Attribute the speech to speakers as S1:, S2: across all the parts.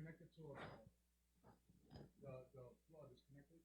S1: connected to the plug is connected.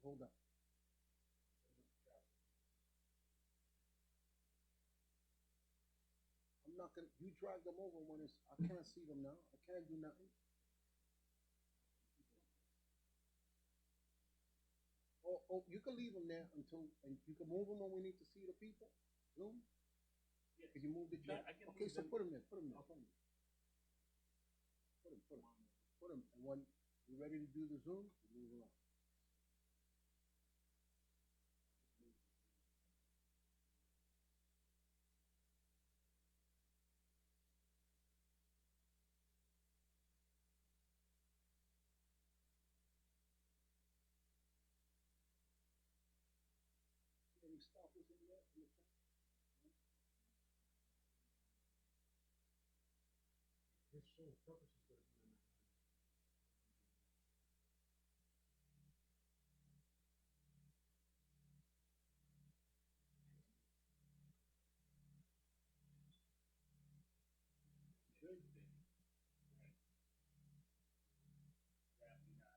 S2: Hold up. I'm not gonna. You drag them over when it's. I can't see them now. I can't do nothing. Oh, you can leave them there until, and you can move them when we need to see the people. Zoom.
S3: Yes.
S2: Can you move the
S3: Yeah,
S2: chat?
S3: I can
S2: Okay,
S3: move
S2: so
S3: them.
S2: put them there. Put them there. Put them. Put them. And when you're ready to do the Zoom, you move around. Any stoppers in there? In the chat?
S1: His sole purpose is going to be on that.
S3: Should be. Right. Gravity not.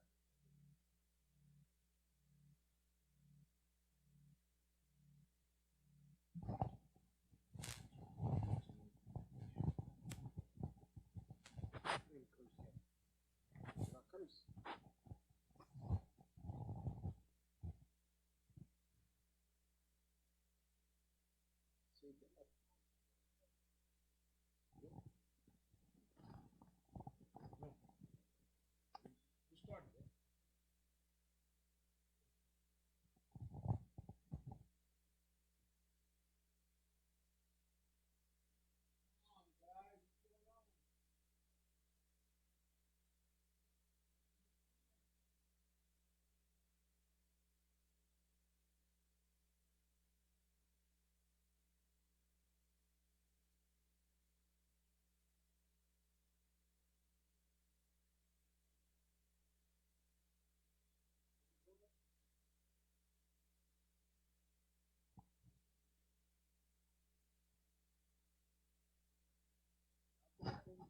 S2: Save the up.
S1: No. You started it. Come on, guys. What's going on?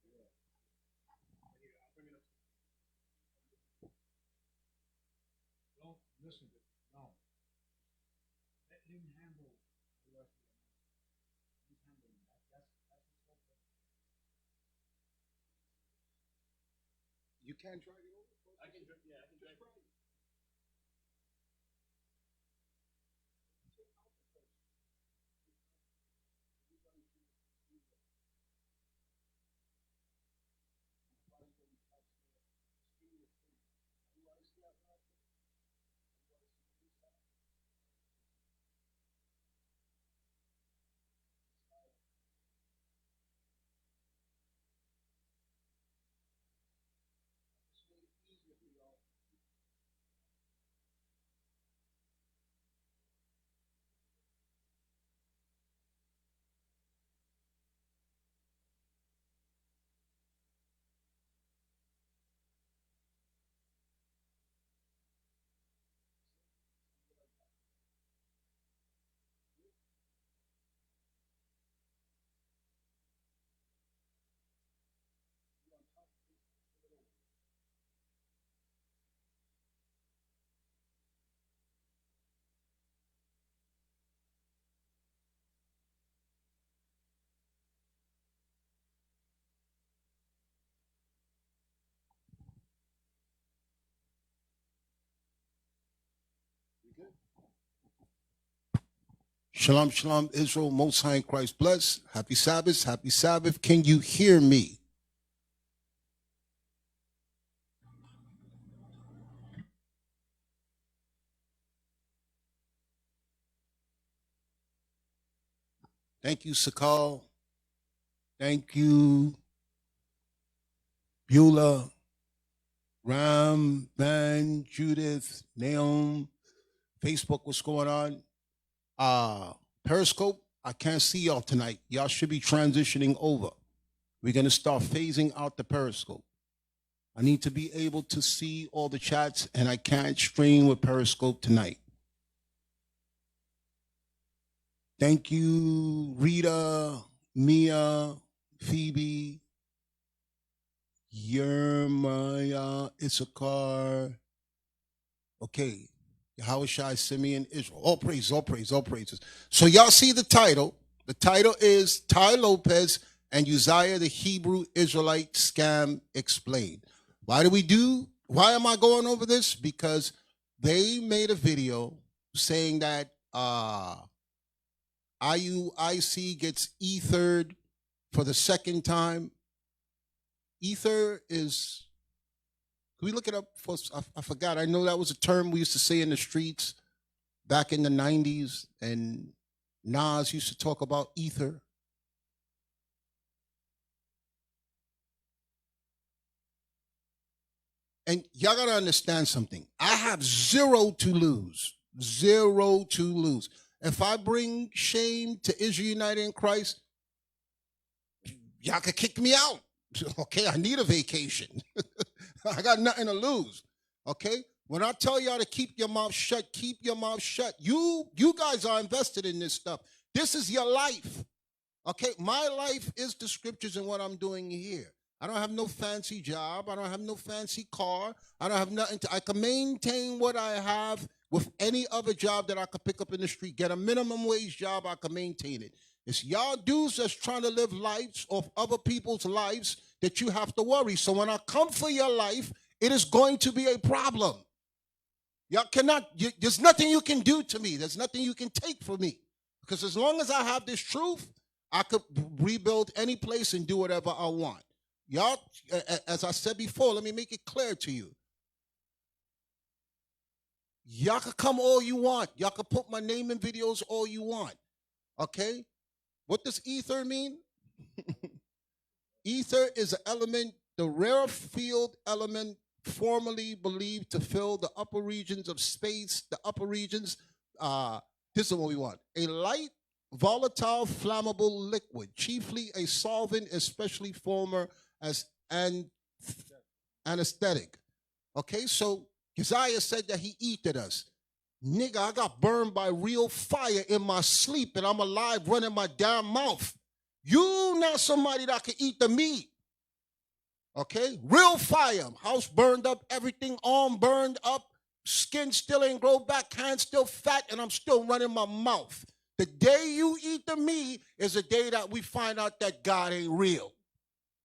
S2: Yeah.
S1: Here, I'll bring it up. Don't listen. No. Let him handle the rest of the money. He's handling that. That's his whole purpose.
S2: You can drag it over?
S3: I can drag. Yeah, I can drag.
S2: Just drag it. Take out the person. Everybody should see that. Everybody's going to be touched there. Just give me a thing. Everybody see that right there? Everybody see this side? This side. Just made it easier for y'all. Shalom, shalom, Israel, Most High in Christ bless. Happy Sabbath, happy Sabbath. Can you hear me? Thank you, Sakal. Thank you, Beulah, Ram, Van, Judith, Naomi. Facebook, what's going on? Periscope, I can't see y'all tonight. Y'all should be transitioning over. We're going to start phasing out the Periscope. I need to be able to see all the chats, and I can't stream with Periscope tonight. Thank you, Rita, Mia, Phoebe, Yermaya, Issachar. Okay. Yahushua, Simeon, Israel. All praise, all praise, all praises. So y'all see the title. The title is Ty Lopez and Uzziah the Hebrew Israelite Scam Explained. Why am I going over this? Because they made a video saying that Iuic gets ethered for the second time. Ether is, can we look it up? I forgot. I know that was a term we used to say in the streets back in the 90s, and Nas used to talk about ether. And y'all got to understand something. I have zero to lose. Zero to lose. If I bring shame to Israel United in Christ, y'all could kick me out. Okay, I need a vacation. I got nothing to lose. Okay? When I tell y'all to keep your mouth shut, keep your mouth shut. You guys are invested in this stuff. This is your life. Okay? My life is the scriptures and what I'm doing here. I don't have no fancy job. I don't have no fancy car. I don't have nothing I can maintain what I have with any other job that I could pick up in the street. Get a minimum wage job, I can maintain it. It's y'all dudes that's trying to live lives of other people's lives that you have to worry. So when I come for your life, it is going to be a problem. Y'all there's nothing you can do to me. There's nothing you can take from me. Because as long as I have this truth, I could rebuild any place and do whatever I want. Y'all, as I said before, let me make it clear to you. Y'all can come all you want. Y'all can put my name in videos all you want. Okay? What does ether mean? Ether is an element, the rarefied element formerly believed to fill the upper regions of space, the upper regions. This is what we want. A light, volatile, flammable liquid, chiefly a solvent, especially former as an anesthetic. Okay, so Uzziah said that he eated us. Nigga, I got burned by real fire in my sleep and I'm alive running my damn mouth. You not somebody that can eat the meat. Okay? Real fire. House burned up, everything arm burned up, skin still ain't grow back, hands still fat, and I'm still running my mouth. The day you eat the meat is the day that we find out that God ain't real.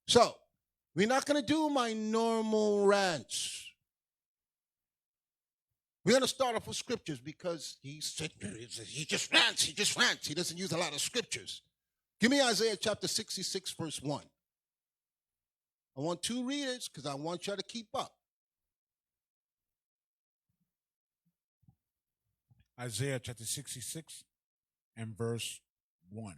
S2: So, we're not going to do my normal rants. We're going to start off with scriptures because he just rants. He doesn't use a lot of scriptures. Give me Isaiah chapter 66, verse 1. I want two readers because I want y'all to keep up.
S4: Isaiah chapter 66 and verse 1.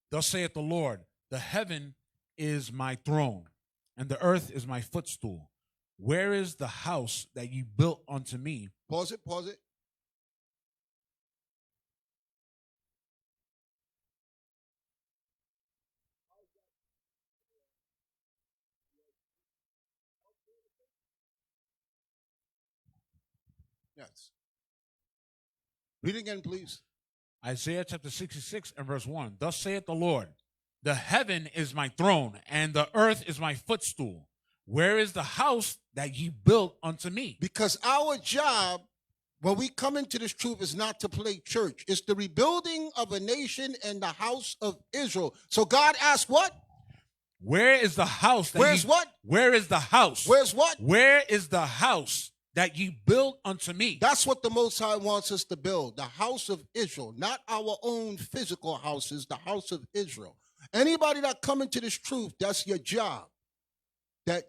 S4: Thus saith the Lord, the heaven is my throne, and the earth is my footstool. Where is the house that you built unto me?
S2: Pause it. Yes. Read again, please.
S4: Isaiah chapter 66 and verse 1. Thus saith the Lord, the heaven is my throne, and the earth is my footstool. Where is the house that you built unto me?
S2: Because our job, when we come into this truth, is not to play church. It's the rebuilding of a nation and the house of Israel. So God asked what?
S4: Where is the house?
S2: Where's what?
S4: Where is the house?
S2: Where's what?
S4: Where is the house that ye build unto me.
S2: That's what the Most High wants us to build, the house of Israel, not our own physical houses, the house of Israel. Anybody that come into this truth, that's your job. That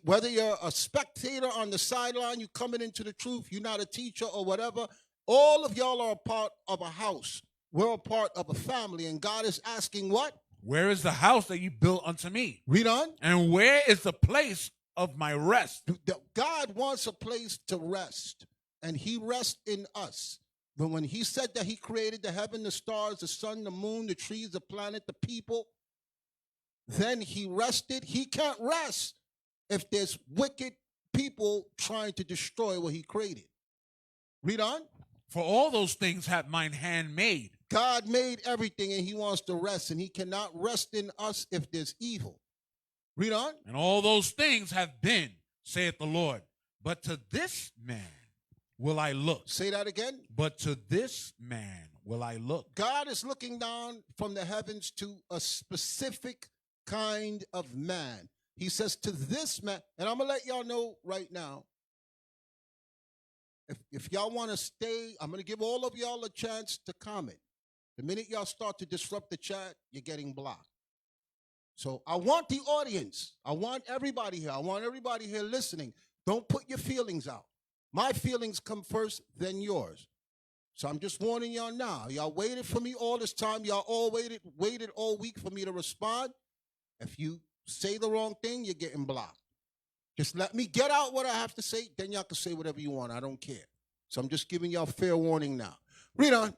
S2: whether you're a spectator on the sideline, you coming into the truth, you're not a teacher or whatever, all of y'all are a part of a house. We're a part of a family, and God is asking what?
S4: Where is the house that you built unto me?
S2: Read on.
S4: And where is the place of my rest?
S2: God wants a place to rest, and he rests in us. But when he said that he created the heaven, the stars, the sun, the moon, the trees, the planet, the people, then he rested. He can't rest if there's wicked people trying to destroy what he created. Read on.
S4: For all those things hath mine hand made.
S2: God made everything, and he wants to rest, and he cannot rest in us if there's evil. Read on.
S4: And all those things have been, saith the Lord. But to this man will I look.
S2: Say that again.
S4: But to this man will I look.
S2: God is looking down from the heavens to a specific kind of man. He says to this man, and I'm going to let y'all know right now, if y'all want to stay, I'm going to give all of y'all a chance to comment. The minute y'all start to disrupt the chat, you're getting blocked. So I want the audience. I want everybody here. I want everybody here listening. Don't put your feelings out. My feelings come first, then yours. So I'm just warning y'all now. Y'all waited for me all this time. Y'all all waited all week for me to respond. If you say the wrong thing, you're getting blocked. Just let me get out what I have to say. Then y'all can say whatever you want. I don't care. So I'm just giving y'all fair warning now. Read on.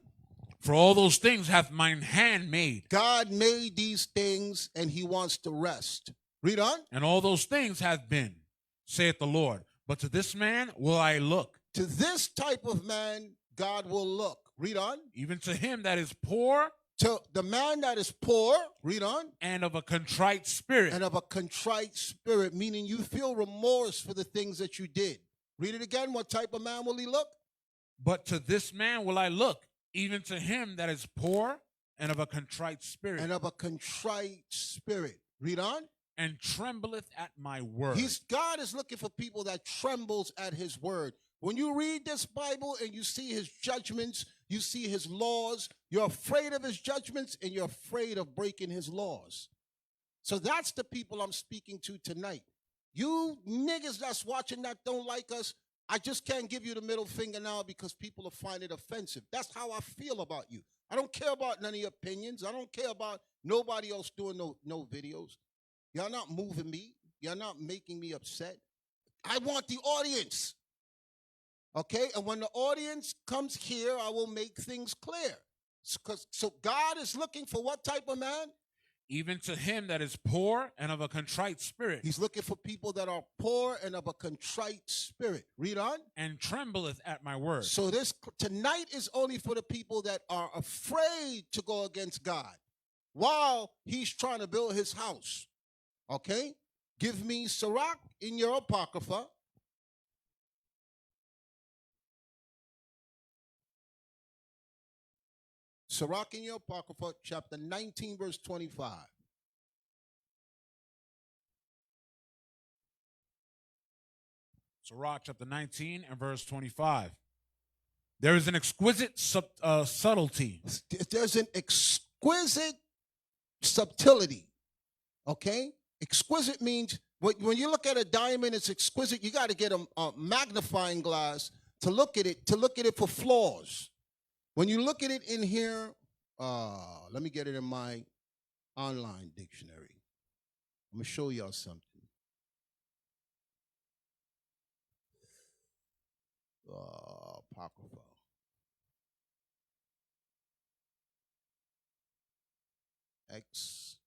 S4: For all those things hath mine hand made.
S2: God made these things, and he wants to rest. Read on.
S4: And all those things have been, saith the Lord. But to this man will I look.
S2: To this type of man, God will look. Read on.
S4: Even to him that is poor.
S2: To the man that is poor. Read on.
S4: And of a contrite spirit.
S2: And of a contrite spirit, meaning you feel remorse for the things that you did. Read it again. What type of man will he look?
S4: But to this man will I look. Even to him that is poor and of a contrite spirit.
S2: And of a contrite spirit. Read on.
S4: And trembleth at my word.
S2: God is looking for people that trembles at his word. When you read this Bible and you see his judgments, you see his laws, you're afraid of his judgments and you're afraid of breaking his laws. So that's the people I'm speaking to tonight. You niggas that's watching that don't like us, I just can't give you the middle finger now because people will find it offensive. That's how I feel about you. I don't care about none of your opinions. I don't care about nobody else doing no videos. Y'all not moving me. You're not making me upset. I want the audience. Okay? And when the audience comes here, I will make things clear. So God is looking for what type of man?
S4: Even to him that is poor and of a contrite spirit.
S2: He's looking for people that are poor and of a contrite spirit. Read on.
S4: And trembleth at my word.
S2: So this tonight is only for the people that are afraid to go against God while he's trying to build his house. Okay? Give me Sirach in your Apocrypha. Sirach in your Apocrypha, chapter 19, verse 25.
S4: Sirach chapter 19 and verse 25. There is an exquisite subtlety.
S2: There's an exquisite subtlety. Okay? Exquisite means when you look at a diamond, it's exquisite. You got to get a magnifying glass to look at it for flaws. When you look at it in here, let me get it in my online dictionary. I'm going to show y'all something. Apocrypha. Exquisite.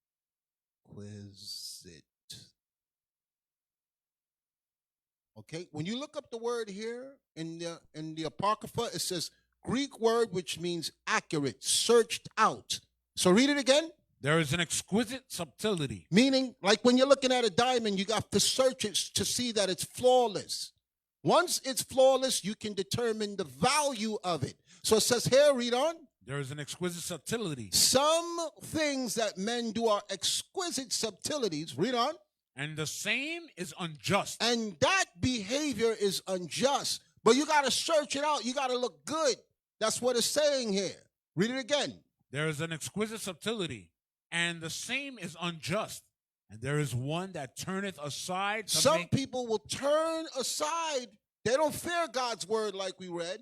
S2: Okay, when you look up the word here in the Apocrypha, it says Greek word which means accurate, searched out. So read it again.
S4: There is an exquisite subtlety.
S2: Meaning, like when you're looking at a diamond, you got to search it to see that it's flawless. Once it's flawless, you can determine the value of it. So it says here, read on.
S4: There is an exquisite subtlety.
S2: Some things that men do are exquisite subtleties. Read on.
S4: And the same is unjust.
S2: And that behavior is unjust. But you got to search it out. You got to look good. That's what it's saying here. Read it again.
S4: There is an exquisite subtlety, and the same is unjust. And there is one that turneth aside.
S2: Some people will turn aside. They don't fear God's word like we read.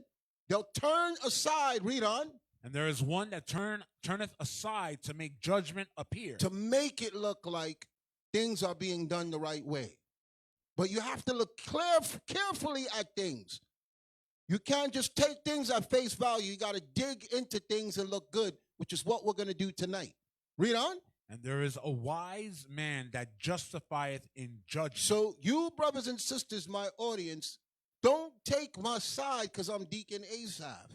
S2: They'll turn aside. Read on.
S4: And there is one that turneth aside to make judgment appear.
S2: To make it look like things are being done the right way. But you have to look carefully at things. You can't just take things at face value. You got to dig into things and look good, which is what we're going to do tonight. Read on.
S4: And there is a wise man that justifieth in judgment.
S2: So you, brothers and sisters, my audience, don't take my side because I'm Deacon Asaph.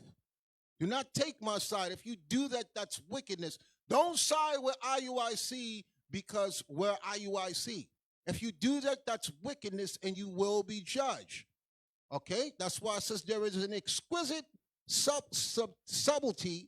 S2: Do not take my side. If you do that, that's wickedness. Don't side with IUIC because we're IUIC. If you do that, that's wickedness and you will be judged. Okay? That's why it says there is an exquisite subtlety,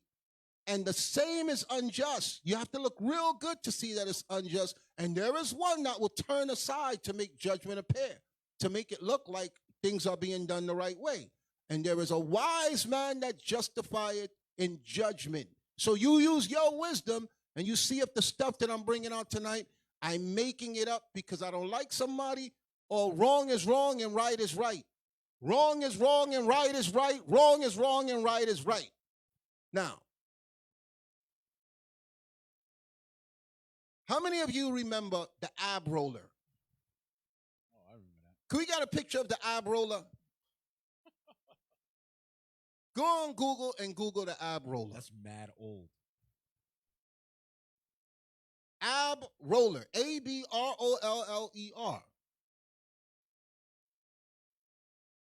S2: and the same is unjust. You have to look real good to see that it's unjust. And there is one that will turn aside to make judgment appear, to make it look like things are being done the right way. And there is a wise man that justifieth in judgment. So you use your wisdom and you see if the stuff that I'm bringing out tonight, I'm making it up because I don't like somebody, or wrong is wrong and right is right. Wrong is wrong and right is right. Wrong is wrong and right is right. Now, how many of you remember the ab roller?
S4: Oh, I remember that.
S2: Can we get a picture of the ab roller? Go on Google and Google the ab roller.
S4: That's mad old.
S2: Ab roller. ABROLLER.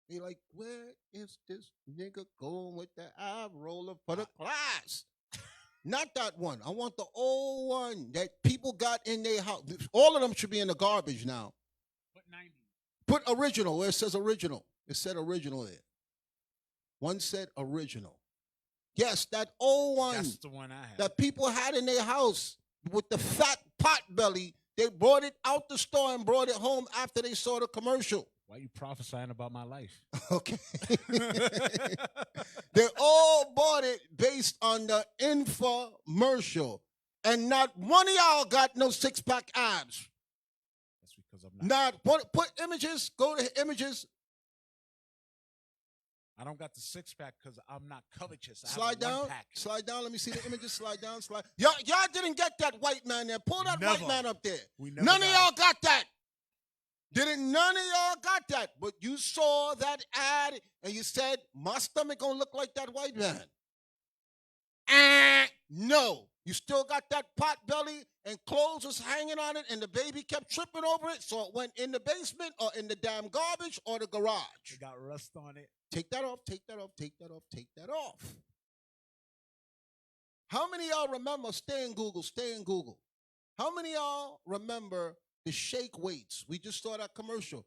S2: You're like, where is this nigga going with the ab roller for the class? Not that one. I want the old one that people got in their house. All of them should be in the garbage now.
S4: Put 90.
S2: Put original where it says original. It said original there. One said original. Yes, that old one.
S4: That's the one I had.
S2: That people had in their house with the fat pot belly. They brought it out the store and brought it home after they saw the commercial.
S4: Why are you prophesying about my life?
S2: Okay. They all bought it based on the infomercial. And not one of y'all got no six-pack abs.
S4: That's because I'm not.
S2: Put images. Go to images.
S4: I don't got the six-pack because I'm not covetous. I
S2: Slide
S4: have a
S2: down.
S4: one-pack.
S2: Slide down. Let me see the images. Slide down. Slide. Y'all didn't get that white man there. Pull that white
S4: Never.
S2: man up there.
S4: We never
S2: None of
S4: got
S2: y'all
S4: it.
S2: got that. None of y'all got that. But you saw that ad and you said, my stomach gonna look like that white man. No. You still got that pot belly and clothes was hanging on it and the baby kept tripping over it, so it went in the basement or in the damn garbage or the garage.
S4: It got rust on it.
S2: Take that off, take that off, take that off, take that off. How many of y'all remember, stay in Google. How many of y'all remember the shake weights? We just saw that commercial.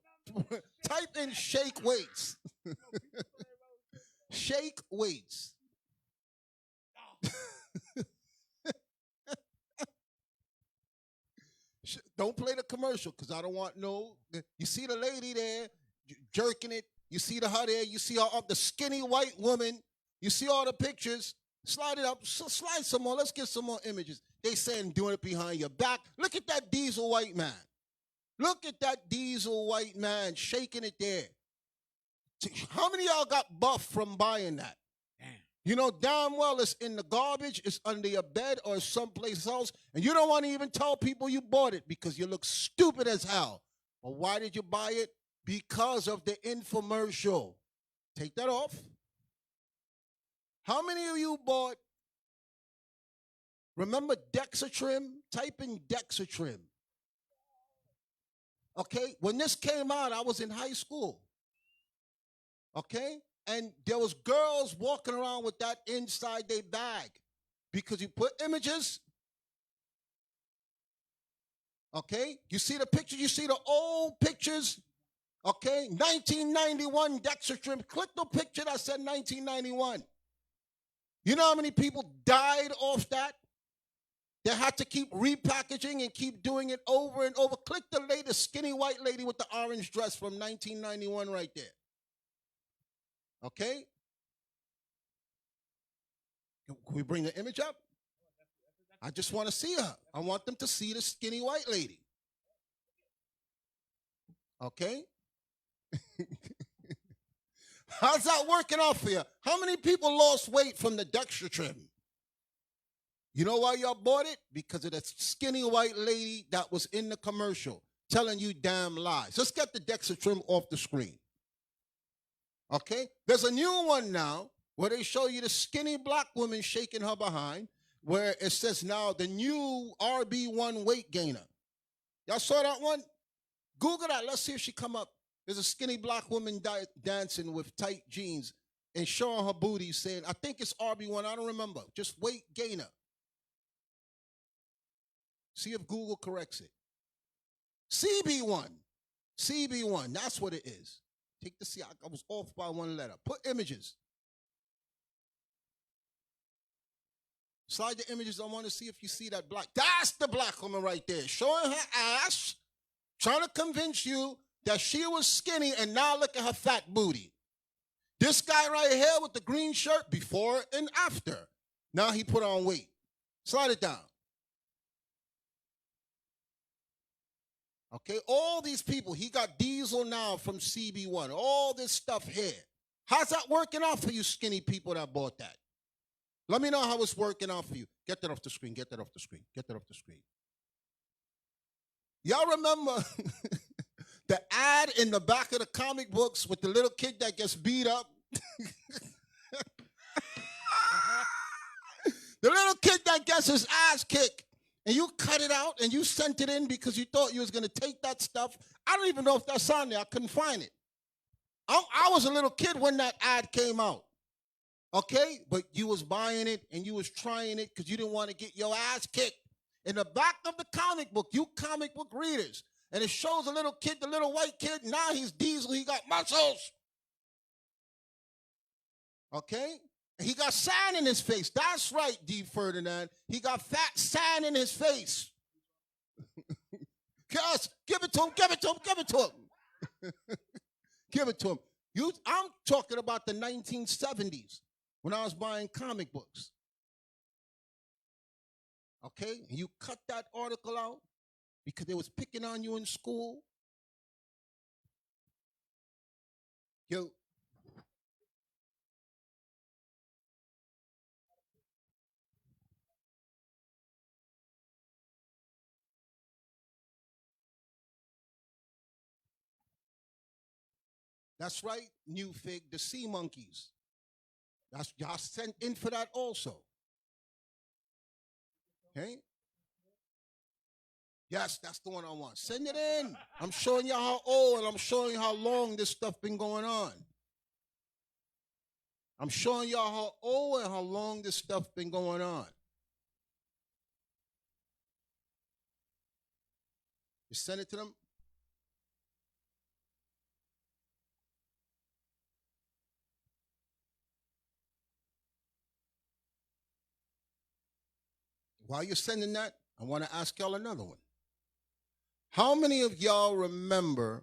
S2: Type in shake weights. Shake weights. Don't play the commercial because I don't want no. You see the lady there jerking it. You see her there. You see her up, the skinny white woman. You see all the pictures. Slide it up. Slide some more. Let's get some more images. They saying doing it behind your back. Look at that diesel white man. Look at that diesel white man shaking it there. How many of y'all got buff from buying that?
S4: Damn.
S2: You know damn well it's in the garbage, it's under your bed or someplace else, and you don't want to even tell people you bought it because you look stupid as hell. Well, why did you buy it? Because of the infomercial. Take that off. How many of you bought, remember Dexatrim? Type in Dexatrim. Okay, when this came out, I was in high school. Okay, and there was girls walking around with that inside their bag because you put images. Okay, you see the picture, you see the old pictures. Okay, 1991 Dexatrim. Click the picture that said 1991. You know how many people died off that? They had to keep repackaging and keep doing it over and over. Click the latest skinny white lady with the orange dress from 1991 right there. Okay? Can we bring the image up? I just want to see her. I want them to see the skinny white lady. Okay? How's that working out for you? How many people lost weight from the dextrotrim? You know why y'all bought it? Because of the skinny white lady that was in the commercial telling you damn lies. Let's get the dextrotrim off the screen. Okay? There's a new one now where they show you the skinny black woman shaking her behind, where it says now the new RB1 weight gainer. Y'all saw that one? Google that. Let's see if she come up. There's a skinny black woman dancing with tight jeans and showing her booty saying, I think it's RB1. I don't remember. Just weight gainer. See if Google corrects it. CB1. CB1. That's what it is. Take the C. I was off by one letter. Put images. Slide the images. I want to see if you see that black. That's the black woman right there. Showing her ass. Trying to convince you that she was skinny and now look at her fat booty. This guy right here with the green shirt, before and after. Now he put on weight. Slide it down. Okay, all these people, he got diesel now from CB1. All this stuff here. How's that working out for you skinny people that bought that? Let me know how it's working out for you. Get that off the screen, get that off the screen, get that off the screen. Y'all remember the ad in the back of the comic books with the little kid that gets beat up? The little kid that gets his ass kicked. And you cut it out and you sent it in because you thought you was going to take that stuff. I don't even know if that's on there. I couldn't find it. I was a little kid when that ad came out. Okay? But you was buying it and you was trying it because you didn't want to get your ass kicked. In the back of the comic book, you comic book readers, and it shows a little kid, the little white kid, now he's diesel, he got muscles. Okay? He got sand in his face. That's right, D. Ferdinand. He got fat sand in his face. Yes, give it to him, give it to him, give it to him. Give it to him. I'm talking about the 1970s when I was buying comic books. Okay? And you cut that article out because they was picking on you in school. Yo. That's right, New Fig, the sea monkeys. That's y'all sent in for that also. Okay? Yes, that's the one I want. Send it in. I'm showing y'all how old and I'm showing you how long this stuff been going on. I'm showing y'all how old and how long this stuff been going on. You send it to them. While you're sending that, I want to ask y'all another one. How many of y'all remember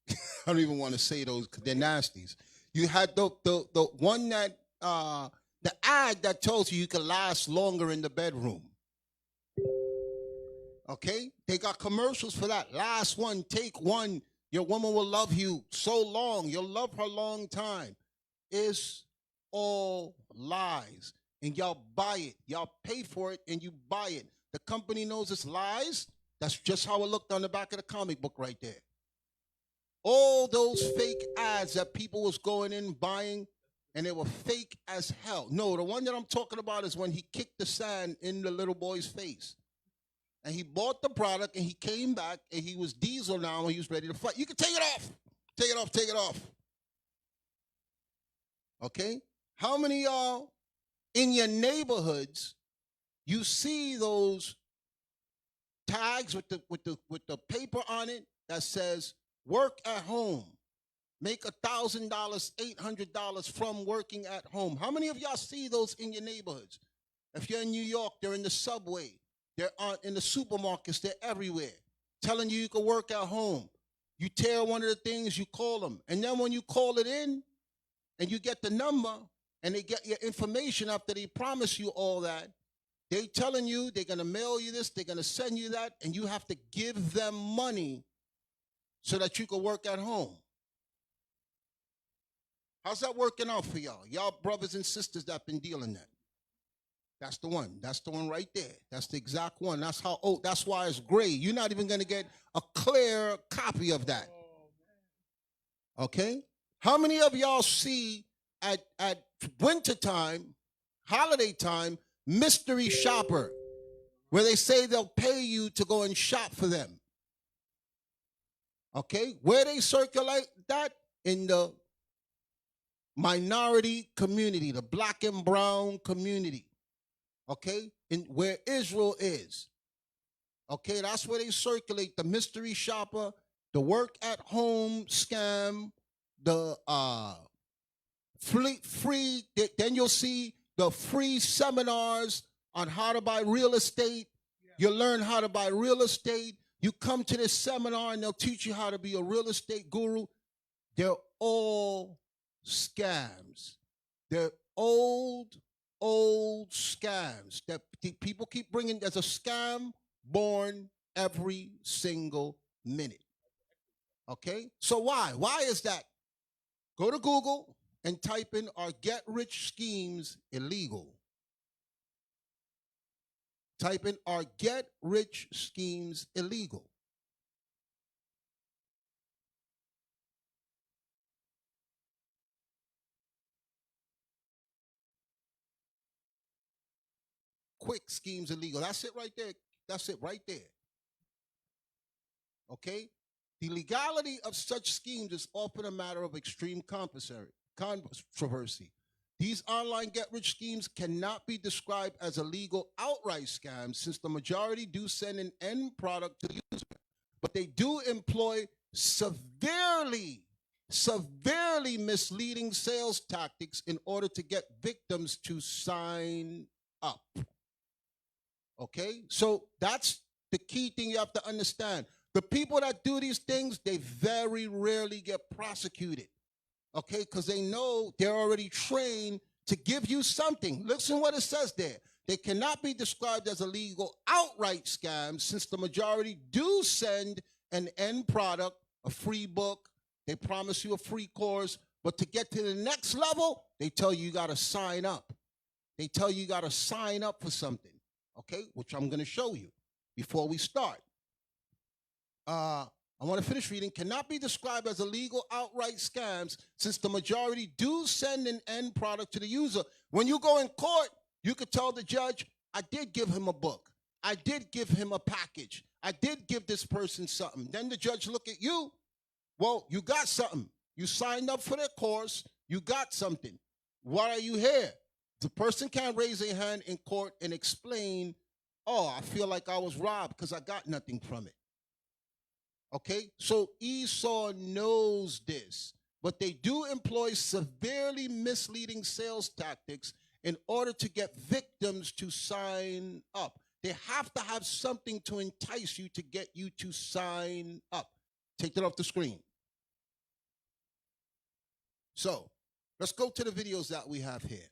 S2: I don't even want to say those because they're nasties. You had the one that the ad that tells you can last longer in the bedroom. Okay? They got commercials for that. Last one, take one. Your woman will love you so long. You'll love her long time. It's all lies. And y'all buy it. Y'all pay for it and you buy it. The company knows it's lies. That's just how it looked on the back of the comic book right there. All those fake ads that people was going in buying, and they were fake as hell. No, the one that I'm talking about is when he kicked the sand in the little boy's face. And he bought the product, and he came back, and he was diesel now, and he was ready to fight. You can take it off. Take it off, take it off. Okay? How many of y'all in your neighborhoods, you see those tags with the paper on it that says, work at home. make $1,000, $800 from working at home. How many of y'all see those in your neighborhoods? If you're in New York, they're in the subway, they're in the supermarkets, they're everywhere, telling you can work at home. You tear one of the things, you call them. And then when you call it in and you get the number and they get your information after they promise you all that, they telling you they're going to mail you this, they're going to send you that, and you have to give them money so that you can work at home. How's that working out for y'all? Y'all brothers and sisters that been dealing that. That's the one. That's the one right there. That's the exact one. That's how old. That's why it's gray. You're not even going to get a clear copy of that. Okay? How many of y'all see at wintertime, holiday time, mystery shopper, where they say they'll pay you to go and shop for them? Okay? Where they circulate that? In the minority community, the black and brown community. Okay, in where Israel is. Okay, that's where they circulate the mystery shopper, the work at home scam, the free. Then you'll see the free seminars on how to buy real estate. You learn how to buy real estate. You come to this seminar and they'll teach you how to be a real estate guru. They're all scams. They're old scams that people keep bringing. There's a scam born every single minute. Okay? So why? Why is that? Go to Google and type in "Are get rich schemes illegal?" Type in "Are get rich schemes illegal?" Quick schemes illegal. That's it right there. That's it right there. Okay? The legality of such schemes is often a matter of extreme controversy. These online get-rich schemes cannot be described as illegal outright scams, since the majority do send an end product to the user. But they do employ severely misleading sales tactics in order to get victims to sign up. Okay, so that's the key thing you have to understand. The people that do these things, they very rarely get prosecuted. Okay, because they know they're already trained to give you something. Listen what it says there. They cannot be described as illegal outright scams, since the majority do send an end product, a free book. They promise you a free course, but to get to the next level, they tell you got to sign up. They tell you got to sign up for something. Okay, which I'm going to show you before we start. I want to finish reading. Cannot be described as illegal outright scams, since the majority do send an end product to the user. When you go in court, you could tell the judge, I did give him a book. I did give him a package. I did give this person something. Then the judge look at you. Well, you got something. You signed up for their course. You got something. Why are you here? The person can't raise their hand in court and explain, oh, I feel like I was robbed because I got nothing from it. Okay? So Esau knows this, but they do employ severely misleading sales tactics in order to get victims to sign up. They have to have something to entice you to get you to sign up. Take that off the screen. So let's go to the videos that we have here.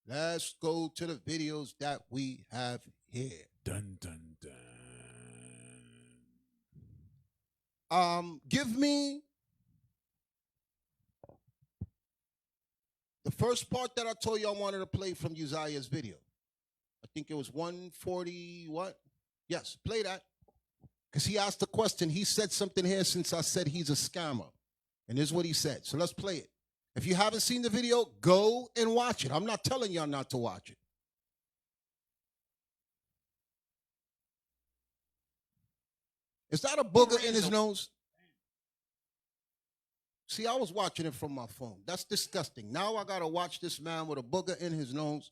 S2: Let's go to the videos that we have here.
S4: Dun, dun, dun.
S2: Give me the first part that I told you I wanted to play from Uzziah's video. I think it was 140, what? Yes, play that. Because he asked the question. He said something here since I said he's a scammer. And this is what he said. So let's play it. If you haven't seen the video, go and watch it. I'm not telling y'all not to watch it. Is that a booger in his nose? See, I was watching it from my phone. That's disgusting. Now I got to watch this man with a booger in his nose.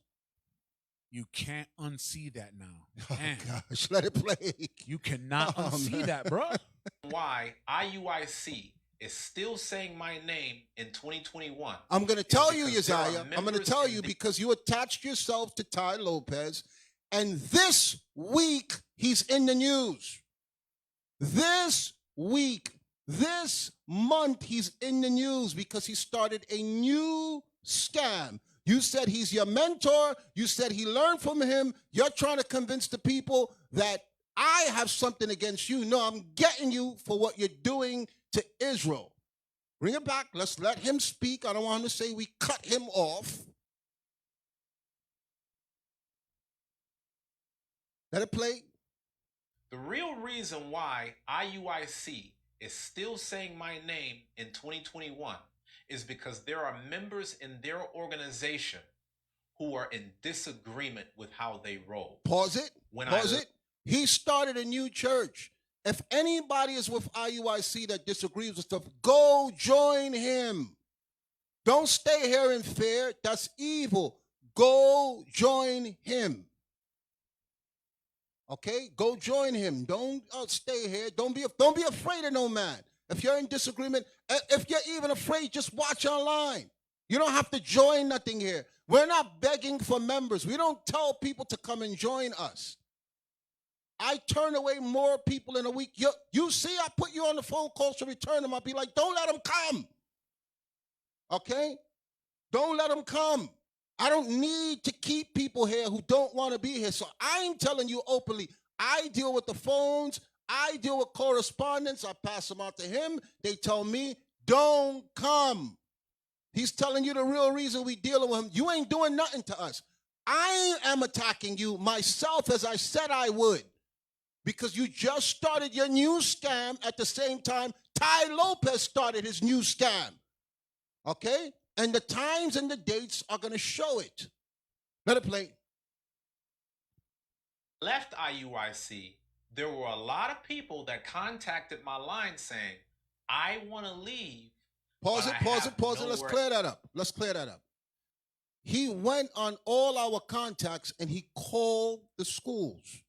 S4: You can't unsee that now.
S2: Oh,
S4: Man,
S2: gosh, let it play.
S4: you cannot
S2: Oh,
S4: unsee
S2: man.
S4: that, bro.
S5: Why IUIC is still saying my name in 2021.
S2: I'm going to tell you,
S5: because there are
S2: Uzziah, I'm going to
S5: members
S2: tell
S5: in
S2: you
S5: the-
S2: because you attached yourself to Ty Lopez, and this week he's in the news. This week, this month, he's in the news because he started a new scam. You said he's your mentor. You said he learned from him. You're trying to convince the people that I have something against you. No, I'm getting you for what you're doing to Israel. Bring it back. Let's let him speak. I don't want him to say we cut him off. Let it play.
S5: The real reason why IUIC is still saying my name in 2021 is because there are members in their organization who are in disagreement with how they roll.
S2: Pause it. Pause it. He started a new church. If anybody is with IUIC that disagrees with stuff, go join him. Don't stay here in fear. That's evil. Go join him. Okay? Go join him. Don't stay here. Don't be afraid of no man. If you're in disagreement, if you're even afraid, just watch online. You don't have to join nothing here. We're not begging for members. We don't tell people to come and join us. I turn away more people in a week. You see, I put you on the phone calls to return them. I'll be like, don't let them come. Okay? Don't let them come. I don't need to keep people here who don't want to be here. So I'm telling you openly, I deal with the phones. I deal with correspondence. I pass them out to him. They tell me, don't come. He's telling you the real reason we dealing with him. You ain't doing nothing to us. I am attacking you myself as I said I would. Because you just started your new scam at the same time Ty Lopez started his new scam. Okay? And the times and the dates are going to show it. Let it play.
S5: Left IUIC, there were a lot of people that contacted my line saying, I want to leave.
S2: Pause it. Let's clear that up. He went on all our contacts and he called the schools.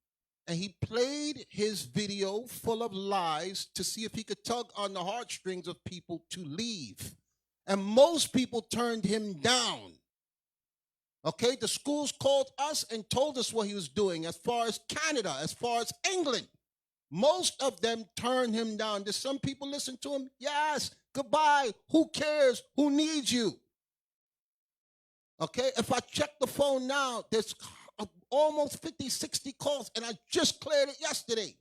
S2: And he played his video full of lies to see if he could tug on the heartstrings of people to leave. And most people turned him down. Okay, the schools called us and told us what he was doing as far as Canada, as far as England. Most of them turned him down. Did some people listen to him? Yes. Goodbye. Who cares? Who needs you? Okay, if I check the phone now, there's almost 50, 60 calls, and I just cleared it yesterday.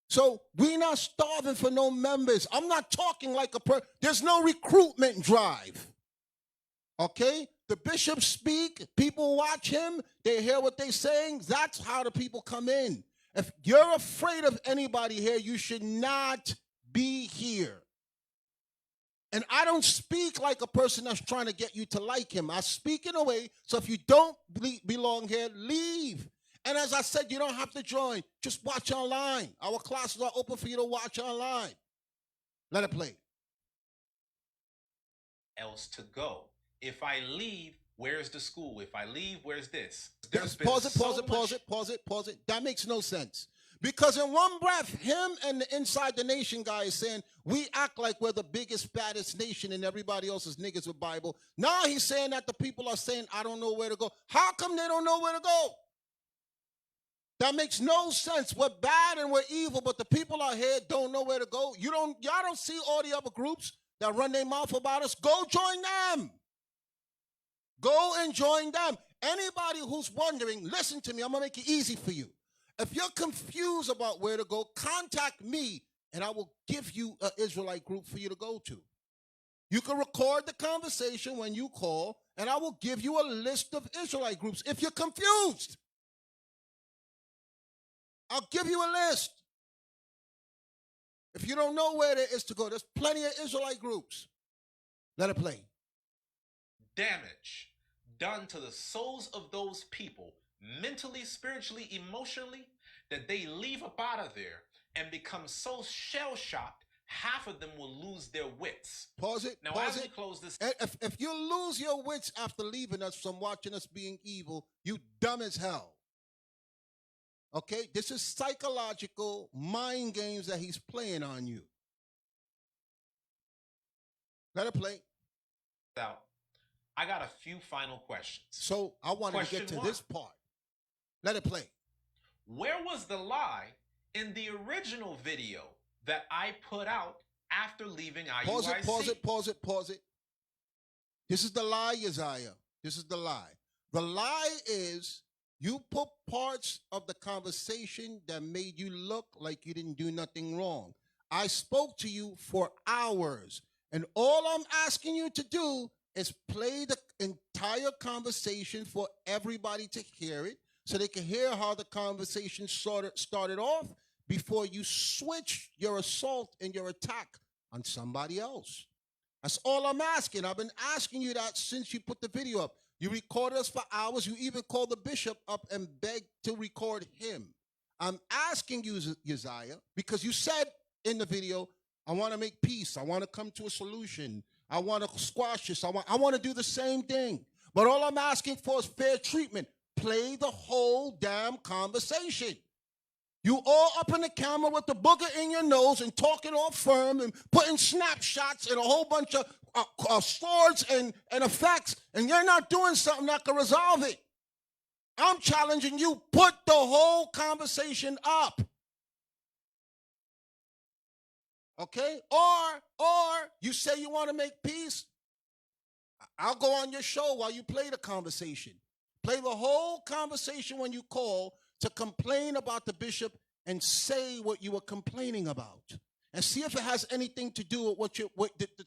S2: So we're not starving for no members. I'm not talking like there's no recruitment drive. Okay? The bishops speak, people watch him, they hear what they're saying. That's how the people come in. If you're afraid of anybody here, you should not be here. And I don't speak like a person that's trying to get you to like him. I speak in a way, so if you don't belong here, leave. And as I said, you don't have to join. Just watch online. Our classes are open for you to watch online. Let it play.
S5: Else to go. If I leave, where's the school? If I leave, where's this?
S2: Pause it. That makes no sense. Because in one breath, him and the Inside the Nation guy is saying, we act like we're the biggest, baddest nation and everybody else is niggas with Bible. Now he's saying that the people are saying, I don't know where to go. How come they don't know where to go? That makes no sense. We're bad and we're evil, but the people out here don't know where to go. Y'all don't see all the other groups that run their mouth about us. Go join them. Go and join them. Anybody who's wondering, listen to me, I'm going to make it easy for you. If you're confused about where to go, contact me, and I will give you an Israelite group for you to go to. You can record the conversation when you call, and I will give you a list of Israelite groups if you're confused. I'll give you a list. If you don't know where there is to go, there's plenty of Israelite groups. Let it play.
S5: Damage done to the souls of those people, mentally, spiritually, emotionally, that they leave up out of there and become so shell-shocked, half of them will lose their wits.
S2: Pause it.
S5: Now,
S2: pause
S5: as
S2: it.
S5: we close this...
S2: If you lose your wits after leaving us from watching us being evil, you dumb as hell. Okay? This is psychological mind games that he's playing on you. Let it play.
S5: out, I got a few final questions.
S2: So I wanted to get to
S5: Question
S2: this part. Let it play.
S5: Where was the lie in the original video that I put out after leaving IUIC?
S2: Pause it. This is the lie, Uzziah. This is the lie. The lie is you put parts of the conversation that made you look like you didn't do nothing wrong. I spoke to you for hours, and all I'm asking you to do is play the entire conversation for everybody to hear it, so they can hear how the conversation started off before you switch your assault and your attack on somebody else. That's all I'm asking. I've been asking you that since you put the video up. You recorded us for hours. You even called the bishop up and begged to record him. I'm asking you, Uzziah, because you said in the video, I want to make peace. I want to come to a solution. I want to squash this. I want to do the same thing. But all I'm asking for is fair treatment. Play the whole damn conversation. You all up in the camera with the booger in your nose and talking all firm and putting snapshots and a whole bunch of swords and effects, and you're not doing something that can resolve it. I'm challenging you, put the whole conversation up. Okay? Or you say you want to make peace, I'll go on your show while you play the conversation. Play the whole conversation when you call to complain about the bishop and say what you were complaining about. And see if it has anything to do with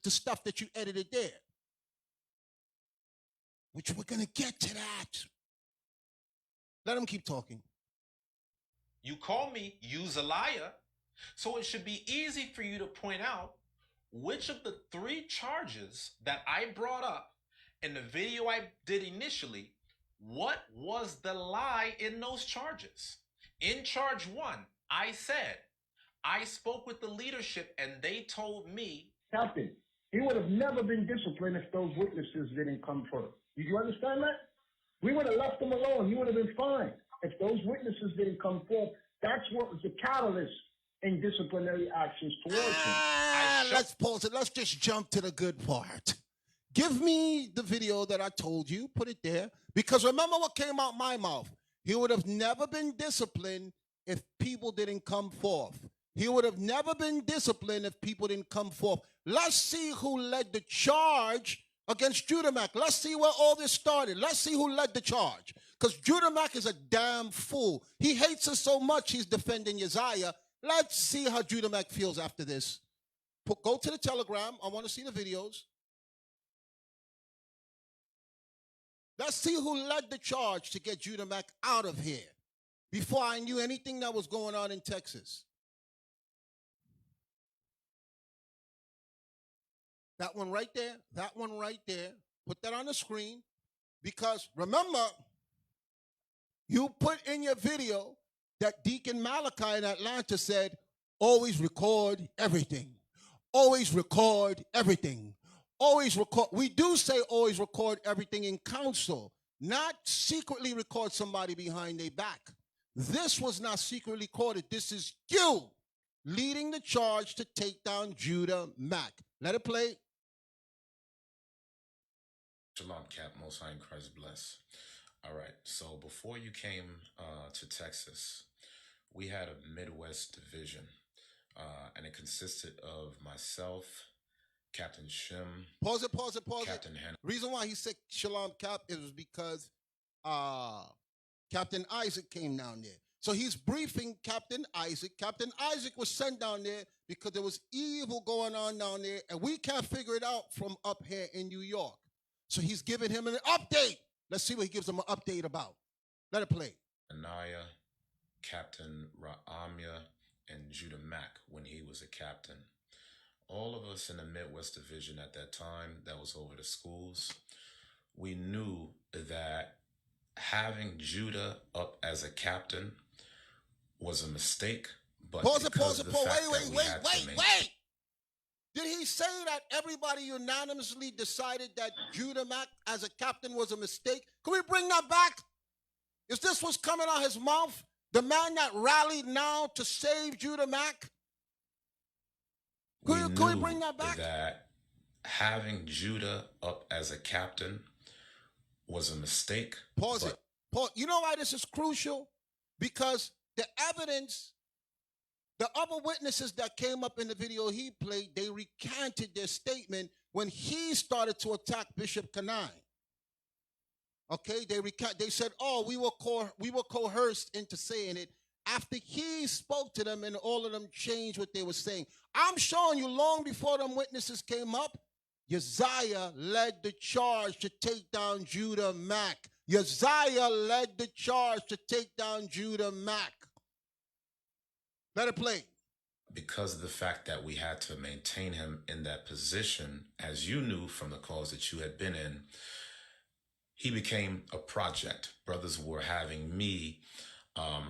S2: the stuff that you edited there. Which we're going to get to that. Let him keep talking.
S5: You call me Uzziah, so it should be easy for you to point out which of the 3 charges that I brought up in the video I did initially, what was the lie in those charges? In charge 1, I said, I spoke with the leadership and they told me.
S6: Captain, he would have never been disciplined if those witnesses didn't come first. Did you understand that? We would have left him alone. He would have been fine. If those witnesses didn't come forth, that's what was the catalyst in disciplinary actions towards him.
S2: Let's pause it. Let's just jump to the good part. Give me the video that I told you. Put it there. Because remember what came out my mouth. He would have never been disciplined if people didn't come forth. He would have never been disciplined if people didn't come forth. Let's see who led the charge against Judah Mack. Let's see where all this started. Let's see who led the charge. Because Judah Mack is a damn fool. He hates us so much he's defending Uzziah. Let's see how Judah Mack feels after this. Go to the Telegram. I want to see the videos. Let's see who led the charge to get Judah Mack out of here before I knew anything that was going on in Texas. That one right there, that one right there. Put that on the screen because remember, you put in your video that Deacon Malachi in Atlanta said, always record everything. Always record everything. Always record. We do say always record everything in council, not secretly record somebody behind their back. This was not secretly recorded. This is you leading the charge to take down Judah Mack. Let it play.
S7: Shalom, Cap. Most High in Christ bless. All right. So before you came to Texas, we had a Midwest division, and it consisted of myself, Captain Shim.
S2: Pause it.
S7: Captain Hannah.
S2: Reason why he said Shalom Cap is because Captain Isaac came down there. So he's briefing Captain Isaac. Captain Isaac was sent down there because there was evil going on down there, and we can't figure it out from up here in New York. So he's giving him an update. Let's see what he gives him an update about. Let it play.
S7: Anaya, Captain Ra'amya, and Judah Mack when he was a captain. All of us in the Midwest Division at that time, that was over the schools, we knew that having Judah up as a captain was a mistake. But
S2: Pause it. Wait. Did he say that everybody unanimously decided that Judah Mack as a captain was a mistake? Can we bring that back? Is this what's coming out his mouth? The man that rallied now to save Judah Mack? Can we bring that back?
S7: That having Judah up as a captain was a mistake.
S2: Pause
S7: but
S2: it. Pause. You know why this is crucial? Because the evidence, the other witnesses that came up in the video he played, they recanted their statement when he started to attack Bishop Kanai. Okay, they said, "Oh, we were coerced into saying it." After he spoke to them, and all of them changed what they were saying. I'm showing you, long before them witnesses came up, Uzziah led the charge to take down Judah Mack. Uzziah led the charge to take down Judah Mack. Let it play.
S7: because of the fact that we had to maintain him in that position, as you knew from the calls that you had been in, he became a project. Brothers were having me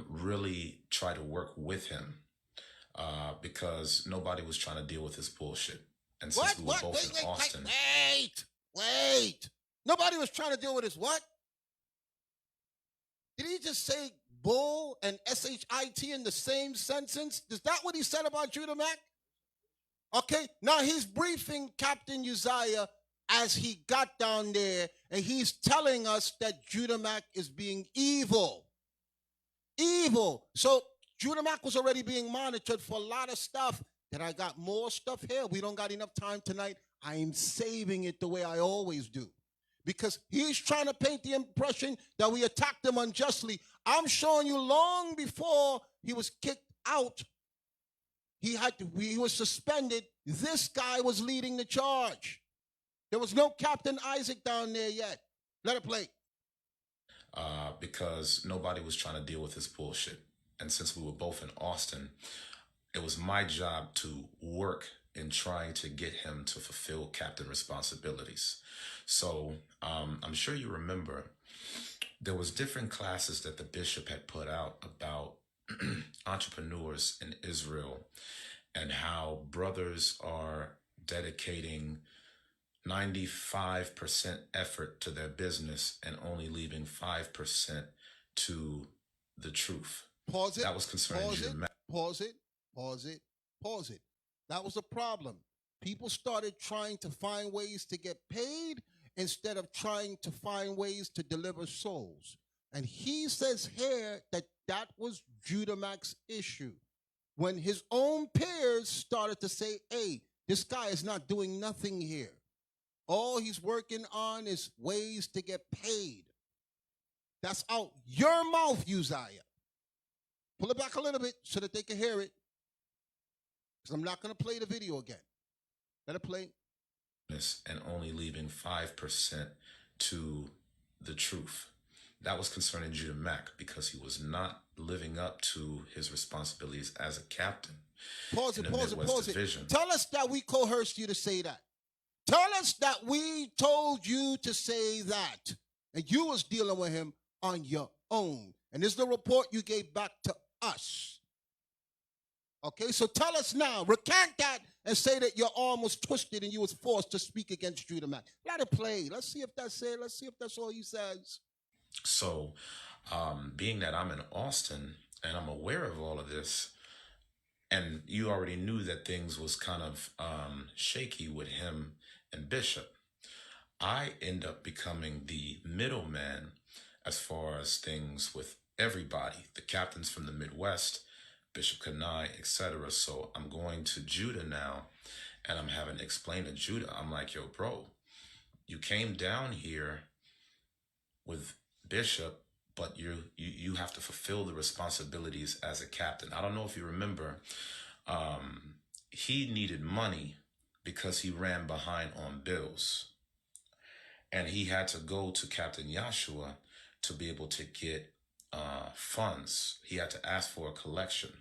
S7: really try to work with him because nobody was trying to deal with this bullshit. And since we were both in Austin,
S2: wait. Nobody was trying to deal with his what? Did he just say bull and shit in the same sentence? Is that what he said about Judah Mack? Okay, now he's briefing Captain Uzziah as he got down there, and he's telling us that Judah Mack is being evil. Evil. So Judah Mack was already being monitored for a lot of stuff. That I got more stuff here. We don't got enough time tonight. I'm saving it the way I always do. Because he's trying to paint the impression that we attacked him unjustly. I'm showing you, long before he was kicked out, he was suspended. This guy was leading the charge. There was no Captain Isaac down there yet. Let it play.
S7: because nobody was trying to deal with this bullshit. And since we were both in Austin, it was my job to work in trying to get him to fulfill captain responsibilities. So I'm sure you remember there was different classes that the bishop had put out about entrepreneurs in Israel and how brothers are dedicating 95% effort to their business and only leaving 5% to the truth.
S2: Pause it.
S7: That was concerning
S2: Pause it. That was a problem. People started trying to find ways to get paid instead of trying to find ways to deliver souls. And he says here that that was Judah Mack's issue. When his own peers started to say, hey, this guy is not doing nothing here. All he's working on is ways to get paid. That's out your mouth, Uzziah. Pull it back a little bit so that they can hear it. Because I'm not going to play the video again. Let it play.
S7: And only leaving 5% to the truth. That was concerning Judah Mack because he was not living up to his responsibilities as a captain.
S2: Pause it. Tell us that we coerced you to say that. Tell us that we told you to say that. And you was dealing with him on your own. And this is the report you gave back to us. Okay, so tell us now. Recant that and say that your arm was twisted and you was forced to speak against Judah Mack. Let it play. Let's see if that's it. Let's see if that's all he says.
S7: So, being that I'm in Austin and I'm aware of all of this, and you already knew that things was kind of shaky with him and Bishop, I end up becoming the middleman as far as things with everybody, the captains from the Midwest, Bishop Kanai, etc. So I'm going to Judah now, and I'm having to explain to Judah, I'm like, yo, bro, you came down here with Bishop, but you have to fulfill the responsibilities as a captain. I don't know if you remember, he needed money because he ran behind on bills. And he had to go to Captain Yahshua to be able to get funds. He had to ask for a collection.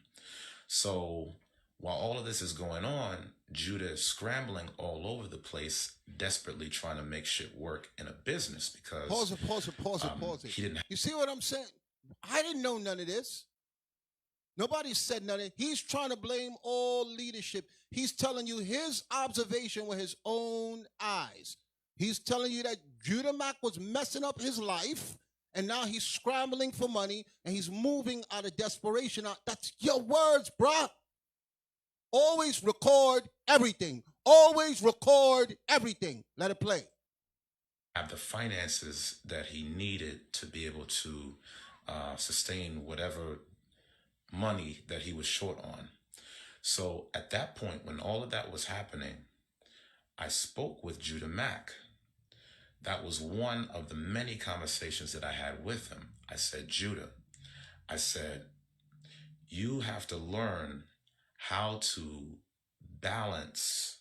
S7: So while all of this is going on, Judah is scrambling all over the place, desperately trying to make shit work in a business because...
S2: Pause it.
S7: He didn't.
S2: You see what I'm saying? I didn't know none of this. Nobody said none of it. He's trying to blame all leadership. He's telling you his observation with his own eyes. He's telling you that Judah Mack was messing up his life, and now he's scrambling for money, and he's moving out of desperation. That's your words, bruh. Always record everything. Always record everything. Let it play.
S7: Have the finances that he needed to be able to sustain whatever money that he was short on. So at that point, when all of that was happening, I spoke with Judah Mack. That was one of the many conversations that I had with him. I said, Judah, I said, you have to learn how to balance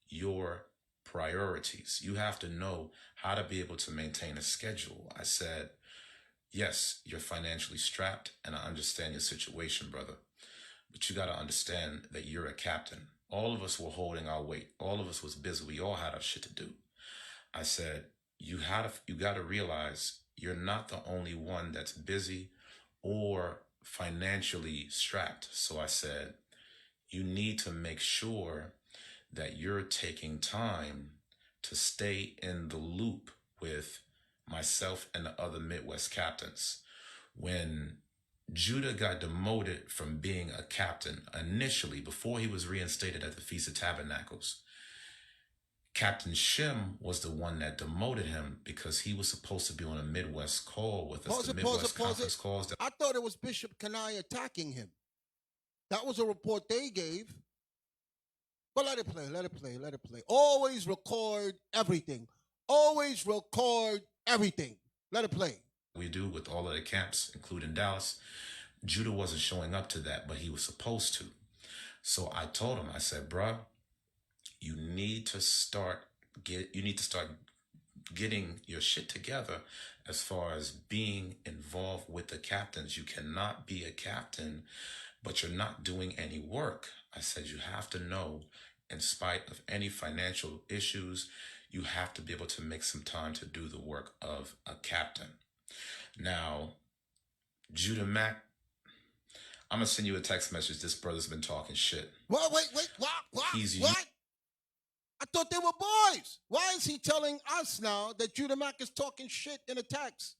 S7: your priorities. You have to know how to be able to maintain a schedule. I said, yes, you're financially strapped, and I understand your situation, brother. But you got to understand that you're a captain. All of us were holding our weight. All of us was busy. We all had our shit to do. I said, you got to realize you're not the only one that's busy or financially strapped. So I said, you need to make sure that you're taking time to stay in the loop with myself and the other Midwest captains. When Judah got demoted from being a captain initially, before he was reinstated at the Feast of Tabernacles, Captain Shem was the one that demoted him because he was supposed to be on a Midwest call with us. The Midwest conference calls.
S2: I thought it was Bishop Kenai attacking him. That was a report they gave. But let it play, let it play, let it play. Always record everything. Always record everything. Let it play.
S7: We do with all of the camps, including Dallas. Judah wasn't showing up to that, but he was supposed to. So I told him, I said, bruh, you need to start getting your shit together as far as being involved with the captains. You cannot be a captain, but you're not doing any work. I said, you have to know, in spite of any financial issues, you have to be able to make some time to do the work of a captain. Now, Judah Mack, I'm going to send you a text message. This brother's been talking shit.
S2: What? Wait, what? What? I thought they were boys. Why is he telling us now that Judah Mack is talking shit in a text?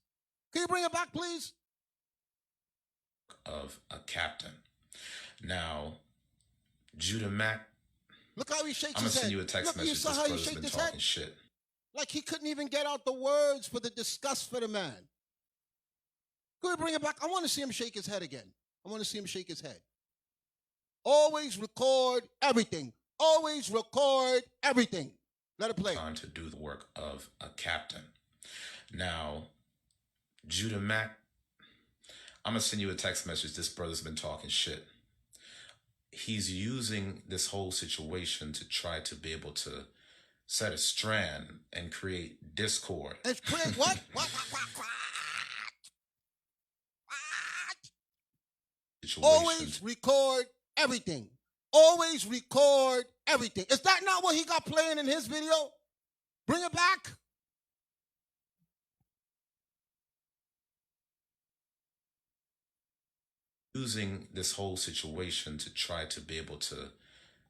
S2: Can you bring it back, please?
S7: Of a captain. Now, Judah Mack,
S2: look how he shakes
S7: I'm
S2: his
S7: going to
S2: head.
S7: send you a text message. This brother's been talking shit.
S2: Like he couldn't even get out the words for the disgust for the man. Can we bring it back? I want to see him shake his head again. I want to see him shake his head. Always record everything. Always record everything. Let it play.
S7: Time to do the work of a captain. Now, Judah Mack, I'm going to send you a text message. This brother's been talking shit. He's using this whole situation to try to be able to set a strand and create discord.
S2: And create what? What? Always record everything. Always record everything. Is that not what he got playing in his video? Bring it back.
S7: Using this whole situation to try to be able to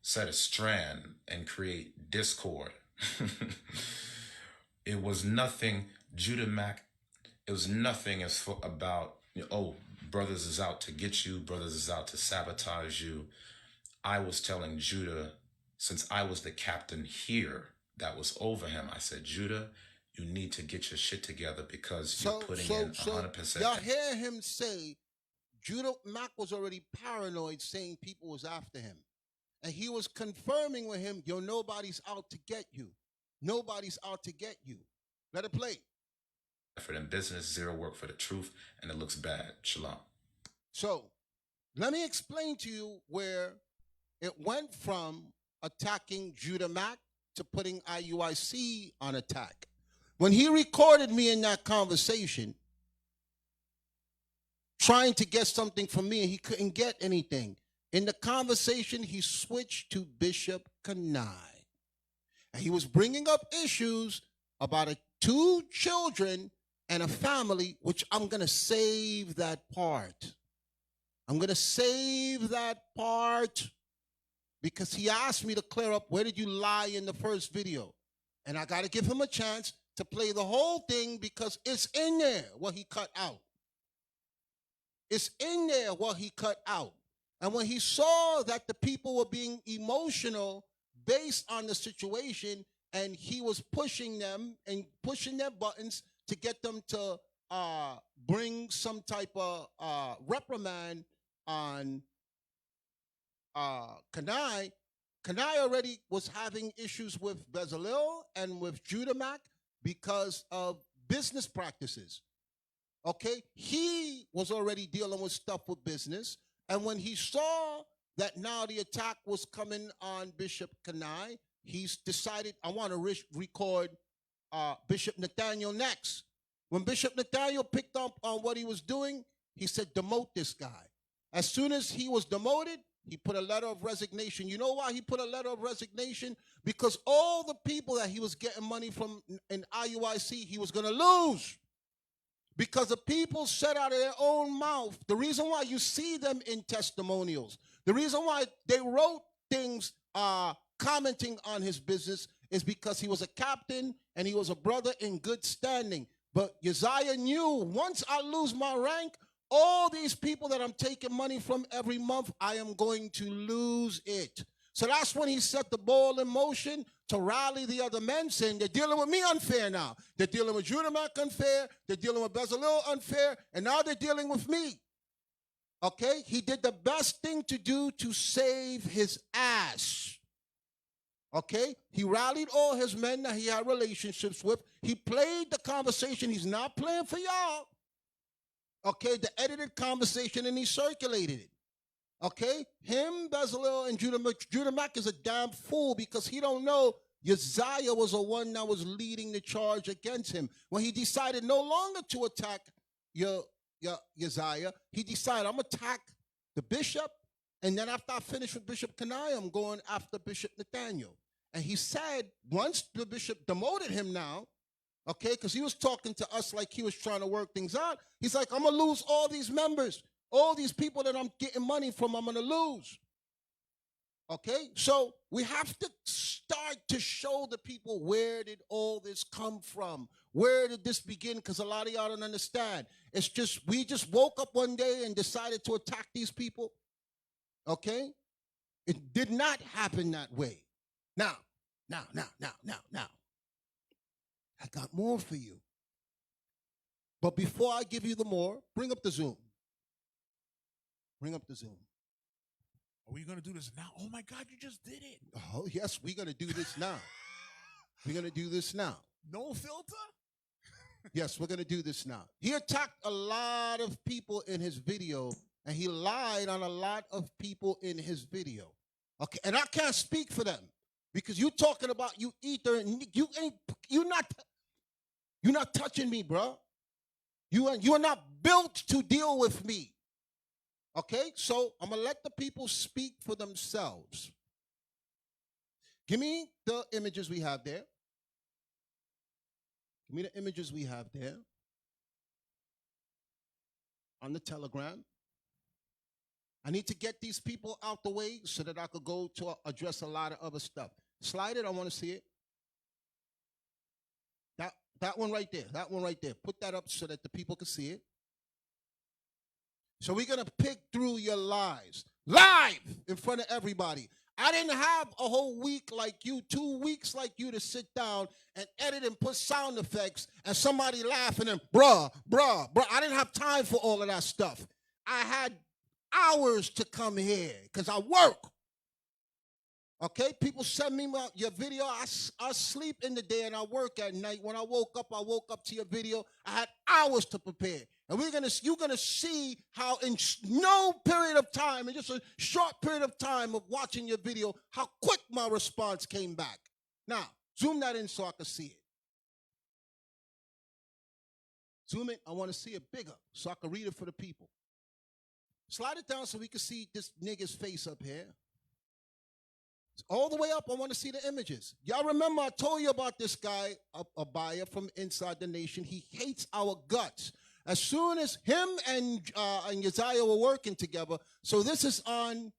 S7: set a strand and create discord. It was nothing, Judah Mack, it was nothing as for about, oh, brothers is out to get you, brothers is out to sabotage you. I was telling Judah, since I was the captain here that was over him, I said, Judah, you need to get your shit together because you're putting in 100%.
S2: Y'all hear him say, Judah Mack was already paranoid, saying people was after him. And he was confirming with him, yo, nobody's out to get you. Nobody's out to get you. Let it play.
S7: For them business, zero work for the truth, and it looks bad. Shalom.
S2: So, let me explain to you where it went from attacking Judah Mack to putting IUIC on attack. When he recorded me in that conversation, trying to get something from me, and he couldn't get anything. In the conversation, he switched to Bishop Kenai. And he was bringing up issues about 2 children and a family, which I'm going to save that part. I'm going to save that part because he asked me to clear up where did you lie in the first video. And I got to give him a chance to play the whole thing because it's in there what he cut out. It's in there what he cut out. And when he saw that the people were being emotional, based on the situation, and he was pushing them and pushing their buttons to get them to bring some type of reprimand on Kanai. Kanai already was having issues with Bezalel and with Judah because of business practices. Okay, he was already dealing with stuff with business, and when he saw that now the attack was coming on Bishop Kanai, he's decided, I want to record Bishop Nathaniel next. When Bishop Nathaniel picked up on what he was doing, he said, demote this guy. As soon as he was demoted, he put a letter of resignation. You know why he put a letter of resignation? Because all the people that he was getting money from in IUIC, he was going to lose. Because the people said out of their own mouth, the reason why you see them in testimonials, the reason why they wrote things commenting on his business is because he was a captain and he was a brother in good standing. But Uzziah knew, once I lose my rank, all these people that I'm taking money from every month, I am going to lose it. So that's when he set the ball in motion to rally the other men, saying they're dealing with me unfair now. They're dealing with Judah unfair. They're dealing with Bezalel unfair. And now they're dealing with me. Okay? He did the best thing to do to save his ass. Okay? He rallied all his men that he had relationships with. He played the conversation. He's not playing for y'all. Okay? The edited conversation, and he circulated it. Okay? Him, Bezalel, and Judah Mac is a damn fool because he don't know Uzziah was the one that was leading the charge against him. When he decided no longer to attack Uzziah, he decided, I'm going to attack the bishop, and then after I finish with Bishop Kanai, I'm going after Bishop Nathaniel. And he said, once the bishop demoted him now, okay, because he was talking to us like he was trying to work things out, he's like, I'm going to lose all these members. All these people that I'm getting money from, I'm going to lose. Okay? So we have to start to show the people, where did all this come from? Where did this begin? Because a lot of y'all don't understand. It's just, we just woke up one day and decided to attack these people. Okay? It did not happen that way. Now. I got more for you. But before I give you the more, bring up the Zoom. Bring up the Zoom.
S4: Are we going to do this now? Oh, my God, you just did it.
S2: Oh, yes, we're going to do this now. We're going to do this now.
S4: No filter?
S2: Yes, we're going to do this now. He attacked a lot of people in his video, and he lied on a lot of people in his video. Okay, and I can't speak for them because you talking about you ether, and you're not touching me, bro. You are not built to deal with me. Okay, so I'm going to let the people speak for themselves. Give me the images we have there. Give me the images we have there on the Telegram. I need to get these people out the way so that I could go to address a lot of other stuff. Slide it, I want to see it. That one right there, that one right there. Put that up so that the people can see it. So we're going to pick through your lies. Live in front of everybody. I didn't have a whole week like you, 2 weeks like you to sit down and edit and put sound effects and somebody laughing and bruh. I didn't have time for all of that stuff. I had hours to come here because I work. Okay, people send me your video. I sleep in the day and I work at night. When I woke up to your video. I had hours to prepare. And you're gonna see how in no period of time, in just a short period of time of watching your video, how quick my response came back. Now, zoom that in so I can see it. Zoom in, I want to see it bigger so I can read it for the people. Slide it down so we can see this nigga's face up here. All the way up, I want to see the images. Y'all remember I told you about this guy, a buyer from inside the nation. He hates our guts. As soon as him and Uzziah were working together, so this is on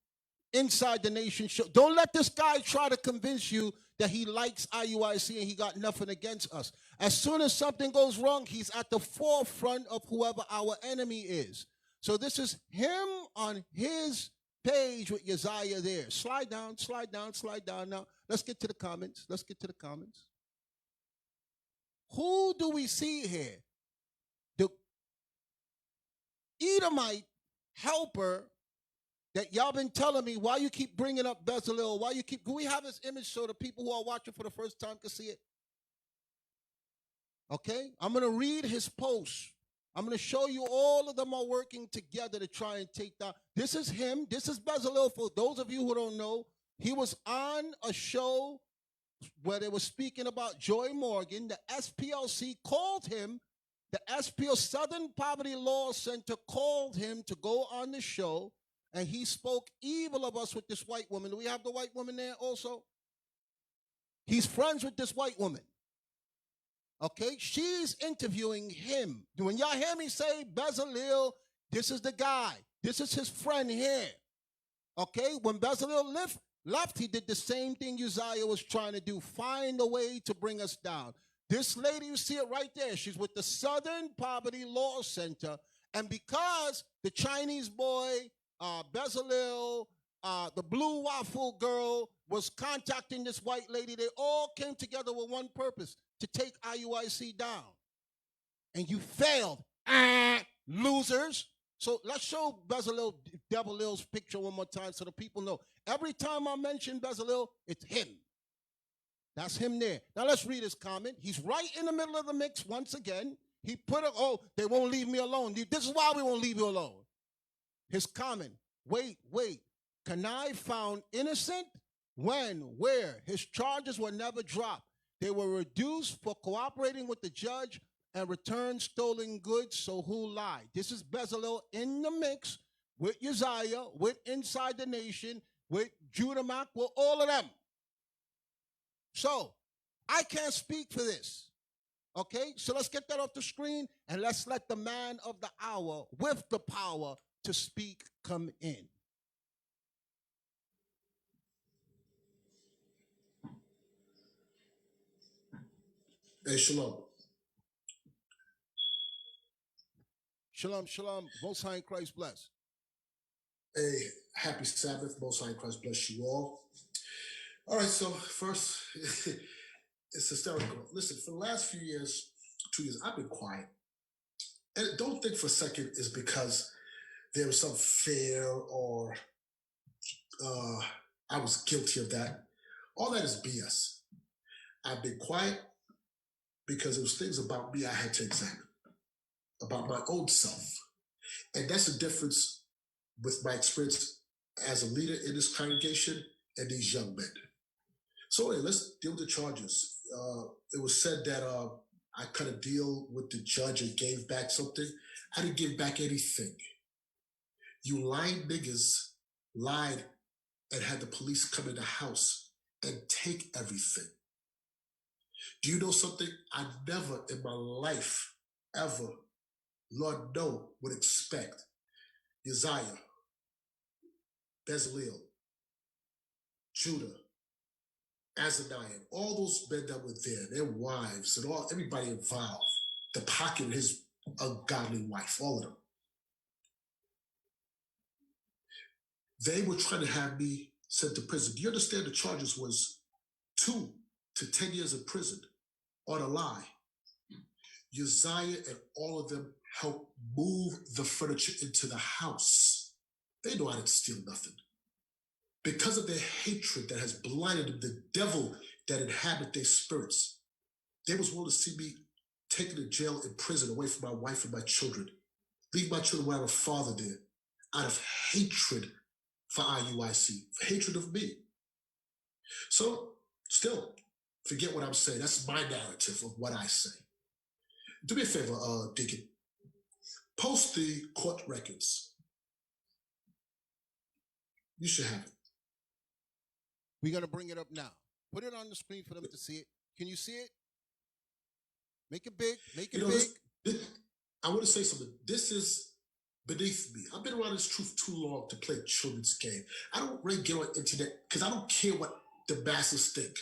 S2: Inside the Nation show. Don't let this guy try to convince you that he likes IUIC and he got nothing against us. As soon as something goes wrong, he's at the forefront of whoever our enemy is. So this is him on his page with Uzziah there. Slide down now. Let's get to the comments. Let's get to the comments. Who do we see here? The Edomite helper that y'all been telling me why you keep bringing up Bezalel, why you keep, can we have this image so the people who are watching for the first time can see it? Okay, I'm going to read his post. I'm going to show you all of them are working together to try and take down. This is him. This is Bezalel. For those of you who don't know, he was on a show where they were speaking about Joy Morgan. The SPLC called him. The SPL Southern Poverty Law Center called him to go on the show, and he spoke evil of us with this white woman. Do we have the white woman there also? He's friends with this white woman. Okay, she's interviewing him. When y'all hear me say Bezalel, this is the guy. This is his friend here. Okay, when Bezalel left, he did the same thing Uzziah was trying to do, find a way to bring us down. This lady, you see it right there, she's with the Southern Poverty Law Center, and because the Chinese boy, Bezalel, the Blue Waffle girl was contacting this white lady, they all came together with one purpose, to take IUIC down. And you failed, losers. So let's show Bezalel's picture one more time so the people know. Every time I mention Bezalel, it's him. That's him there. Now let's read his comment. He's right in the middle of the mix once again. He put it, oh, they won't leave me alone. This is why we won't leave you alone. His comment, wait, Kanai found innocent? When? Where? His charges were never dropped. They were reduced for cooperating with the judge and returned stolen goods, so who lied? This is Bezalel in the mix with Uzziah, with Inside the Nation, with Judah Mack, with all of them. So, I can't speak for this, okay? So let's get that off the screen, and let's let the man of the hour with the power to speak come in.
S8: Hey, shalom.
S2: Shalom, shalom. Most High in Christ bless.
S8: Hey, happy Sabbath. Most High in Christ bless you all. All right, so first, it's hysterical. Listen, for the last few years, 2 years, I've been quiet. And don't think for a second it's because there was some fear or I was guilty of that. All that is BS. I've been quiet because it was things about me I had to examine, about my own self. And that's the difference with my experience as a leader in this congregation and these young men. So anyway, let's deal with the charges. It was said that I cut a deal with the judge and gave back something. I didn't give back anything. You lying niggas lied and had the police come in the house and take everything. Do you know something? I never in my life, ever, Lord no, would expect Uzziah, Bezalel, Judah, Azaniah, all those men that were there, their wives and everybody involved, the pocket of his ungodly wife, all of them. They were trying to have me sent to prison. Do you understand the charges was 2 to 10 years in prison on a lie? Uzziah and all of them helped move the furniture into the house. They know I didn't steal nothing. Because of their hatred that has blinded them, the devil that inhabit their spirits, they was willing to see me taken to jail in prison away from my wife and my children. Leave my children where I have a father there, out of hatred for IUIC, for hatred of me. So, still, forget what I'm saying. That's my narrative of what I say. Do me a favor, Deacon. Post the court records. You should have it.
S2: We're going to bring it up now. Put it on the screen for them to see it. Can you see it? Make it big. Make it big.
S8: I want to say something. This is beneath me. I've been around this truth too long to play children's game. I don't really get on the internet because I don't care what the masses think.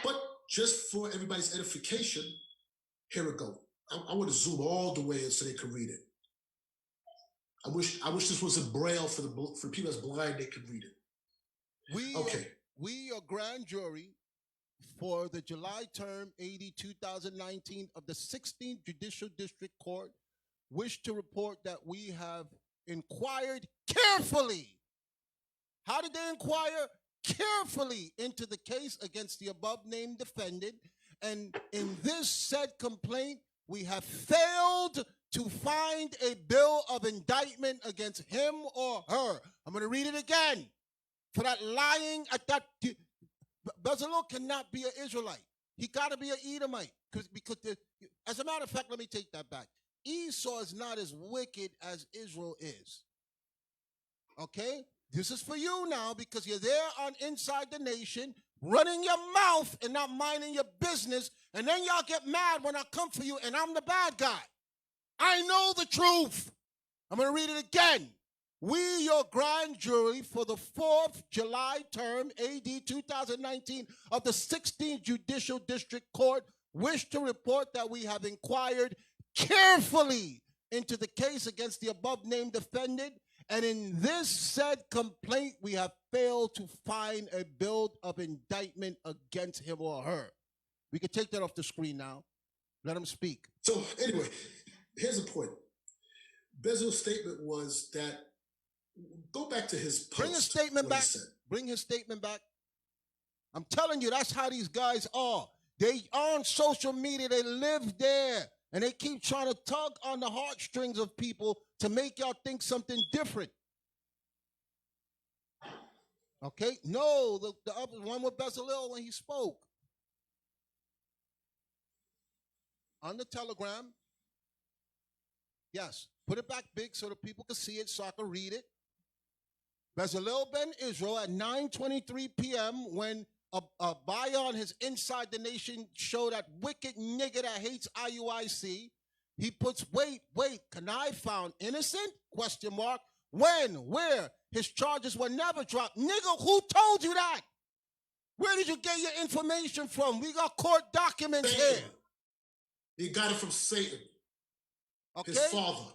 S8: But just for everybody's edification, here we go. I want to zoom all the way in so they can read it. I wish this was in Braille for people that's blind, they could read it. Okay.
S2: We, your grand jury, for the July term 80-2019 of the 16th Judicial District Court, wish to report that we have inquired carefully. How did they inquire? Carefully into the case against the above named defendant, and in this said complaint, we have failed to find a bill of indictment against him or her. I'm going to read it again. For that lying at that, Bezalel cannot be an Israelite. He got to be an Edomite. Because as a matter of fact, let me take that back. Esau is not as wicked as Israel is. Okay? This is for you now because you're there on inside the nation, running your mouth and not minding your business, and then y'all get mad when I come for you and I'm the bad guy. I know the truth. I'm going to read it again. We, your grand jury, for the 4th July term, AD 2019, of the 16th Judicial District Court, wish to report that we have inquired carefully into the case against the above-named defendant, and in this said complaint, we have failed to find a bill of indictment against him or her. We can take that off the screen now. Let him speak.
S8: So anyway, here's the point. Bezalel's statement was that, go back to his post.
S2: Bring his statement back. Bring his statement back. I'm telling you, that's how these guys are. They are on social media. They live there. And they keep trying to tug on the heartstrings of people to make y'all think something different. Okay? No, the other one with Bezalel when he spoke. On the Telegram. Yes. Put it back big so that people can see it so I can read it. Bezalel ben Israel at 9:23 p.m. when Bion, his Inside the Nation show, that wicked nigga that hates IUIC, he puts, wait, can I found innocent? Question mark. When? Where? His charges were never dropped. Nigga, who told you that? Where did you get your information from? We got court documents
S8: Satan.
S2: here.
S8: He got it from Satan,
S2: Okay?
S8: his father.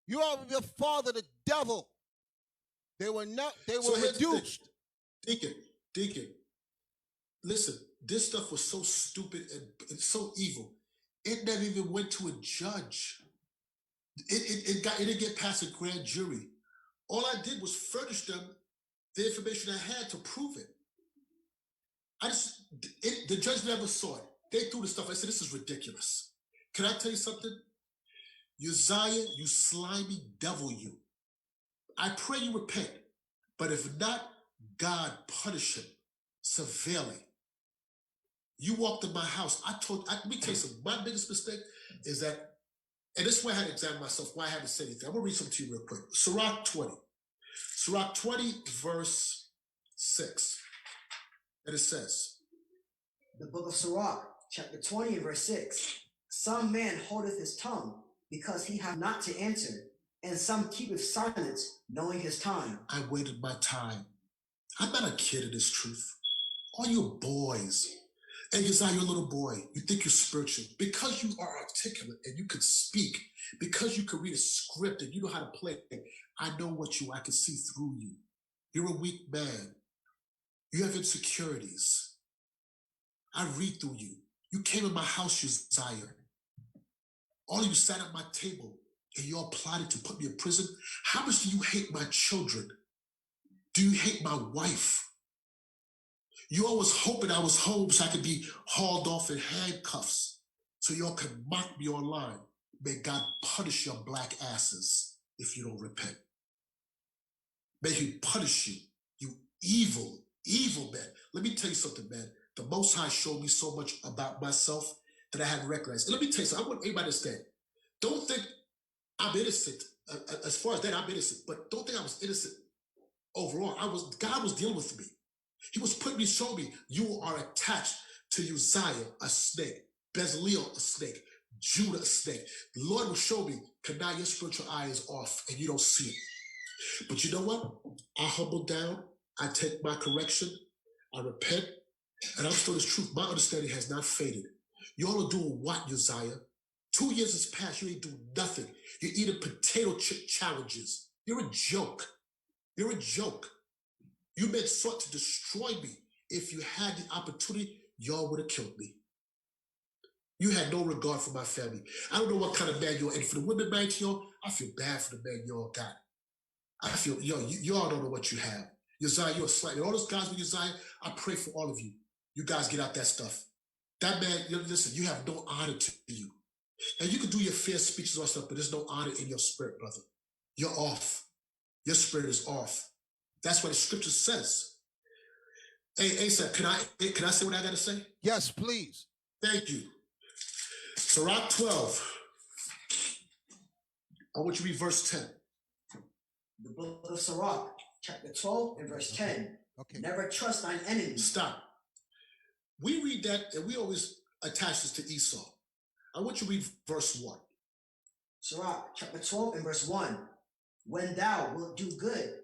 S2: You are your father, the devil. They were not. They were
S8: So here's the thing.
S2: reduced.
S8: Deacon, listen, this stuff was so stupid and so evil. It never even went to a judge. It didn't get past a grand jury. All I did was furnish them the information I had to prove it. The judge never saw it. They threw the stuff. I said, this is ridiculous. Can I tell you something? Uzziah, you slimy devil, you. I pray you repent. But if not, God punish him severely. You walked in my house. Let me tell you something. My biggest mistake is that, and this is why I had to examine myself, why I haven't said anything. I'm going to read something to you real quick. Sirach 20. Sirach 20, verse 6. And it says,
S9: The book of Sirach, chapter 20, and verse 6. Some man holdeth his tongue, because he hath not to answer, and some keepeth silence, knowing his time.
S8: I waited my time. I'm not a kid in this truth. All you boys, and Uzziah, you're a little boy, you think you're spiritual. Because you are articulate and you can speak, because you can read a script and you know how to play, I know I can see through you. You're a weak man. You have insecurities. I read through you. You came in my house, Uzziah. All of you sat at my table and you all plotted to put me in prison. How much do you hate my children? Do you hate my wife? You all was hoping I was home so I could be hauled off in handcuffs so y'all could mock me online. May God punish your black asses if you don't repent. May he punish you, you evil, evil man. Let me tell you something, man. The Most High showed me so much about myself that I hadn't recognized. And let me tell you something. I want everybody to understand. Don't think I'm innocent. As far as that, I'm innocent. But don't think I was innocent overall. God was dealing with me. He was putting me, showing me, you are attached to Uzziah, a snake, Bezalel, a snake, Judah, a snake. The Lord will show me, now your spiritual eye is off and you don't see it. But you know what? I humble down. I take my correction. I repent. And I'm still this truth. My understanding has not faded. You all are doing what, Uzziah? 2 years has passed. You ain't doing nothing. You're eating potato chip challenges. You're a joke. You're a joke. You men sought to destroy me. If you had the opportunity, y'all would have killed me. You had no regard for my family. I don't know what kind of man you're. And for the women married to y'all, I feel bad for the man y'all got. I feel, y'all don't know what you have. Uzziah, you're a slight. And all those guys with Uzziah, I pray for all of you. You guys get out that stuff. That man, listen, you have no honor to you. And you can do your fair speeches or stuff, but there's no honor in your spirit, brother. You're off. Your spirit is off. That's what the scripture says. Hey, Asa, can I say what I got to say?
S2: Yes, please.
S8: Thank you. Sirach 12. I want you to read verse 10.
S9: The book of Sirach, chapter 12 and verse 10.
S2: Okay.
S9: Never trust thine enemy.
S8: Stop. We read that and we always attach this to Esau. I want you to read verse 1.
S9: Sirach, chapter 12 and verse 1. When thou wilt do good,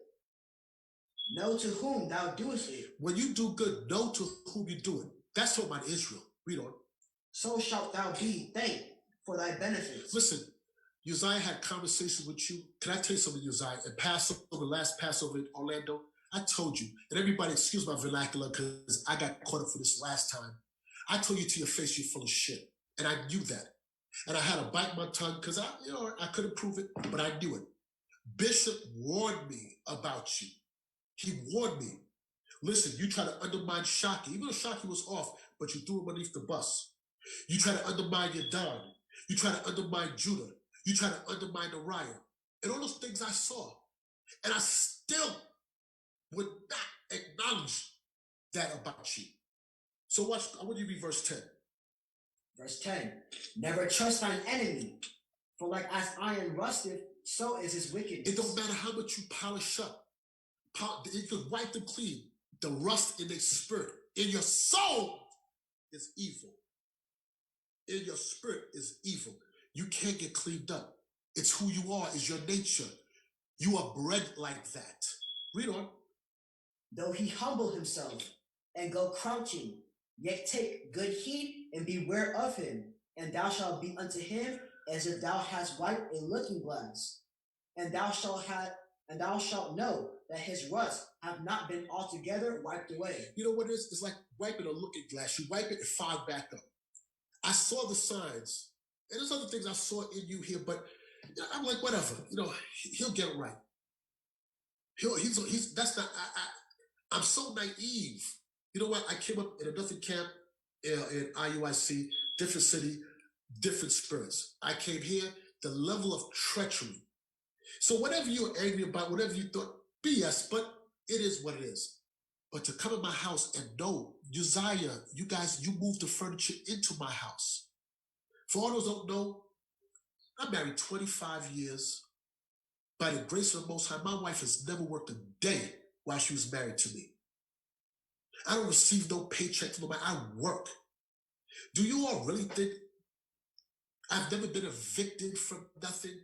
S9: know to whom thou doest it.
S8: When you do good, know to whom you do it. That's talking about Israel. Read on.
S9: So shalt thou be thanked for thy benefits.
S8: Listen, Uzziah had conversations with you. Can I tell you something, Uzziah? At Passover, last Passover in Orlando, I told you, and everybody, excuse my vernacular because I got caught up for this last time. I told you to your face, you're full of shit. And I knew that. And I had to bite my tongue because I couldn't prove it, but I knew it. Bishop warned me about you. He warned me. Listen, you try to undermine Shaki, even though Shaki was off, but you threw him underneath the bus. You try to undermine your Don. You try to undermine Judah. You try to undermine Uriah. And all those things I saw. And I still would not acknowledge that about you. So watch, I want you to read verse 10.
S9: Verse 10. Never trust thine enemy, for like as iron rusteth, so is his wickedness.
S8: It don't matter how much you polish up. It could wipe them clean. The rust in their spirit, in your soul, is evil. In your spirit is evil. You can't get cleaned up. It's who you are, is your nature. You are bred like that. Read on.
S9: Though he humble himself and go crouching, yet take good heed and beware of him, and thou shalt be unto him as if thou hast wiped a looking glass, and thou shalt know that his rust have not been altogether wiped away.
S8: You know what it is? It's like wiping a looking glass. You wipe it and fog back up. I saw the signs, and there's other things I saw in you here, but I'm like, whatever. He'll get it right. That's not. I'm so naive. You know what? I came up in a different camp in Iuic, different city, different spirits. I came here, the level of treachery. So whatever you're angry about, whatever you thought, BS, but it is what it is. But to come in my house and know, Uzziah, you guys, you moved the furniture into my house. For all those who don't know, I'm married 25 years. By the grace of the Most High, my wife has never worked a day while she was married to me. I don't receive no paycheck from nobody. I work. Do you all really think I've never been evicted from nothing?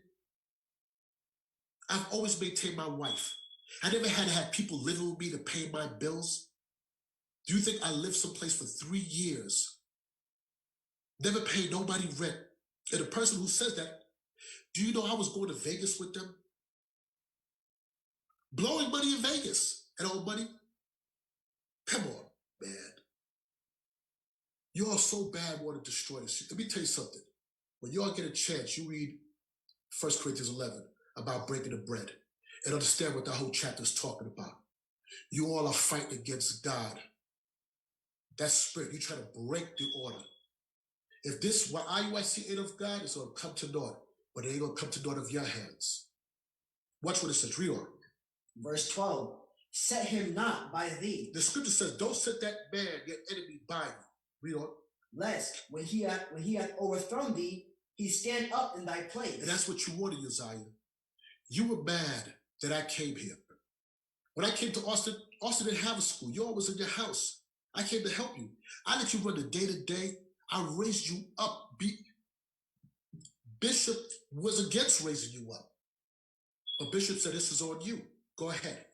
S8: I've always maintained my wife. I never had to have people living with me to pay my bills. Do you think I lived someplace for 3 years? Never paid nobody rent. And the person who says that, do you know I was going to Vegas with them? Blowing money in Vegas and all money? Come on, man. You all so bad want to destroy this. Let me tell you something. When you all get a chance, you read 1 Corinthians 11 about breaking the bread and understand what the whole chapter is talking about. You all are fighting against God. That spirit, you try to break the order. If this, what Iuic ain't of God, it's going to come to naught, but it ain't going to come to naught of your hands. Watch what it says. Read on.
S9: Verse 12. Set him not by thee.
S8: The scripture says, don't set that man, your enemy, by you. Read on.
S9: Lest when he hath overthrown thee, he stand up in thy place.
S8: And that's what you wanted, Uzziah. You were mad that I came here. When I came to Austin, Austin didn't have a school. You all was in your house. I came to help you. I let you run the day-to-day. I raised you up. Bishop was against raising you up. But Bishop said, this is on you. Go ahead.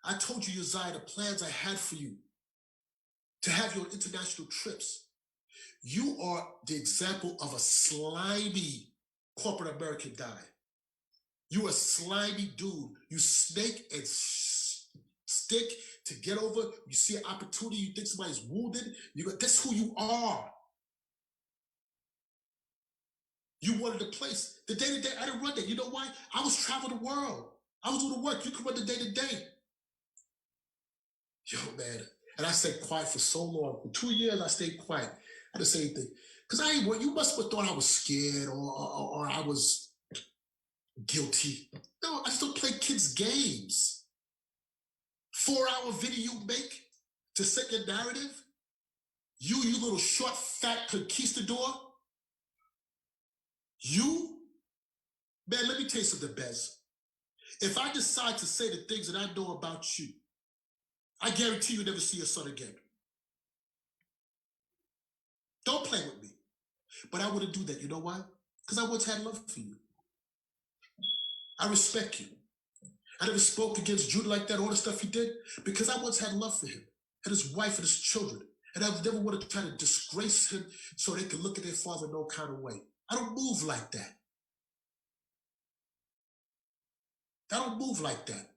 S8: I told you, Uzziah, the plans I had for you to have you on international trips. You are the example of a slimy corporate American guy. You a slimy dude. You snake and stick to get over. You see an opportunity, you think somebody's wounded, you go, that's who you are. You wanted the place. The day-to-day, I didn't run that. You know why? I was traveling the world. I was doing the work. You could run the day-to-day. Yo, man. And I stayed quiet for so long. For 2 years, I stayed quiet. I didn't say anything. Because I ain't, you must have thought I was scared or I was guilty. No, I still play kids' games. 4-hour video you make to set your narrative. You little short, fat conquistador. You, man, let me tell you something, Bez. If I decide to say the things that I know about you, I guarantee you'll never see your son again. Don't play with me. But I wouldn't do that. You know why? Because I once had love for you. I respect you. I never spoke against Judah like that, all the stuff he did, because I once had love for him and his wife and his children. And I never wanted to try to disgrace him so they could look at their father no kind of way. I don't move like that. I don't move like that.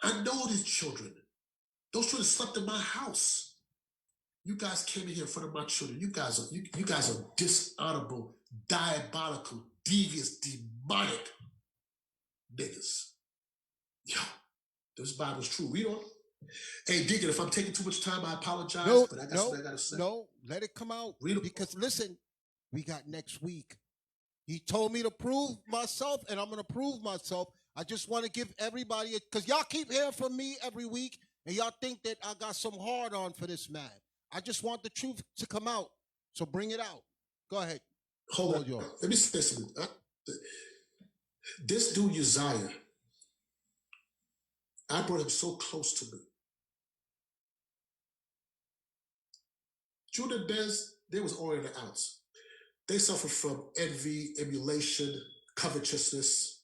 S8: I know these children. Those children slept in my house. You guys came in here in front of my children. You guys are dishonorable, diabolical, devious, demonic niggas. Yo, this Bible's true. Read on. Hey, Deacon, if I'm taking too much time, I apologize.
S2: No,
S8: but I got something I gotta say.
S2: No, let it come out.
S8: Read 'em.
S2: Because listen, we got next week. He told me to prove myself, and I'm going to prove myself. I just want to give everybody, because y'all keep hearing from me every week, and y'all think that I got some hard on for this man. I just want the truth to come out. So bring it out. Go ahead.
S8: Hold on. Let me say something. This dude, Uzziah, I brought him so close to me. Judah and Bez, they was all in the outs. They suffer from envy, emulation, covetousness.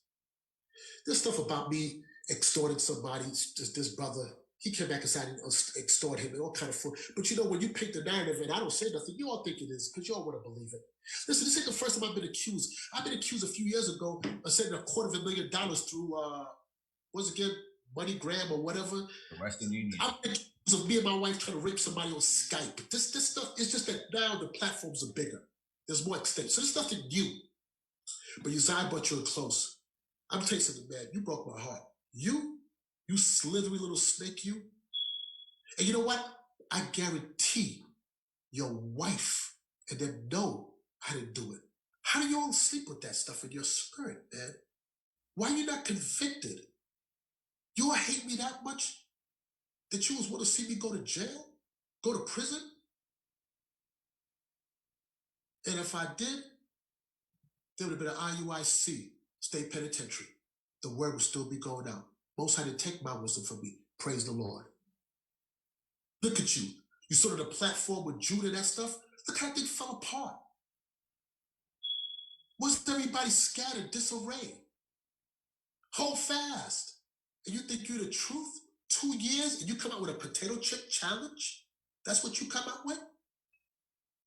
S8: There's stuff about me extorting somebody, this brother. He came back and said I extort him and all kind of food. But you know, when you pick the narrative and I don't say nothing, you all think it is because you all want to believe it. Listen, this ain't the first time I've been accused. I've been accused a few years ago of sending $250,000 through, what's it again, MoneyGram or whatever.
S10: The Western Union.
S8: I've been accused of me and my wife trying to rape somebody on Skype. This stuff is just that now the platforms are bigger. There's more extent. So there's nothing new. But Uzziah brought you in close. I'm telling you something, man. You broke my heart. You slithery little snake, you. And you know what? I guarantee your wife and them know I didn't do it. How do you all sleep with that stuff in your spirit, man? Why are you not convicted? You all hate me that much that you was want to see me go to jail? Go to prison? And if I did, there would have been an IUIC, state penitentiary. The word would still be going out. Most High didn't take my wisdom from me. Praise the Lord. Look at you. You saw the platform with Judah and that stuff. Look how things fell apart. Wasn't everybody scattered, disarray? Hold fast. And you think you're the truth? 2 years and you come out with a potato chip challenge? That's what you come out with?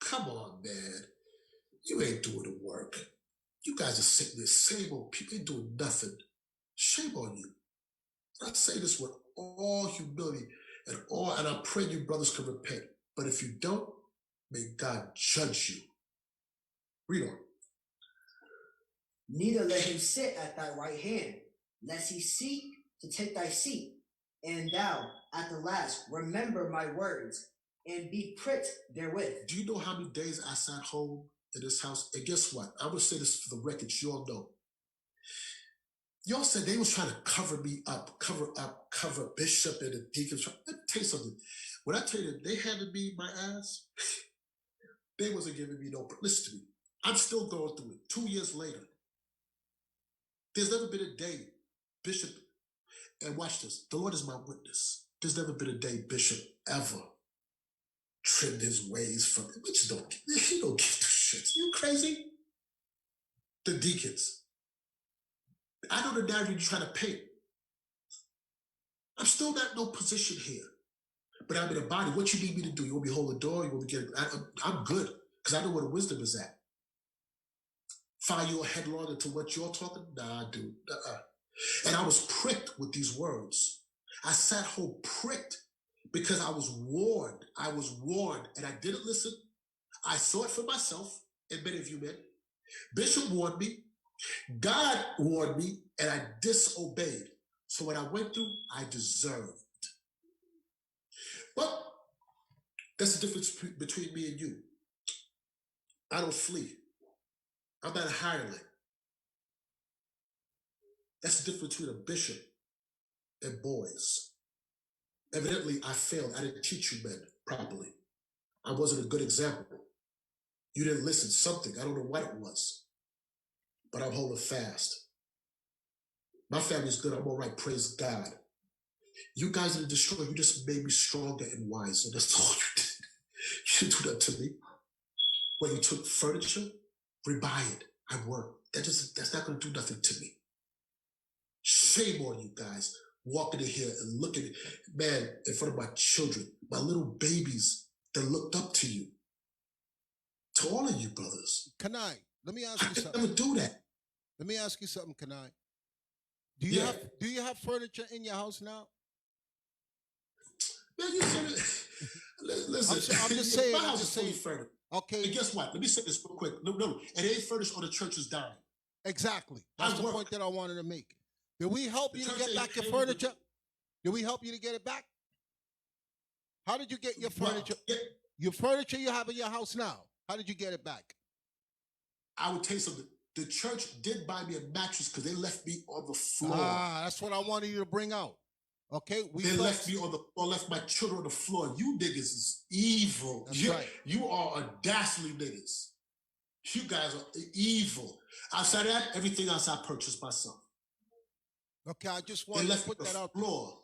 S8: Come on, man. You ain't doing the work. You guys are sitting there, same old people, ain't doing nothing. Shame on you. I say this with all humility and I pray you brothers can repent. But if you don't, may God judge you. Read on.
S9: Neither let him sit at thy right hand, lest he seek to take thy seat. And thou, at the last, remember my words, and be pricked therewith.
S8: Do you know how many days I sat home in this house? And guess what? I'm going to say this for the record, you all know. Y'all said they was trying to cover me up, cover Bishop and the deacons. Let me tell you something. When I tell you that they handed me my ass, they wasn't giving me no, listen to me. I'm still going through it. 2 years later. There's never been a day, Bishop, and watch this, the Lord is my witness. There's never been a day Bishop ever trimmed his ways from it. He don't give two shits. You crazy? The deacons. I know the narrative you're trying to paint. I'm still not in no position here. But I'm in a body. What you need me to do? You want me to hold the door? You want me to get I'm good. Because I know where the wisdom is at. Fire your headlong into what you're talking? Nah, dude. And I was pricked with these words. I sat home pricked because I was warned. I was warned, and I didn't listen. I saw it for myself, and many of you men. Bishop warned me. God warned me, and I disobeyed. So what I went through, I deserved. But that's the difference between me and you. I don't flee. I'm not a hireling. That's the difference between a bishop and boys. Evidently, I failed. I didn't teach you men properly. I wasn't a good example. You didn't listen. Something. I don't know what it was. But I'm holding fast. My family's good. I'm all right. Praise God. You guys didn't destroy. You just made me stronger and wiser. That's all you did. You didn't do that to me. When you took furniture, rebuy it. I worked. That's not going to do nothing to me. Shame on you guys walking in here and looking, man, in front of my children, my little babies that looked up to you. To all of you brothers.
S2: Kanai, let me ask you something.
S8: Never do that.
S2: Let me ask you something, Kanai. Do you have furniture in your house now?
S8: Man, you said it. Listen,
S2: I'm just saying.
S8: My house is fully furnished.
S2: Okay.
S8: And guess what? Let me say this real quick. No, it ain't furnished or the church is dying.
S2: Exactly. That's the point that I wanted to make. Did we help you to get back your furniture? Did we help you to get it back? How did you get your furniture? Your furniture you have in your house now. How did you get it back?
S8: I would tell you something. The church did buy me a mattress because they left me on the floor.
S2: That's what I wanted you to bring out. Okay,
S8: they left me on the floor, left my children on the floor. You niggas is evil.
S2: That's right.
S8: You are a dastardly niggas. You guys are evil. Outside of that, everything else I purchased myself.
S2: Okay, I just wanted to put that out.
S8: Floor.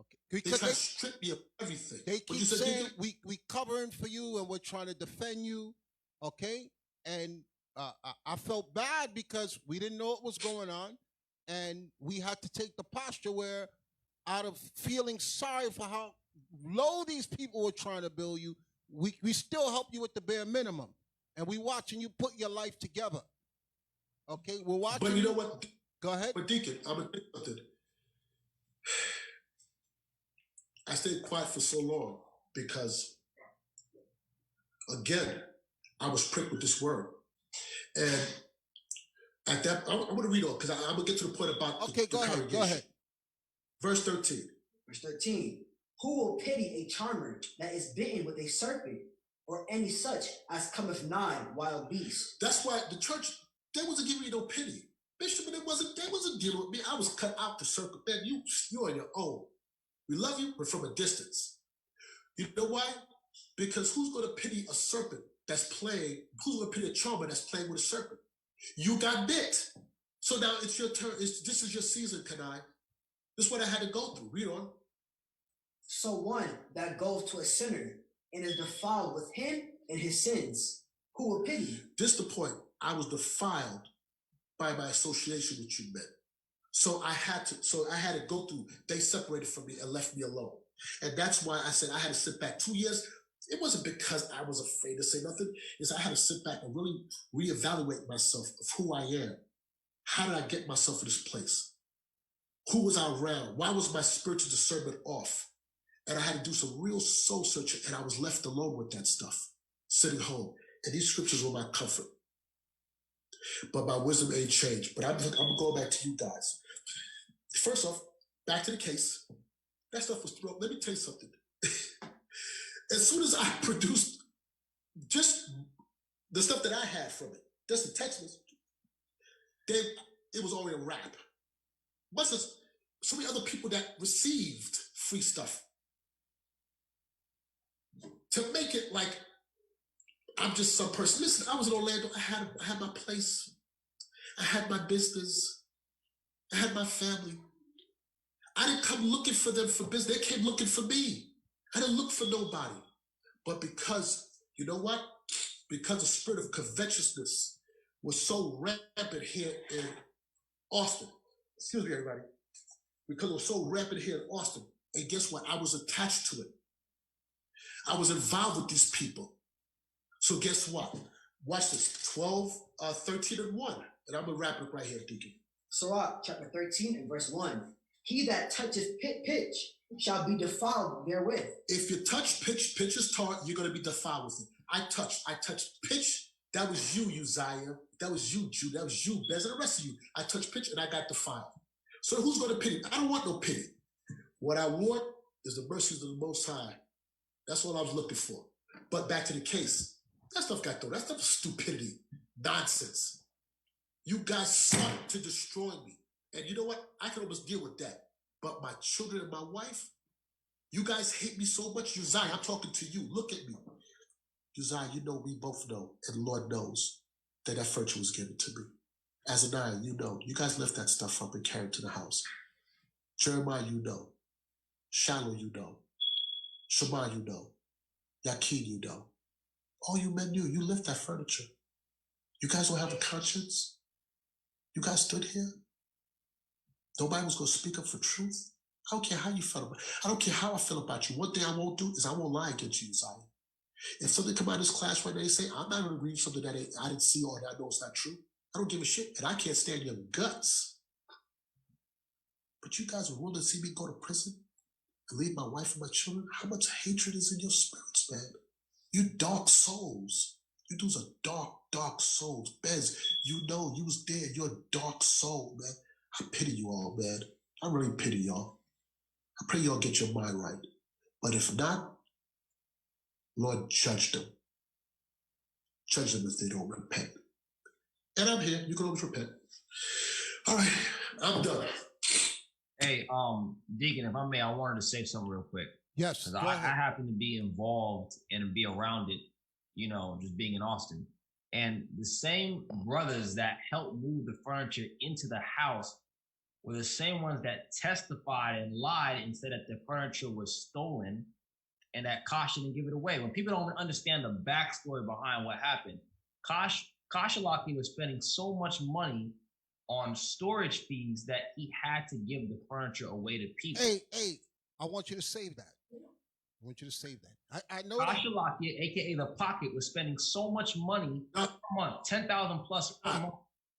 S2: Okay,
S8: because they strip me of everything.
S2: They keep saying we covering for you and we're trying to defend you. Okay, and I felt bad because we didn't know what was going on, and we had to take the posture where, out of feeling sorry for how low these people were trying to build you, we still help you with the bare minimum, and we watching you put your life together. Okay, we're watching.
S8: But you know what?
S2: Go ahead.
S8: But Deacon, I'm gonna tell you something. I stayed quiet for so long because, again, I was pricked with this word. And at that, I'm going to read on because I'm going to get to the point about the congregation. Go ahead. Verse 13.
S9: Verse 13. Who will pity a charmer that is bitten with a serpent, or any such as cometh nigh wild beast?
S8: That's why the church, they wasn't giving me no pity. Bishop, they wasn't dealing with me. I was cut out the circle. Man, you're on your own. We love you, but from a distance. You know why? Because who's going to pity a serpent that's playing? Who's going to pity a charmer that's playing with a serpent? You got bit. So now it's your turn. This is your season, Kanai. This is what I had to go through. Read on.
S9: So one that goes to a sinner and is defiled with him and his sins, who will pity you?
S8: This is the point. I was defiled by my association with you men. So I had to go through. They separated from me and left me alone. And that's why I said I had to sit back 2 years. It wasn't because I was afraid to say nothing. It's I had to sit back and really reevaluate myself of who I am. How did I get myself in this place? Who was I around? Why was my spiritual discernment off? And I had to do some real soul searching, and I was left alone with that stuff, sitting home. And these scriptures were my comfort. But my wisdom ain't changed. But I'm going back to you guys. First off, back to the case. That stuff was thrown. Let me tell you something. As soon as I produced just the stuff that I had from it, just the text message, then it was already a wrap. But there's so many other people that received free stuff. To make it like I'm just some person. Listen, I was in Orlando. I had my place. I had my business. I had my family. I didn't come looking for them for business. They came looking for me. I didn't look for nobody. But because, you know what? Because the spirit of covetousness was so rampant here in Austin. Excuse me, everybody. Because it was so rampant here in Austin. And guess what? I was attached to it. I was involved with these people. So guess what? Watch this. 12, 13, and 1. And I'm going to wrap it up right here, Deacon.
S9: Sirach chapter 13 and verse 1. He that toucheth pitch shall be defiled therewith.
S8: If you touch pitch is taught, you're going to be defiled with it. I touched pitch. That was you, Uzziah. That was you, Jude. That was you, Bez, and the rest of you. I touched pitch and I got defiled. So who's going to pity? I don't want no pity. What I want is the mercies of the Most High. That's what I was looking for. But back to the case. That stuff got thrown. That stuff is stupidity. Nonsense. You guys sought to destroy me. And you know what? I can almost deal with that. But my children and my wife, you guys hate me so much. Uzziah, I'm talking to you. Look at me. Uzziah, you know, we both know, and the Lord knows, that furniture was given to me. Azaniah, you know, you guys lift that stuff up and carry it to the house. Jeremiah, you know. Shallow, you know. Shema, you know. Yakin, you know. All you men knew, you lift that furniture. You guys don't have a conscience? You guys stood here? Nobody was going to speak up for truth? I don't care how you felt about it. I don't care how I feel about you. One thing I won't do is I won't lie against you, Uzziah. If something come out of this class right now, they say, I'm not going to read something that I didn't see or that I know it's not true. I don't give a shit, and I can't stand your guts. But you guys are willing to see me go to prison and leave my wife and my children? How much hatred is in your spirits, man? You dark souls. You dudes are dark, dark souls. Bez, you know, you was there. You're a dark soul, man. I pity you all, man. I really pity y'all. I pray y'all get your mind right. But if not, Lord, judge them. Judge them if they don't repent. And I'm here. You can always repent. All right, I'm done.
S10: Hey, Deacon, if I may, I wanted to say something real quick.
S2: Yes.
S10: Because I happen to be involved and be around it, you know, just being in Austin. And the same brothers that helped move the furniture into the house were the same ones that testified and lied and said that the furniture was stolen and that Kosh didn't give it away. When people don't understand the backstory behind what happened, Koshalaki was spending so much money on storage fees that he had to give the furniture away to people.
S2: Hey, I want you to save that. I want you to save that. I know
S10: Koshalaki, aka the Pocket, was spending so much money per month, $10,000 plus per month,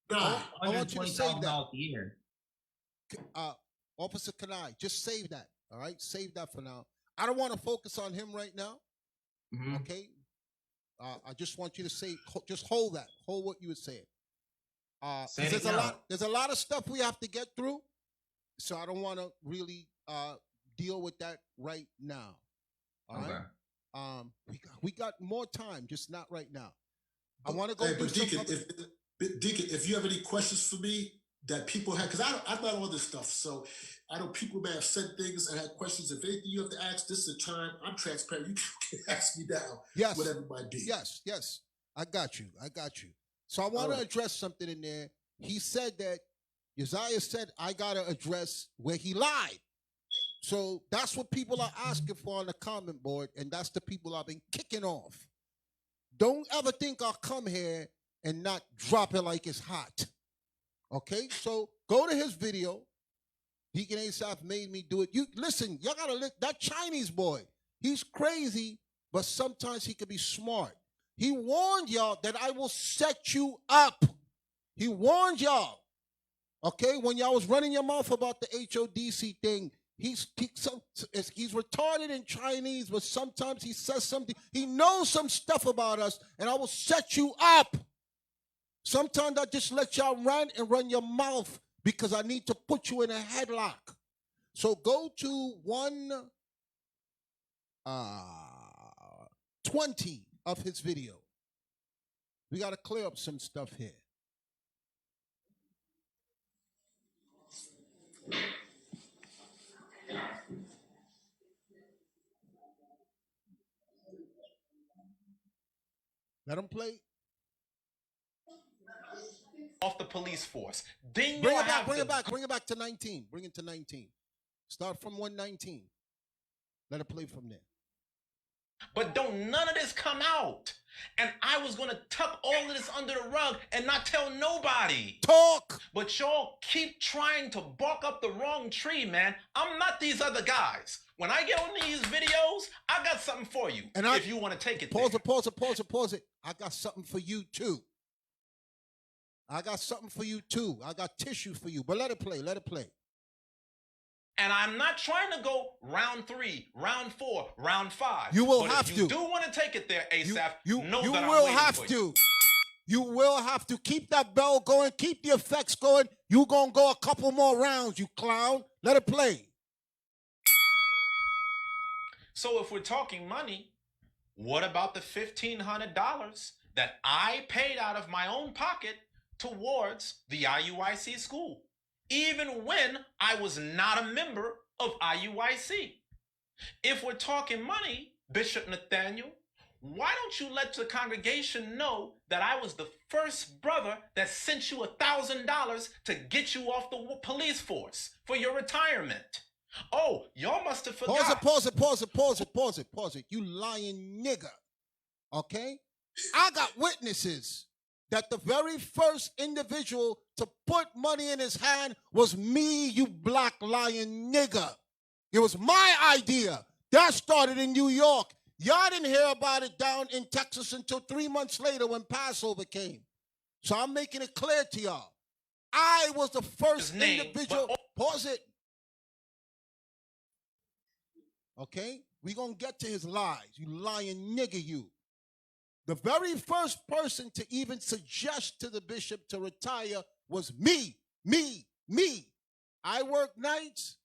S2: I want you to save that.
S10: $120,000 a year.
S2: Officer Kanai, just save that. All right, save that for now. I don't want to focus on him right now.
S10: Mm-hmm.
S2: Okay. I just want you to say, just hold that. Hold what you were saying. There's a lot of stuff we have to get through, so I don't want to really deal with that right now. All right. We got more time, just not right now. I want to go.
S8: Hey, but Deacon, if you have any questions for me that people have, because I'm not on this stuff, so I know people may have said things and had questions. If anything you have to ask, this is the time. I'm transparent. You can ask me now.
S2: Yes.
S8: Whatever it might be.
S2: Yes. I got you. So I want to address something in there. He said that Uzziah said, I got to address where he lied. So that's what people are asking for on the comment board, and that's the people I've been kicking off. Don't ever think I'll come here and not drop it like it's hot. Okay? So go to his video. Deacon Asaph made me do it. You listen, y'all gotta that Chinese boy. He's crazy, but sometimes he can be smart. He warned y'all that I will set you up. He warned y'all. Okay, when y'all was running your mouth about the HODC thing, he's retarded in Chinese, but sometimes he says something. He knows some stuff about us, and I will set you up. Sometimes I just let y'all run and run your mouth because I need to put you in a headlock. So go to 120 of his video. We got to clear up some stuff here. Let him play.
S5: Off the police force. Then
S2: Bring it back to 19. Bring it to 19. Start from 119. Let it play from there.
S5: But don't none of this come out. And I was going to tuck all of this under the rug and not tell nobody.
S2: Talk.
S5: But y'all keep trying to bark up the wrong tree, man. I'm not these other guys. When I get on these videos, I got something for you. And if you want to take it
S2: Pause it. I got something for you, too. I got something for you, too. I got tissue for you. But let it play.
S5: And I'm not trying to go round 3, round 4, round 5.
S2: You will
S5: but
S2: have
S5: if you
S2: to.
S5: do want to take it there, Asaph,
S2: You
S5: know
S2: will
S5: that I'm waiting
S2: have
S5: for
S2: to.
S5: you.
S2: You will have to keep that bell going, keep the effects going. You gonna go a couple more rounds, you clown. Let it play.
S5: So if we're talking money, what about the $1,500 that I paid out of my own pocket towards the IUIC school, even when I was not a member of IUIC? If we're talking money, Bishop Nathaniel, why don't you let the congregation know that I was the first brother that sent you $1,000 to get you off the police force for your retirement? Oh, y'all must have forgot.
S2: Pause it. You lying nigger. Okay? I got witnesses that the very first individual to put money in his hand was me, you black lying nigger. It was my idea. That started in New York. Y'all didn't hear about it down in Texas until 3 months later when Passover came. So I'm making it clear to y'all. I was the first individual. Pause it. Okay? We're going to get to his lies. You lying nigger, you. The very first person to even suggest to the bishop to retire was me. I worked nights,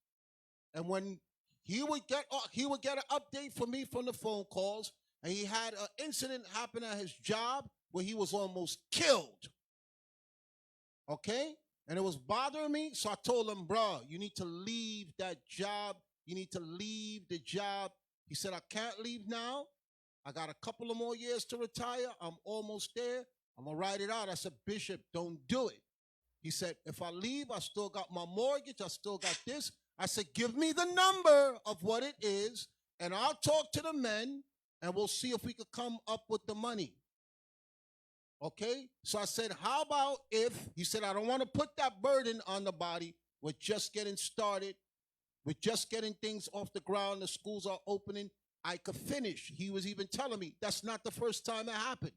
S2: and when he would get an update from me from the phone calls, and he had an incident happen at his job where he was almost killed. Okay? And it was bothering me, so I told him, bro, you need to leave that job. You need to leave the job. He said, I can't leave now. I got a couple of more years to retire. I'm almost there. I'm going to write it out. I said, Bishop, don't do it. He said, if I leave, I still got my mortgage. I still got this. I said, give me the number of what it is, and I'll talk to the men, and we'll see if we could come up with the money. Okay? So I said, how about if, he said, I don't want to put that burden on the body. We're just getting started. We're just getting things off the ground. The schools are opening. I could finish. He was even telling me that's not the first time it happened.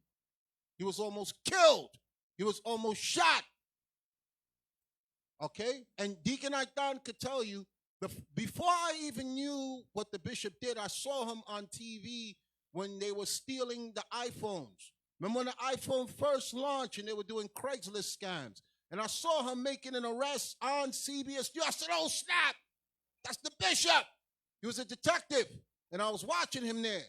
S2: He was almost killed. He was almost shot. Okay? And Deacon Aitan could tell you, before I even knew what the bishop did, I saw him on TV when they were stealing the iPhones. Remember when the iPhone first launched and they were doing Craigslist scams? And I saw him making an arrest on CBS. I said, oh, snap. That's the bishop. He was a detective. And I was watching him there.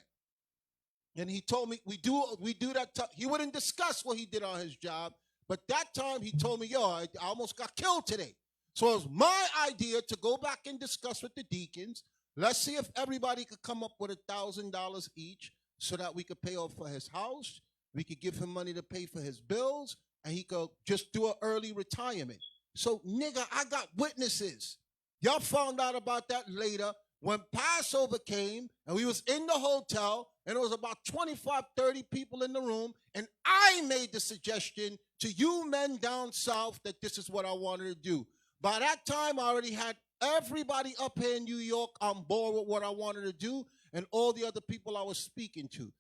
S2: And he told me, we do that. He wouldn't discuss what he did on his job. But that time he told me, yo, I almost got killed today. So it was my idea to go back and discuss with the deacons. Let's see if everybody could come up with $1,000 each so that we could pay off for his house. We could give him money to pay for his bills. And he could just do an early retirement. So, nigga, I got witnesses. Y'all found out about that later when Passover came and we was in the hotel and there was about 25, 30 people in the room, and I made the suggestion to you men down south that this is what I wanted to do. By that time, I already had everybody up here in New York on board with what I wanted to do and all the other people I was speaking to.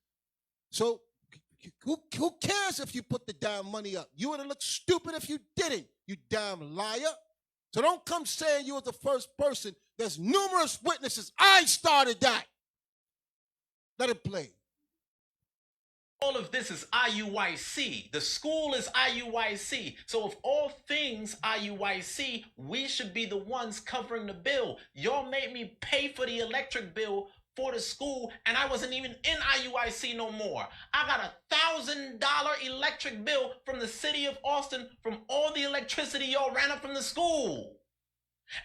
S2: So who cares if you put the damn money up? You would have looked stupid if you didn't, you damn liar. So don't come saying you were the first person. There's numerous witnesses. I started that. Let it play.
S5: All of this is IUIC. The school is IUIC. So if all things IUIC, we should be the ones covering the bill. Y'all made me pay for the electric bill for the school, and I wasn't even in IUIC no more. I got $1,000 electric bill from the city of Austin from all the electricity y'all ran up from the school.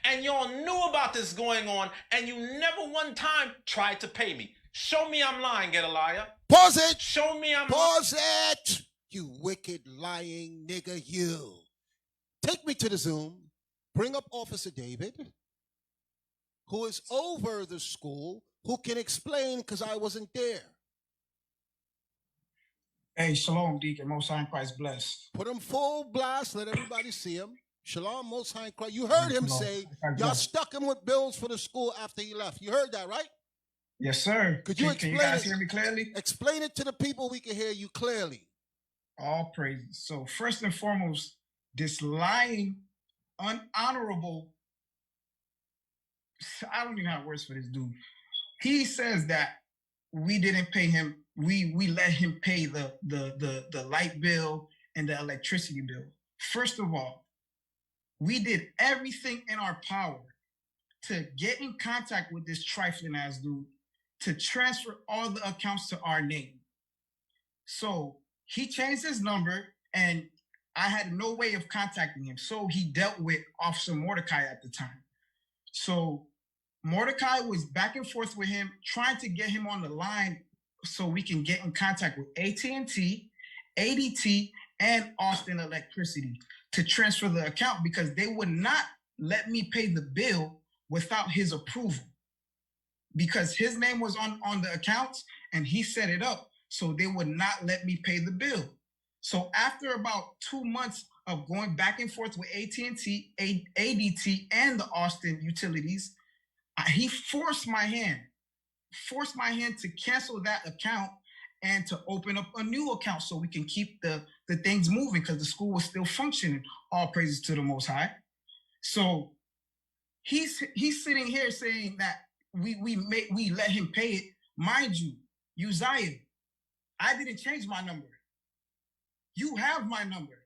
S5: And y'all knew about this going on, and you never one time tried to pay me. Show me I'm lying, Gedaliah.
S2: Pause it.
S5: Show me I'm
S2: Pause it. You wicked, lying nigger, you. Take me to the Zoom. Bring up Officer David, who is over the school, who can explain because I wasn't there.
S11: Hey, shalom, Deacon. Most High in Christ blessed.
S2: Put him full blast. Let everybody see him. Shalom, Most High in Christ. You heard him say, y'all stuck him with bills for the school after he left. You heard that, right?
S11: Yes, sir.
S2: Could you explain
S11: can you guys
S2: it?
S11: hear me clearly?
S2: Explain it to the people. We can hear you clearly.
S11: All praises. So first and foremost, this lying, unhonorable I don't even have words for this dude. He says that we didn't pay him. We let him pay the light bill and the electricity bill. First of all, we did everything in our power to get in contact with this trifling ass dude to transfer all the accounts to our name. So he changed his number and I had no way of contacting him. So he dealt with Officer Mordecai at the time. So Mordecai was back and forth with him, trying to get him on the line so we can get in contact with AT&T, ADT, and Austin Electricity to transfer the account because they would not let me pay the bill without his approval because his name was on the accounts and he set it up, so they would not let me pay the bill. So after about 2 months of going back and forth with AT&T, ADT, and the Austin utilities, he forced my hand to cancel that account and to open up a new account so we can keep the things moving because the school was still functioning. All praises to the Most High. So he's sitting here saying that we let him pay it. Mind you, Uzziah, I didn't change my number. You have my number.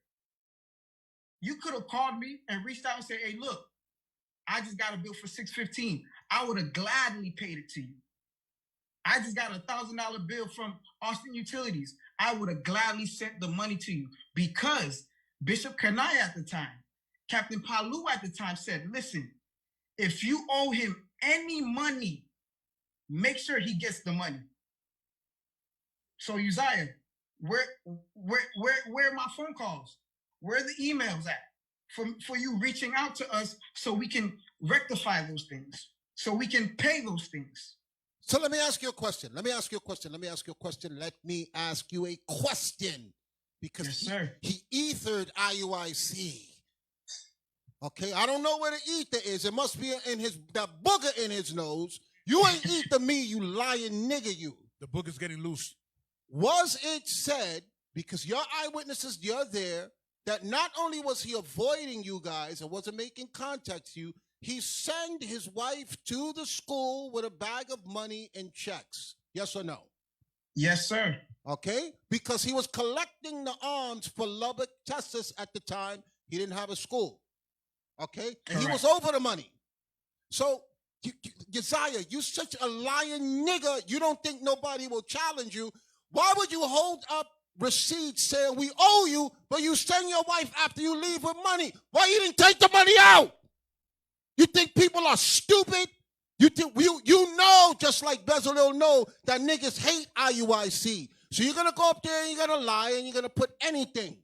S11: You could have called me and reached out and said, hey, look, I just got a bill for $615. I would have gladly paid it to you. I just got a $1,000 bill from Austin Utilities. I would have gladly sent the money to you because Bishop Kanai at the time, Captain Palu at the time said, listen, if you owe him any money, make sure he gets the money. So Uzziah, where are my phone calls? Where are the emails at for you reaching out to us so we can rectify those things, so we can pay those things?
S2: So let me ask you a question. Let me ask you a question. Because
S11: yes, sir.
S2: he ethered IUIC. Okay, I don't know where the ether is. It must be in that booger in his nose. You ain't ether me, you lying nigga, you.
S4: The booger's getting loose.
S2: Was it said, because your eyewitnesses, you're there, that not only was he avoiding you guys and wasn't making contact with you, he sent his wife to the school with a bag of money and checks? Yes or no?
S11: Yes, sir.
S2: Okay? Because he was collecting the arms for Lubbock, Texas at the time. He didn't have a school. Okay? And he was over the money. So, Uzziah, you such a lying nigga, you don't think nobody will challenge you. Why would you hold up receipts saying we owe you, but you send your wife after you leave with money? Why you didn't take the money out? You think people are stupid? You think you know, just like Bezalel know, that niggas hate IUIC. So you're gonna go up there and you're gonna lie and you're gonna put anything.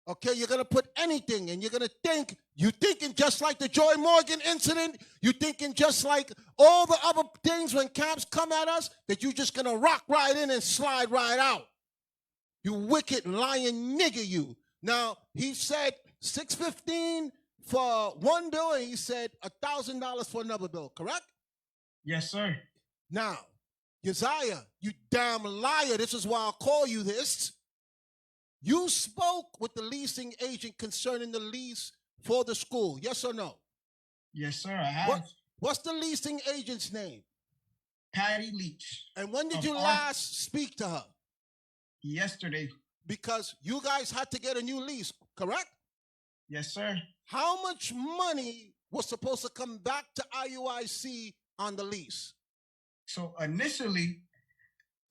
S2: Okay, you're gonna put anything and you're gonna think, you thinking just like the Joy Morgan incident, you thinking just like all the other things when camps come at us, that you just gonna rock right in and slide right out. You wicked lying nigga, you. Now, he said $615 for one bill, and he said $1,000 for another bill, correct?
S11: Yes, sir.
S2: Now, Uzziah, you damn liar, this is why I'll call you this. You spoke with the leasing agent concerning the lease for the school, yes or no?
S11: Yes, sir, I have.
S2: What's the leasing agent's name?
S11: Patty Leach.
S2: And when did you last speak to her?
S11: Yesterday.
S2: Because you guys had to get a new lease, correct?
S11: Yes, sir.
S2: How much money was supposed to come back to IUIC on the lease?
S11: So initially,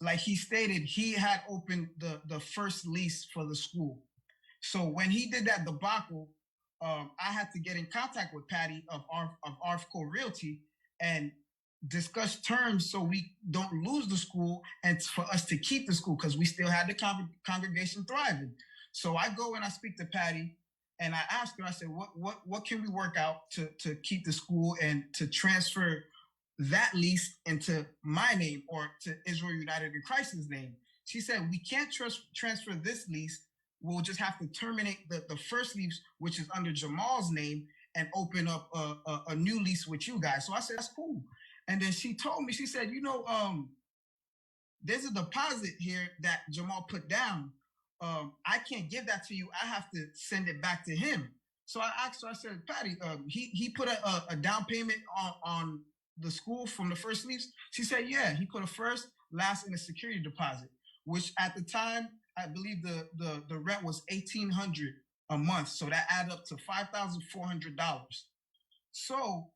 S11: like he stated, he had opened the first lease for the school. So when he did that debacle, I had to get in contact with Patty of Arfco Realty and discuss terms so we don't lose the school and for us to keep the school because we still had the congregation thriving. So I go and I speak to Patty and I ask her, I said, what can we work out to keep the school and to transfer that lease into my name or to Israel United in Christ's name? She said, we can't transfer this lease. We'll just have to terminate the first lease, which is under Jamal's name, and open up a new lease with you guys. So I said, that's cool. And then she told me, she said, there's a deposit here that Jamal put down. I can't give that to you. I have to send it back to him. So I asked her, I said, Patty, he put a down payment on the school from the first lease? She said, yeah, he put a first, last, and a security deposit, which at the time, I believe the rent was $1,800 a month. So that added up to $5,400. So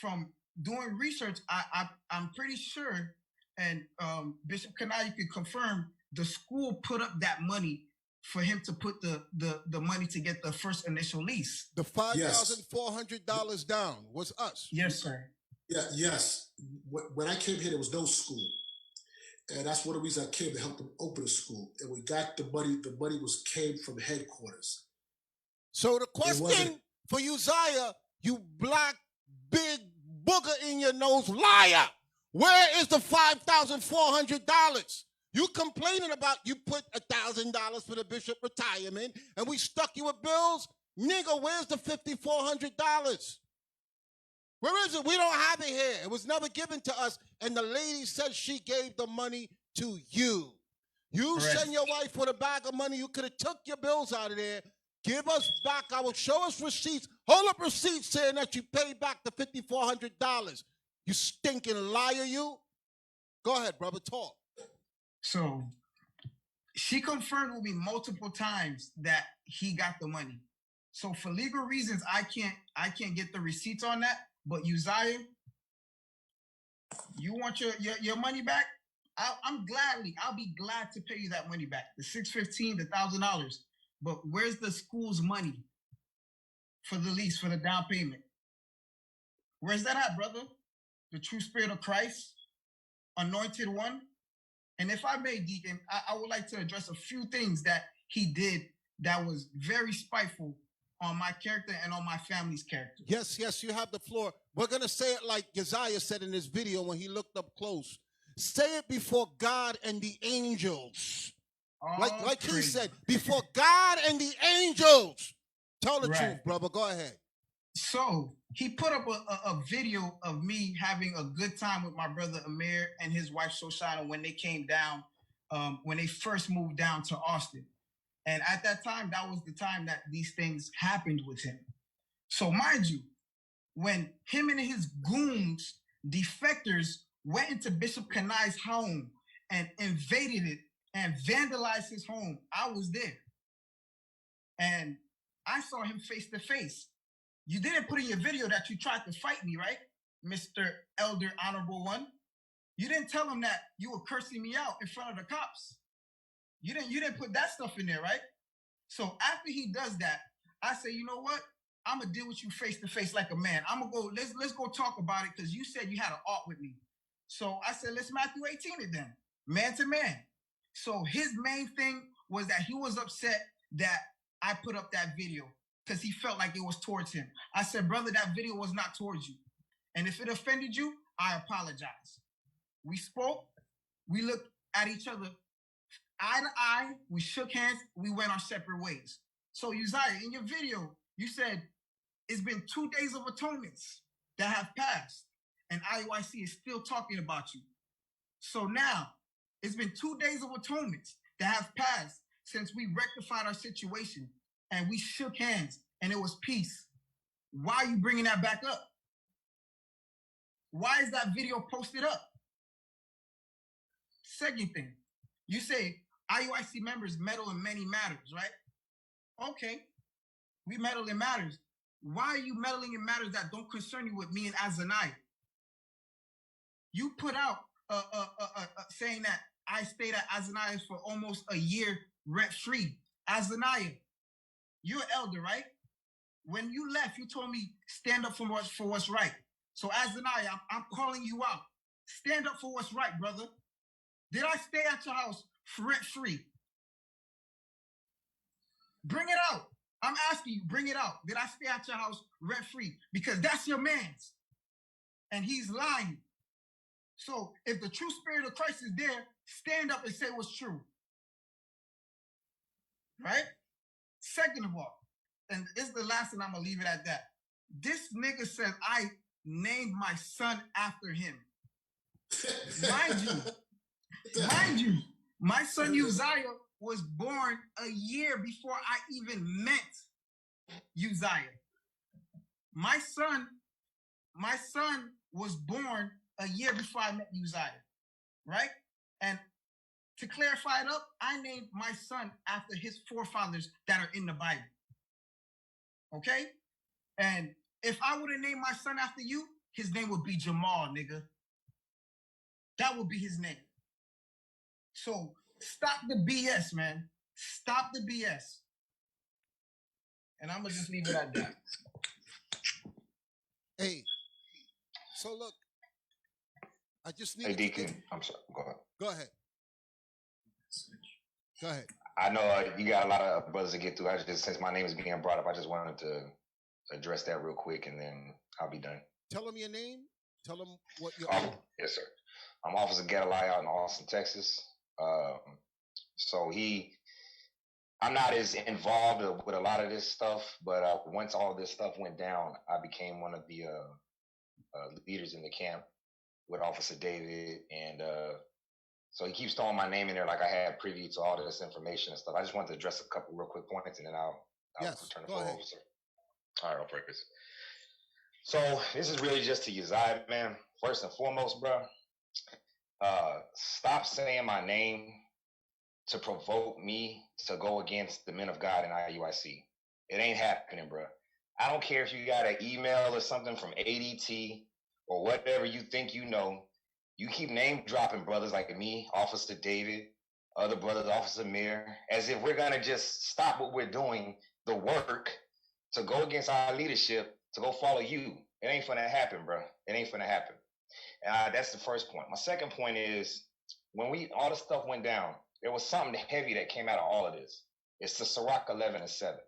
S11: from doing research, I'm pretty sure, and Bishop Kanai, you can confirm, the school put up that money for him to put the money to get the first initial lease.
S2: The $5,400 down was us.
S11: Yes, sir.
S8: Yeah, yes. When I came here, there was no school. And that's one of the reasons I came to help them open a school. And we got the money. The money came from headquarters.
S2: So the question for Uzziah, you black, big booger in your nose liar, where is the $5,400? You complaining about you put $1,000 for the bishop retirement and we stuck you with bills? Nigga, where's the $5,400? Where is it? We don't have it here. It was never given to us. And the lady said she gave the money to you. You send your wife with a bag of money. You could have took your bills out of there. Give us back. I will show us receipts. Hold up receipts saying that you paid back the $5,400. You stinking liar, you. Go ahead, brother, talk.
S11: So she confirmed with me multiple times that he got the money. So for legal reasons, I can't get the receipts on that. But Uzziah, you want your money back? I'll be glad to pay you that money back. The $615, the $1,000. But where's the school's money for the lease, for the down payment? Where's that at, brother? The true spirit of Christ, anointed one. And if I may, Deacon, I would like to address a few things that he did that was very spiteful on my character and on my family's character.
S2: Yes, you have the floor. We're going to say it like Uzziah said in his video when he looked up close. Say it before God and the angels. Like he said, before God and the angels. Tell the truth, brother. Go ahead.
S11: So he put up a video of me having a good time with my brother Amir and his wife Shoshana when they came down, when they first moved down to Austin. And at that time, that was the time that these things happened with him. So mind you, when him and his goons, defectors, went into Bishop Kanai's home and invaded it and vandalized his home, I was there. And I saw him face to face. You didn't put in your video that you tried to fight me, right, Mr. Elder Honorable One? You didn't tell him that you were cursing me out in front of the cops. You didn't put that stuff in there, right? So after he does that, I say, you know what? I'm gonna deal with you face to face like a man. I'm gonna go. Let's go talk about it because you said you had an art with me. So I said, let's Matthew 18 it then, man to man. So his main thing was that he was upset that I put up that video because he felt like it was towards him. I said, brother, that video was not towards you. And if it offended you, I apologize. We spoke. We looked at each other eye to eye. We shook hands. We went our separate ways. So Uzziah, in your video, you said it's been 2 days of atonements that have passed, and IUIC is still talking about you. So now, it's been 2 days of atonements that have passed since we rectified our situation, and we shook hands, and it was peace. Why are you bringing that back up? Why is that video posted up? Second thing, you say IUIC members meddle in many matters, right? Okay, we meddle in matters. Why are you meddling in matters that don't concern you with me and Azaniah? You put out saying that I stayed at Azaniah for almost a year rent-free. Azaniah, you're an elder, right? When you left, you told me stand up for what's right. So Azaniah, I'm calling you out. Stand up for what's right, brother. Did I stay at your house rent-free? Bring it out. I'm asking you, bring it out. Did I stay at your house rent-free? Because that's your man's. And he's lying. So if the true spirit of Christ is there, stand up and say what's true. Right? Second of all, and this is the last and I'm going to leave it at that. This nigga says I named my son after him. Mind you, my son Uzziah was born a year before I even met Uzziah. My son was born a year before I met Uzziah, right? And to clarify it up, I named my son after his forefathers that are in the Bible. Okay? And if I would have named my son after you, his name would be Jamal, nigga. That would be his name. So stop the BS, man. Stop the BS. And I'm gonna just leave it at that.
S2: Hey, so look, I just need.
S12: Hey, Deacon, I'm sorry. Go ahead.
S2: Go ahead. Go ahead.
S12: I know you got a lot of brothers to get through. I just, since my name is being brought up, I just wanted to address that real quick, and then I'll be done.
S2: Tell them your name. Tell them what you're.
S12: Yes, sir. I'm Officer Gadalai out in Austin, Texas. So I'm not as involved with a lot of this stuff, but once all this stuff went down, I became one of the leaders in the camp with Officer David, and so he keeps throwing my name in there like I had privy to all this information and stuff. I just wanted to address a couple real quick points, and then I'll return the floor, officer. All right, I'll this. So this is really just to Uzziah, man. First and foremost, bro, stop saying my name to provoke me to go against the men of God in IUIC. It ain't happening, bro. I don't care if you got an email or something from ADT or whatever you think you know. You keep name dropping brothers like me, Officer David, other brothers, Officer Mir, as if we're gonna just stop what we're doing, the work, to go against our leadership, to go follow you. It ain't gonna happen, bro. It ain't gonna happen. That's the first point. My second point is, when all this stuff went down, there was something heavy that came out of all of this. It's the Sirach 11:7.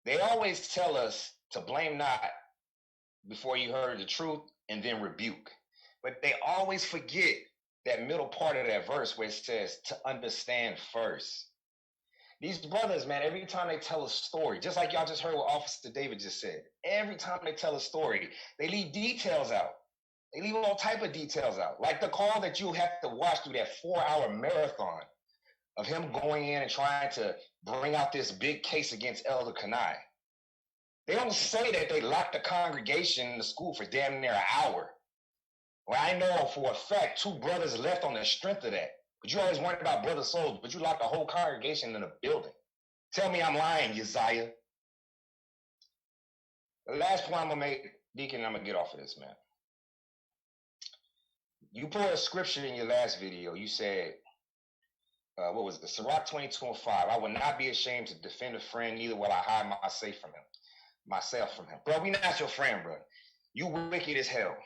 S12: They always tell us to blame not before you heard the truth and then rebuke. But they always forget that middle part of that verse where it says to understand first. These brothers, man, every time they tell a story, just like y'all just heard what Officer David just said, every time they tell a story, they leave details out. They leave all type of details out. Like the call that you have to watch through that 4-hour marathon of him going in and trying to bring out this big case against Elder Kanai. They don't say that they locked the congregation in the school for damn near an hour. Well, I know for a fact 2 brothers left on the strength of that. But you always worried about brother souls, but you locked the whole congregation in a building. Tell me I'm lying, Uzziah. The last point I'm going to make, Deacon, I'm going to get off of this, man. You put a scripture in your last video. You said, what was it? Sirach 22:5. I will not be ashamed to defend a friend, neither will I hide myself from him. Bro, we not your friend, bro. You wicked as hell.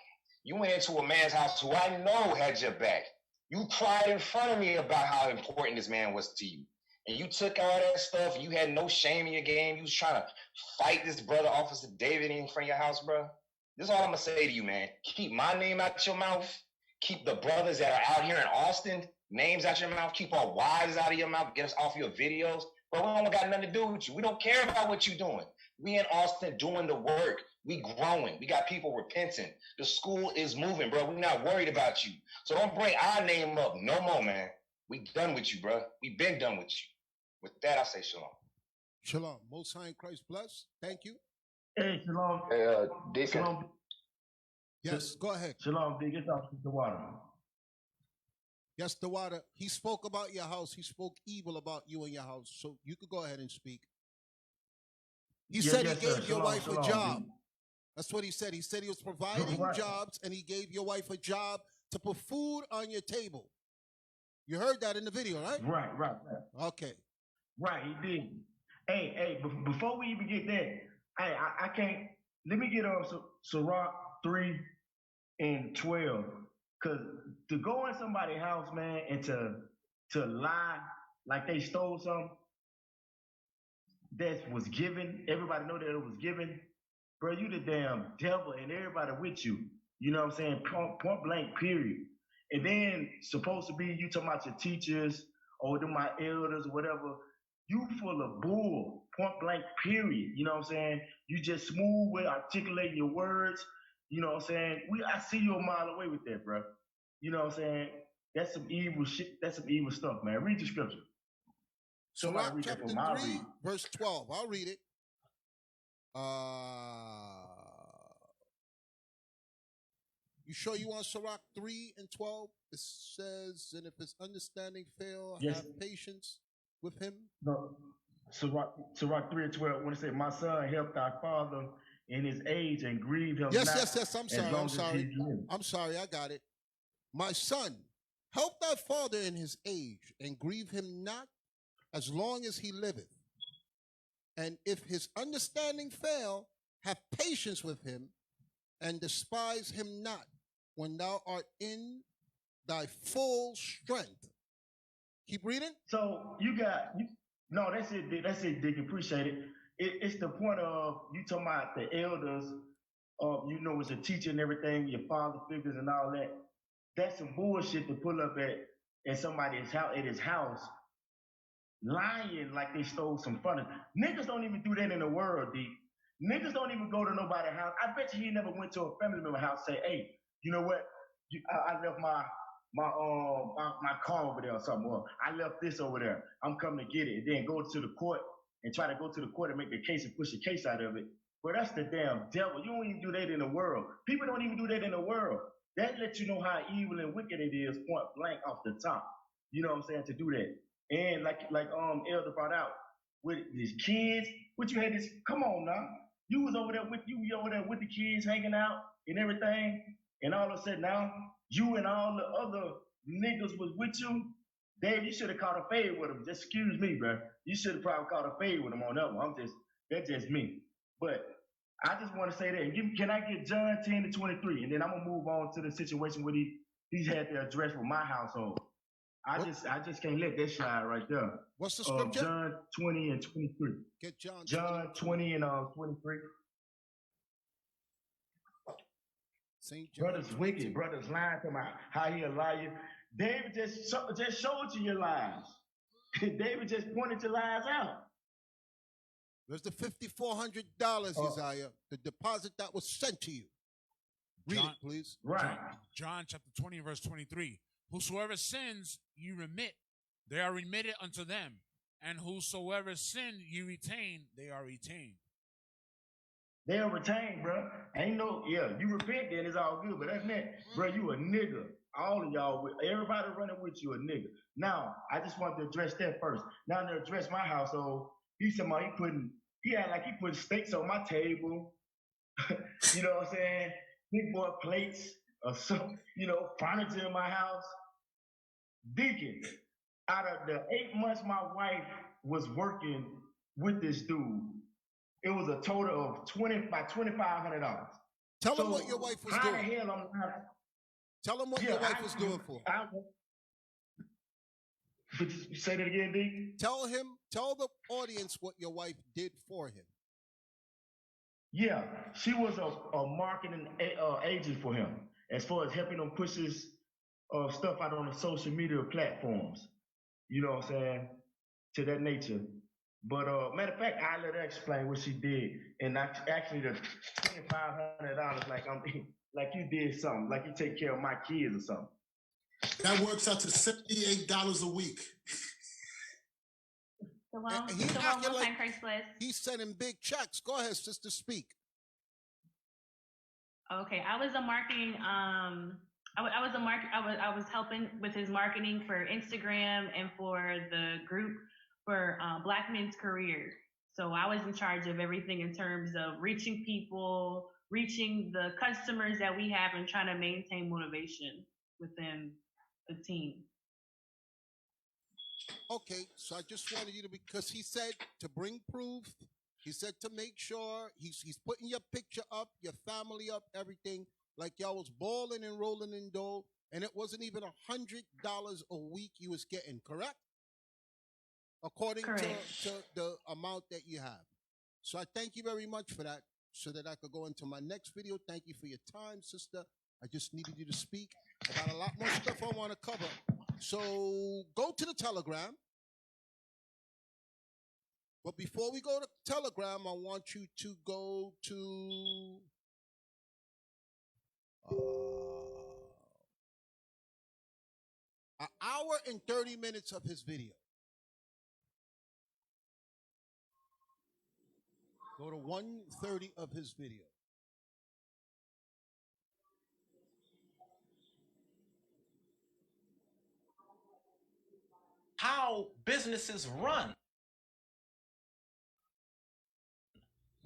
S12: You went into a man's house who I know had your back. You cried in front of me about how important this man was to you. And you took all that stuff. You had no shame in your game. You was trying to fight this brother, Officer David, in front of your house, bro. This is all I'm going to say to you, man. Keep my name out your mouth. Keep the brothers that are out here in Austin names out your mouth. Keep our wives out of your mouth. Get us off your videos. But we don't got nothing to do with you. We don't care about what you're doing. We in Austin doing the work. We growing. We got people repenting. The school is moving, bro. We're not worried about you. So don't bring our name up no more, man. We done with you, bro. We been done with you. With that, I say shalom.
S2: Shalom. Most High in Christ bless. Thank you.
S13: Hey, shalom.
S12: Deacon.
S13: Shalom.
S2: Yes, go ahead.
S13: Shalom, big. It's off the water.
S2: Yes, the water. He spoke about your house. He spoke evil about you and your house. So you could go ahead and speak. He said he gave your wife a job. That's what he said. He said he was providing jobs, and he gave your wife a job to put food on your table. You heard that in the video, right?
S13: Right.
S2: Okay.
S13: Right, he did. Hey, before we even get that, I can't. Let me get on Sirach 3:12, because to go in somebody's house, man, and to lie like they stole something that was given, everybody know that it was given. Bro, you the damn devil and everybody with you. You know what I'm saying? Point blank, period. And then supposed to be you talking about your teachers or my elders or whatever. You full of bull, point blank, period. You know what I'm saying? You just smooth with articulating your words. You know what I'm saying? I see you a mile away with that, bro. You know what I'm saying? That's some evil shit. That's some evil stuff, man. Read the scripture. Somebody
S2: Sirach
S13: read that
S2: chapter
S13: for me. I'll
S2: 3,
S13: read.
S2: verse 12. I'll read it. You sure you want Sirach 3 and 12? It says, and if his understanding fail,
S13: Yes.
S2: have patience with him.
S13: No. Sirach 3 and 12, when it said, my son, help thy father in his age and grieve him
S2: Yes,
S13: not
S2: yes, yes. I'm
S13: as
S2: sorry.
S13: long
S2: I'm
S13: as
S2: sorry.
S13: he lives.
S2: I'm sorry. I got it. My son, help thy father in his age and grieve him not as long as he liveth. And if his understanding fail, have patience with him and despise him not when thou art in thy full strength. Keep reading.
S13: So no, that's it, Dick. Appreciate it. It's the point of you talking about the elders, as a teacher and everything, your father figures and all that. That's some bullshit to pull up at somebody's house, at his house, lying like they stole some furniture. Niggas don't even do that in the world, D. Niggas don't even go to nobody's house. I bet you he never went to a family member house and say, hey, you know what? I left my car over there or something, or I left this over there. I'm coming to get it. And then go to the court and try to go to the court and make the case and push the case out of it. But that's the damn devil. You don't even do that in the world. People don't even do that in the world. That lets you know how evil and wicked it is, point blank off the top. You know what I'm saying, to do that. And like Elder brought out, with these kids, what you had this, come on now. You was over there with the kids hanging out and everything, and all of a sudden now, you and all the other niggas was with you. Dave, you should have caught a fade with them. Just excuse me, bro. You should have probably caught a fade with them on that one. That's just me. But I just want to say that. Can I get John 10 to 23? And then I'm gonna move on to the situation where he's had to address with my household. I just can't let that slide right there.
S2: What's the scripture?
S13: John 20 and 23.
S2: Get
S13: John 20 and 23.
S2: St. John.
S13: Brothers wicked, brothers lying to my how he a liar. David just showed you your lies. David just pointed your lies out.
S2: There's the $5,400, Uzziah, the deposit that was sent to you. Read it, please.
S13: Right.
S4: John chapter 20, verse 23. Whosoever sins you remit, they are remitted unto them. And whosoever sin you retain, they are retained.
S13: They are retained, bro. You repent, then it's all good. But that's not, bro, you a nigga. All of y'all, everybody running with you a nigga. Now, I just want to address that first. Now to address my household, he said he had like he put steaks on my table. You know what I'm saying? Big boy plates or some, furniture in my house. Deacon, out of the 8 months my wife was working with this dude, it was a total of $2,500.
S2: Tell him what your wife was doing.
S13: How the hell
S2: Tell him what your wife was doing for.
S13: Say that again, D?
S2: Tell the audience what your wife did for him.
S13: Yeah, she was a marketing agent for him, as far as helping him push his stuff out on the social media platforms. You know what I'm saying? To that nature. But matter of fact, I let her explain what she did, and actually the $2,500, like you did something, like you take care of my kids or something.
S8: That works out to $78 a week.
S2: He's sending big checks. Go ahead, sister, speak.
S14: Okay, I was a marketing. I was helping with his marketing for Instagram and for the group for Black Men's Career. So I was in charge of everything in terms of reaching people, reaching the customers that we have, and trying to maintain motivation within the team.
S2: Okay, so I just wanted you to, because he said to bring proof. He said to make sure he's putting your picture up, your family up, everything, like y'all was balling and rolling in dough, and it wasn't even $100 a week you was getting, correct? According to the amount that you have. So I thank you very much for that, so that I could go into my next video. Thank you for your time, sister. I just needed you to speak. I got a lot more stuff I want to cover. So go to the Telegram. But before we go to Telegram, I want you to go to an hour and 30 minutes of his video. Go to 130 of his video.
S5: How businesses run.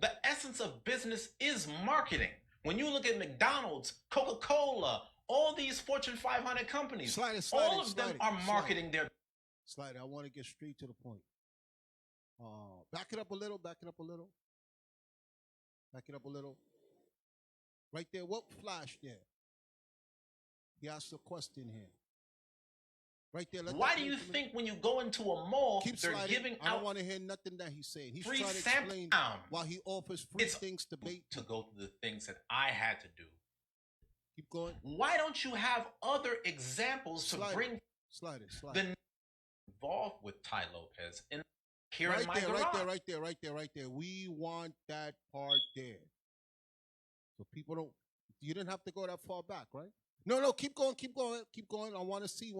S5: The essence of business is marketing. When you look at McDonald's, Coca-Cola, all these Fortune 500 companies, all of them are marketing their.
S2: Slide it. I want to get straight to the point. Back it up a little. Back it up a little. Back it up a little. Right there. What flash there? He asked a question here. Right there.
S5: Why do you think when you go into a mall, they're giving out?
S2: I don't want to hear nothing that he's saying. He's
S5: free
S2: trying to explain why he offers free things to bait.
S5: To go through the things that I had to do.
S2: Keep going.
S5: Why don't you have other examples to bring?
S2: Slide it.
S5: Involved with Ty Lopez and here
S2: right
S5: in my
S2: there,
S5: garage.
S2: right there. We want that part there. So people don't. You didn't have to go that far back, right? No, keep going. I want to see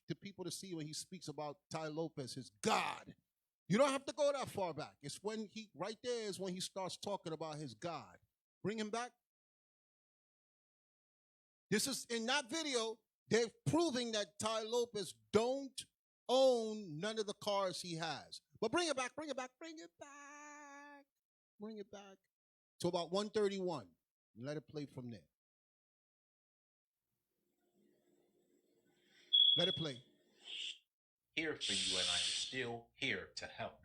S2: the people to see when he speaks about Ty Lopez, his God. You don't have to go that far back. It's when right there is when he starts talking about his God. Bring him back. This is in that video. They're proving that Ty Lopez don't own none of the cars he has. But bring it back. To about 131. And let it play from there. Let it play.
S5: Here for you, and I'm still here to help.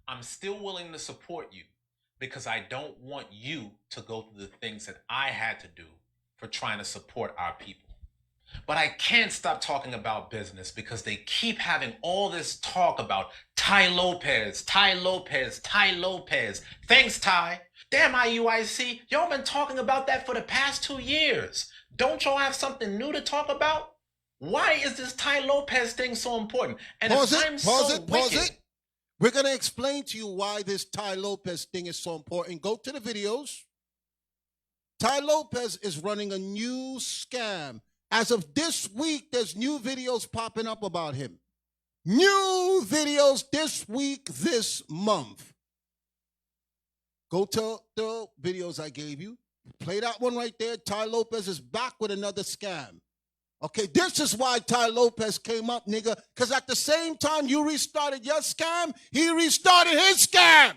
S5: I'm still willing to support you because I don't want you to go through the things that I had to do for trying to support our people. But I can't stop talking about business because they keep having all this talk about Ty Lopez. Thanks, Ty. Damn, IUIC, y'all been talking about that for the past 2 years. Don't y'all have something new to talk about? Why is this Ty Lopez thing so important? And
S2: Pause it. We're going to explain to you why this Ty Lopez thing is so important. Go to the videos. Ty Lopez is running a new scam. As of this week, there's new videos popping up about him. New videos this week, this month. Go to the videos I gave you. Play that one right there. Ty Lopez is back with another scam. Okay, this is why Ty Lopez came up, nigga. Because at the same time you restarted your scam, he restarted his scam.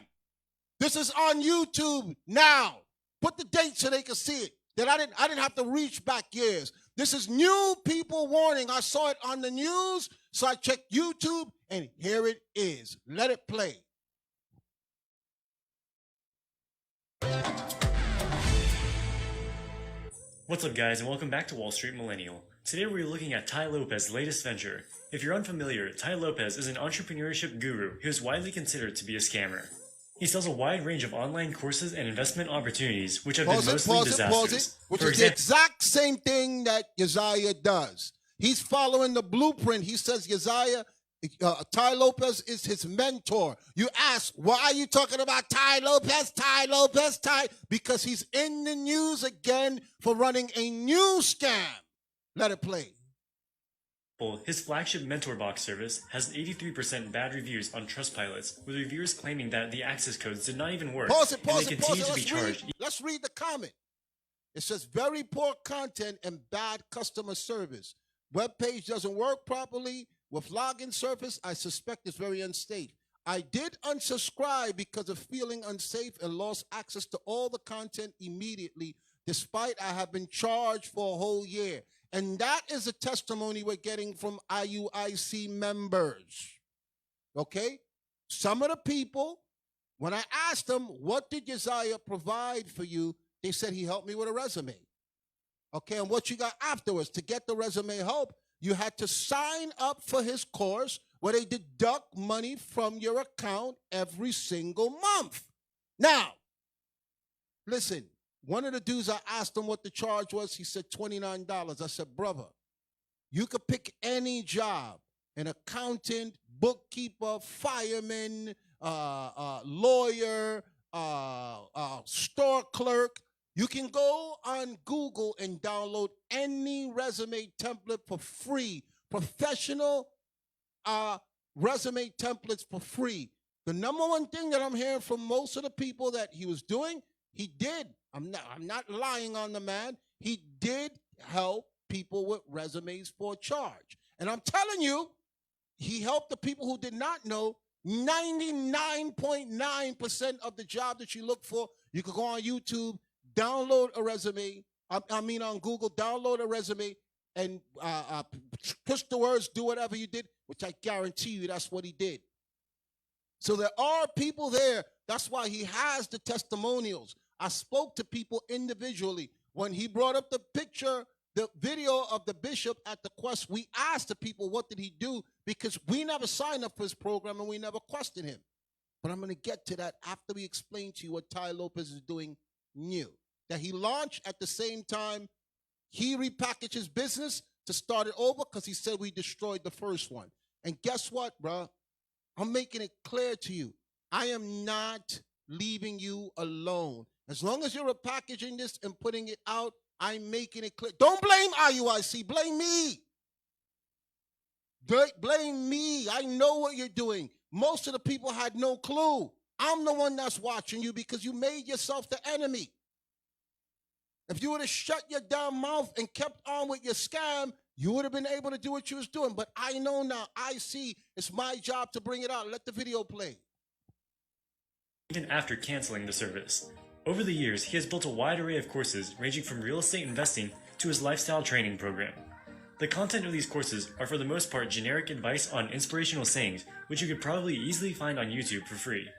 S2: This is on YouTube now. Put the date so they can see it. That I didn't have to reach back years. This is new people warning. I saw it on the news, so I checked YouTube, and here it is. Let it play.
S15: What's up, guys, and welcome back to Wall Street Millennial. Today we're looking at Ty Lopez's latest venture. If you're unfamiliar, Ty Lopez is an entrepreneurship guru who is widely considered to be a scammer. He sells a wide range of online courses and investment opportunities, which have been mostly disasters.
S2: Which is the exact same thing that Uzziah does. He's following the blueprint. He says Ty Lopez is his mentor. You ask, why are you talking about Ty Lopez? Because he's in the news again for running a new scam. Let it play.
S15: His flagship Mentor Box service has 83% bad reviews on Trustpilot, with reviewers claiming that the access codes did not even work.
S2: Pause it. Let's read the comment. It says, very poor content and bad customer service. Web page doesn't work properly. With login service, I suspect it's very unsafe. I did unsubscribe because of feeling unsafe and lost access to all the content immediately, despite I have been charged for a whole year. And that is a testimony we're getting from IUIC members. Okay? Some of the people, when I asked them, what did Uzziah provide for you? They said he helped me with a resume. Okay, and what you got afterwards, to get the resume help, you had to sign up for his course where they deduct money from your account every single month. Now, listen. One of the dudes, I asked him what the charge was. He said $29. I said, brother, you could pick any job, an accountant, bookkeeper, fireman, lawyer, store clerk. You can go on Google and download any resume template for free, professional resume templates for free. The number one thing that I'm hearing from most of the people that he was doing, he did. I'm not lying on the man. He did help people with resumes for a charge. And I'm telling you, he helped the people who did not know. 99.9% of the job that you look for, you could go on YouTube, download a resume. I mean on Google, download a resume and push the words, do whatever you did, which I guarantee you that's what he did. So there are people there. That's why he has the testimonials. I spoke to people individually. When he brought up the picture, the video of the bishop at the quest, we asked the people, what did he do? Because we never signed up for his program and we never questioned him. But I'm going to get to that after we explain to you what Ty Lopez is doing new. That he launched at the same time. He repackaged his business to start it over because he said we destroyed the first one. And guess what, bro? I'm making it clear to you. I am not leaving you alone. As long as you're repackaging this and putting it out, I'm making it clear. Don't blame IUIC. Blame me. Blame me. I know what you're doing. Most of the people had no clue. I'm the one that's watching you because you made yourself the enemy. If you would have shut your damn mouth and kept on with your scam, you would have been able to do what you was doing. But I know now. I see. It's my job to bring it out. Let the video play.
S15: Even after canceling the service. Over the years, he has built a wide array of courses ranging from real estate investing to his lifestyle training program. The content of these courses are for the most part generic advice on inspirational sayings, which you could probably easily find on YouTube for free.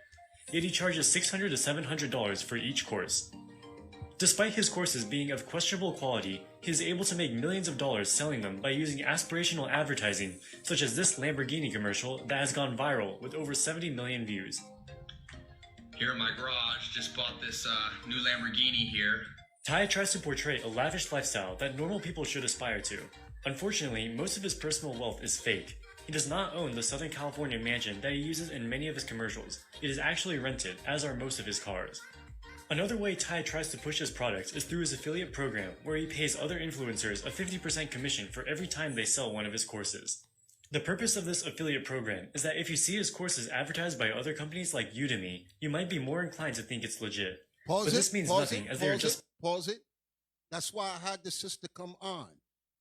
S15: Yet he charges $600 to $700 for each course. Despite his courses being of questionable quality, he is able to make millions of dollars selling them by using aspirational advertising, such as this Lamborghini commercial that has gone viral with over 70 million views.
S16: Here in my garage, just bought this new Lamborghini here.
S15: Ty tries to portray a lavish lifestyle that normal people should aspire to. Unfortunately, most of his personal wealth is fake. He does not own the Southern California mansion that he uses in many of his commercials. It is actually rented, as are most of his cars. Another way Ty tries to push his products is through his affiliate program, where he pays other influencers a 50% commission for every time they sell one of his courses. The purpose of this affiliate program is that if you see his courses advertised by other companies like Udemy, you might be more inclined to think it's legit. But this means nothing, as they are just...
S2: Pause it. That's why I had the sister come on.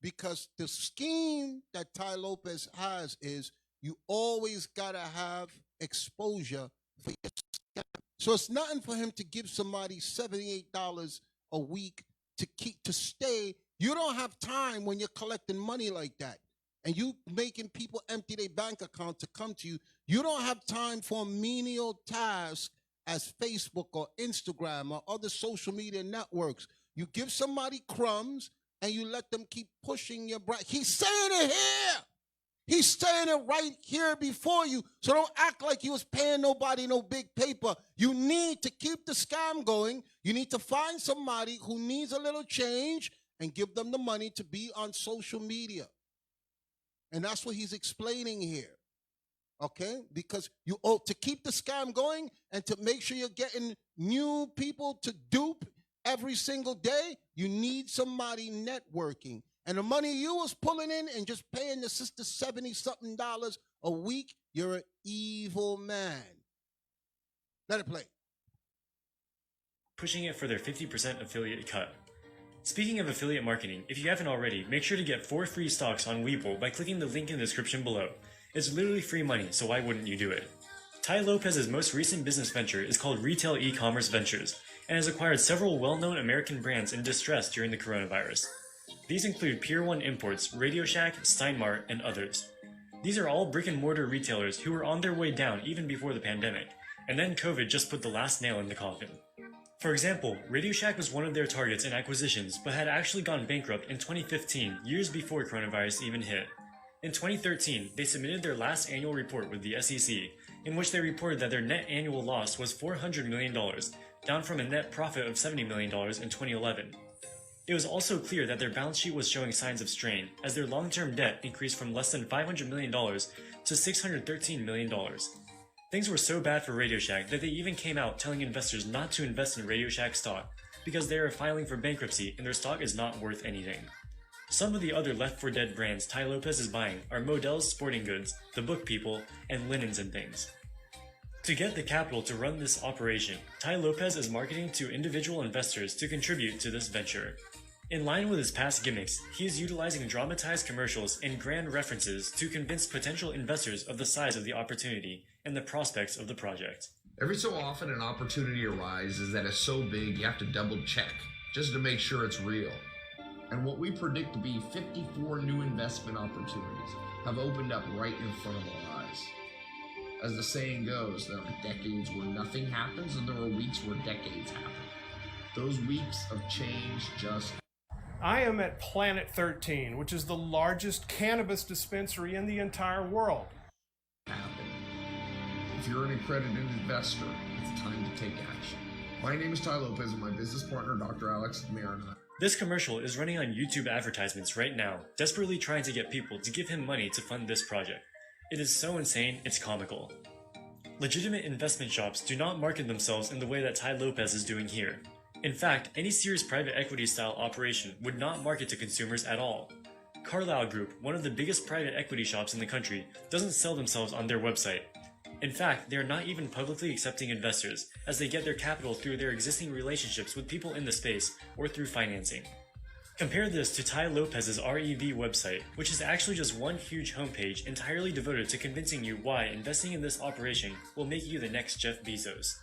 S2: Because the scheme that Ty Lopez has is you always got to have exposure for your scam. So it's nothing for him to give somebody $78 a week to stay. You don't have time when you're collecting money like that. And you making people empty their bank account to come to you. You don't have time for a menial task as Facebook or Instagram or other social media networks. You give somebody crumbs and you let them keep pushing your brand. He's saying it here. He's saying it right here before you. So don't act like you was paying nobody no big paper. You need to keep the scam going. You need to find somebody who needs a little change and give them the money to be on social media. And that's what he's explaining here. Okay? Because you owe to keep the scam going and to make sure you're getting new people to dupe every single day, you need somebody networking. And the money you was pulling in and just paying the sister $70-something a week, you're an evil man. Let it play.
S15: Pushing it for their 50% affiliate cut. Speaking of affiliate marketing, if you haven't already, make sure to get 4 free stocks on Webull by clicking the link in the description below. It's literally free money, so why wouldn't you do it? Ty Lopez's most recent business venture is called Retail E-Commerce Ventures, and has acquired several well-known American brands in distress during the coronavirus. These include Pier 1 Imports, Radio Shack, Steinmart, and others. These are all brick-and-mortar retailers who were on their way down even before the pandemic, and then COVID just put the last nail in the coffin. For example, Radio Shack was one of their targets in acquisitions, but had actually gone bankrupt in 2015, years before coronavirus even hit. In 2013, they submitted their last annual report with the SEC, in which they reported that their net annual loss was $400 million, down from a net profit of $70 million in 2011. It was also clear that their balance sheet was showing signs of strain, as their long-term debt increased from less than $500 million to $613 million. Things were so bad for Radio Shack that they even came out telling investors not to invest in Radio Shack stock, because they are filing for bankruptcy and their stock is not worth anything. Some of the other Left 4 Dead brands Ty Lopez is buying are Modell's Sporting Goods, The Book People, and Linens and Things. To get the capital to run this operation, Tai Lopez is marketing to individual investors to contribute to this venture. In line with his past gimmicks, he is utilizing dramatized commercials and grand references to convince potential investors of the size of the opportunity and the prospects of the project.
S17: Every so often an opportunity arises that is so big you have to double check just to make sure it's real. And what we predict to be 54 new investment opportunities have opened up right in front of our eyes. As the saying goes, there are decades where nothing happens and there are weeks where decades happen. Those weeks of change just...
S18: I am at Planet 13, which is the largest cannabis dispensary in the entire world.
S17: happen. If you're an accredited investor, it's time to take action. My name is Tai Lopez and my business partner, Dr. Alex Marina.
S15: This commercial is running on YouTube advertisements right now, desperately trying to get people to give him money to fund this project. It is so insane, it's comical. Legitimate investment shops do not market themselves in the way that Tai Lopez is doing here. In fact, any serious private equity style operation would not market to consumers at all. Carlyle Group, one of the biggest private equity shops in the country, doesn't sell themselves on their website. In fact, they are not even publicly accepting investors, as they get their capital through their existing relationships with people in the space or through financing. Compare this to Tai Lopez's REV website, which is actually just one huge homepage entirely devoted to convincing you why investing in this operation will make you the next Jeff Bezos.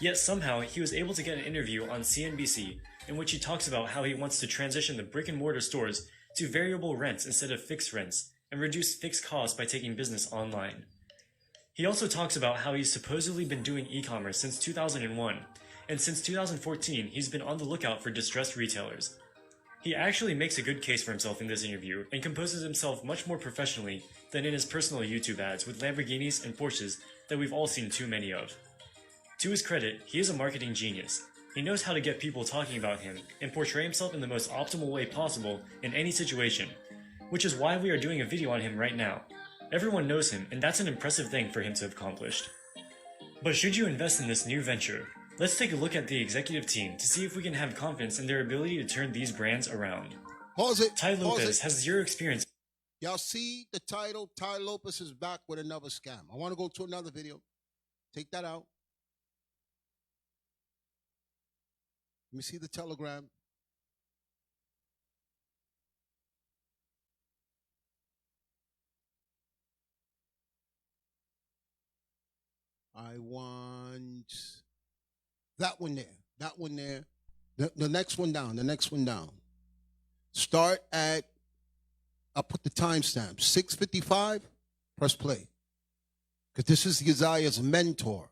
S15: Yet somehow he was able to get an interview on CNBC in which he talks about how he wants to transition the brick and mortar stores to variable rents instead of fixed rents and reduce fixed costs by taking business online. He also talks about how he's supposedly been doing e-commerce since 2001, and since 2014 he's been on the lookout for distressed retailers. He actually makes a good case for himself in this interview and composes himself much more professionally than in his personal YouTube ads with Lamborghinis and Porsches that we've all seen too many of. To his credit, he is a marketing genius. He knows how to get people talking about him and portray himself in the most optimal way possible in any situation, which is why we are doing a video on him right now. Everyone knows him, and that's an impressive thing for him to have accomplished. But should you invest in this new venture, let's take a look at the executive team to see if we can have confidence in their ability to turn these brands around.
S2: Pause it.
S15: Tai Lopez has zero experience.
S2: Y'all see the title? Tai Lopez is back with another scam. I want to go to another video. Take that out. Let me see the telegram. I want that one there. That one there. The next one down. The next one down. Start at, I'll put the timestamp, 6:55. Press play. Because this is Uzziah's mentor.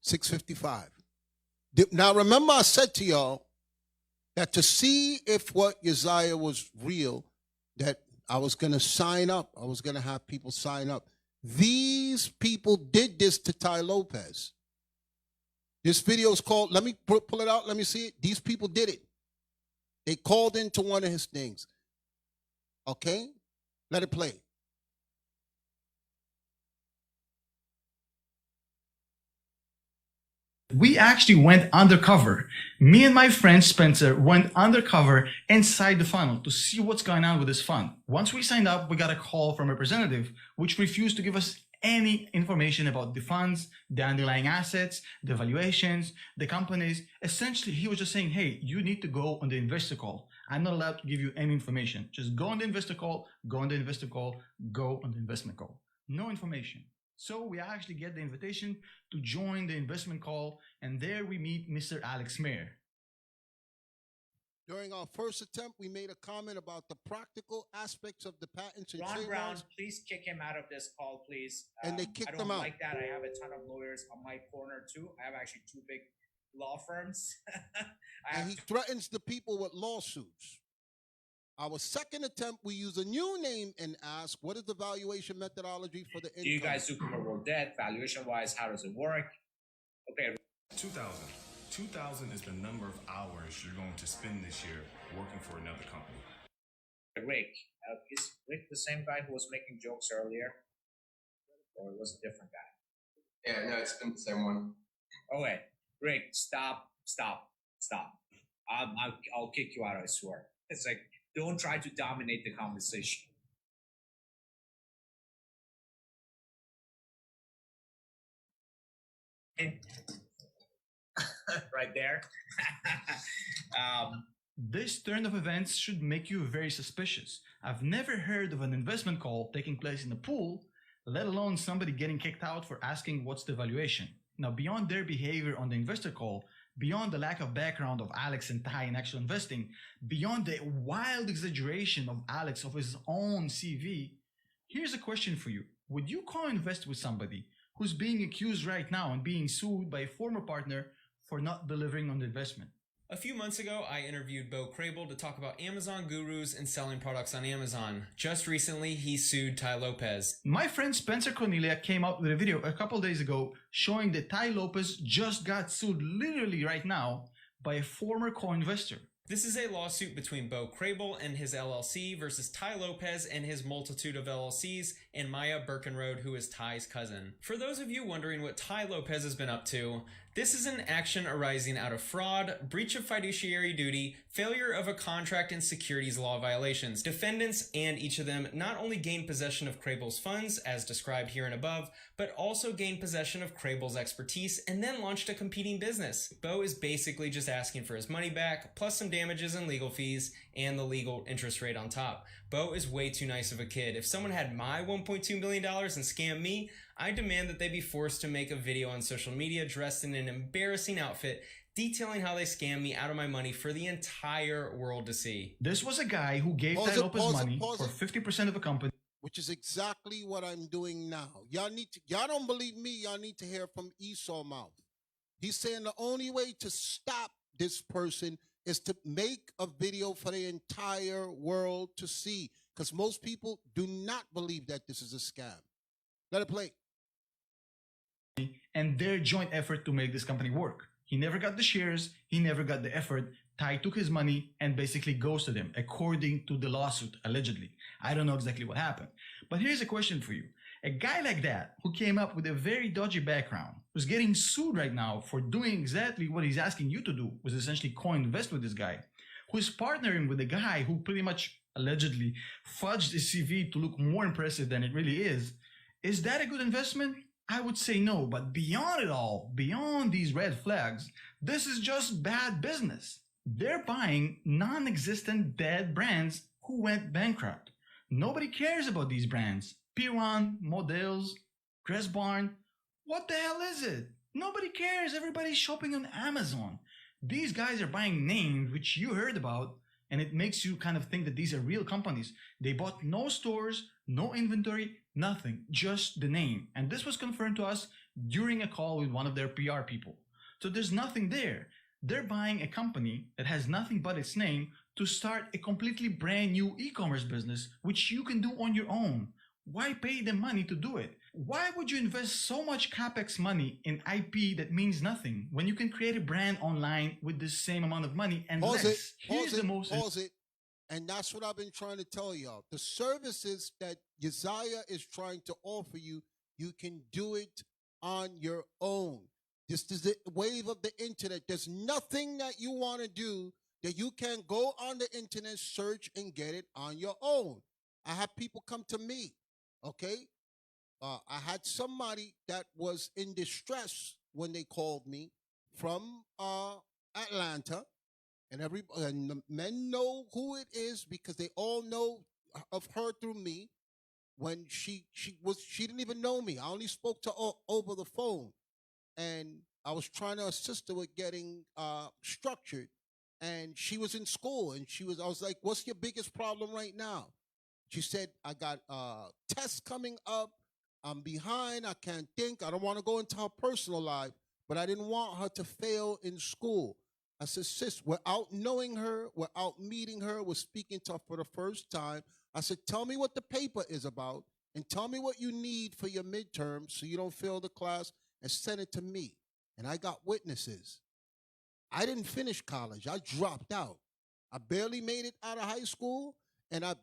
S2: $6.55. Now remember I said to y'all that to see if what Uzziah was real, that I was going to sign up. I was going to have people sign up. These people did this to Tai Lopez. This video is called, let me pull it out. Let me see it. These people did it. They called into one of his things. Okay? Let it play.
S19: We actually went undercover. Me and my friend Spencer went undercover inside the funnel to see what's going on with this fund. Once we signed up, we got a call from a representative which refused to give us any information about the funds, the underlying assets, the valuations, the companies. Essentially, he was just saying, hey, you need to go on the investor call. I'm not allowed to give you any information. Just go on the investor call, go on the investor call, go on the investment call. No information. So we actually get the invitation to join the investment call, and there we meet Mr. Alex Mayer.
S2: During our first attempt, we made a comment about the practical aspects of the patents and
S20: Ron Brown,
S2: trademarks.
S20: please kick him out of this call, please.
S2: And they kicked him out.
S20: I don't like that. I have a ton of lawyers on my corner too. I have actually two big law firms.
S2: And he threatens the people with lawsuits. Our second attempt, we use a new name and ask, what is the valuation methodology for the income?
S20: Do you guys do convertible debt? Valuation-wise, how does it work? Okay.
S21: 2,000 is the number of hours you're going to spend this year
S17: working for another company.
S20: Rick, is Rick the same guy who was making jokes earlier? Or it was a different guy?
S16: Yeah, no, it's been the same one.
S20: Okay, Rick, stop. I'll kick you out, I swear. It's like, don't try to dominate the conversation. Right there.
S19: This turn of events should make you very suspicious. I've never heard of an investment call taking place in a pool, let alone somebody getting kicked out for asking what's the valuation. Now, beyond their behavior on the investor call, beyond the lack of background of Alex and Ty in actual investing, beyond the wild exaggeration of Alex of his own CV, here's a question for you. Would you co-invest with somebody who's being accused right now and being sued by a former partner for not delivering on the investment?
S21: A few months ago, I interviewed Bo Crable to talk about Amazon gurus and selling products on Amazon. Just recently, he sued Ty Lopez.
S19: My friend Spencer Cornelia came out with a video a couple days ago showing that Ty Lopez just got sued literally right now by a former co-investor.
S21: This is a lawsuit between Bo Crable and his LLC versus Ty Lopez and his multitude of LLCs and Maya Birkenrode, who is Ty's cousin. For those of you wondering what Ty Lopez has been up to, this is an action arising out of fraud, breach of fiduciary duty, failure of a contract, and securities law violations. Defendants and each of them not only gained possession of Crable's funds, as described here and above, but also gained possession of Crable's expertise and then launched a competing business. Bo is basically just asking for his money back, plus some damages and legal fees, and the legal interest rate on top. Bo is way too nice of a kid. If someone had my $1.2 million and scammed me, I demand that they be forced to make a video on social media dressed in an embarrassing outfit detailing how they scammed me out of my money for the entire world to see.
S19: This was a guy who gave Ty Lopez money for 50% of a company.
S2: Which is exactly what I'm doing now. Y'all don't believe me, y'all need to hear from Esau mouth. He's saying the only way to stop this person is to make a video for the entire world to see. Because most people do not believe that this is a scam. Let it play.
S19: And their joint effort to make this company work. He never got the shares, he never got the effort. Ty took his money and basically ghosted him, according to the lawsuit, allegedly. I don't know exactly what happened. But here's a question for you. A guy like that, who came up with a very dodgy background, who's getting sued right now for doing exactly what he's asking you to do, was essentially co-invest with this guy, who's partnering with a guy who pretty much allegedly fudged his CV to look more impressive than it really is that a good investment? I would say no, but beyond it all, beyond these red flags, this is just bad business. They're buying non-existent dead brands who went bankrupt. Nobody cares about these brands. Piran, Models, Dress Barn. What the hell is it? Nobody cares. Everybody's shopping on Amazon. These guys are buying names which you heard about, and it makes you kind of think that these are real companies. They bought no stores, no inventory, nothing, just the name. And this was confirmed to us during a call with one of their PR people. So there's nothing there. They're buying a company that has nothing but its name to start a completely brand new e-commerce business, which you can do on your own. Why pay them money to do it? Why would you invest so much capex money in IP that means nothing when you can create a brand online with the same amount of money and less?
S2: Pause it. And that's what I've been trying to tell y'all. The services that Uzziah is trying to offer you, you can do it on your own. This is the wave of the internet. There's nothing that you want to do that you can go on the internet, search, and get it on your own. I have people come to me, okay? I had somebody that was in distress when they called me from Atlanta. And the men know who it is because they all know of her through me. When she didn't even know me. I only spoke to her over the phone, and I was trying to assist her with getting structured. And she was in school, and I was like, "What's your biggest problem right now?" She said, "I got tests coming up. I'm behind. I can't think. I don't want to go into her personal life, but I didn't want her to fail in school." I said, "Sis, we're out knowing her. We're out meeting her. We're speaking to her for the first time." I said, "Tell me what the paper is about and tell me what you need for your midterm so you don't fail the class, and send it to me." And I got witnesses. I didn't finish college. I dropped out. I barely made it out of high school, and I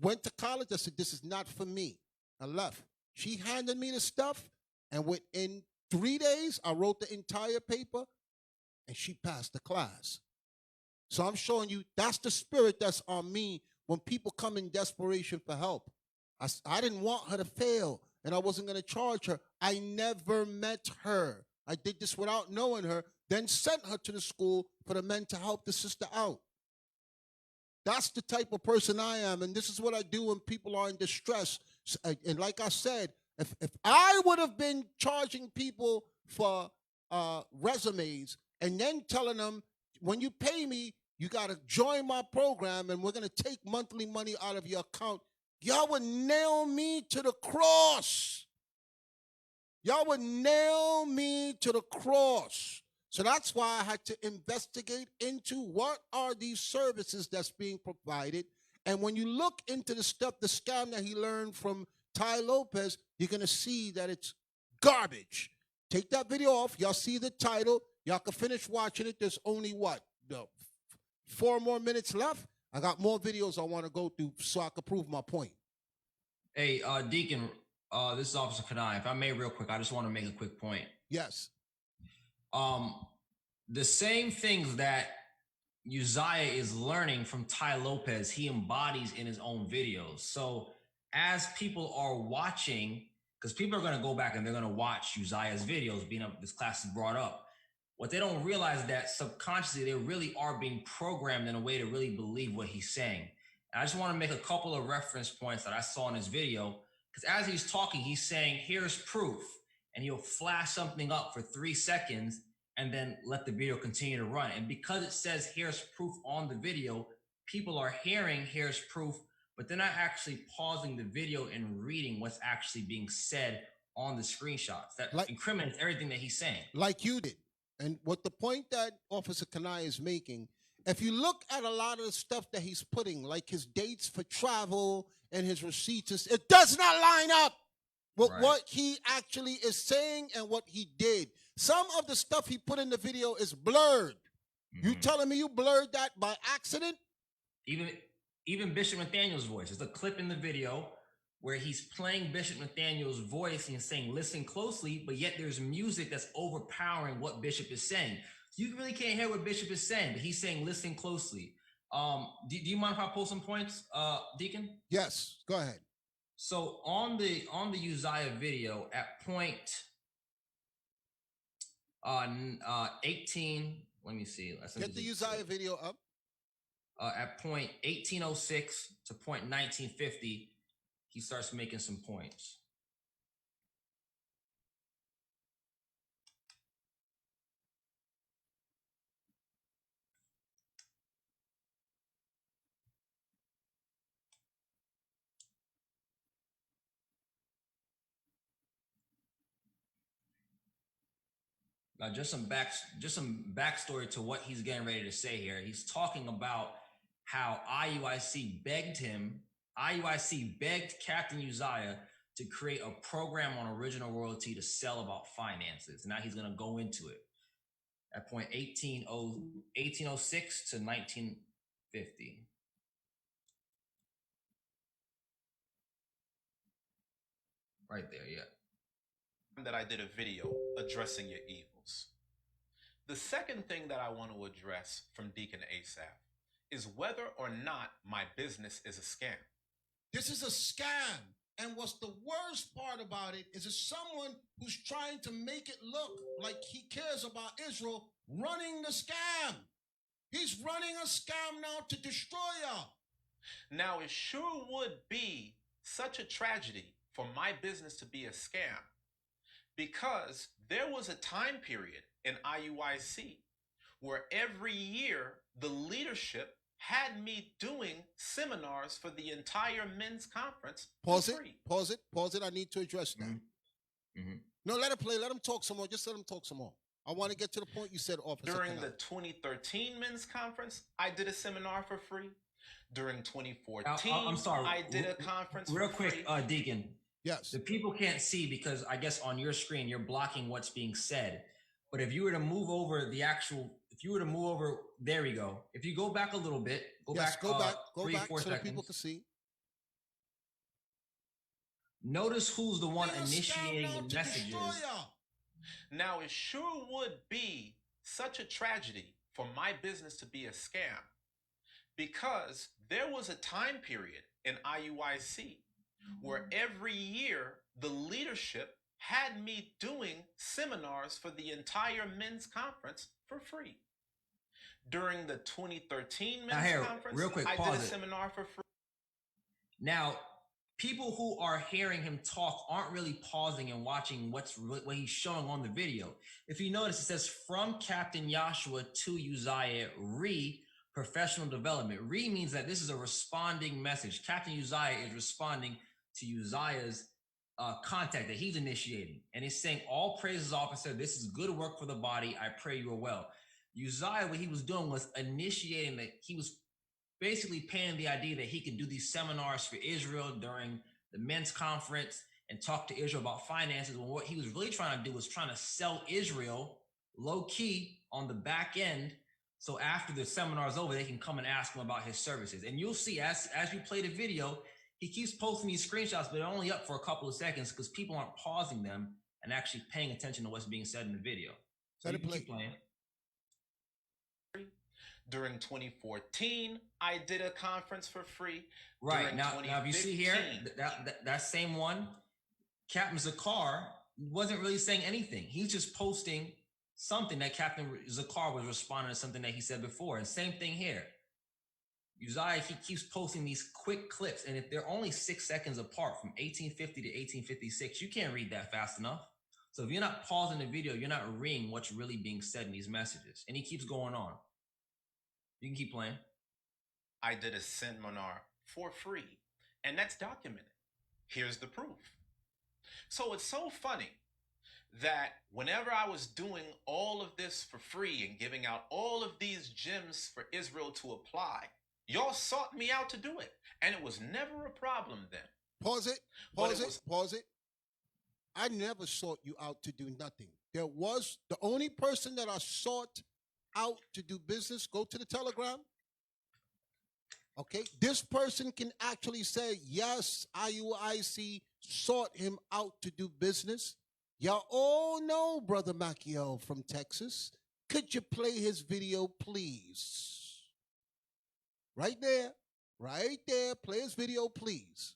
S2: went to college. I said, this is not for me. I left. She handed me the stuff, and within 3 days, I wrote the entire paper, and she passed the class. So I'm showing you that's the spirit that's on me when people come in desperation for help. I didn't want her to fail, and I wasn't going to charge her. I never met her. I did this without knowing her, then sent her to the school for the men to help the sister out. That's the type of person I am, and this is what I do when people are in distress. And like I said, if I would have been charging people for resumes and then telling them, when you pay me, you got to join my program and we're going to take monthly money out of your account, y'all would nail me to the cross. Y'all would nail me to the cross. So that's why I had to investigate into what are these services that's being provided. And when you look into the scam that he learned from Ty Lopez, you're going to see that it's garbage. Take that video off. Y'all see the title. Y'all can finish watching it. There's only what? 4 more minutes left. I got more videos I want to go through so I can prove my point.
S10: Hey, Deacon, this is Officer Kanai. If I may real quick, I just want to make a quick point.
S2: Yes.
S10: The same things that Uzziah is learning from Ty Lopez, he embodies in his own videos. So as people are watching, because people are going to go back and they're going to watch Uzziah's videos, being up this class is brought up. What they don't realize is that subconsciously they really are being programmed in a way to really believe what he's saying. And I just want to make a couple of reference points that I saw in his video, because as he's talking, he's saying, here's proof. And he'll flash something up for 3 seconds and then let the video continue to run. And because it says here's proof on the video, people are hearing here's proof, but they're not actually pausing the video and reading what's actually being said on the screenshots. That incriminates everything that he's saying.
S2: Like you did. And what the point that Officer Kanai is making, if you look at a lot of the stuff that he's putting, like his dates for travel and his receipts, it does not line up with what he actually is saying and what he did. Some of the stuff he put in the video is blurred. You telling me you blurred that by accident?
S10: Even Bishop Nathaniel's voice. There's a clip in the video where he's playing Bishop Nathaniel's voice and saying, listen closely, but yet there's music that's overpowering what Bishop is saying. So you really can't hear what Bishop is saying, but he's saying, listen closely. Do you mind if I pull some points, Deacon?
S2: Yes, go ahead.
S10: So on the Uzziah video at point 18, let me see.
S2: Get the Uzziah video up.
S10: At point 1806 to point 1950, he starts making some points. Now, just some backstory to what he's getting ready to say here. He's talking about how IUIC begged Captain Uzziah to create a program on original royalty to sell about finances. Now he's going to go into it at point 1806 to 1950. Right there, yeah.
S5: That I did a video addressing your evils. The second thing that I want to address from Deacon Asaph is whether or not my business is a scam.
S2: This is a scam. And what's the worst part about it is it's someone who's trying to make it look like he cares about Israel running the scam. He's running a scam now to destroy y'all.
S5: Now, it sure would be such a tragedy for my business to be a scam, because there was a time period in IUIC where every year the leadership had me doing seminars for the entire men's conference.
S2: Pause it. I need to address that. No, let it play. Let him talk some more. Just let him talk some more. I want to get to the point you said, Officer.
S5: During the 2013 men's conference, I did a seminar for free. During 2014,
S10: I'm sorry.
S5: I did a conference
S10: real
S5: for
S10: quick,
S5: free.
S10: Deacon.
S2: Yes.
S10: The people can't see because I guess on your screen you're blocking what's being said. But if you were to move over the actual if you were to move over, there we go. If you go back a little bit, go back 3 or 4
S2: so
S10: seconds.
S2: that people can see.
S10: Notice who's the one
S2: They are
S10: initiating
S2: scouting
S10: the
S2: out to destroy
S10: messages.
S2: y'all.
S5: Now, it sure would be such a tragedy for my business to be a scam, because there was a time period in IUIC where every year the leadership had me doing seminars for the entire men's conference for free. During the 2013
S10: Now
S5: men's
S10: here,
S5: conference,
S10: real quick,
S5: I did
S10: pause
S5: a
S10: it.
S5: seminar for free.
S10: Now, people who are hearing him talk aren't really pausing and watching what he's showing on the video. If you notice, it says from Captain Joshua to Uzziah, professional development. Means that this is a responding message. Captain Uzziah is responding to Uzziah's contact that he's initiating. And he's saying, all praises, officer, this is good work for the body. I pray you are well. Uzziah, what he was doing was initiating that he was basically painting the idea that he could do these seminars for Israel during the men's conference and talk to Israel about finances, when what he was really trying to do was trying to sell Israel low key on the back end. So after the seminar is over, they can come and ask him about his services. And you'll see as you play the video, he keeps posting these screenshots, but they're only up for a couple of seconds because people aren't pausing them and actually paying attention to what's being said in the video. So you can keep playing.
S5: During 2014, I did a conference for free.
S10: Right. Now if you see here, that same one, Captain Zakar wasn't really saying anything. He's just posting something that Captain Zakar was responding to something that he said before. And same thing here. Uzziah, he keeps posting these quick clips. And if they're only 6 seconds apart from 1850 to 1856, you can't read that fast enough. So if you're not pausing the video, you're not reading what's really being said in these messages. And he keeps going on. You can keep playing.
S5: I did a seminar for free, and that's documented. Here's the proof. So it's so funny that whenever I was doing all of this for free and giving out all of these gems for Israel to apply, y'all sought me out to do it, and it was never a problem then.
S2: Pause it. I never sought you out to do nothing. There was the only person that I sought out to do business. Go to the Telegram. Okay, this person can actually say, yes, IUIC sought him out to do business. Y'all all know Brother Macchiel from Texas. Could you play his video, please? Right there, play his video, please.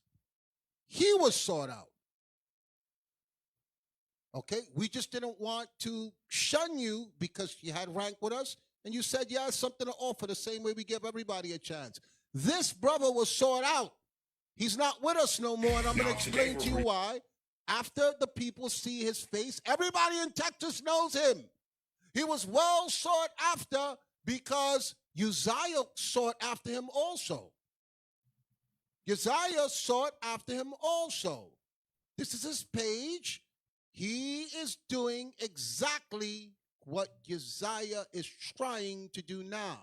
S2: He was sought out. Okay, we just didn't want to shun you because you had rank with us, and you said, yeah, something to offer the same way we give everybody a chance. This brother was sought out. He's not with us no more, and I'm going to explain to you why. After the people see his face, everybody in Texas knows him. He was well sought after because Uzziah sought after him also. Uzziah sought after him also. This is his page. He is doing exactly what Uzziah is trying to do now.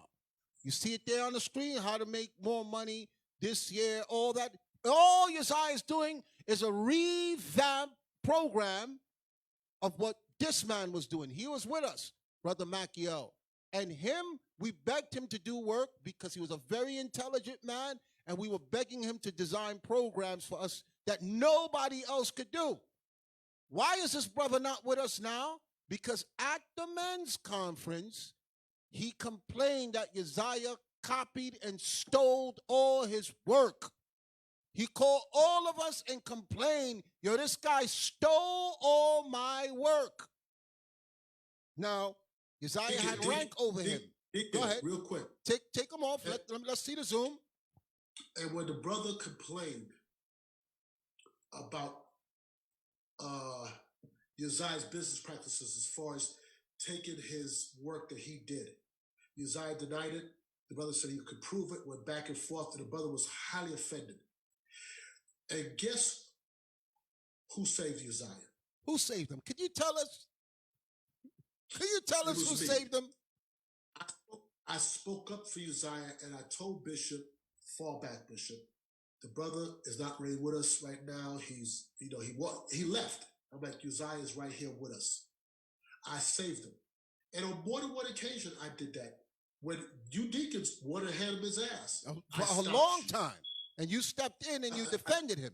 S2: You see it there on the screen, how to make more money this year, all that. All Uzziah is doing is a revamped program of what this man was doing. He was with us, Brother Macchiel. And we begged him to do work because he was a very intelligent man, and we were begging him to design programs for us that nobody else could do. Why is this brother not with us now? Because at the men's conference, he complained that Uzziah copied and stole all his work. He called all of us and complained, yo, this guy stole all my work. Now, Uzziah had rank over him. Go ahead.
S8: Real quick.
S2: Take him off. Let's see the zoom.
S8: And when the brother complained about Uzziah's business practices as far as taking his work that he did, Uzziah denied it. The brother said he could prove it, went back and forth, and the brother was highly offended. And guess who saved Uzziah?
S2: Who saved him? Could you tell us? Could you tell us who saved him?
S8: I spoke up for Uzziah, and I told Bishop, fall back, Bishop. The brother is not really with us right now. He left. I'm like, Uzziah is right here with us. I saved him. And on more than one occasion, I did that. When you deacons wanted to hand him his ass.
S2: For a long time. And you stepped in and you defended him.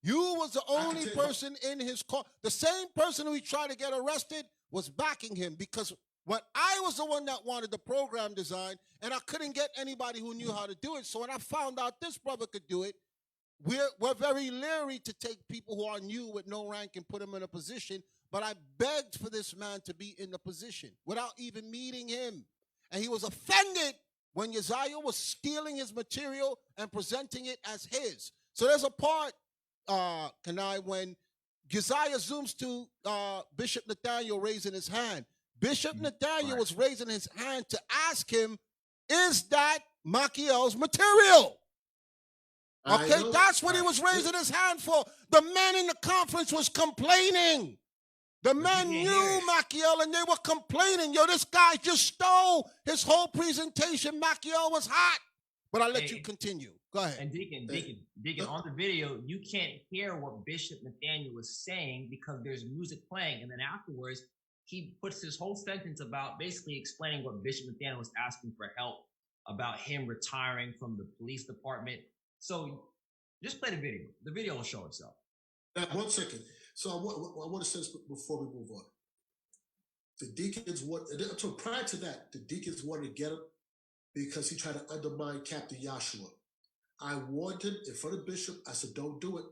S2: You was the only person in his court. The same person who he tried to get arrested was backing him, because when I was the one that wanted the program design, and I couldn't get anybody who knew how to do it. So when I found out this brother could do it, we're very leery to take people who are new with no rank and put them in a position. But I begged for this man to be in the position without even meeting him. And he was offended when Uzziah was stealing his material and presenting it as his. So there's a part, when Uzziah zooms to Bishop Nathaniel raising his hand. Bishop Nathaniel was raising his hand to ask him, is that Machiel's material? Okay, that's what he was raising his hand for. The men in the conference was complaining. The men knew Machiel and they were complaining. Yo, this guy just stole his whole presentation. Machiel was hot. But I'll let you continue. Go ahead.
S10: And Deacon, on the video, you can't hear what Bishop Nathaniel was saying because there's music playing. And then afterwards, he puts this whole sentence about basically explaining what Bishop Nathaniel was asking for help about him retiring from the police department. So just play the video. The video will show itself.
S8: 1 second. So I want to say this before we move on. The deacons prior to that, the deacons wanted to get him because he tried to undermine Captain Joshua. I warned him in front of Bishop. I said, don't do it.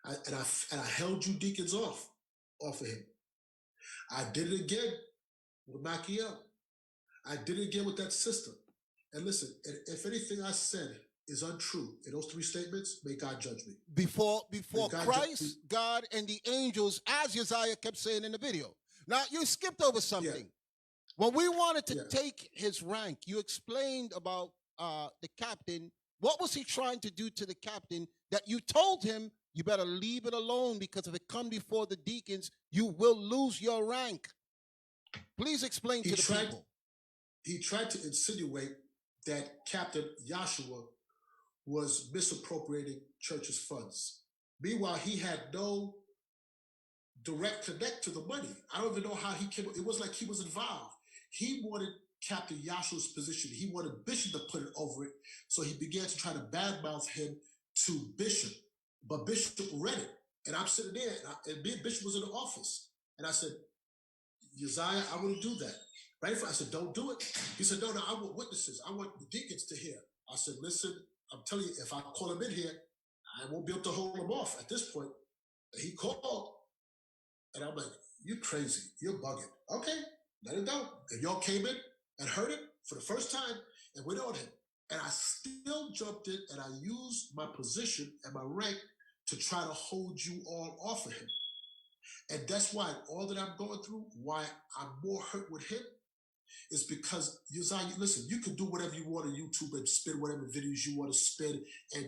S8: I held you deacons off of him. I did it again with Machiel. I did it again with that sister. And listen, if anything I said is untrue in those 3 statements, may God judge me.
S2: Before Christ, God, and the angels, as Uzziah kept saying in the video. Now, you skipped over something. Yeah. When we wanted to take his rank, you explained about the captain. What was he trying to do to the captain that you told him, you better leave it alone because if it comes before the deacons, you will lose your rank? Please explain to the people.
S8: He tried to insinuate that Captain Joshua was misappropriating church's funds. Meanwhile, he had no direct connect to the money. I don't even know how he came. It was like he was involved. He wanted Captain Joshua's position. He wanted Bishop to put it over it. So he began to try to badmouth him to Bishop. But Bishop read it. And I'm sitting there, and Bishop was in the office. And I said, Uzziah, I wouldn't do that. Right? I said, don't do it. He said, no, I want witnesses. I want the deacons to hear. I said, listen, I'm telling you, if I call him in here, I won't be able to hold him off at this point. And he called. And I'm like, you crazy. You're bugging. Okay, let it go. And y'all came in and heard it for the first time and went on him. And I still jumped in and I used my position and my rank to try to hold you all off of him. And that's why all that I'm going through, why I'm more hurt with him, is because Uzziah, listen, you can do whatever you want on YouTube and spin whatever videos you want to spin and,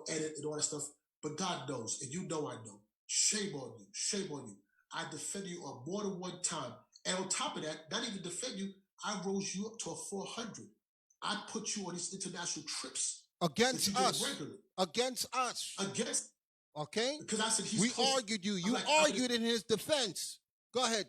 S8: edit and all that stuff. But God knows, and you know I know. Shame on you. Shame on you. I defended you on more than one time. And on top of that, not even defend you, I rose you up to a 400. I put you on these international trips.
S2: Against us. Okay?
S8: Because I said
S2: we argued you. You argued in his defense. Go ahead.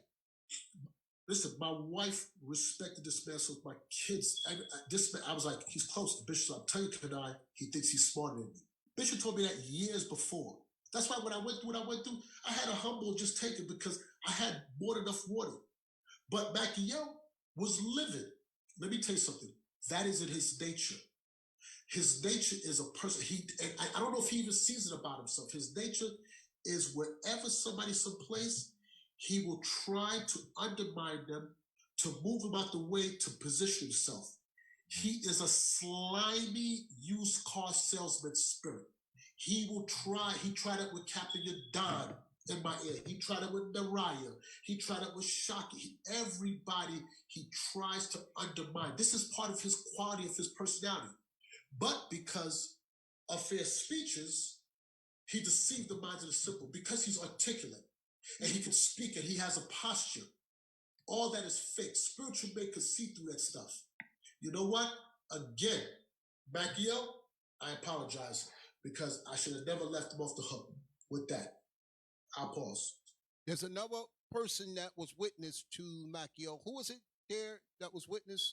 S8: Listen, my wife respected this man so my kids. I was like, he's close to Bishop. I'm telling you, he thinks he's smarter than me. Bishop told me that years before. That's why when I went through what I went through, I had a humble just take it because I had more than enough water. But Machiel was living. Let me tell you something. That isn't his nature. His nature is a person. I don't know if he even sees it about himself. His nature is wherever somebody's someplace, he will try to undermine them, to move them out the way, to position himself. He is a slimy used car salesman spirit. He will try. He tried it with Captain Yadon in my ear. He tried it with Nariah. He tried it with Shaki. Everybody he tries to undermine. This is part of his quality, of his personality. But because of their speeches, he deceived the minds of the simple. Because he's articulate and he can speak and he has a posture. All that is fake. Spiritual men can see through that stuff. You know what? Again, Machiel, I apologize because I should have never left him off the hook with that. I'll pause.
S2: There's another person that was witness to Macchio? Who was it there that was witness?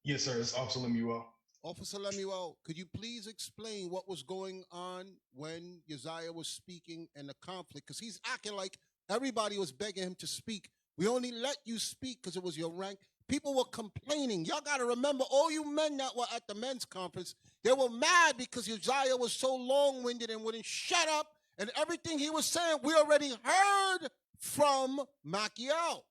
S1: Yes, sir. It's Officer Lemuel.
S2: Officer Lemuel, could you please explain what was going on when Uzziah was speaking and the conflict? Because he's acting like everybody was begging him to speak. We only let you speak because it was your rank. People were complaining. Y'all got to remember, all you men that were at the men's conference, they were mad because Uzziah was so long-winded and wouldn't shut up. And everything he was saying, we already heard from Macchio.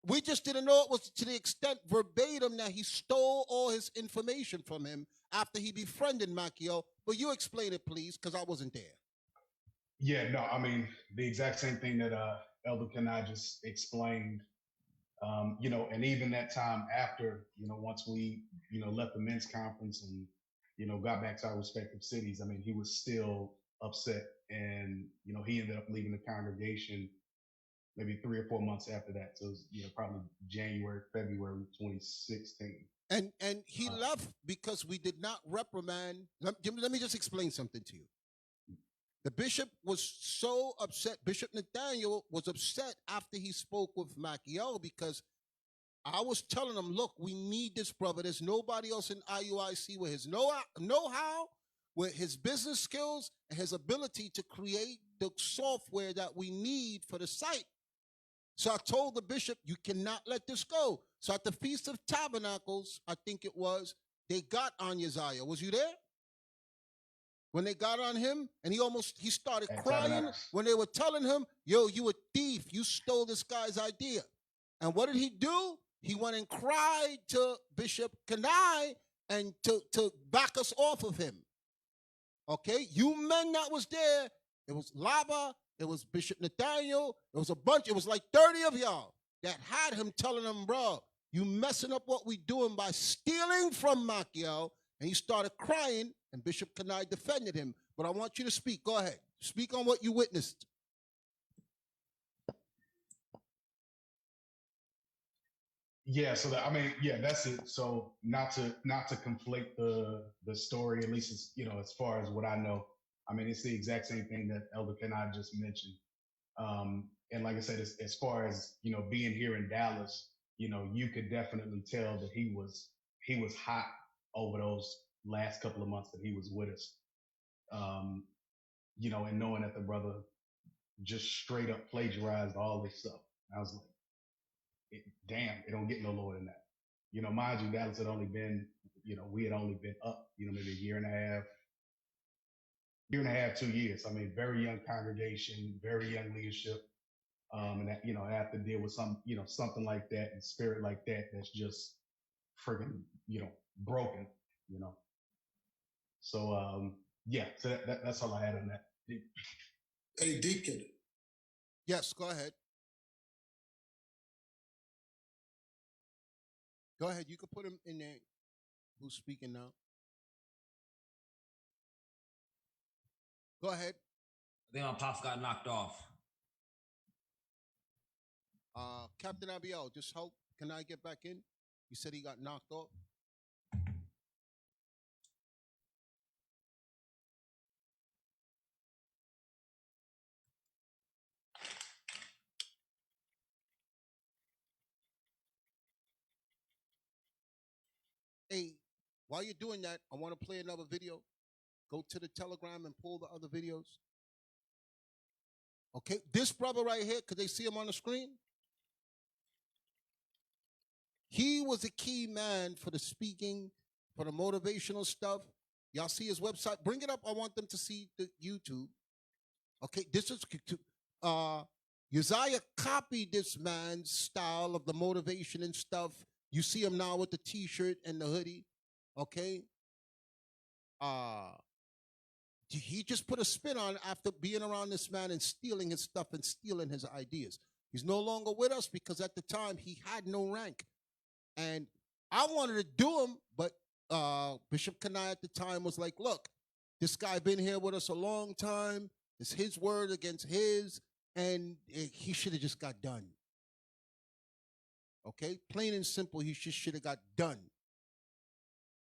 S2: We just didn't know it was to the extent verbatim that he stole all his information from him after he befriended Macchio. But you explain it, please, because I wasn't there.
S1: Yeah, no, I mean, the exact same thing that Elder Kenai just explained. And even that time after, once we, left the men's conference and, got back to our respective cities, I mean, he was still upset. And, he ended up leaving the congregation maybe 3 or 4 months after that. So it was, probably January, February 2016.
S2: And he left because we did not reprimand. Let me just explain something to you. The bishop was so upset. Bishop Nathaniel was upset after he spoke with Macchio because I was telling him, look, we need this brother. There's nobody else in IUIC with his know-how, with his business skills, and his ability to create the software that we need for the site. So I told the bishop, you cannot let this go. So at the Feast of Tabernacles, I think it was, they got on Uzziah. Was you there? When they got on him, and he started crying when they were telling him, yo, you a thief. You stole this guy's idea. And what did he do? He went and cried to Bishop Kenai and to back us off of him. Okay? You men that was there, it was Lava, it was Bishop Nathaniel, it was a bunch, it was like 30 of y'all that had him telling him, bro, you messing up what we doing by stealing from Macchio. And he started crying, and Bishop Kenai defended him. But I want you to speak. Go ahead. Speak on what you witnessed.
S1: Yeah, so that's it. So not to conflate the story, at least as far as what I know. I mean, it's the exact same thing that Elder Kenai just mentioned. And like I said, as far as being here in Dallas, you could definitely tell that he was hot over those last couple of months that he was with us. And knowing that the brother just straight up plagiarized all this stuff. I was like, damn, it don't get no lower than that. Mind you, Dallas had only been, we had only been up, maybe a year and a half, 2 years. I mean, very young congregation, very young leadership. And that, I have to deal with something like that and spirit like that that's just friggin', broken, So, so that's all I had on that.
S8: Hey, Deacon.
S2: Yes, go ahead. Go ahead. You can put him in there. Who's speaking now? Go ahead.
S10: I think my pops got knocked off.
S2: Captain Abiel, just help. Can I get back in? You said he got knocked off. Hey, while you're doing that, I want to play another video. Go to the Telegram and pull the other videos. Okay, this brother right here, could they see him on the screen? He was a key man for the speaking, for the motivational stuff. Y'all see his website? Bring it up. I want them to see the YouTube. Okay, this is Uzziah copied this man's style of the motivation and stuff. You see him now with the t-shirt and the hoodie. Okay. He just put a spin on it after being around this man and stealing his stuff and stealing his ideas. He's no longer with us because at the time he had no rank. And I wanted to do him, but Bishop Kenai at the time was like, look, this guy been here with us a long time. It's his word against his, and he should have just got done. Okay? Plain and simple, he just should have got done.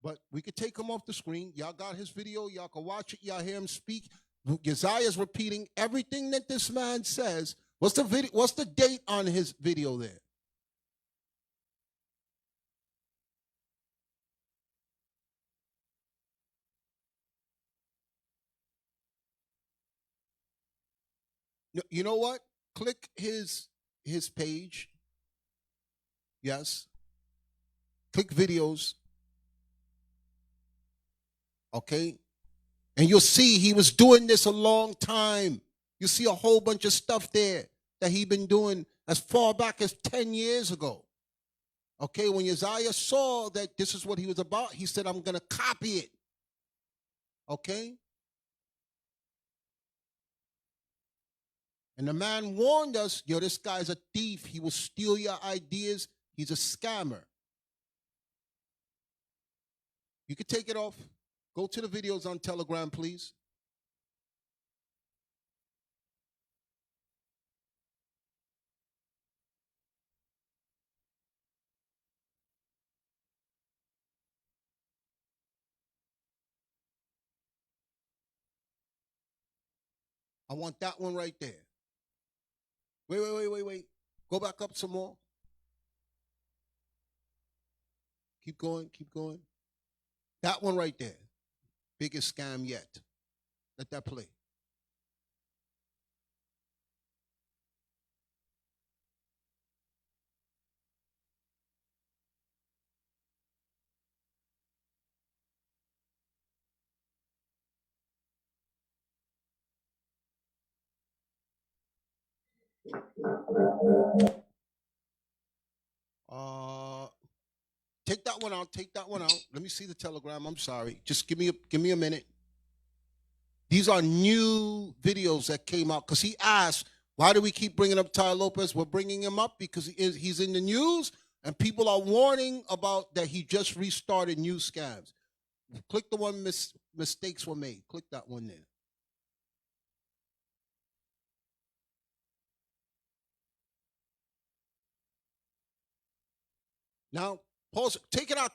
S2: But we could take him off the screen. Y'all got his video. Y'all can watch it. Y'all hear him speak. Uzziah is repeating everything that this man says. What's the video? What's the date on his video there? You know what? Click his page. Yes. Click videos. Okay. And you'll see he was doing this a long time. You see a whole bunch of stuff there that he been doing as far back as 10 years ago. Okay, when Uzziah saw that this is what he was about, he said, I'm going to copy it. Okay? And the man warned us, yo, this guy's a thief. He will steal your ideas. He's a scammer. You can take it off. Go to the videos on Telegram, please. I want that one right there. Wait. Go back up some more. Keep going. That one right there. Biggest scam yet. Let that play. Take that one out. Let me see the Telegram. I'm sorry. Just give me a minute. These are new videos that came out because he asked, why do we keep bringing up Tai Lopez? We're bringing him up because he's in the news and people are warning about that he just restarted new scams. Click the one mistakes were made. Click that one there. Now, pause. Take it out.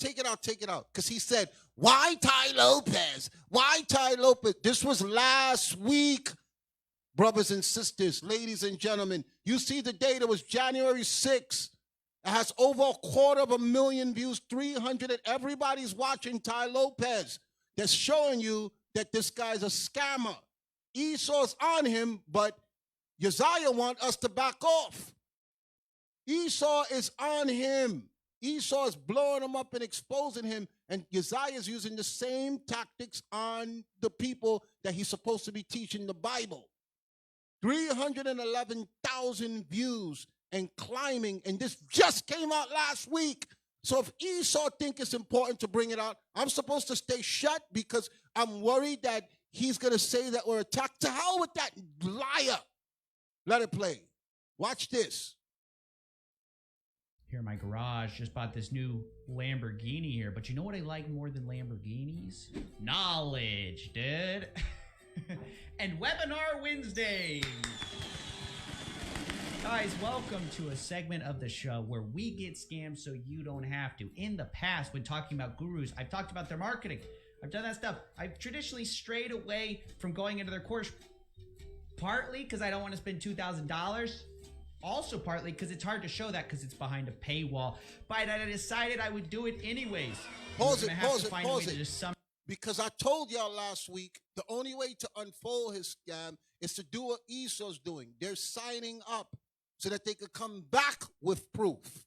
S2: Because he said, why Tai Lopez? Why Tai Lopez? This was last week, brothers and sisters, ladies and gentlemen. You see the date. It was January 6th. It has over 250,000 views, 300. Everybody's watching Tai Lopez. That's showing you that this guy's a scammer. Esau's on him, but Uzziah want us to back off. Esau is on him. Esau is blowing him up and exposing him, and Uzziah is using the same tactics on the people that he's supposed to be teaching the Bible. 311,000 views and climbing, and this just came out last week. So if Esau think it's important to bring it out, I'm supposed to stay shut because I'm worried that he's going to say that we're attacked. To hell with that liar. Let it play. Watch this.
S3: Here in my garage, just bought this new Lamborghini here. But you know what I like more than Lamborghinis? Knowledge, dude. And Webinar Wednesdays. Guys, welcome to a segment of the show where we get scammed so you don't have to. In the past, when talking about gurus, I've talked about their marketing. I've done that stuff. I've traditionally strayed away from going into their course, partly because I don't want to spend $2,000. Also partly because it's hard to show that because it's behind a paywall. But I decided I would do it anyways.
S2: Pause it. Because I told y'all last week, the only way to unfold his scam is to do what Esau's doing. They're signing up so that they could come back with proof.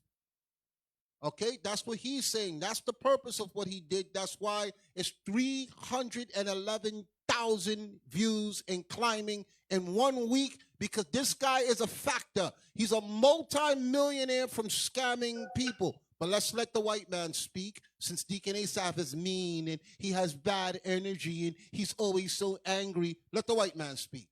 S2: Okay, that's what he's saying. That's the purpose of what he did. That's why it's 311,000 views and climbing in 1 week, because this guy is a factor. He's a multi-millionaire from scamming people. But let's let the white man speak, since Deacon Asaph is mean and he has bad energy and he's always so angry. Let the white man speak.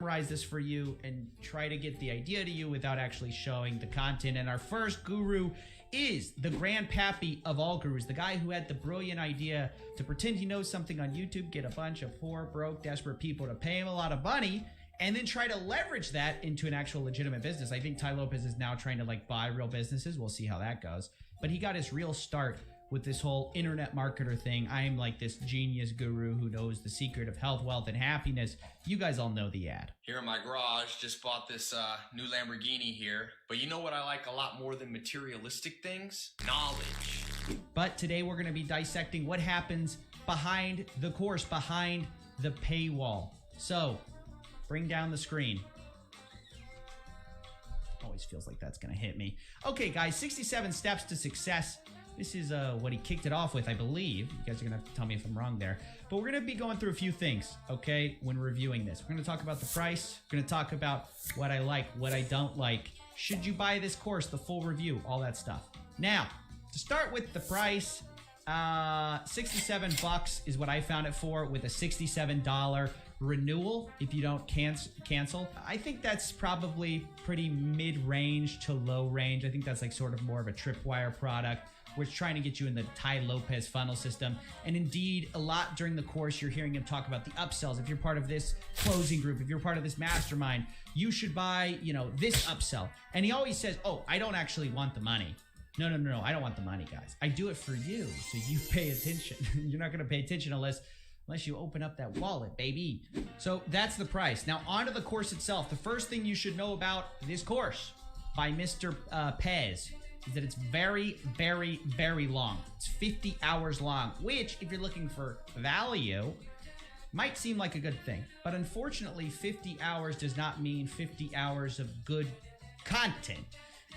S3: Summarize this for you and try to get the idea to you without actually showing the content. And our first guru is the grandpappy of all gurus, the guy who had the brilliant idea to pretend he knows something on YouTube, get a bunch of poor, broke, desperate people to pay him a lot of money, and then try to leverage that into an actual legitimate business. I think Tai Lopez is now trying to buy real businesses. We'll see how that goes. But he got his real start with this whole internet marketer thing. I am like this genius guru who knows the secret of health, wealth, and happiness. You guys all know the ad.
S16: Here in my garage, just bought this new Lamborghini here. But you know what I like a lot more than materialistic things? Knowledge.
S3: But today we're going to be dissecting what happens behind the course, behind the paywall. So, bring down the screen. Always feels like that's going to hit me. Okay, guys, 67 steps to success. This is what he kicked it off with, I believe. You guys are going to have to tell me if I'm wrong there. But we're going to be going through a few things, okay, when reviewing this. We're going to talk about the price. We're going to talk about what I like, what I don't like. Should you buy this course, the full review, all that stuff. Now, to start with the price, $67 is what I found it for, with a $67 renewal if you don't cancel. I think that's probably pretty mid-range to low range. I think that's like sort of more of a tripwire product. We're trying to get you in the Tai Lopez funnel system. And indeed, a lot during the course, you're hearing him talk about the upsells. If you're part of this closing group, if you're part of this mastermind, you should buy, this upsell. And he always says, oh, I don't actually want the money. No, I don't want the money, guys. I do it for you, so you pay attention. You're not going to pay attention unless you open up that wallet, baby. So that's the price. Now, onto the course itself. The first thing you should know about this course by Mr. Pez is that it's very, very, very long. It's 50 hours long, which, if you're looking for value, might seem like a good thing. But unfortunately, 50 hours does not mean 50 hours of good content.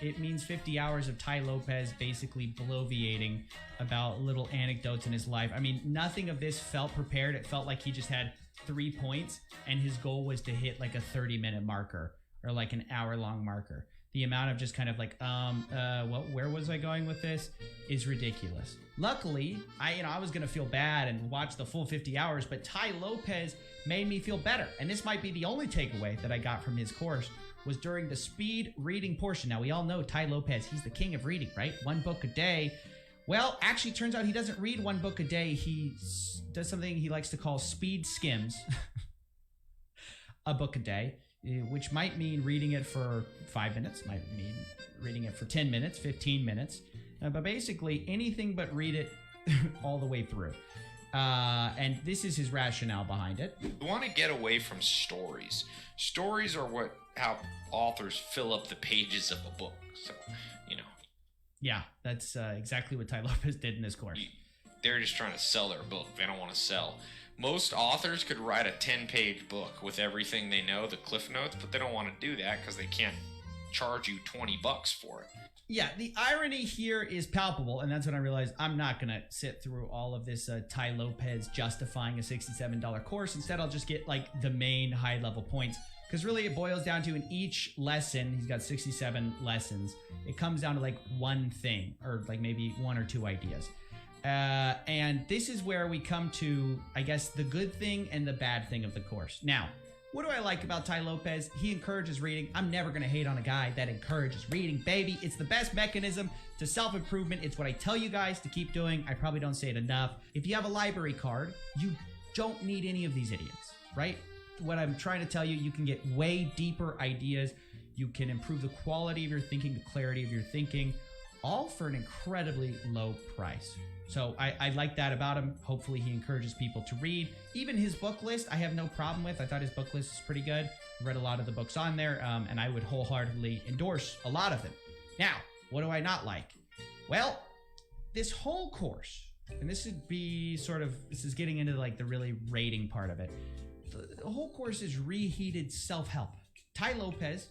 S3: It means 50 hours of Tai Lopez basically bloviating about little anecdotes in his life. I mean, nothing of this felt prepared. It felt like he just had 3 points, and his goal was to hit like a 30-minute marker or like an hour-long marker. The amount of just kind of like, where was I going with this is ridiculous. Luckily, I was going to feel bad and watch the full 50 hours, but Tai Lopez made me feel better. And this might be the only takeaway that I got from his course, was during the speed reading portion. Now, we all know Tai Lopez, he's the king of reading, right? 1 book a day. Well, actually, turns out he doesn't read 1 book a day. He does something he likes to call speed skims a book a day, which might mean reading it for 5 minutes, might mean reading it for 10 minutes, 15 minutes, but basically anything but read it all the way through. And this is his rationale behind it.
S6: You want to get away from stories. Stories are how authors fill up the pages of a book. So,
S3: Yeah, that's exactly what Tai Lopez did in this course.
S6: They're just trying to sell their book. They don't want to sell. Most authors could write a 10-page book with everything they know, the cliff notes, but they don't want to do that because they can't charge you $20 for it.
S3: Yeah, the irony here is palpable, and that's when I realized I'm not going to sit through all of this Tai Lopez justifying a $67 course. Instead, I'll just get like the main high-level points, because really it boils down to, in each lesson, he's got 67 lessons, it comes down to like one thing, or like maybe 1 or 2 ideas. And this is where we come to, I guess, the good thing and the bad thing of the course. Now, what do I like about Tai Lopez? He encourages reading. I'm never going to hate on a guy that encourages reading, baby. It's the best mechanism to self-improvement. It's what I tell you guys to keep doing. I probably don't say it enough. If you have a library card, you don't need any of these idiots, right? What I'm trying to tell you, you can get way deeper ideas. You can improve the quality of your thinking, the clarity of your thinking, all for an incredibly low price. So I like that about him. Hopefully he encourages people to read. Even his book list, I have no problem with. I thought his book list is pretty good. I read a lot of the books on there, and I would wholeheartedly endorse a lot of them. Now, what do I not like? Well, this whole course, and this is getting into like the really rating part of it. The whole course is reheated self-help. Tai Lopez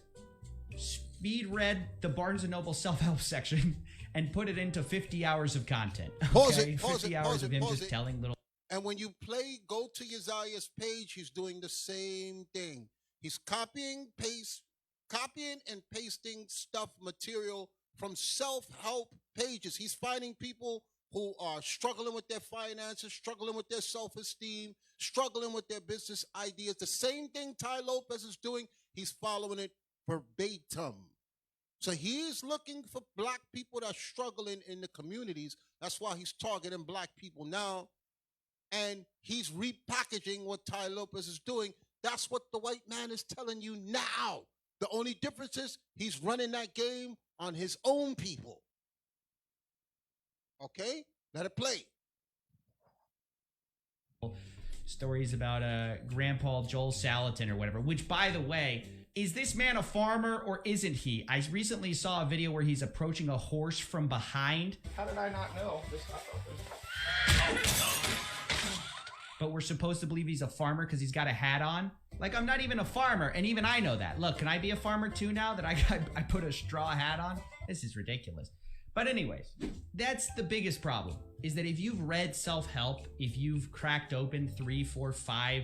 S3: speed read the Barnes & Noble self-help section and put it into 50 hours of content. Okay? 50 hours of him just telling little...
S2: And when you go to Uzziah's page, he's doing the same thing. He's copying and pasting material from self-help pages. He's finding people who are struggling with their finances, struggling with their self-esteem, struggling with their business ideas. The same thing Tai Lopez is doing, he's following it verbatim. So he's looking for black people that are struggling in the communities. That's why he's targeting black people now. And he's repackaging what Tai Lopez is doing. That's what the white man is telling you now. The only difference is he's running that game on his own people. Okay? Let it play.
S3: Stories about Grandpa Joel Salatin or whatever, which, by the way, is this man a farmer or isn't he? I recently saw a video where he's approaching a horse from behind.
S16: How did I not know this?
S3: But we're supposed to believe he's a farmer because he's got a hat on. Like, I'm not even a farmer, and even I know that. Look, can I be a farmer too now that I put a straw hat on? This is ridiculous. But anyways, that's the biggest problem, is that if you've read self-help, if you've cracked open 3, 4, 5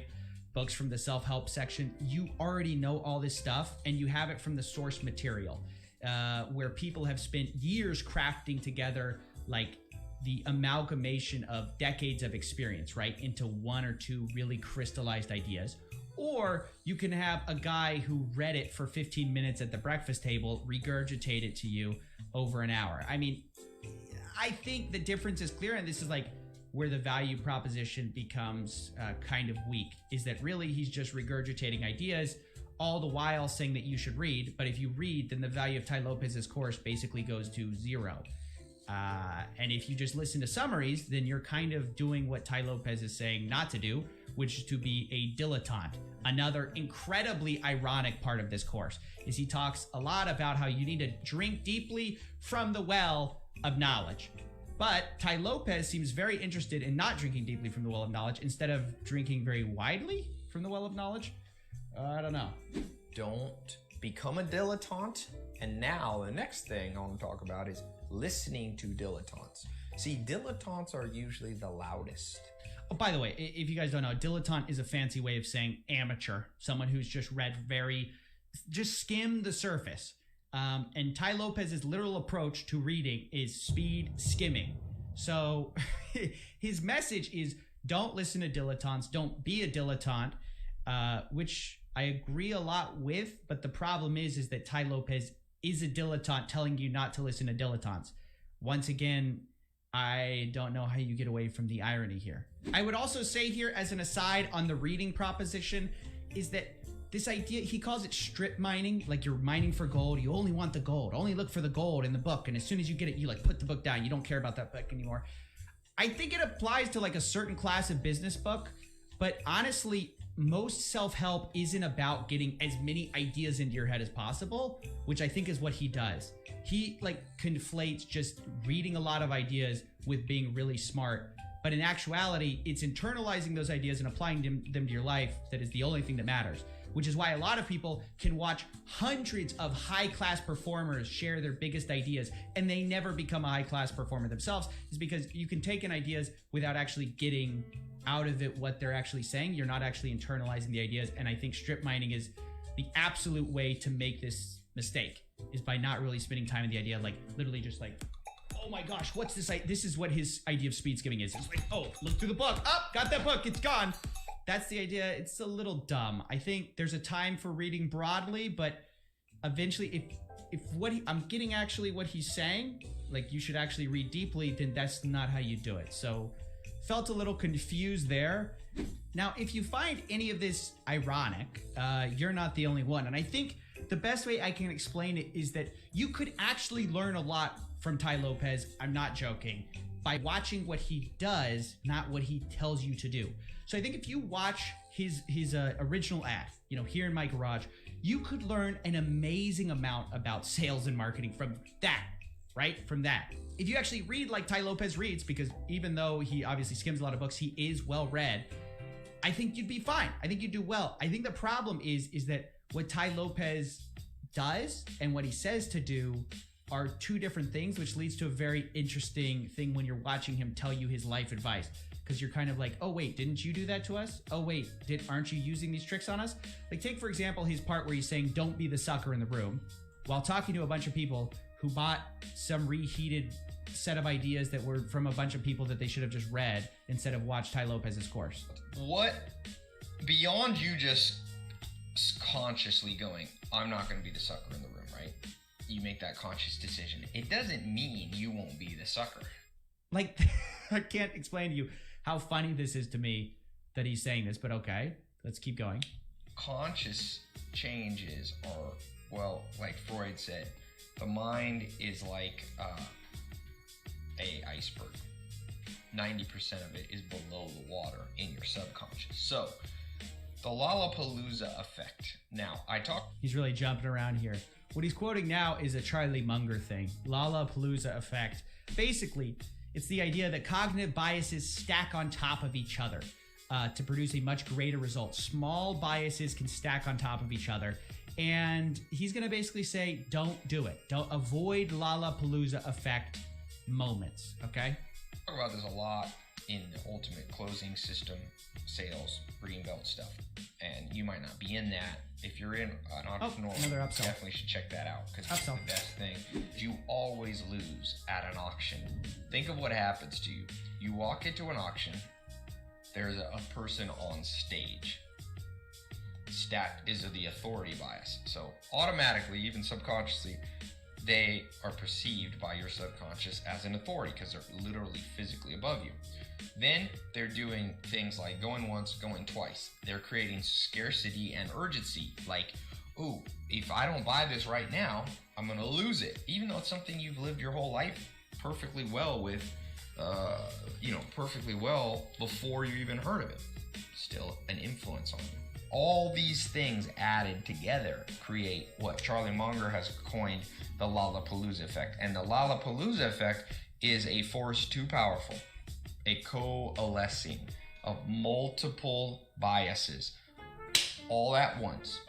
S3: books from the self-help section, you already know all this stuff, and you have it from the source material, where people have spent years crafting together, like, the amalgamation of decades of experience, right, into 1 or 2 really crystallized ideas. Or you can have a guy who read it for 15 minutes at the breakfast table regurgitate it to you over an hour. I mean, I think the difference is clear, and this is like where the value proposition becomes kind of weak, is that really he's just regurgitating ideas, all the while saying that you should read. But if you read, then the value of Tai Lopez's course basically goes to 0. And if you just listen to summaries, then you're kind of doing what Tai Lopez is saying not to do, which is to be a dilettante. Another incredibly ironic part of this course is he talks a lot about how you need to drink deeply from the well of knowledge. But Tai Lopez seems very interested in not drinking deeply from the well of knowledge instead of drinking very widely from the well of knowledge. I don't know.
S16: Don't become a dilettante. And now the next thing I want to talk about is listening to dilettantes. See, dilettantes are usually the loudest.
S3: Oh, by the way, if you guys don't know, dilettante is a fancy way of saying amateur, someone who's just just skimmed the surface. And Tai Lopez's literal approach to reading is speed skimming. So his message is don't listen to dilettantes, don't be a dilettante, which I agree a lot with, but the problem is that Tai Lopez is a dilettante telling you not to listen to dilettantes. Once again, I don't know how you get away from the irony here. I would also say here, as an aside on the reading proposition, is that this idea, he calls it strip mining, like you're mining for gold. You only want the gold, only look for the gold in the book. And as soon as you get it, you like put the book down. You don't care about that book anymore. I think it applies to like a certain class of business book, but honestly, most self-help isn't about getting as many ideas into your head as possible, which I think is what he does. He like conflates just reading a lot of ideas with being really smart. But in actuality, it's internalizing those ideas and applying them to your life that is the only thing that matters, which is why a lot of people can watch hundreds of high-class performers share their biggest ideas and they never become a high-class performer themselves, is because you can take in ideas without actually getting out of it what they're actually saying. You're not actually internalizing the ideas. And I think strip mining is the absolute way to make this mistake, is by not really spending time in the idea, like literally just like, oh my gosh, what's this? This is what his idea of speed skimming is. It's like, oh, look through the book. Oh, got that book. It's gone. That's the idea. It's a little dumb. I think there's a time for reading broadly, but eventually if I'm getting actually what he's saying, like you should actually read deeply, then that's not how you do it. So felt a little confused there. Now, if you find any of this ironic, you're not the only one. And I think the best way I can explain it is that you could actually learn a lot from Tai Lopez, I'm not joking, by watching what he does, not what he tells you to do. So I think if you watch his original ad, here in my garage, you could learn an amazing amount about sales and marketing from that, right? From that. If you actually read like Tai Lopez reads, because even though he obviously skims a lot of books, he is well read, I think you'd be fine. I think you'd do well. I think the problem is that what Tai Lopez does and what he says to do are two different things, which leads to a very interesting thing when you're watching him tell you his life advice. Because you're kind of like, oh wait, didn't you do that to us? Oh wait, aren't you using these tricks on us? Like take for example his part where he's saying don't be the sucker in the room, while talking to a bunch of people who bought some reheated set of ideas that were from a bunch of people that they should have just read instead of watched Tai Lopez's course.
S16: What, beyond you just consciously going, I'm not going to be the sucker in the room, right? You make that conscious decision. It doesn't mean you won't be the sucker.
S3: Like, I can't explain to you how funny this is to me that he's saying this, but okay, let's keep going.
S16: Conscious changes are, well, like Freud said, the mind is like a iceberg. 90% of it is below the water in your subconscious. So, the Lollapalooza effect. Now,
S3: He's really jumping around here. What he's quoting now is a Charlie Munger thing. Lollapalooza effect. Basically, it's the idea that cognitive biases stack on top of each other to produce a much greater result. Small biases can stack on top of each other. And he's going to basically say, don't do it. Don't avoid Lollapalooza effect moments, okay?
S16: Talk about this a lot in the ultimate closing system sales, green belt stuff. And you might not be in that. If you're in an entrepreneur,
S3: another upsell.
S16: definitely should check that out because it's the best thing. You always lose at an auction. Think of what happens to you. You walk into an auction, there's a person on stage. Stat is the authority bias. So automatically, even subconsciously, they are perceived by your subconscious as an authority because they're literally physically above you. Then they're doing things like going once, going twice. They're creating scarcity and urgency. Like, ooh, if I don't buy this right now, I'm going to lose it. Even though it's something you've lived your whole life perfectly well with, perfectly well before you even heard of it. Still an influence on you. All these things added together create what Charlie Munger has coined the Lollapalooza effect. And the Lollapalooza effect is a force too powerful, a coalescing of multiple biases all at once.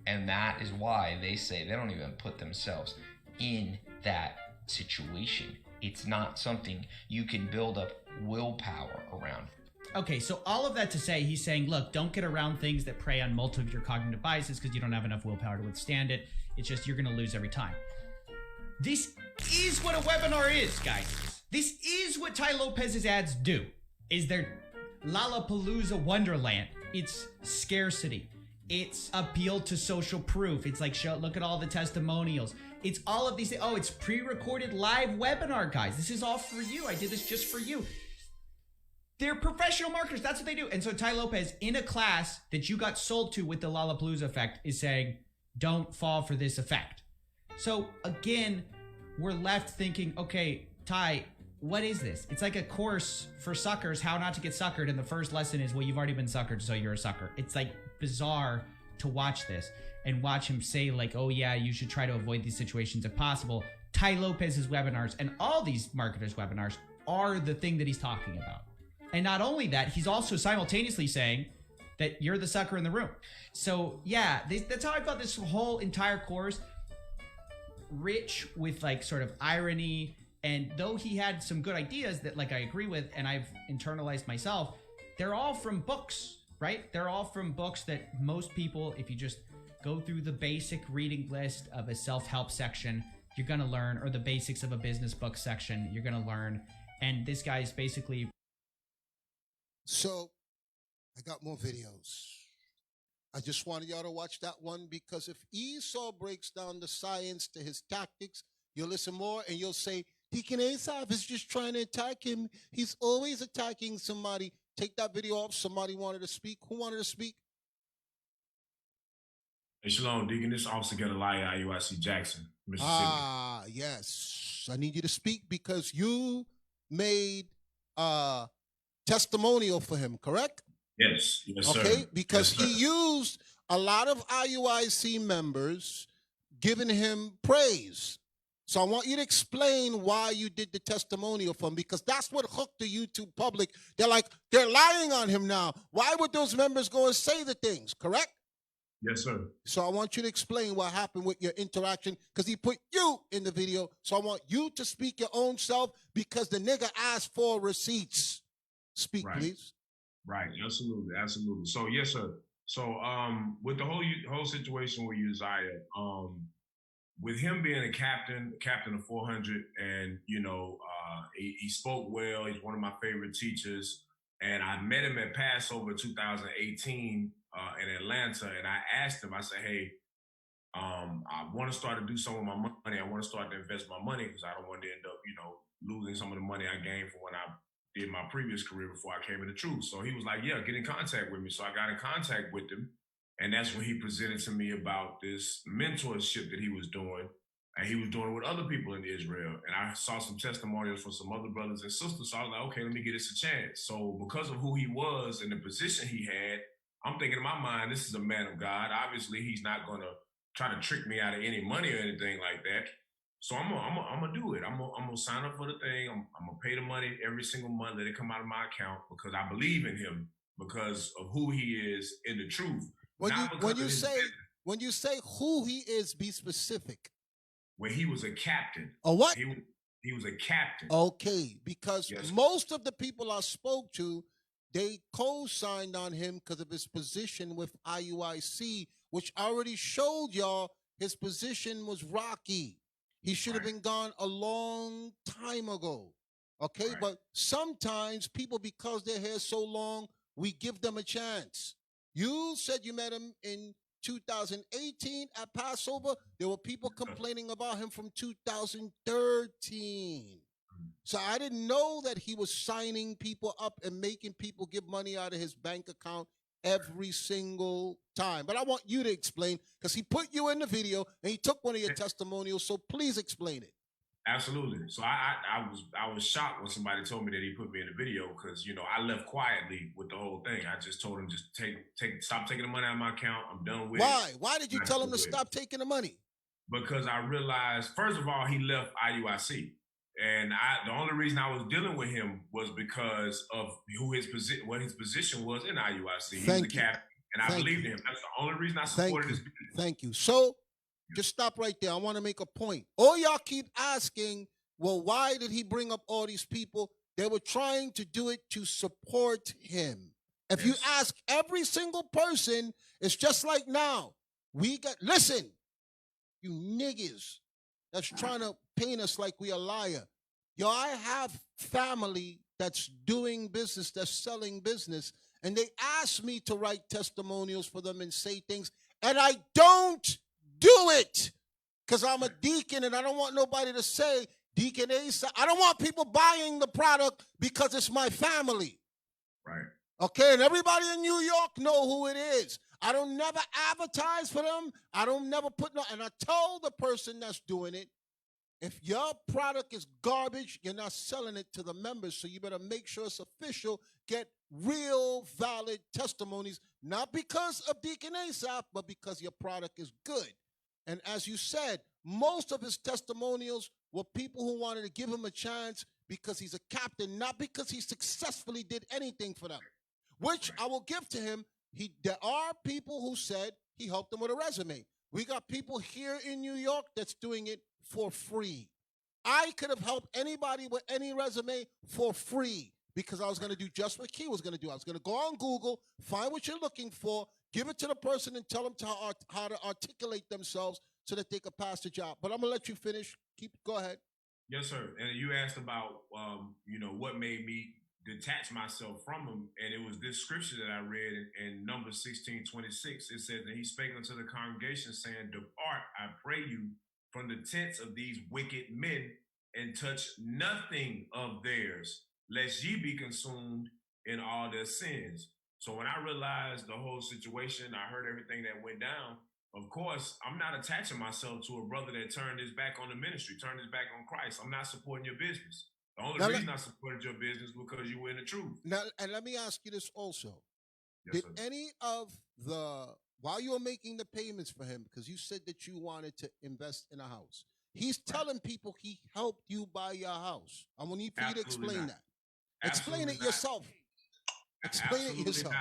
S16: And that is why they say they don't even put themselves in that situation. It's not something you can build up willpower around.
S3: Okay, so all of that to say, he's saying, look, don't get around things that prey on multiple of your cognitive biases because you don't have enough willpower to withstand it. It's just you're going to lose every time. This is what a webinar is, guys. This is what Tai Lopez's ads do. Is their Lollapalooza Wonderland. It's scarcity. It's appeal to social proof. It's like, look at all the testimonials. It's all of these things. Oh, it's pre-recorded live webinar, guys. This is all for you. I did this just for you. They're professional marketers. That's what they do. And so Tai Lopez, in a class that you got sold to with the Lollapalooza effect, is saying, don't fall for this effect. So again, we're left thinking, okay, Tai, what is this? It's like a course for suckers, how not to get suckered. And the first lesson is, well, you've already been suckered, so you're a sucker. It's like bizarre to watch this and watch him say like, oh yeah, you should try to avoid these situations if possible. Tai Lopez's webinars and all these marketers' webinars are the thing that he's talking about. And not only that, he's also simultaneously saying that you're the sucker in the room. So yeah, that's how I felt this whole entire course, rich with like sort of irony. And though he had some good ideas that like I agree with and I've internalized myself, they're all from books, right? They're all from books that most people, if you just go through the basic reading list of a self-help section, you're going to learn, or the basics of a business book section, you're going to learn. And this guy's basically...
S2: So, I got more videos. I just wanted y'all to watch that one because if Esau breaks down the science to his tactics, you'll listen more and you'll say, Deacon Asaph is just trying to attack him. He's always attacking somebody. Take that video off. Somebody wanted to speak. Who wanted to speak?
S7: Hey, Shalom, Deacon. This is Officer Gedaliah, Iuic Jackson, Mississippi.
S2: Ah, yes. I need you to speak because you made testimonial for him, correct?
S7: Yes, yes, sir.
S2: Okay, because
S7: yes,
S2: he used a lot of IUIC members giving him praise. So I want you to explain why you did the testimonial for him, because that's what hooked the YouTube public. They're like, they're lying on him now. Why would those members go and say the things, correct?
S7: Yes, sir.
S2: So I want you to explain what happened with your interaction, because he put you in the video. So I want you to speak your own self because the nigga asked for receipts. Speak,
S7: right.
S2: Please.
S7: Right, absolutely, absolutely. So yes, sir. So with the whole situation with Uzziah, with him being a captain of 400, and he spoke well. He's one of my favorite teachers, and I met him at Passover 2018 in Atlanta, and I asked him. I said, "Hey, I want to start to do some of my money. I want to start to invest my money because I don't want to end up, losing some of the money I gained from when I did my previous career before I came into truth." So he was like, yeah, get in contact with me. So I got in contact with him. And that's when he presented to me about this mentorship that he was doing. And he was doing it with other people in Israel. And I saw some testimonials from some other brothers and sisters. So I was like, okay, let me give this a chance. So because of who he was and the position he had, I'm thinking in my mind, this is a man of God. Obviously, he's not going to try to trick me out of any money or anything like that. So I'm gonna do it. I'm gonna sign up for the thing. I'm gonna pay the money every single month. Let it come out of my account because I believe in him because of who he is in the truth.
S2: When you say who he is, be specific.
S7: Where he was a captain.
S2: A what?
S7: He was a captain.
S2: Okay, because most of the people I spoke to, they co-signed on him because of his position with IUIC, which already showed y'all his position was rocky. He should have been gone a long time ago. Okay, but sometimes people, because their hair's so long, we give them a chance. You said you met him in 2018 at Passover. There were people complaining about him from 2013. So I didn't know that he was signing people up and making people give money out of his bank account every single time. But I want you to explain, because he put you in the video and he took one of your testimonials. So please explain it.
S7: Absolutely. So I was shocked when somebody told me that he put me in the video because, you know, I left quietly with the whole thing. I just told him just stop taking the money out of my account. I'm done with it.
S2: Why? Why did you tell him to stop taking the money?
S7: Because I realized, first of all, he left IUIC. And the only reason I was dealing with him was because of what his position was in IUIC. He was the captain, and I believed in him. That's the only reason I supported his business.
S2: Thank you. So just stop right there. I want to make a point. All y'all keep asking, well, why did he bring up all these people? They were trying to do it to support him. If you ask every single person, it's just like now. Listen, you niggas that's trying to paint us like we a liar. Yo, I have family that's doing business, that's selling business, and they ask me to write testimonials for them and say things, and I don't do it because I'm a deacon and I don't want nobody to say Deacon Asa. I don't want people buying the product because it's my family.
S7: Right.
S2: Okay, and everybody in New York know who it is. I don't never advertise for them. I don't never put no, and I told the person that's doing it, if your product is garbage, you're not selling it to the members, so you better make sure it's official. Get real valid testimonies, not because of Deacon Asaph, but because your product is good. And as you said, most of his testimonials were people who wanted to give him a chance because he's a captain, not because he successfully did anything for them, which I will give to him. There are people who said he helped them with a resume. We got people here in New York that's doing it for free. I could have helped anybody with any resume for free because I was going to do just what Key was going to do. I was going to go on Google, find what you're looking for, give it to the person, and tell them how to articulate themselves so that they could pass the job. But I'm going to let you finish. Go ahead.
S7: Yes, sir. And you asked about, what made me detach myself from him. And it was this scripture that I read in Numbers 16:26. It says that he spake unto the congregation saying, depart, I pray you, from the tents of these wicked men and touch nothing of theirs, lest ye be consumed in all their sins. So when I realized the whole situation, I heard everything that went down. Of course, I'm not attaching myself to a brother that turned his back on the ministry, turned his back on Christ. I'm not supporting your business. The only reason I supported your business was because you were in the truth.
S2: Now, and let me ask you this also.
S7: Yes,
S2: Did any of while you were making the payments for him, because you said that you wanted to invest in a house, he's telling people he helped you buy your house. I want you to explain that. Explain it yourself. Explain it yourself.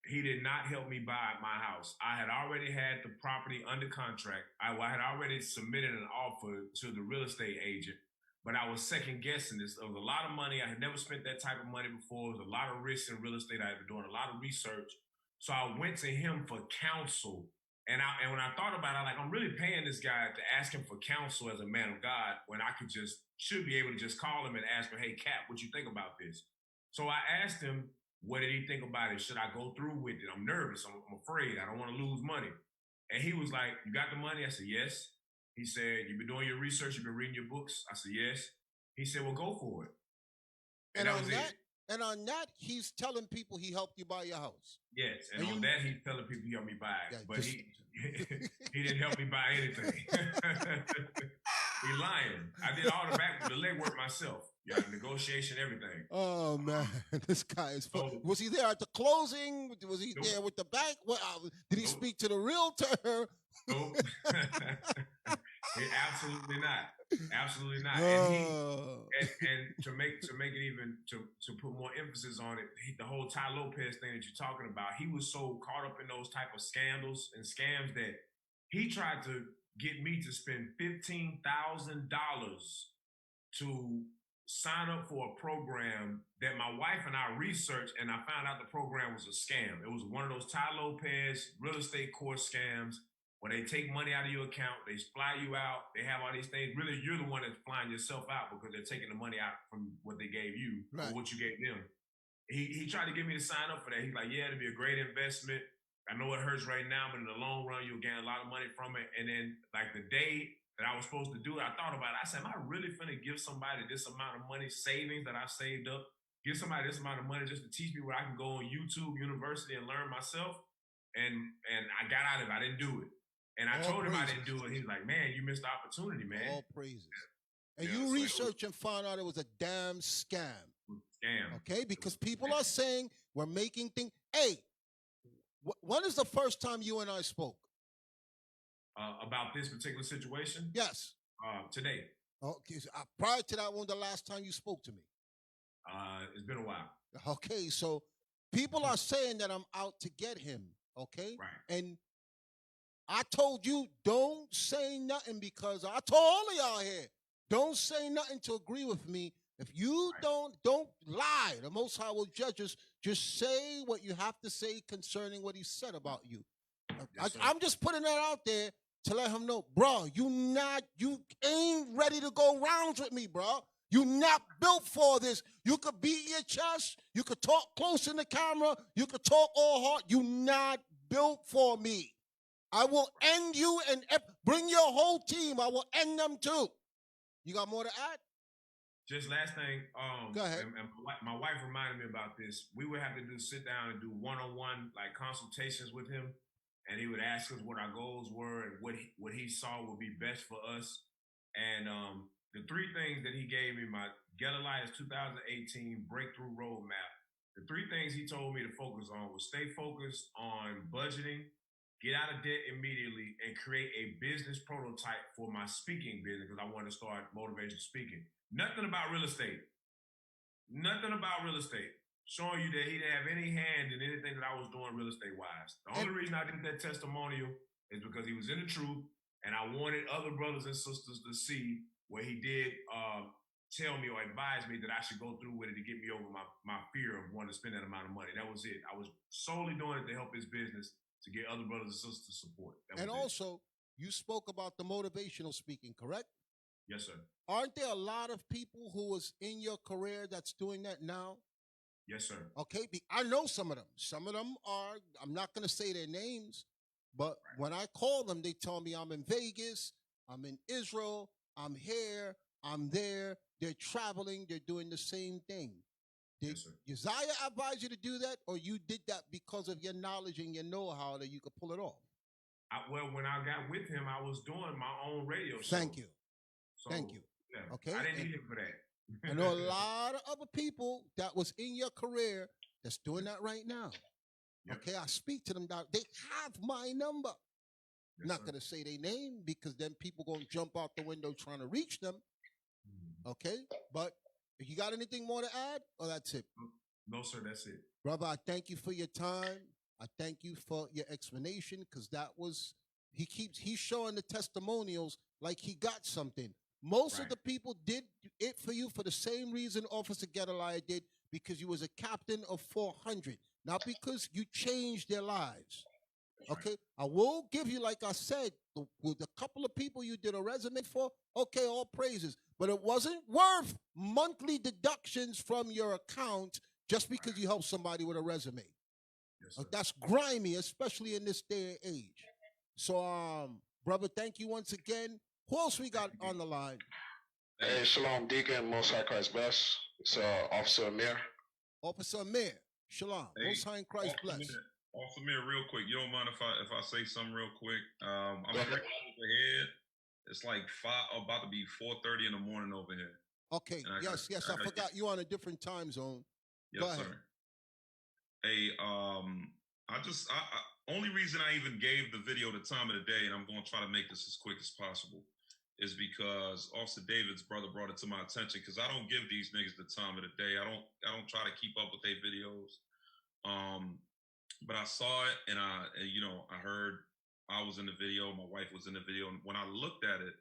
S7: He did not help me buy my house. I had already had the property under contract. I had already submitted an offer to the real estate agent, but I was second guessing this. It was a lot of money. I had never spent that type of money before. It was a lot of risk in real estate. I had been doing a lot of research. So I went to him for counsel. And when I thought about it, I'm really paying this guy to ask him for counsel as a man of God when I should be able to just call him and ask him, hey, Cap, what you think about this? So I asked him, what did he think about it? Should I go through with it? I'm nervous. I'm afraid. I don't want to lose money. And he was like, you got the money? I said, yes. He said, you've been doing your research? You've been reading your books? I said, yes. He said, well, go for it.
S2: And that was it. And on that, he's telling people he helped you buy your house.
S7: Yes, and on that, he's telling people he helped me buy it,
S2: Yeah,
S7: but he didn't help me buy anything. He lying. I did all the legwork myself. Yeah, negotiation, everything.
S2: Oh man, this guy is fun. Was he there at the closing? Was he there with the bank? What, did he speak to the realtor?
S7: Nope. Absolutely not. Absolutely not. And to make it even to put more emphasis on it, the whole Ty Lopez thing that you're talking about, he was so caught up in those type of scandals and scams that he tried to get me to spend $15,000 to sign up for a program that my wife and I researched, and I found out the program was a scam. It was one of those Ty Lopez real estate course scams where they take money out of your account, they fly you out, they have all these things. Really, you're the one that's flying yourself out because they're taking the money out from what they gave you or what you gave them. He tried to get me to sign up for that. He's like, yeah, it'd be a great investment. I know it hurts right now, but in the long run, you'll gain a lot of money from it. And then, like the day that I was supposed to do it, I thought about it. I said, am I really finna give somebody this amount of money, savings that I saved up, give somebody this amount of money just to teach me where I can go on YouTube University and learn myself? And I got out of it. I didn't do it. And I told him I didn't do it. He's like, man, you missed the opportunity, man.
S2: All praises. And you researched and found out it was a damn scam.
S7: Scam.
S2: Okay, because people are saying we're making things. Hey, when is the first time you and I spoke?
S7: About this particular situation?
S2: Yes.
S7: Today.
S2: Okay. So, prior to that, when the last time you spoke to me?
S7: It's been a while.
S2: Okay, so people are saying that I'm out to get him. Okay.
S7: Right.
S2: And I told you don't say nothing because I told all of y'all here, don't say nothing to agree with me. If you don't lie. The Most High will judge us. Just say what you have to say concerning what he said about you. I'm just putting that out there to let him know, bro, you ain't ready to go rounds with me, bro. You not built for this. You could beat your chest. You could talk close in the camera. You could talk all hard. You not built for me. I will end you and bring your whole team. I will end them too. You got more to add?
S7: Just last thing,
S2: go ahead.
S7: And my wife reminded me about this. We would have to sit down and do one-on-one like consultations with him, and he would ask us what our goals were and what he saw would be best for us. And the three things that he gave me, my Get Alliance 2018 Breakthrough Roadmap, the three things he told me to focus on was stay focused on budgeting, get out of debt immediately, and create a business prototype for my speaking business because I wanted to start motivational speaking. Nothing about real estate. Nothing about real estate. Showing you that he didn't have any hand in anything that I was doing real estate wise. The only reason I did that testimonial is because he was in the truth, and I wanted other brothers and sisters to see where he did tell me or advise me that I should go through with it to get me over my fear of wanting to spend that amount of money. That was it. I was solely doing it to help his business, to get other brothers and sisters to support.
S2: And also, you spoke about the motivational speaking, correct?
S7: Yes, sir.
S2: Aren't there a lot of people who was in your career that's doing that now?
S7: Yes, sir.
S2: Okay, I know some of them. Some of them are, I'm not going to say their names, but when I call them, they tell me I'm in Vegas, I'm in Israel, I'm here, I'm there. They're traveling, they're doing the same thing. Did Uzziah advise you to do that, or you did that because of your knowledge and your know-how that you could pull it off?
S7: Well, when I got with him, I was doing my own radio show.
S2: Thank you.
S7: So,
S2: Thank you.
S7: Yeah,
S2: Okay.
S7: I didn't need him for that.
S2: I know a lot of other people that was in your career that's doing that right now. Yep. Okay, I speak to them now. They have my number. I'm not going to say their name because then people going to jump out the window trying to reach them. Okay, but if you got anything more to add, or that's it?
S7: No, sir, that's it.
S2: Brother, I thank you for your time. I thank you for your explanation because that was, he's showing the testimonials like he got something. Most of the people did it for you for the same reason Officer Gedaliah did, because you was a captain of 400, not because you changed their lives. Okay, I will give you, like I said, with a couple of people you did a resume for, okay, all praises, but it wasn't worth monthly deductions from your account just because you helped somebody with a resume.
S7: Yes,
S2: that's grimy, especially in this day and age. So, brother, thank you once again. Who else we got on the line?
S9: Hey, Shalom, Deacon, Most High Christ bless. It's Officer Amir.
S2: Officer Amir, shalom.
S9: Hey,
S2: Most High in Christ bless.
S9: Officer Amir, real quick. You don't mind if I say something real quick? I'm 3 hours ahead. It's like about to be 4:30 in the morning over here.
S2: Okay. Yes. I forgot you on a different time zone.
S9: Yes,
S2: Go ahead.
S9: sir. Hey, only reason I even gave the video the time of the day, and I'm going to try to make this as quick as possible, is because Officer David's brother brought it to my attention. Because I don't give these niggas the time of the day. I don't try to keep up with their videos. But I saw it, and I heard I was in the video. My wife was in the video, and when I looked at it,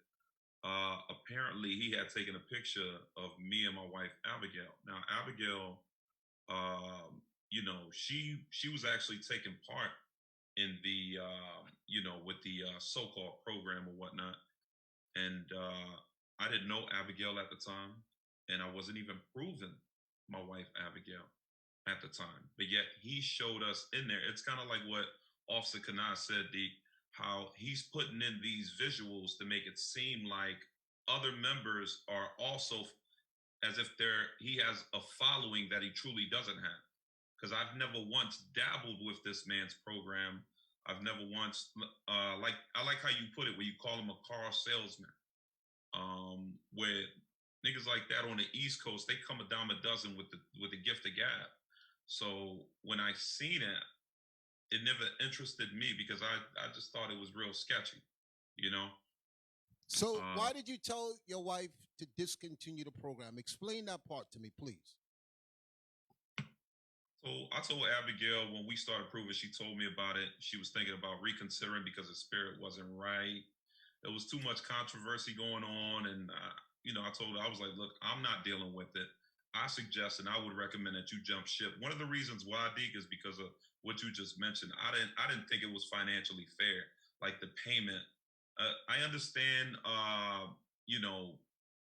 S9: apparently he had taken a picture of me and my wife Abigail. Now Abigail, she was actually taking part in the with the so-called program or whatnot, and I didn't know Abigail at the time, and I wasn't even proving my wife Abigail at the time, but yet he showed us in there. It's kind of like what Officer Kanai said, how he's putting in these visuals to make it seem like other members are also, as if he has a following that he truly doesn't have. Because I've never once dabbled with this man's program. I've never once, I like how you put it, where you call him a car salesman. Where niggas like that on the East Coast, they come a dime a dozen with the gift of gab. So when I seen it, it never interested me because I just thought it was real sketchy,
S2: So why did you tell your wife to discontinue the program? Explain that part to me, please.
S9: So I told Abigail when we started proving, she told me about it. She was thinking about reconsidering because the spirit wasn't right. There was too much controversy going on. And, I told her, I was like, look, I'm not dealing with it. I suggest and I would recommend that you jump ship. One of the reasons why, Deke, is because of what you just mentioned. I didn't think it was financially fair, like the payment. I understand,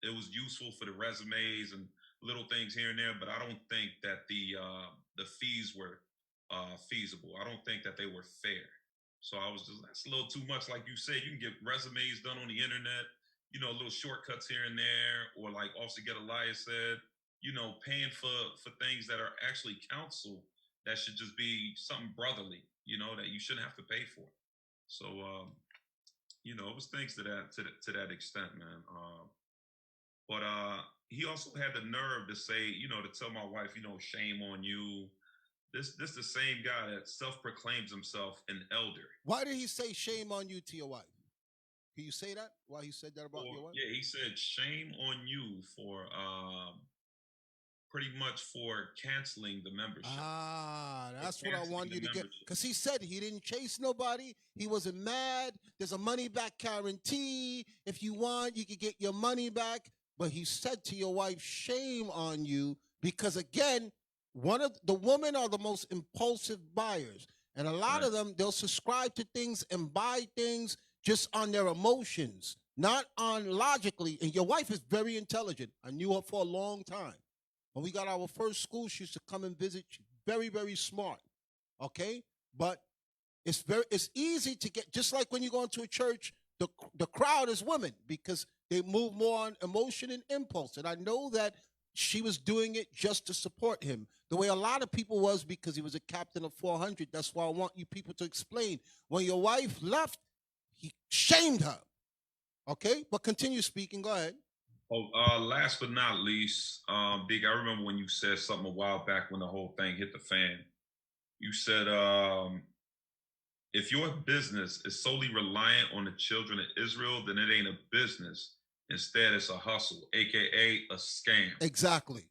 S9: it was useful for the resumes and little things here and there, but I don't think that the fees were feasible. I don't think that they were fair. So I was that's a little too much. Like you said, you can get resumes done on the internet, little shortcuts here and there, or like Officer Get Elias said, paying for things that are actually counsel that should just be something brotherly, that you shouldn't have to pay for. So, it was things to that extent, man. But he also had the nerve to say, to tell my wife, shame on you. This the same guy that self-proclaims himself an elder.
S2: Why did he say shame on you to your wife? Can you say that? Why he said that about your wife?
S9: Yeah, he said shame on you for pretty much for canceling the membership.
S2: That's what I wanted you to get. Because he said he didn't chase nobody. He wasn't mad. There's a money back guarantee. If you want, you could get your money back. But he said to your wife, shame on you. Because again, the women are the most impulsive buyers. And a lot of them, they'll subscribe to things and buy things just on their emotions, not on logically. And your wife is very intelligent. I knew her for a long time. When we got our first school, she used to come and visit. She's very, very smart. Okay? But it's easy to get, just like when you go into a church, the crowd is women because they move more on emotion and impulse. And I know that she was doing it just to support him, the way a lot of people was because he was a captain of 400. That's why I want you people to explain. When your wife left, he shamed her. Okay? But continue speaking. Go ahead.
S9: Last but not least, Big, I remember when you said something a while back when the whole thing hit the fan. You said, if your business is solely reliant on the children of Israel, then it ain't a business. Instead, it's a hustle, aka a scam.
S2: Exactly.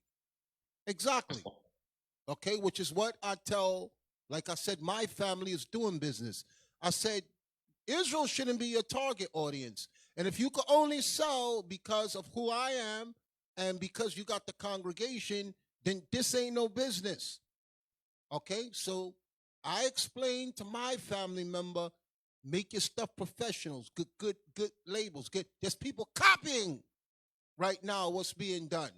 S2: Okay, which is what I tell, like I said, my family is doing business. I said, Israel shouldn't be your target audience. And if you could only sell because of who I am and because you got the congregation, then this ain't no business. Okay, so I explained to my family member, make your stuff professionals, good labels. There's people copying right now what's being done.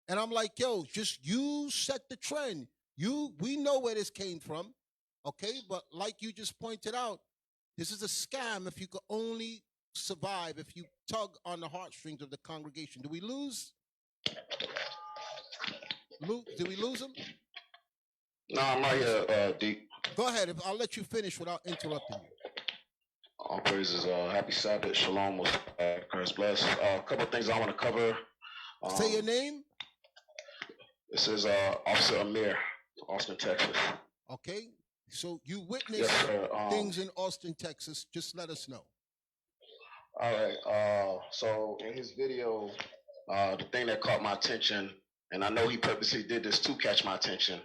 S2: And I'm like, yo, just you set the trend. We know where this came from. Okay, but like you just pointed out, this is a scam if you could only survive if you tug on the heartstrings of the congregation. Do we lose? Did we lose him?
S11: No, I'm right here, Deep.
S2: Go ahead. I'll let you finish without interrupting you.
S11: All praises. Happy Sabbath. Shalom. Christ bless. A couple of things I want to cover.
S2: Say your name.
S11: This is Officer Amir, Austin, Texas.
S2: Okay. So you witnessed things in Austin, Texas. Just let us know.
S11: All right. So in his video, the thing that caught my attention, and I know he purposely did this to catch my attention,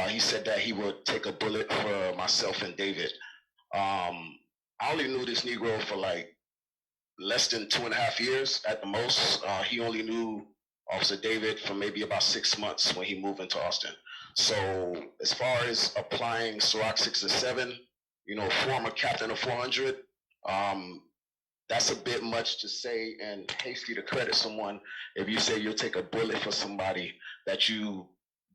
S11: he said that he would take a bullet for myself and David. I only knew this Negro for like less than 2.5 years at the most. He only knew Officer David for maybe about 6 months when he moved into Austin. So as far as applying Sirach 6 and 7, former captain of 400, that's a bit much to say and hasty to credit someone if you say you'll take a bullet for somebody that you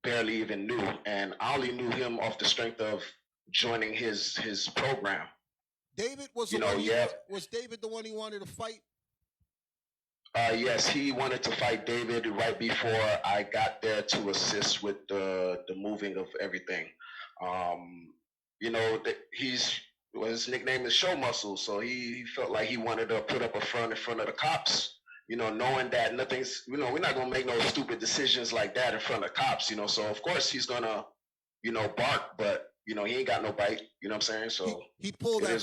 S11: barely even knew. And I only knew him off the strength of joining his program.
S2: David was was David the one he wanted to fight?
S11: Yes, he wanted to fight David right before I got there to assist with the moving of everything. His nickname is Show Muscle, so he felt like he wanted to put up a front in front of the cops, knowing that nothing's, we're not gonna make no stupid decisions like that in front of cops, so of course he's gonna, bark, but he ain't got no bite, you know what I'm saying? So
S2: he pulled that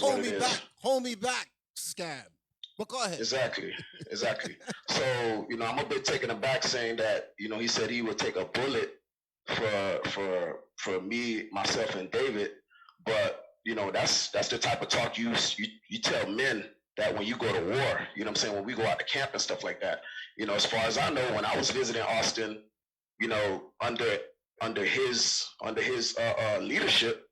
S2: hold me back scam. But go ahead.
S11: Exactly. So, I'm a bit taken aback saying that, he said he would take a bullet for me, myself, and David. But, that's the type of talk you tell men that when you go to war, when we go out to camp and stuff like that. As far as I know, when I was visiting Austin, under his leadership,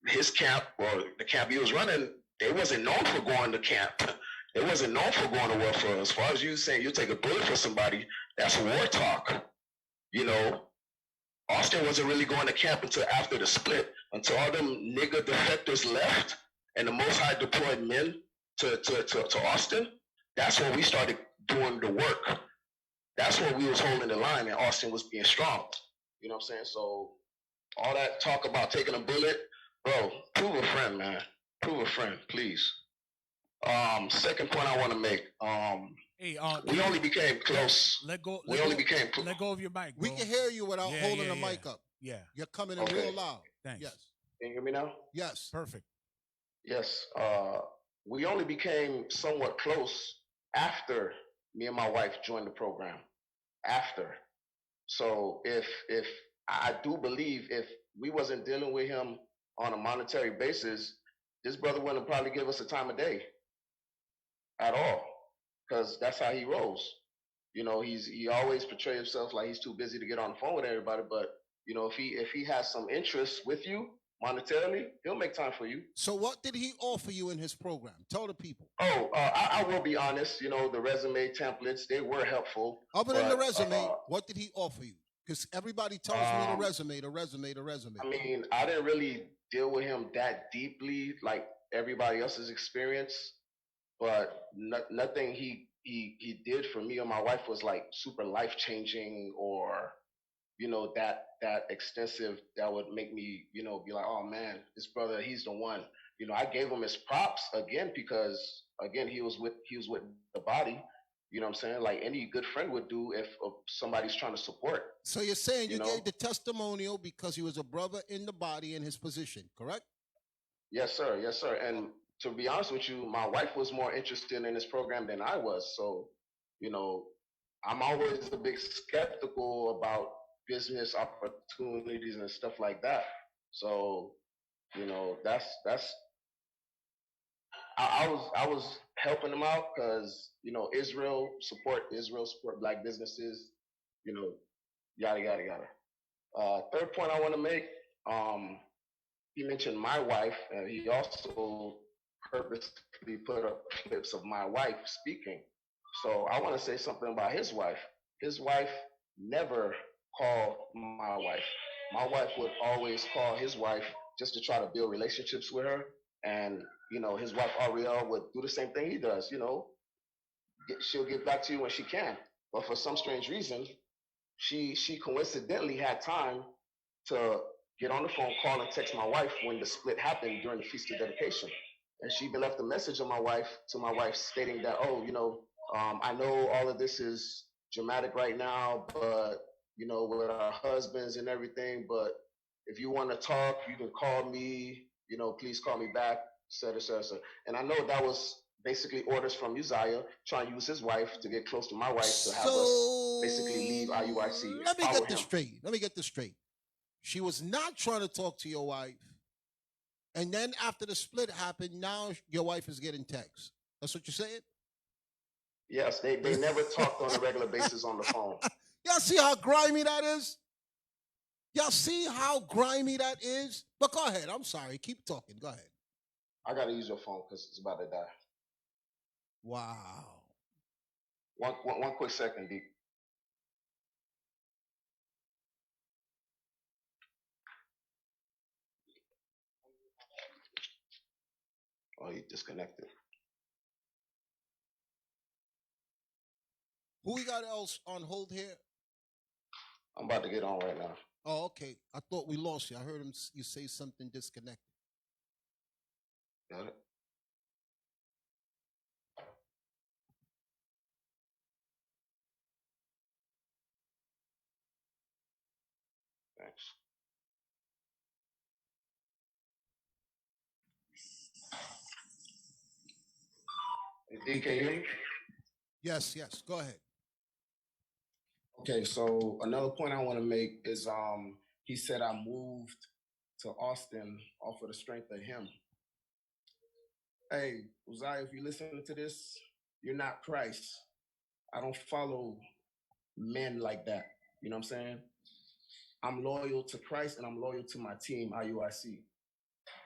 S11: his camp or the camp he was running, they wasn't known for going to camp. They wasn't known for going to war for. As far as you saying you take a bullet for somebody, that's war talk. Austin wasn't really going to camp until after the split, until all them nigger defectors left and the Most High deployed men to Austin. That's when we started doing the work. That's when we was holding the line and Austin was being strong. You know what I'm saying? So all that talk about taking a bullet, bro, prove a friend, man. Prove a friend, please. Second point I want to make. We only became close.
S4: Let go of your mic. Bro.
S2: We can hear you without holding the mic up.
S4: Yeah.
S2: You're coming in real loud.
S4: Thanks.
S2: Yes.
S11: Can you hear me now?
S2: Yes.
S4: Perfect.
S11: Yes. We only became somewhat close after me and my wife joined the program. After. So if I do believe if we wasn't dealing with him on a monetary basis, this brother wouldn't probably give us a time of day at all, because that's how he rolls. He always portrays himself like he's too busy to get on the phone with everybody. But if he has some interest with you monetarily, he'll make time for you.
S2: So what did he offer you in his program? Tell the people.
S11: I will be honest. The resume templates, they were helpful.
S2: Other than the resume, what did he offer you? Because everybody tells me the resume.
S11: I mean, I didn't really deal with him that deeply like everybody else's experience, but nothing he did for me or my wife was like super life-changing or, that extensive that would make me, be like, oh man, this brother, he's the one. I gave him his props again because again, he was with the body. You know what I'm saying? Like any good friend would do if somebody's trying to support.
S2: So you're saying you gave the testimonial because he was a brother in the body in his position, correct?
S11: Yes, sir. Yes, sir. And to be honest with you, my wife was more interested in this program than I was. So, I'm always a bit skeptical about business opportunities and stuff like that. So, that's I was helping them out because Israel support black businesses, yada yada yada. Third point I want to make, he mentioned my wife, and he also purposely put up clips of my wife speaking. So I want to say something about his wife. His wife never called my wife. My wife would always call his wife just to try to build relationships with her. And, his wife Ariel would do the same thing he does, she'll get back to you when she can. But for some strange reason, she coincidentally had time to get on the phone, call, and text my wife when the split happened during the Feast of Dedication. And she even left a message on my wife stating that, oh, I know all of this is dramatic right now, but with our husbands and everything, but if you want to talk, you can call me, please call me back, et cetera, et cetera, et cetera. And I know that was basically orders from Uzziah trying to use his wife to get close to my wife to have us basically leave IUIC.
S2: Let me get this straight. Let me get this straight. She was not trying to talk to your wife. And then after the split happened, now your wife is getting texts. That's what you're saying?
S11: Yes, they never talked on a regular basis on the phone.
S2: Y'all see how grimy that is? Y'all see how grimy that is? But go ahead. I'm sorry. Keep talking. Go ahead.
S11: I got to use your phone because it's about to die.
S2: Wow.
S11: One quick second, D. Oh, you disconnected.
S2: Who we got else on hold here?
S11: I'm about to get on right now.
S2: Oh, okay. I thought we lost you. I heard you say something disconnected.
S11: Got it. Thanks. D, can you hear me?
S2: Yes. Go ahead.
S11: Okay, so another point I want to make is he said I moved to Austin off of the strength of him. Hey, Uzziah, if you listen to this, you're not Christ. I don't follow men like that. You know what I'm saying? I'm loyal to Christ and I'm loyal to my team, IUIC.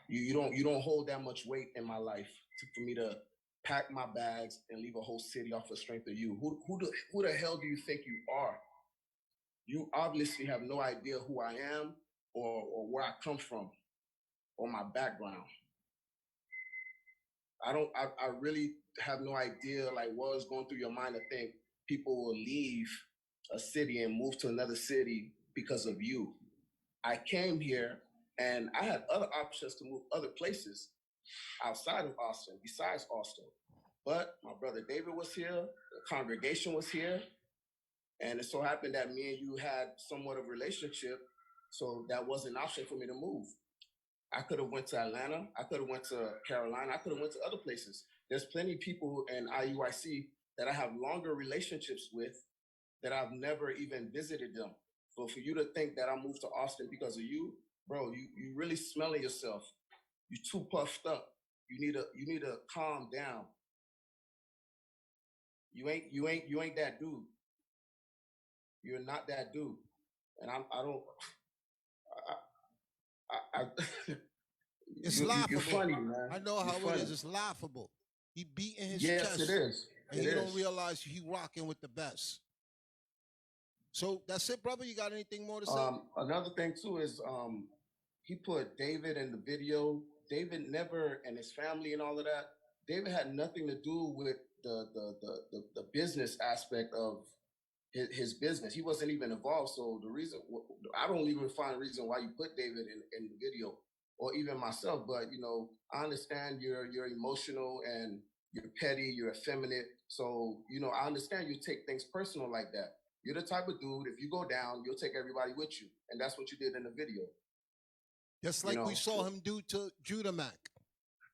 S11: You don't hold that much weight in my life for me to pack my bags and leave a whole city off the strength of you. Who the hell do you think you are? You obviously have no idea who I am or where I come from or my background. I really have no idea like what was going through your mind to think people will leave a city and move to another city because of you. I came here and I had other options to move other places outside of Austin, besides Austin. But my brother David was here, the congregation was here, and it so happened that me and you had somewhat of a relationship, so that was an option for me to move. I could have went to Atlanta, I could have went to Carolina, I could have went to other places. There's plenty of people in IUIC that I have longer relationships with that I've never even visited them. But for you to think that I moved to Austin because of you, bro, you really smelling yourself. You too puffed up. You need to calm down. You ain't that dude. You're not that dude. And
S2: It's laughable.
S11: You're funny, man.
S2: I know how it is. It's laughable. He beating his chest.
S11: Yes, it is.
S2: And you don't realize he rocking with the best. So that's it, brother. You got anything more to say?
S11: Another thing too is he put David in the video. David never, and his family and all of that, David had nothing to do with the business aspect of his business. He wasn't even involved. So the reason, I don't even find a reason why you put David in the video, or even myself. But I understand you're emotional and you're petty, you're effeminate. So I understand you take things personal like that. You're the type of dude, if you go down, you'll take everybody with you. And that's what you did in the video.
S2: Just like we saw him do to Judah Mac.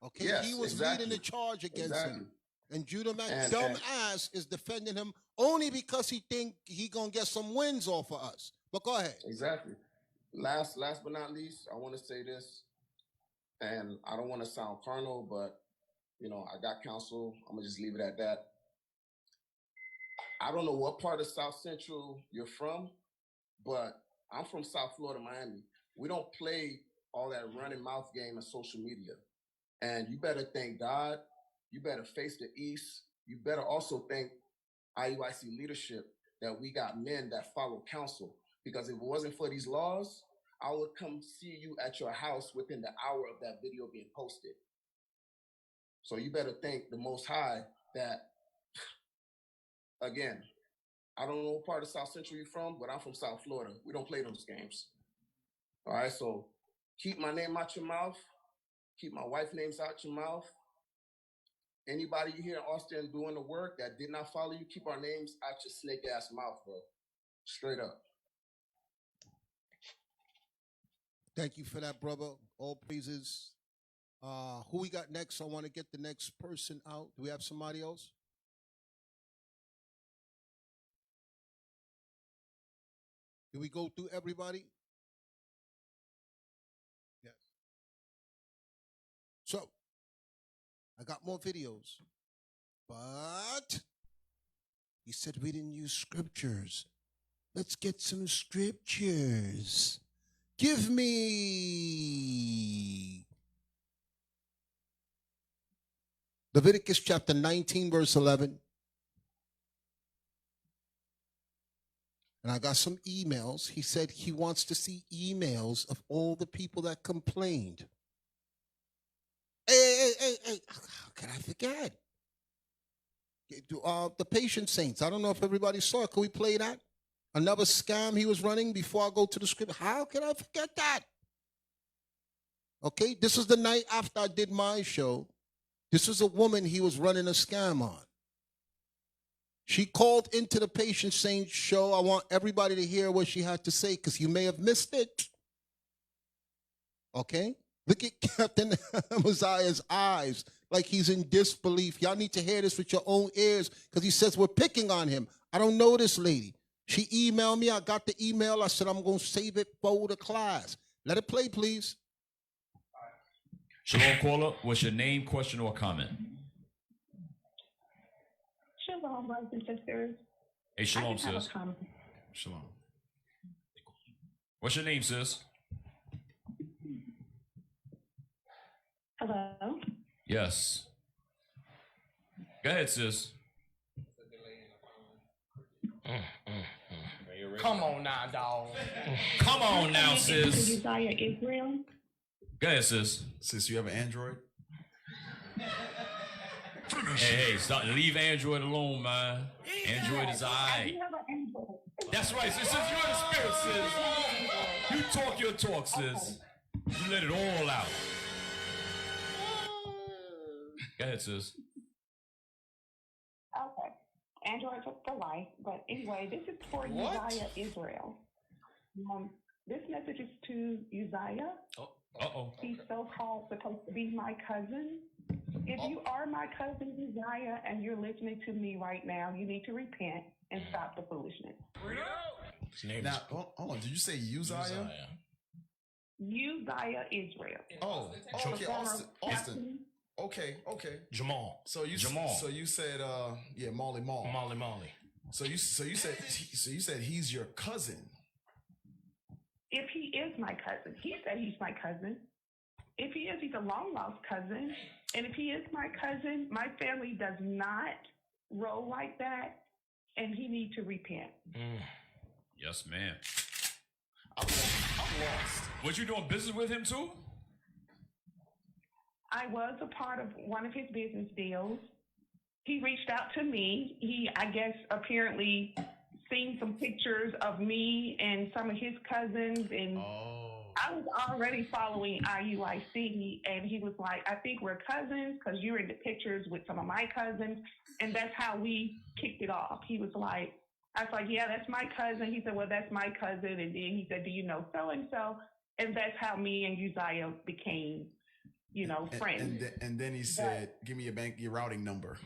S2: Okay,
S11: yes,
S2: he was leading the charge against him. And Judah Mac, ass, is defending him only because he think he gonna get some wins off of us. But go ahead.
S11: Exactly. Last but not least, I want to say this, and I don't want to sound carnal, but I got counsel. I'm gonna just leave it at that. I don't know what part of South Central you're from, but I'm from South Florida, Miami. We don't play all that running mouth game on social media. And you better thank God. You better face the East. You better also thank IUIC leadership that we got men that follow counsel. Because if it wasn't for these laws, I would come see you at your house within the hour of that video being posted. So you better thank the Most High that, again,
S12: I don't know what part of South Central you're from, but I'm from South Florida. We don't play those games. All right, so keep my name out your mouth. Keep my wife's names out your mouth. Anybody you hear in Austin doing the work that did not follow you, keep our names out your snake ass mouth, bro. Straight up.
S2: Thank you for that, brother. All praises. Who we got next? I want to get the next person out. Do we have somebody else? Do we go through everybody? Yes. So, I got more videos, but he said we didn't use scriptures. Let's get some scriptures. Give me Leviticus chapter 19, verse 11. And I got some emails. He said he wants to see emails of all the people that complained. Hey, how can I forget? The patient saints. I don't know if everybody saw it. Can we play that? Another scam he was running before I go to the script. How can I forget that? Okay, this was the night after I did my show. This was a woman he was running a scam on. She called into the Patient Saints show. I want everybody to hear what she had to say because you may have missed it. Okay? Look at Captain Uzziah's eyes like he's in disbelief. Y'all need to hear this with your own ears because he says we're picking on him. I don't know this lady. She emailed me. I got the email. I said I'm going to save it for the class. Let it play, please.
S22: Shalom, caller. What's your name, question, or comment?
S23: Shalom, brothers and sisters.
S22: Hey, shalom,
S23: I just have a
S22: sis.
S23: comment.
S22: Shalom. What's your name, sis?
S23: Hello.
S22: Yes. Go ahead, sis.
S24: Come on now, dog.
S22: Come on now, sis.
S23: Uzziah, Israel.
S22: Go ahead, sis.
S25: Sis, you have an Android?
S22: Hey, stop, leave Android alone, man. Android is
S23: I
S22: alright.
S23: do have an Android.
S22: That's right, sis. You're in the spirit, sis. You talk your talk, sis. You let it all out. Go ahead, sis.
S23: Okay. Android for life. But anyway, this is for Uzziah, Israel. This message is to Uzziah.
S22: Uh-oh.
S23: He's so-called supposed to be my cousin. If you are my cousin Uzziah and you're listening to me right now, you need to repent and stop the foolishness.
S25: Now, hold on. Did you say Uzziah?
S23: Uzziah, Israel.
S25: Oh, okay, Austin. Okay.
S24: Jamal.
S25: So you said Molly. So you said he's your cousin.
S23: If he is my cousin, he said he's my cousin. If he is, he's a long lost cousin. And if he is my cousin, my family does not roll like that, and he needs to repent.
S22: Yes, ma'am.
S25: I'm lost.
S22: Was you doing business with him too?
S23: I was a part of one of his business deals. He reached out to me. He, I guess, apparently seen some pictures of me and some of his cousins, and I was already following IUIC, and he was like, I think we're cousins because you're in the pictures with some of my cousins, and that's how we kicked it off. He was like, I was like, yeah, that's my cousin. He said, well, that's my cousin, and then he said, do you know so-and-so? And that's how me and Uzziah became, friends.
S25: And then he said, give me your routing number.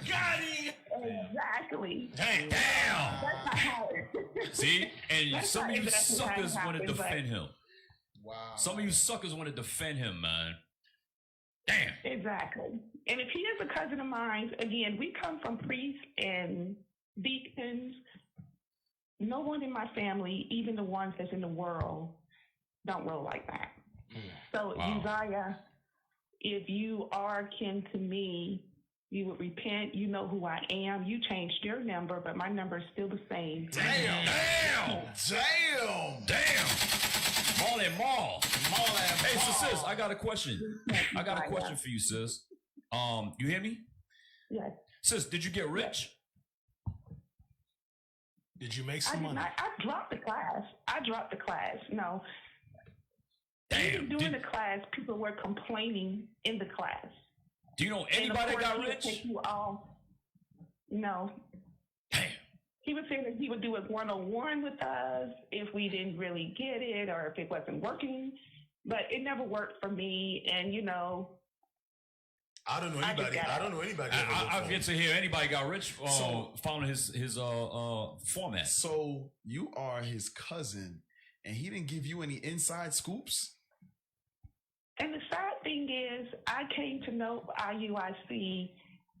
S22: Got him!
S23: Exactly.
S22: Damn!
S23: That's not how it
S22: See? And
S23: That's
S22: some
S23: not
S22: of you
S23: exactly how it
S22: suckers want to
S23: happened, but-
S22: defend him. Wow. Some of you suckers want to defend him, man. Damn.
S23: Exactly. And if he is a cousin of mine, again, we come from priests and deacons. No one in my family, even the ones that's in the world, don't roll like that. So,
S22: Wow.
S23: Uzziah, if you are kin to me, you would repent. You know who I am. You changed your number, but my number is still the same.
S22: Damn! Molly Mall. Hey, sis, I got a question. I got a question for you, sis. You hear me?
S23: Yes.
S22: Sis, did you get rich?
S25: Did you make
S23: I
S25: some
S23: did
S25: money?
S23: not. I dropped the class. No.
S22: Damn.
S23: Even during the class, people were complaining in the class.
S22: Do you know
S23: And of
S22: anybody that
S23: course,
S22: got
S23: he would
S22: rich?
S23: take you all. No.
S22: Damn.
S23: He was saying that he would do it 101 with us if we didn't really get it or if it wasn't working. But it never worked for me. And, you know,
S25: I don't know anybody. I don't know anybody.
S22: I've yet to hear anybody got rich following his format.
S25: So you are his cousin, and he didn't give you any inside scoops?
S23: and the sad thing is, I came to know IUIC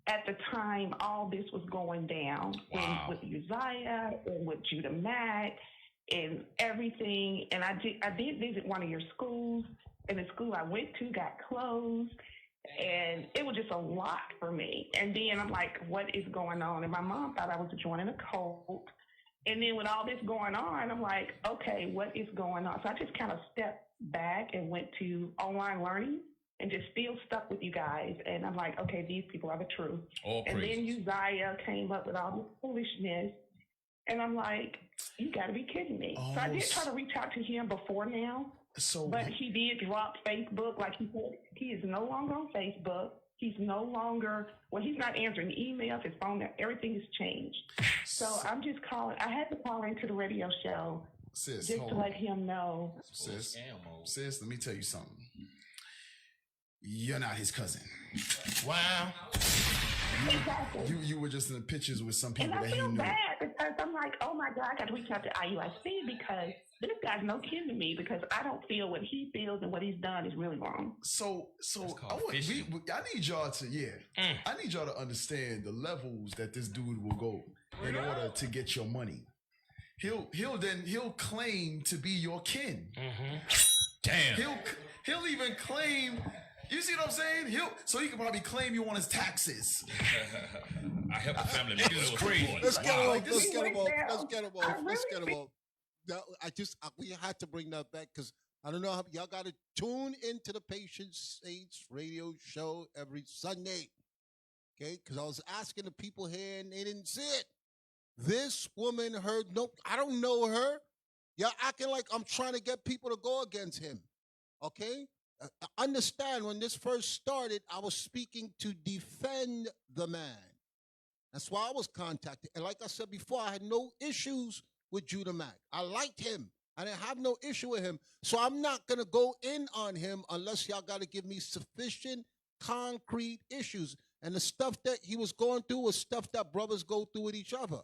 S23: at the time all this was going down. And with Uzziah and with Judah Mack and everything. And I did visit one of your schools, and the school I went to got closed. And it was just a lot for me. And then I'm like, what is going on? And my mom thought I was joining a cult. And then with all this going on, I'm like, okay, what is going on? So I just kind of stepped back and went to online learning and just still stuck with you guys. And I'm like, okay, these people are the truth.
S22: All
S23: and
S22: praises.
S23: then Uzziah came up with all this foolishness. And I'm like, you got to be kidding me. So I did try to reach out to him before now. But he did drop Facebook. Like he said, he is no longer on Facebook. He's no longer, well, he's not answering emails, his phone, everything has changed. So I'm just calling, I had to call into the radio show
S25: Sis,
S23: just
S25: hold
S23: to
S25: on.
S23: let him know.
S25: Sis, let me tell you something. You're not his cousin. Wow. You were just in the pictures with some people
S23: And I
S25: that he
S23: feel
S25: knew.
S23: bad because I'm like, oh my God, I got to reach out to IUIC because this guy's no kin to me because I don't feel what he feels and what he's done is really wrong.
S25: So I need y'all to I need y'all to understand the levels that this dude will go in order to get your money. He'll claim to be your kin.
S22: Damn.
S25: He'll even claim. You see what I'm saying? So he can probably claim you on his taxes.
S22: I helped the family member. It was crazy.
S2: Let's get him
S25: Wow.
S2: off. Let's get him off. Let's get him off. Let's get him off. We had to bring that back because I don't know how y'all got to tune into the Patient Saints radio show every Sunday. Okay, because I was asking the people here and they didn't see it. This woman heard I don't know her. Y'all acting like I'm trying to get people to go against him. Okay? Understand when this first started, I was speaking to defend the man. That's why I was contacted. And like I said before, I had no issues with Judah Mack. I liked him. I didn't have no issue with him. So I'm not going to go in on him unless y'all got to give me sufficient concrete issues. And the stuff that he was going through was stuff that brothers go through with each other.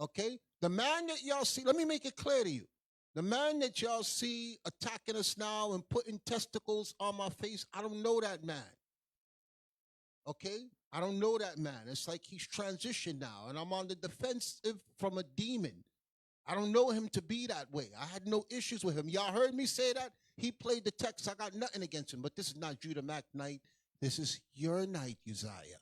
S2: Okay? The man that y'all see, let me make it clear to you. The man that y'all see attacking us now and putting testicles on my face, I don't know that man. Okay? I don't know that man. It's like he's transitioned now, and I'm on the defensive from a demon. I don't know him to be that way. I had no issues with him. Y'all heard me say that? He played the text. I got nothing against him, but this is not Judah Mack night. This is your night, Uzziah.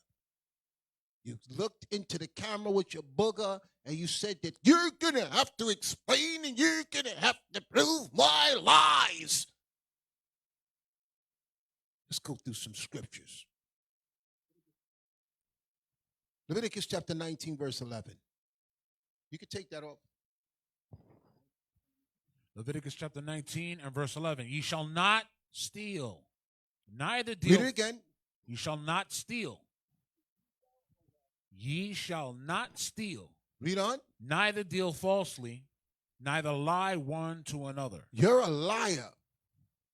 S2: You looked into the camera with your booger and you said that you're going to have to explain and you're going to have to prove my lies. Let's go through some scriptures. Leviticus chapter 19, verse 11. You can take that off.
S4: Leviticus chapter 19 and verse 11. Ye shall not steal, neither
S2: Read
S4: deal.
S2: it again.
S4: Ye shall not steal. Ye shall not steal.
S2: Read on.
S4: Neither deal falsely, neither lie one to another.
S2: You're a liar.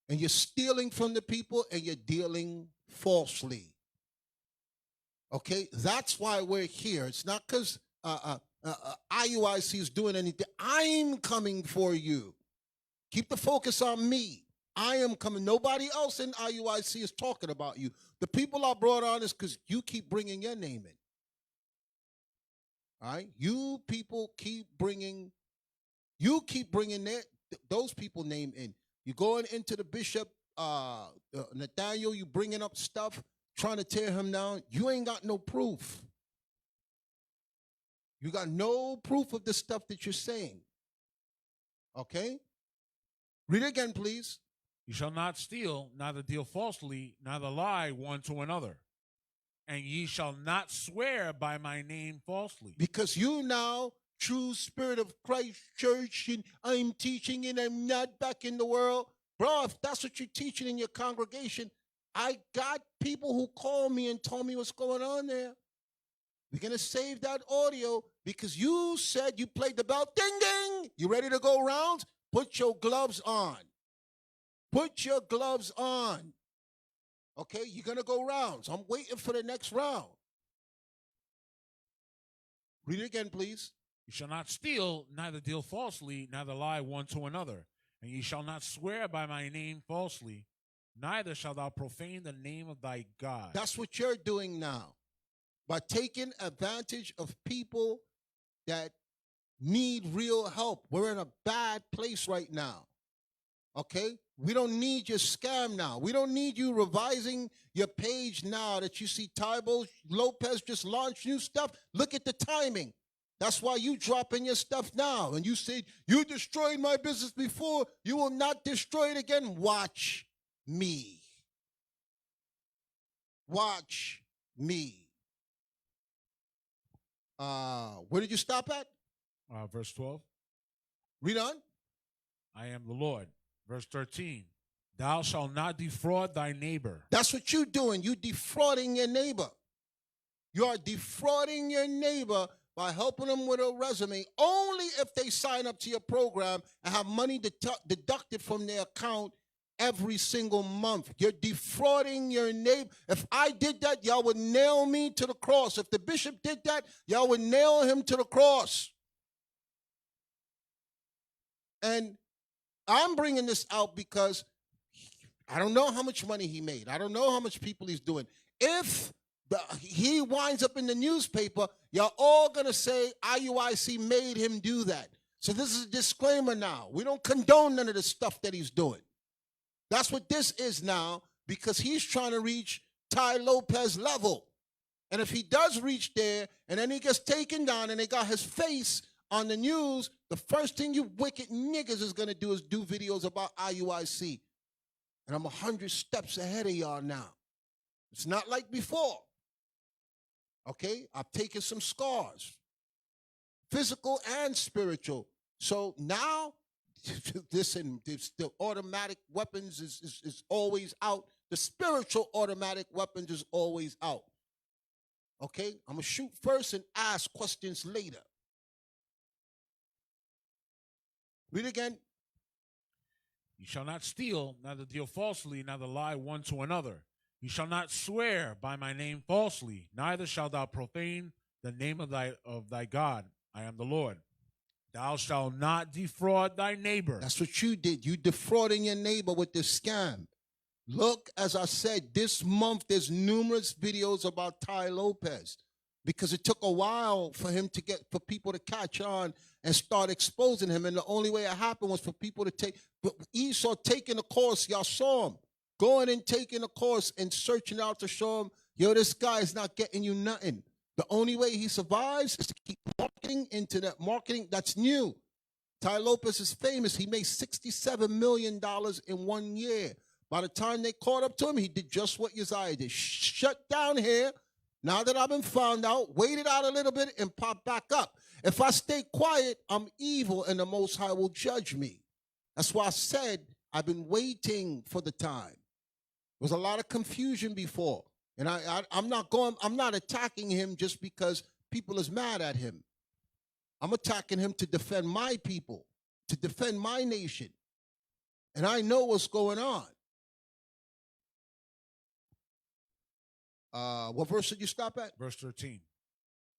S2: And you're stealing from the people and you're dealing falsely. Okay? That's why we're here. It's not because IUIC is doing anything. I'm coming for you. Keep the focus on me. I am coming. Nobody else in IUIC is talking about you. The people I brought on is because you keep bringing your name in. All right? You people keep bringing those people name in. You're going into the bishop, Nathaniel, you bringing up stuff, trying to tear him down. You ain't got no proof. You got no proof of the stuff that you're saying. Okay? Read it again, please.
S4: You shall not steal, neither deal falsely, neither lie one to another. And ye shall not swear by my name falsely.
S2: Because you now true spirit of Christ Church, and I'm teaching and I'm not back in the world. Bro, if that's what you're teaching in your congregation, I got people who called me and told me what's going on there. We're going to save that audio because you said you played the bell. Ding, ding. You ready to go rounds? Put your gloves on. Put your gloves on. Okay, you're going to go rounds. I'm waiting for the next round. Read it again, please.
S4: You shall not steal, neither deal falsely, neither lie one to another. And ye shall not swear by my name falsely, neither shalt thou profane the name of thy God.
S2: That's what you're doing now. By taking advantage of people that need real help. We're in a bad place right now. Okay? We don't need your scam now. We don't need you revising your page now that you see Tybo Lopez just launched new stuff. Look at the timing. That's why you dropping your stuff now. And you said, you destroyed my business before. You will not destroy it again. Watch me. Watch me. Where did you stop at?
S4: Verse 12.
S2: Read on.
S4: I am the Lord. Verse 13. Thou shalt not defraud thy neighbor.
S2: That's what you're doing. You're defrauding your neighbor. You are defrauding your neighbor by helping them with a resume only if they sign up to your program and have money deducted from their account every single month. You're defrauding your neighbor. If I did that, y'all would nail me to the cross. If the bishop did that, y'all would nail him to the cross. And I'm bringing this out because I don't know how much money he made. I don't know how much people he's doing. If he winds up in the newspaper, y'all all going to say IUIC made him do that. So this is a disclaimer now. We don't condone none of the stuff that he's doing. That's what this is now, because he's trying to reach Ty Lopez level. And if he does reach there, and then he gets taken down and they got his face on the news, the first thing you wicked niggas is going to do is do videos about IUIC. And I'm 100 steps ahead of y'all now. It's not like before. Okay? I've taken some scars, physical and spiritual. So now, listen, the automatic weapons is always out. The spiritual automatic weapons is always out. Okay? I'm going to shoot first and ask questions later. Read again.
S4: You shall not steal, neither deal falsely, neither lie one to another. You shall not swear by my name falsely, neither shalt thou profane the name of thy God. I am the Lord. Thou shalt not defraud thy neighbor.
S2: That's what you did. You defrauding your neighbor with this scam. Look, as I said, this month there's numerous videos about Ty Lopez because it took a while for people to catch on and start exposing him. And the only way it happened was for people to take. But Esau taking a course, y'all saw him going and taking a course and searching out to show him, yo, this guy is not getting you nothing. The only way he survives is to keep marketing, internet marketing. That's new. Ty Lopez is famous. He made $67 million in 1 year. By the time they caught up to him, he did just what Uzziah did. Shut down here. Now that I've been found out, waited out a little bit and pop back up. If I stay quiet, I'm evil and the Most High will judge me. That's why I said I've been waiting for the time. There was a lot of confusion before. And I'm not attacking him just because people is mad at him. I'm attacking him to defend my people, to defend my nation. And I know what's going on. What verse did you stop at?
S4: Verse 13.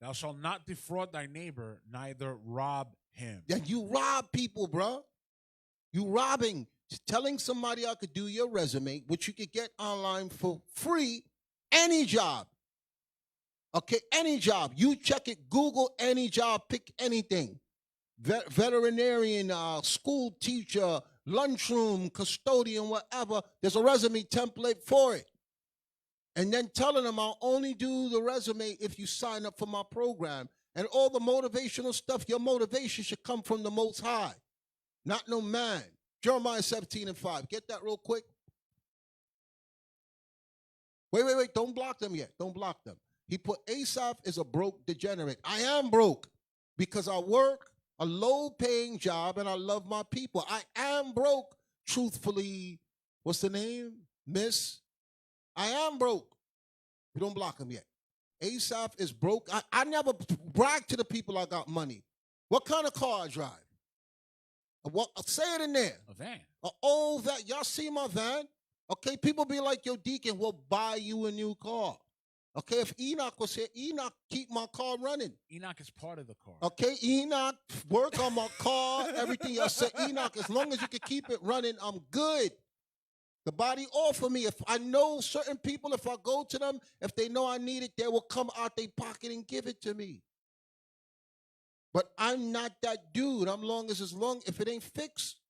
S4: Thou shalt not defraud thy neighbor, neither rob him.
S2: Yeah, you rob people, bro. You robbing. Telling somebody I could do your resume, which you could get online for free, any job. Okay, any job. You check it, Google any job, pick anything. Veterinarian, school teacher, lunchroom, custodian, whatever. There's a resume template for it. And then telling them I'll only do the resume if you sign up for my program. And all the motivational stuff, your motivation should come from the Most High, not no man. Jeremiah 17:5. Get that real quick. Wait. Don't block them yet. Don't block them. He put Asaph is a broke degenerate. I am broke. because I work a low-paying job and I love my people. I am broke, truthfully. What's the name? Miss? I am broke. We don't block him yet. Asaph is broke. I never brag to the people I got money. What kind of car I drive? What, say it in there.
S4: A van.
S2: Oh, that y'all see my van? Okay, people be like, yo, Deacon, we'll buy you a new car. Okay, if Enoch was here, Enoch keep my car running.
S4: Enoch is part of the car.
S2: Okay, Enoch work on my car, everything. I said, Enoch, as long as you can keep it running, I'm good. The body offer me. If I know certain people, if I go to them, if they know I need it, they will come out their pocket and give it to me. But I'm not that dude. I'm long as long. If it ain't fixed,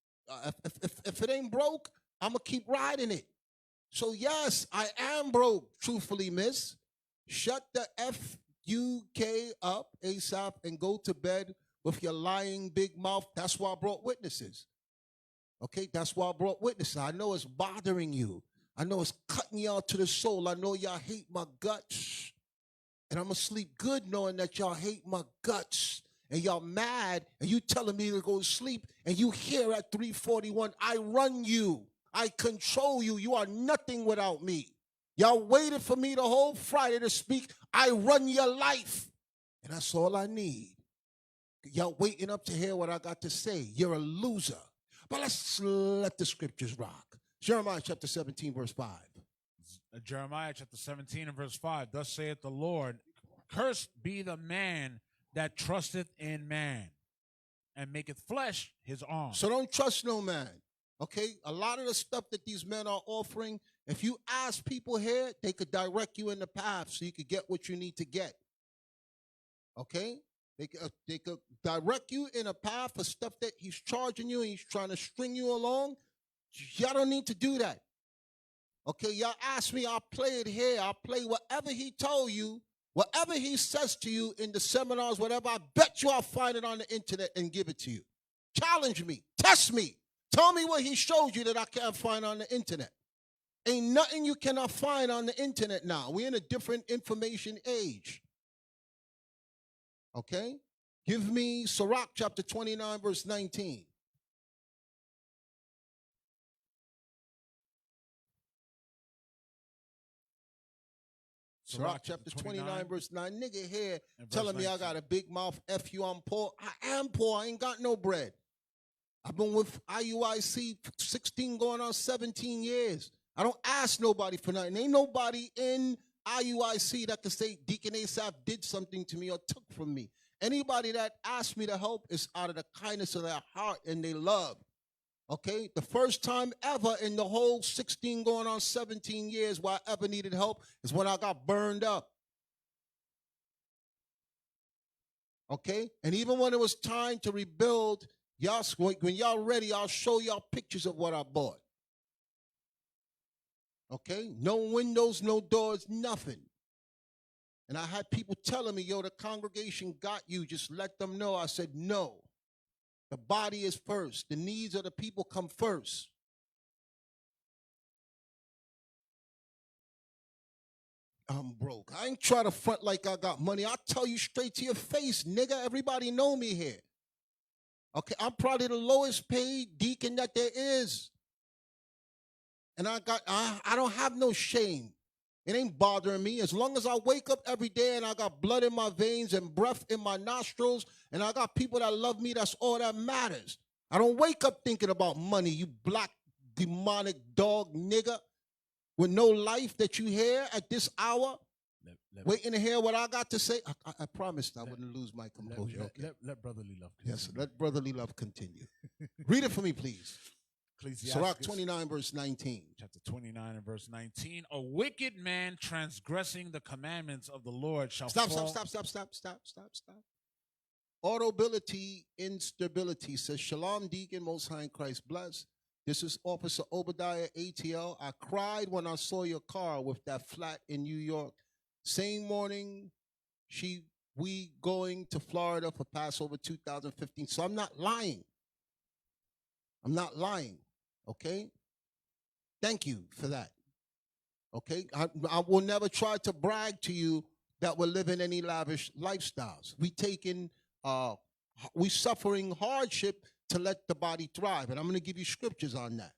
S2: if it ain't broke, I'm going to keep riding it. So, yes, I am broke, truthfully, miss. Shut the F-U-K up, ASAP, and go to bed with your lying big mouth. That's why I brought witnesses. Okay, that's why I brought witnesses. I know it's bothering you. I know it's cutting y'all to the soul. I know y'all hate my guts. And I'm going to sleep good knowing that y'all hate my guts. And y'all mad, and you telling me to go to sleep, and you here at 341. I run you. I control you. You are nothing without me. Y'all waited for me the whole Friday to speak. I run your life. And that's all I need. Y'all waiting up to hear what I got to say. You're a loser. But let's let the scriptures rock. Jeremiah chapter 17, verse 5.
S4: Jeremiah chapter 17 and verse 5. Thus saith the Lord, cursed be the man that trusteth in man and maketh flesh his arm.
S2: So don't trust no man. Okay? A lot of the stuff that these men are offering, if you ask people here, they could direct you in the path so you could get what you need to get. Okay? They could direct you in a path for stuff that he's charging you and he's trying to string you along. Y'all don't need to do that. Okay? Y'all ask me, I'll play it here. I'll play whatever he told you. Whatever he says to you in the seminars, whatever, I bet you I'll find it on the internet and give it to you. Challenge me. Test me. Tell me what he showed you that I can't find on the internet. Ain't nothing you cannot find on the internet now. We're in a different information age. Okay? Give me Sirach chapter 29, verse 19. Sirach chapter 29, verse 9. Nigga here telling me I got a big mouth. F you, I'm poor. I am poor. I ain't got no bread. I've been with IUIC 16 going on 17 years. I don't ask nobody for nothing. Ain't nobody in IUIC that can say Deacon Asaph did something to me or took from me. Anybody that asks me to help is out of the kindness of their heart and they love. Okay? The first time ever in the whole 16 going on 17 years where I ever needed help is when I got burned up. Okay? And even when it was time to rebuild, y'all, when y'all ready, I'll show y'all pictures of what I bought. Okay? No windows, no doors, nothing. And I had people telling me, yo, the congregation got you. Just let them know. I said, no. The body is first. The needs of the people come first. I'm broke. I ain't try to front like I got money. I'll tell you straight to your face, nigga. Everybody know me here. Okay, I'm probably the lowest paid deacon that there is. And I don't have no shame. It ain't bothering me. As long as I wake up every day and I got blood in my veins and breath in my nostrils and I got people that love me, that's all that matters. I don't wake up thinking about money, you black demonic dog nigga with no life that you hear at this hour, waiting to hear what I got to say. I promised I wouldn't lose my composure.
S4: Let brotherly love continue.
S2: Yes, let brotherly love continue. Read it for me, please. Sirach 29, verse 19.
S4: Chapter 29 and verse 19. A wicked man transgressing the commandments of the Lord shall fall.
S2: Stop. Audibility, instability, says Shalom Deacon, Most High in Christ bless. This is Officer Obadiah ATL. I cried when I saw your car with that flat in New York. Same morning, we going to Florida for Passover 2015. So I'm not lying. Okay? Thank you for that. Okay? I will never try to brag to you that we're living any lavish lifestyles. We taking we suffering hardship to let the body thrive. And I'm going to give you scriptures on that.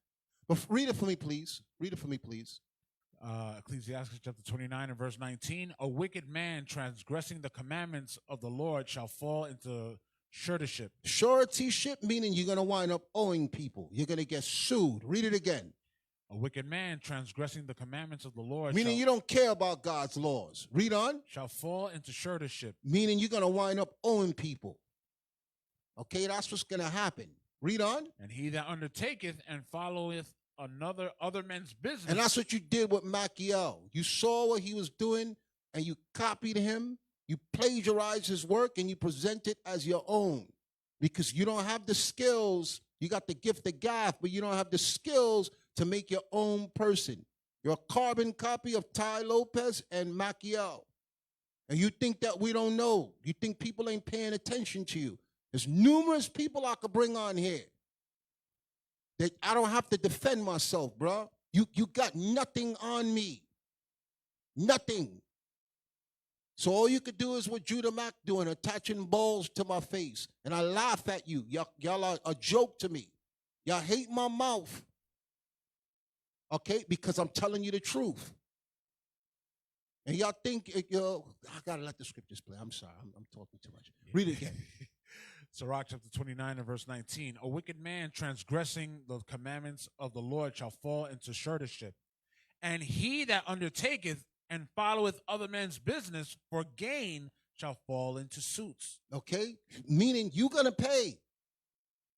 S2: But read it for me, please. Read it for me, please.
S4: Ecclesiastes chapter 29 and verse 19. A wicked man transgressing the commandments of the Lord shall fall into suretyship.
S2: Suretyship, meaning you're going to wind up owing people. You're going to get sued. Read it again.
S4: A wicked man transgressing the commandments of the Lord
S2: meaning you don't care about God's laws. Read on.
S4: Shall fall into suretyship.
S2: Meaning you're going to wind up owing people. Okay, that's what's going to happen. Read on.
S4: And he that undertaketh and followeth other men's business.
S2: And that's what you did with Machiel. You saw what he was doing and you copied him. You plagiarized his work and you present it as your own. Because you don't have the skills. You got the gift of gab, but you don't have the skills to make your own person. You're a carbon copy of Ty Lopez and Machiel. And you think that we don't know. You think people ain't paying attention to you. There's numerous people I could bring on here that I don't have to defend myself, bro. You got nothing on me. Nothing. So all you could do is what Judah Mack doing, attaching balls to my face. And I laugh at you. Y'all are a joke to me. Y'all hate my mouth. Okay? Because I'm telling you the truth. And y'all think, I got to let the scriptures play. I'm sorry. I'm talking too much. Read it again.
S4: Sirach chapter 29 and verse 19. A wicked man transgressing the commandments of the Lord shall fall into suretyship. And he that undertaketh and followeth other men's business for gain shall fall into suits.
S2: Okay? Meaning you're going to pay.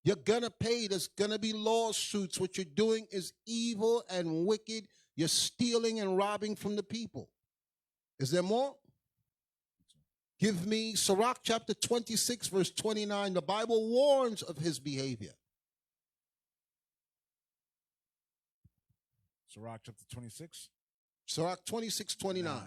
S2: You're going to pay. There's going to be lawsuits. What you're doing is evil and wicked. You're stealing and robbing from the people. Is there more? Give me Sirach chapter 26, verse 29. The Bible warns of his behavior.
S4: Sirach chapter 26.
S2: Sirach 26, 29.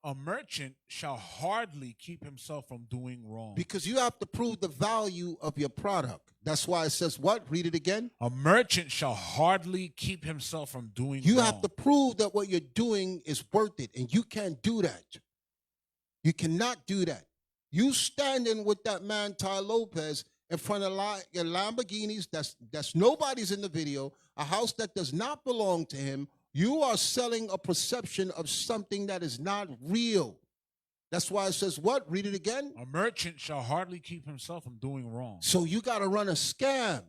S4: A merchant shall hardly keep himself from doing wrong.
S2: Because you have to prove the value of your product. That's why it says what? Read it again.
S4: A merchant shall hardly keep himself from doing
S2: You
S4: wrong.
S2: have to prove that what you're doing is worth it. And you can't do that. You cannot do that. You standing with that man, Ty Lopez, in front of your Lamborghinis, that's nobody's in the video, a house that does not belong to him. You are selling a perception of something that is not real. That's why it says what? Read it again.
S4: A merchant shall hardly keep himself from doing wrong.
S2: So you got to run a scam.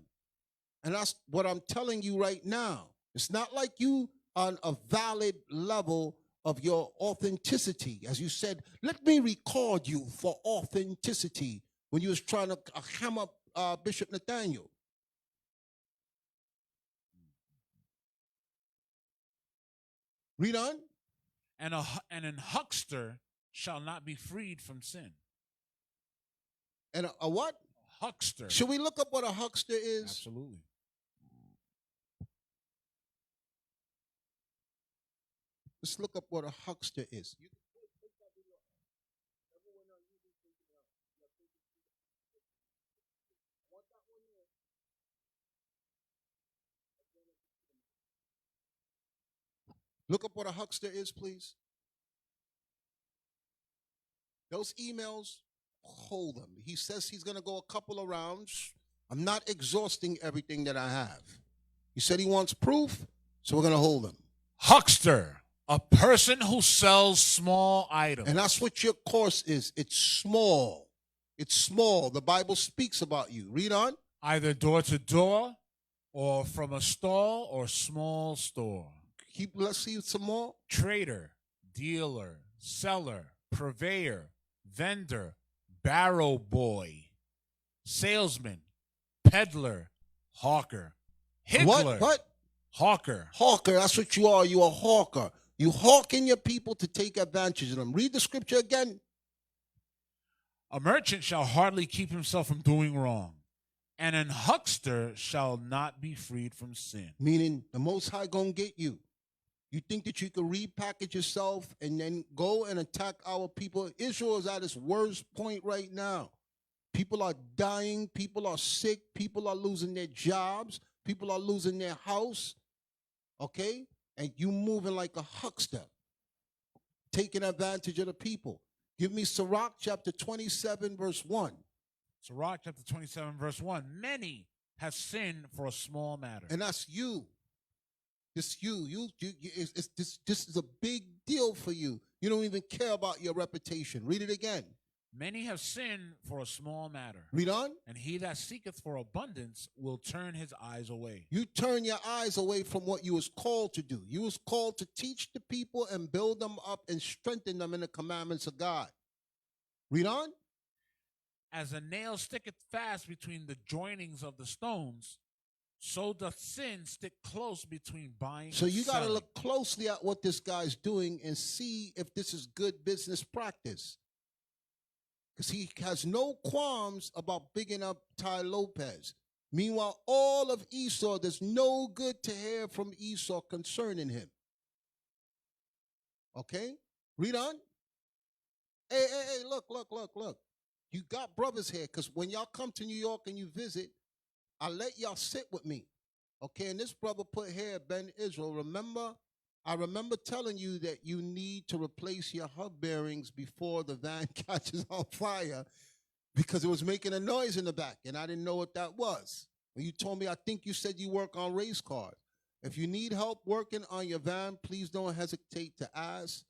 S2: And that's what I'm telling you right now. It's not like you on a valid level of your authenticity. As you said, let me record you for authenticity when you was trying to hammer Bishop Nathaniel. Read on.
S4: And an huckster shall not be freed from sin.
S2: And a what?
S4: A huckster.
S2: Should we look up what a huckster is?
S4: Absolutely.
S2: Let's look up what a huckster is. Look up what a huckster is, please. Those emails, hold them. He says he's going to go a couple of rounds. I'm not exhausting everything that I have. He said he wants proof, so we're going to hold them.
S4: Huckster, a person who sells small items.
S2: And that's what your course is. It's small. It's small. The Bible speaks about you. Read on.
S4: Either door to door or from a stall or small store.
S2: Let's see some more.
S4: Trader, dealer, seller, purveyor, vendor, barrow boy, salesman, peddler, hawker, higgler.
S2: What?
S4: Hawker.
S2: Hawker, that's what you are. You're a hawker. You hawking your people to take advantage of them. Read the scripture again.
S4: A merchant shall hardly keep himself from doing wrong, and an huckster shall not be freed from sin.
S2: Meaning the Most High gonna get you. You think that you can repackage yourself and then go and attack our people? Israel is at its worst point right now. People are dying. People are sick. People are losing their jobs. People are losing their house. Okay? And you moving like a huckster, taking advantage of the people. Give me Sirach chapter 27, verse 1.
S4: Sirach chapter 27, verse 1. Many have sinned for a small matter.
S2: And that's you. This this is a big deal for you. You don't even care about your reputation. Read it again.
S4: Many have sinned for a small matter.
S2: Read on.
S4: And he that seeketh for abundance will turn his eyes away.
S2: You turn your eyes away from what you was called to do. You was called to teach the people and build them up and strengthen them in the commandments of God. Read on.
S4: As a nail sticketh fast between the joinings of the stones, so doth sin stick close between buying
S2: So
S4: and
S2: you got to
S4: selling.
S2: look closely at what this guy's doing and see if this is good business practice. Because he has no qualms about bigging up Ty Lopez. Meanwhile, all of Esau, there's no good to hear from Esau concerning him. Okay? Read on. Hey, look. You got brothers here, because when y'all come to New York and you visit, I let y'all sit with me. Okay, and this brother put here, Ben Israel, I remember telling you that you need to replace your hub bearings before the van catches on fire because it was making a noise in the back, and I didn't know what that was. When you told me, I think you said you work on race cars. If you need help working on your van, please don't hesitate to ask.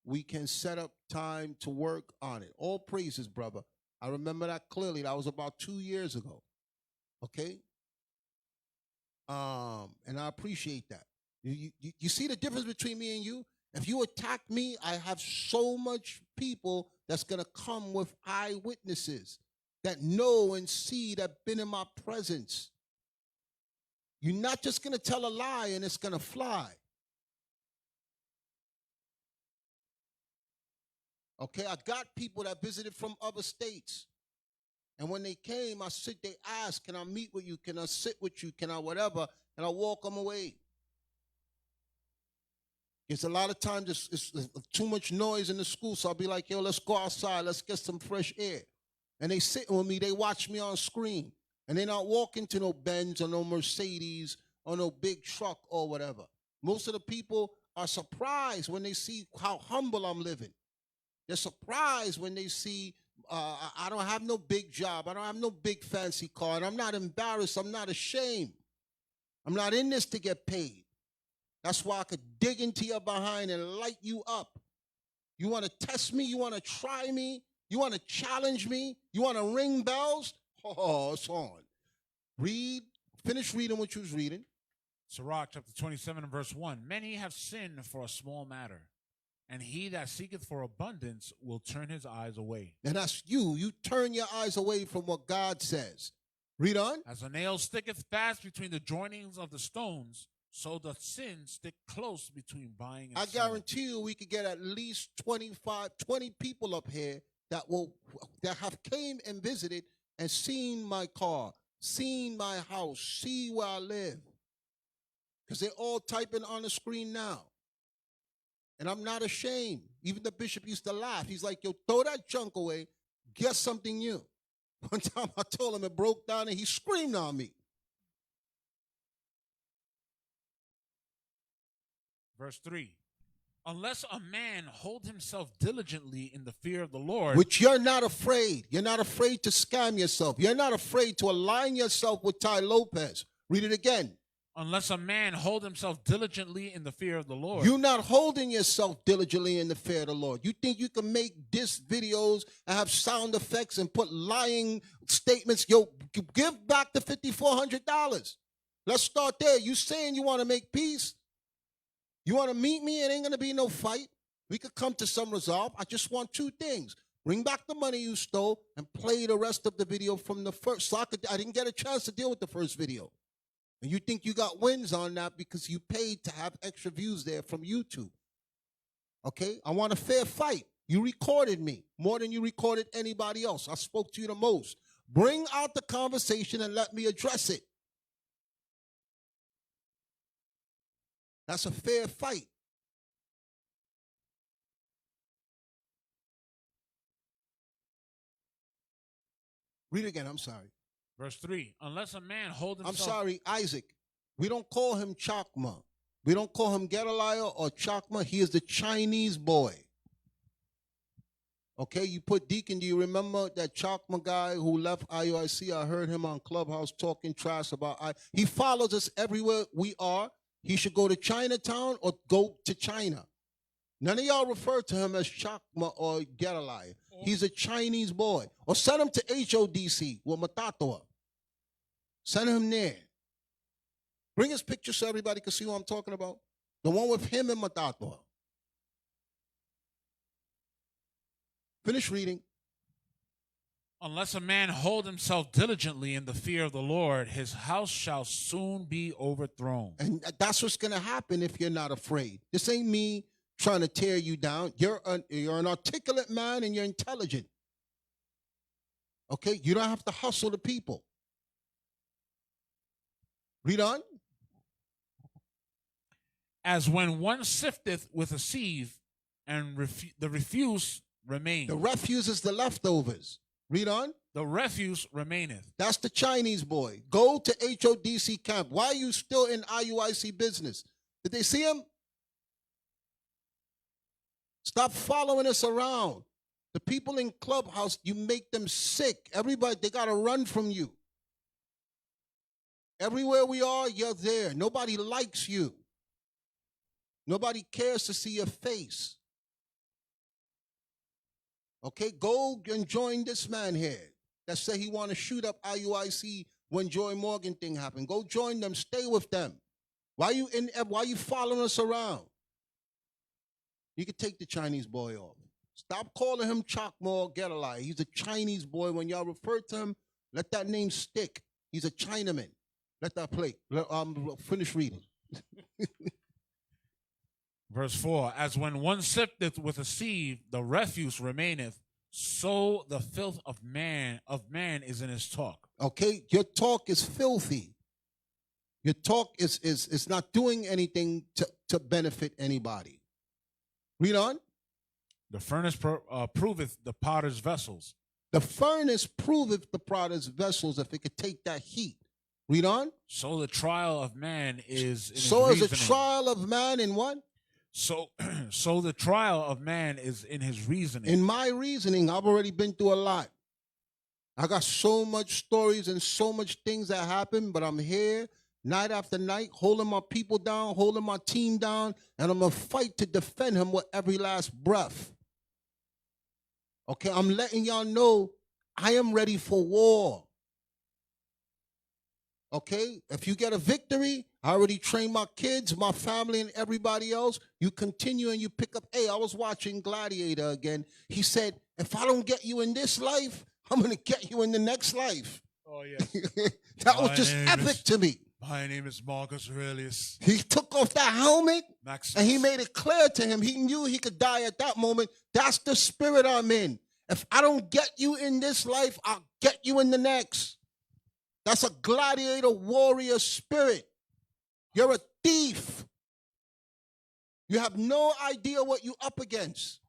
S2: We can set up time to work on it. All praises, brother. I remember that clearly. That was about 2 years ago. Okay? And I appreciate that. You see the difference between me and you? If you attack me, I have so much people that's going to come with eyewitnesses that know and see that been in my presence. You're not just going to tell a lie and it's going to fly. Okay, I got people that visited from other states. And when they came, they asked, can I meet with you? Can I sit with you? Can I whatever? And I walk them away. It's a lot of times it's too much noise in the school, so I'll be like, yo, let's go outside. Let's get some fresh air. And they sit with me. They watch me on screen. And they're not walking to no Benz or no Mercedes or no big truck or whatever. Most of the people are surprised when they see how humble I'm living. They're surprised when they see I don't have no big job. I don't have no big fancy car. And I'm not embarrassed. I'm not ashamed. I'm not in this to get paid. That's why I could dig into your behind and light you up. You want to test me? You want to try me? You want to challenge me? You want to ring bells? Oh, it's on. Finish reading what you was reading.
S4: Sirach chapter 27 and verse 1. Many have sinned for a small matter, and he that seeketh for abundance will turn his eyes away.
S2: And that's you. You turn your eyes away from what God says. Read on.
S4: As a nail sticketh fast between the joinings of the stones, so doth sin stick close between buying and selling.
S2: I guarantee you we could get at least 20 people up here that have came and visited and seen my car, seen my house, see where I live. Because they're all typing on the screen now. And I'm not ashamed. Even the bishop used to laugh. He's like, yo, throw that junk away, get something new. One time I told him it broke down and he screamed on me.
S4: Verse 3. Unless a man hold himself diligently in the fear of the Lord.
S2: Which you're not afraid. You're not afraid to scam yourself. You're not afraid to align yourself with Ty Lopez. Read it again.
S4: Unless a man hold himself diligently in the fear of the Lord.
S2: You're not holding yourself diligently in the fear of the Lord. You think you can make diss videos and have sound effects and put lying statements? Yo, give back the $5,400. Let's start there. You saying you want to make peace? You want to meet me? It ain't going to be no fight. We could come to some resolve. I just want two things. Bring back the money you stole and play the rest of the video from the first. So I didn't get a chance to deal with the first video. And you think you got wins on that because you paid to have extra views there from YouTube. Okay? I want a fair fight. You recorded me more than you recorded anybody else. I spoke to you the most. Bring out the conversation and let me address it. That's a fair fight. Read again, I'm sorry.
S4: Verse 3. Unless a man hold himself...
S2: I'm sorry, Isaac. We don't call him Chakma. We don't call him Gedaliah or Chakma. He is the Chinese boy. Okay, you put Deacon. Do you remember that Chakma guy who left IUIC? I heard him on Clubhouse talking trash about He follows us everywhere we are. He should go to Chinatown or go to China. None of y'all refer to him as Chakma or Geralai. He's a Chinese boy. Or send him to HODC with Matatoa. Send him there. Bring his picture so everybody can see what I'm talking about. The one with him and Matatoa. Finish reading.
S4: Unless a man hold himself diligently in the fear of the Lord, his house shall soon be overthrown.
S2: And that's what's going to happen if you're not afraid. This ain't me trying to tear you down. You're an articulate man and you're intelligent. Okay? You don't have to hustle the people. Read on.
S4: As when one sifteth with a sieve, and the refuse remains.
S2: The refuse is the leftovers. Read on.
S4: The refuse remaineth.
S2: That's the Chinese boy. Go to HODC camp. Why are you still in IUIC business? Did they see him? Stop following us around. The people in Clubhouse, you make them sick. Everybody, they got to run from you. Everywhere we are, you're there. Nobody likes you. Nobody cares to see your face. Okay, go and join this man here that said he want to shoot up IUIC when Joy Morgan thing happened. Go join them. Stay with them. Why you following us around? You can take the Chinese boy off. Stop calling him Chakma or Geralai. He's a Chinese boy. When y'all refer to him, let that name stick. He's a Chinaman. Let that play. Finish reading.
S4: Verse 4, as when one sifteth with a sieve, the refuse remaineth, so the filth of man is in his talk.
S2: Okay, your talk is filthy. Your talk is not doing anything to benefit anybody. Read on.
S4: The furnace proveth the potter's vessels.
S2: The furnace proveth the potter's vessels if it could take that heat. Read on.
S4: So the trial of man is in
S2: So
S4: his
S2: is the trial of man in what?
S4: So the trial of man is in his reasoning.
S2: In my reasoning, I've already been through a lot. I got so much stories and so much things that happen, but I'm here night after night, holding my people down, holding my team down, and I'm going to fight to defend him with every last breath. Okay, I'm letting y'all know I am ready for war. Okay, if you get a victory, I already trained my kids, my family, and everybody else. You continue and you pick up. Hey, I was watching Gladiator again. He said, if I don't get you in this life, I'm going to get you in the next life.
S4: Oh, yeah.
S2: That was just epic to me.
S4: My name is Marcus Aurelius.
S2: He took off that helmet
S4: Maximus.
S2: and he made it clear to him. He knew he could die at that moment. That's the spirit I'm in. If I don't get you in this life, I'll get you in the next. That's a gladiator warrior spirit. You're a thief. You have no idea what you're up against.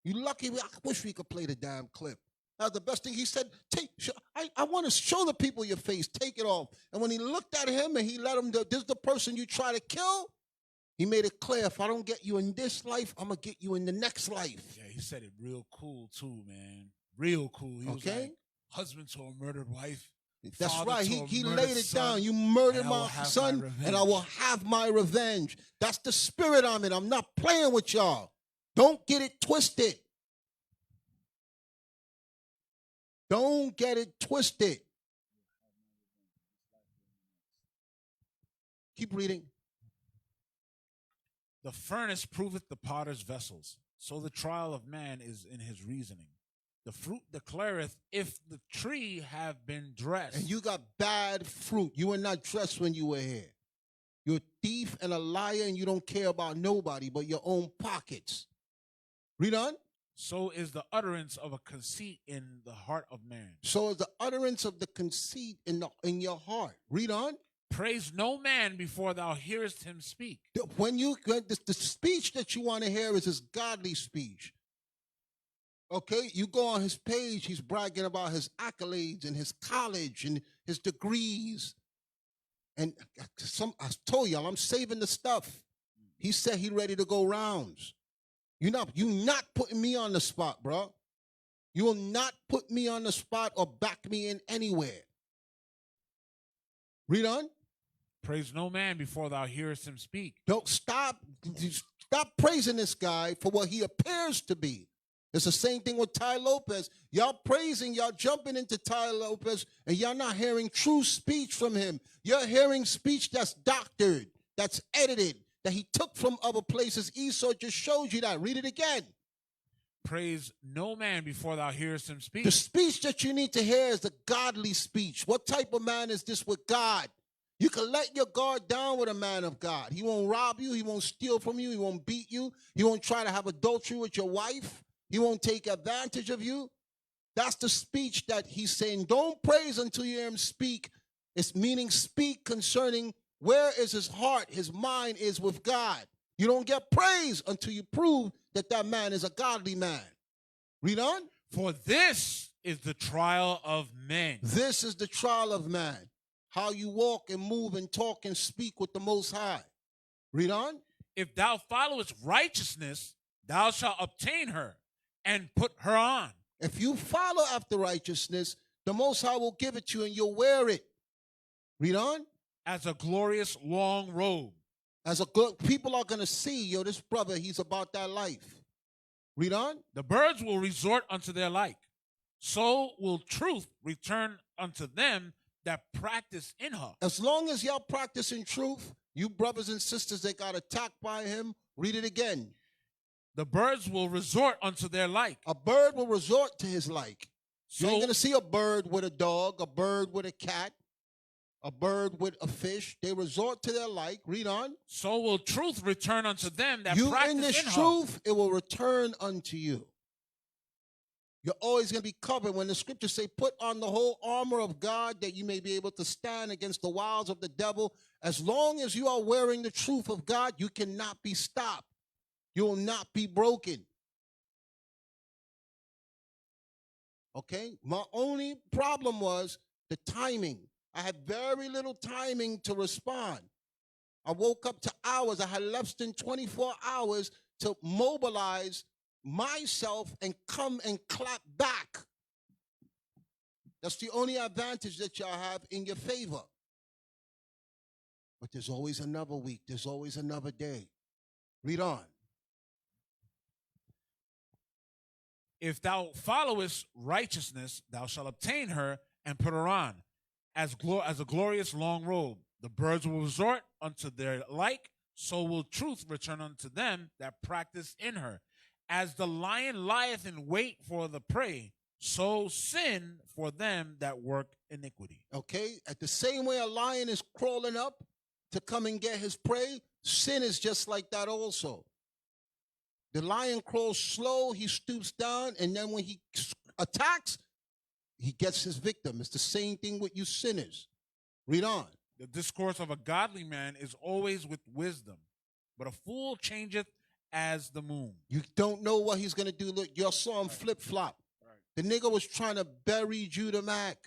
S2: You lucky. I wish we could play the damn clip. That's the best thing. He said, I want to show the people your face. Take it off. And when he looked at him and he let him, this is the person you try to kill, he made it clear, if I don't get you in this life, I'm going to get you in the next life.
S4: Yeah, he said it real cool too, man. Real cool. He was like, husband to a murdered wife.
S2: That's right. He
S4: murdered
S2: laid it
S4: son,
S2: down. You murdered
S4: and I will
S2: my
S4: have
S2: son,
S4: my
S2: and I will have my revenge. That's the spirit I'm in. I'm not playing with y'all. Don't get it twisted. Don't get it twisted. Keep reading.
S4: The furnace proveth the potter's vessels, so the trial of man is in his reasoning. The fruit declareth if the tree have been dressed.
S2: And you got bad fruit. You were not dressed when you were here. You're a thief and a liar, and you don't care about nobody but your own pockets. Read on.
S4: So is the utterance of a conceit in the heart of man.
S2: So is the utterance of the conceit in your heart. Read on.
S4: Praise no man before thou hearest him speak.
S2: When the speech that you want to hear is his godly speech. Okay, you go on his page, he's bragging about his accolades and his college and his degrees. And I told y'all, I'm saving the stuff. He said he's ready to go rounds. You're not putting me on the spot, bro. You will not put me on the spot or back me in anywhere. Read on.
S4: Praise no man before thou hearest him speak.
S2: Don't stop praising this guy for what he appears to be. It's the same thing with Ty Lopez. Y'all praising, y'all jumping into Ty Lopez, and y'all not hearing true speech from him. You're hearing speech that's doctored, that's edited, that he took from other places. Esau just showed you that. Read it again.
S4: Praise no man before thou hearest him speak.
S2: The speech that you need to hear is the godly speech. What type of man is this with God? You can let your guard down with a man of God. He won't rob you. He won't steal from you. He won't beat you. He won't try to have adultery with your wife. He won't take advantage of you. That's the speech that he's saying. Don't praise until you hear him speak. It's meaning speak concerning where is his heart, his mind is with God. You don't get praise until you prove that that man is a godly man. Read on.
S4: For this is the trial of men.
S2: This is the trial of man. How you walk and move and talk and speak with the Most High. Read on.
S4: If thou followest righteousness, thou shalt obtain her and put her on.
S2: If you follow after righteousness, the Most High will give it to you and you'll wear it. Read on.
S4: As a glorious long robe.
S2: As a good, people are going to see, yo, this brother, he's about that life. Read on.
S4: The birds will resort unto their like. So will truth return unto them that practice in her.
S2: As long as y'all practicing truth, you brothers and sisters that got attacked by him, read it again.
S4: The birds will resort unto their like.
S2: A bird will resort to his like.
S4: So,
S2: you ain't going to see a bird with a dog, a bird with a cat, a bird with a fish. They resort to their like. Read on.
S4: So will truth return unto them that
S2: you
S4: practice
S2: in this
S4: in
S2: truth,
S4: her.
S2: It will return unto you. You're always going to be covered. When the scriptures say, put on the whole armor of God that you may be able to stand against the wiles of the devil. As long as you are wearing the truth of God, you cannot be stopped. You will not be broken. Okay? My only problem was the timing. I had very little timing to respond. I woke up to hours. I had less than 24 hours to mobilize myself and come and clap back. That's the only advantage that y'all have in your favor. But there's always another week. There's always another day. Read on.
S4: If thou followest righteousness, thou shalt obtain her and put her on, as a glorious long robe. The birds will resort unto their like, so will truth return unto them that practice in her. As the lion lieth in wait for the prey, so sin for them that work iniquity.
S2: Okay? At the same way a lion is crawling up to come and get his prey, sin is just like that also. The lion crawls slow, he stoops down, and then when he attacks, he gets his victim. It's the same thing with you sinners. Read on.
S4: The discourse of a godly man is always with wisdom, but a fool changeth as the moon.
S2: You don't know what he's going to do. Look, y'all saw him flip-flop. The nigga was trying to bury Judah Mack.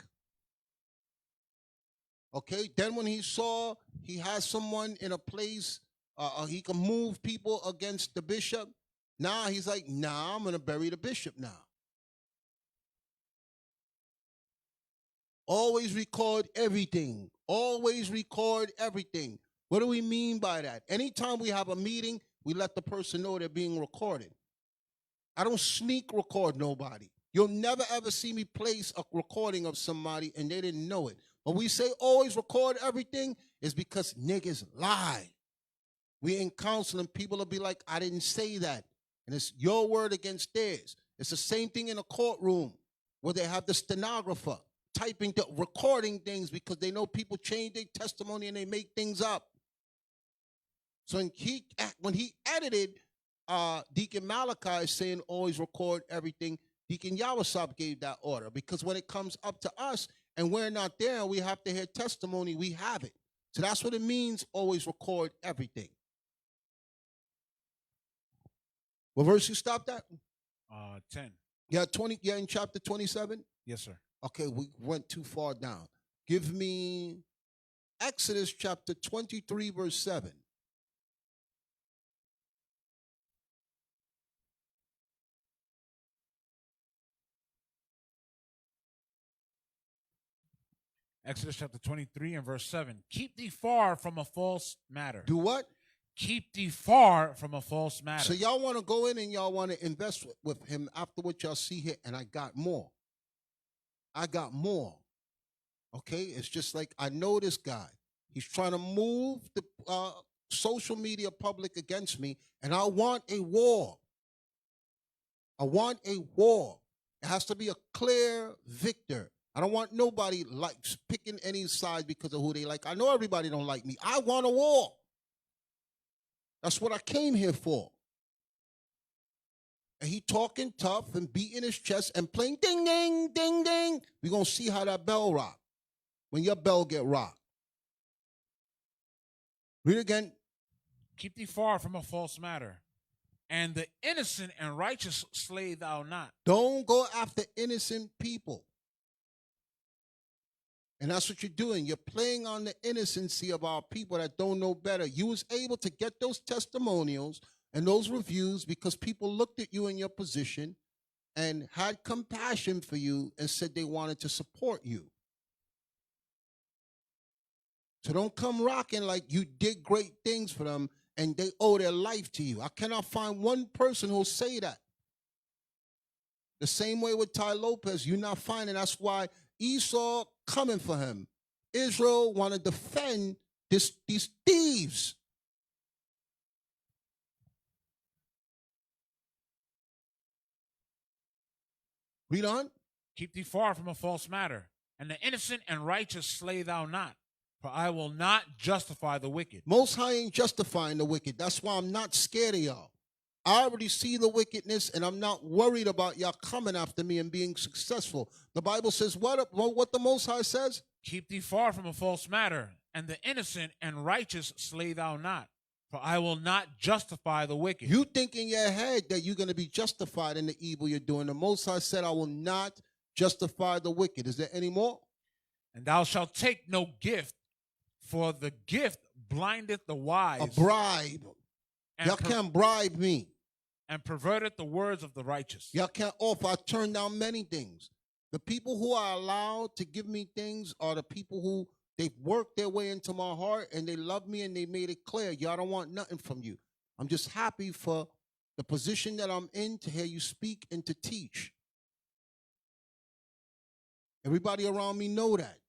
S2: Okay, then when he saw he has someone in a place, he can move people against the bishop, now he's like, nah, I'm going to bury the bishop now. Always record everything. Always record everything. What do we mean by that? Anytime we have a meeting, we let the person know they're being recorded. I don't sneak record nobody. You'll never ever see me place a recording of somebody and they didn't know it. When we say always record everything, is because niggas lie. We in counseling, people will be like, I didn't say that. And it's your word against theirs. It's the same thing in a courtroom where they have the stenographer typing, recording things because they know people change their testimony and they make things up. So when he edited Deacon Malachi saying always record everything, Deacon Yawasab gave that order because when it comes up to us and we're not there and we have to hear testimony, we have it. So that's what it means, always record everything. What verse you stopped at?
S4: 10.
S2: Yeah, 20. Yeah, in chapter 27?
S4: Yes, sir.
S2: Okay, we went too far down. Give me Exodus chapter 23, verse 7.
S4: Exodus chapter 23 and verse 7. Keep thee far from a false matter.
S2: Do what?
S4: Keep thee far from a false matter.
S2: So y'all want to go in and y'all want to invest with him after what y'all see here, and I got more. I got more. Okay? It's just like I know this guy. He's trying to move the social media public against me, and I want a war. I want a war. It has to be a clear victor. I don't want nobody like picking any side because of who they like. I know everybody don't like me. I want a war. That's what I came here for. And he talking tough and beating his chest and playing ding, ding, ding, ding. We're going to see how that bell rock. When your bell get rocked. Read again.
S4: Keep thee far from a false matter. And the innocent and righteous slay thou not.
S2: Don't go after innocent people. And that's what you're doing. You're playing on the innocency of our people that don't know better. You was able to get those testimonials and those reviews because people looked at you in your position and had compassion for you and said they wanted to support you. So don't come rocking like you did great things for them and they owe their life to you. I cannot find one person who'll say that. The same way with Ty Lopez, you're not finding. That's why Esau coming for him. Israel want to defend these thieves. Read on.
S4: Keep thee far from a false matter, and the innocent and righteous slay thou not, for I will not justify the wicked.
S2: Most High ain't justifying the wicked. That's why I'm not scared of y'all. I already see the wickedness, and I'm not worried about y'all coming after me and being successful. The Bible says what the Most High says?
S4: Keep thee far from a false matter, and the innocent and righteous slay thou not, for I will not justify the wicked.
S2: You think in your head that you're going to be justified in the evil you're doing. The Most High said, I will not justify the wicked. Is there any more?
S4: And thou shalt take no gift, for the gift blindeth the wise.
S2: A bribe. Y'all can't bribe me.
S4: And perverted the words of the righteous.
S2: Y'all can't offer. I turn down many things. The people who are allowed to give me things are the people who they've worked their way into my heart and they love me and they made it clear. Y'all don't want nothing from you. I'm just happy for the position that I'm in to hear you speak and to teach. Everybody around me know that.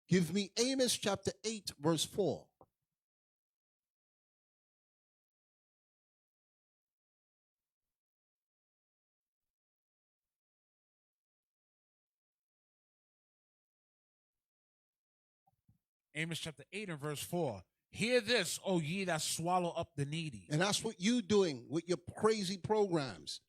S2: Give me Amos chapter 8, verse 4.
S4: Amos chapter 8 and verse 4. Hear this, O ye that swallow up the needy.
S2: And that's what you doing with your crazy programs.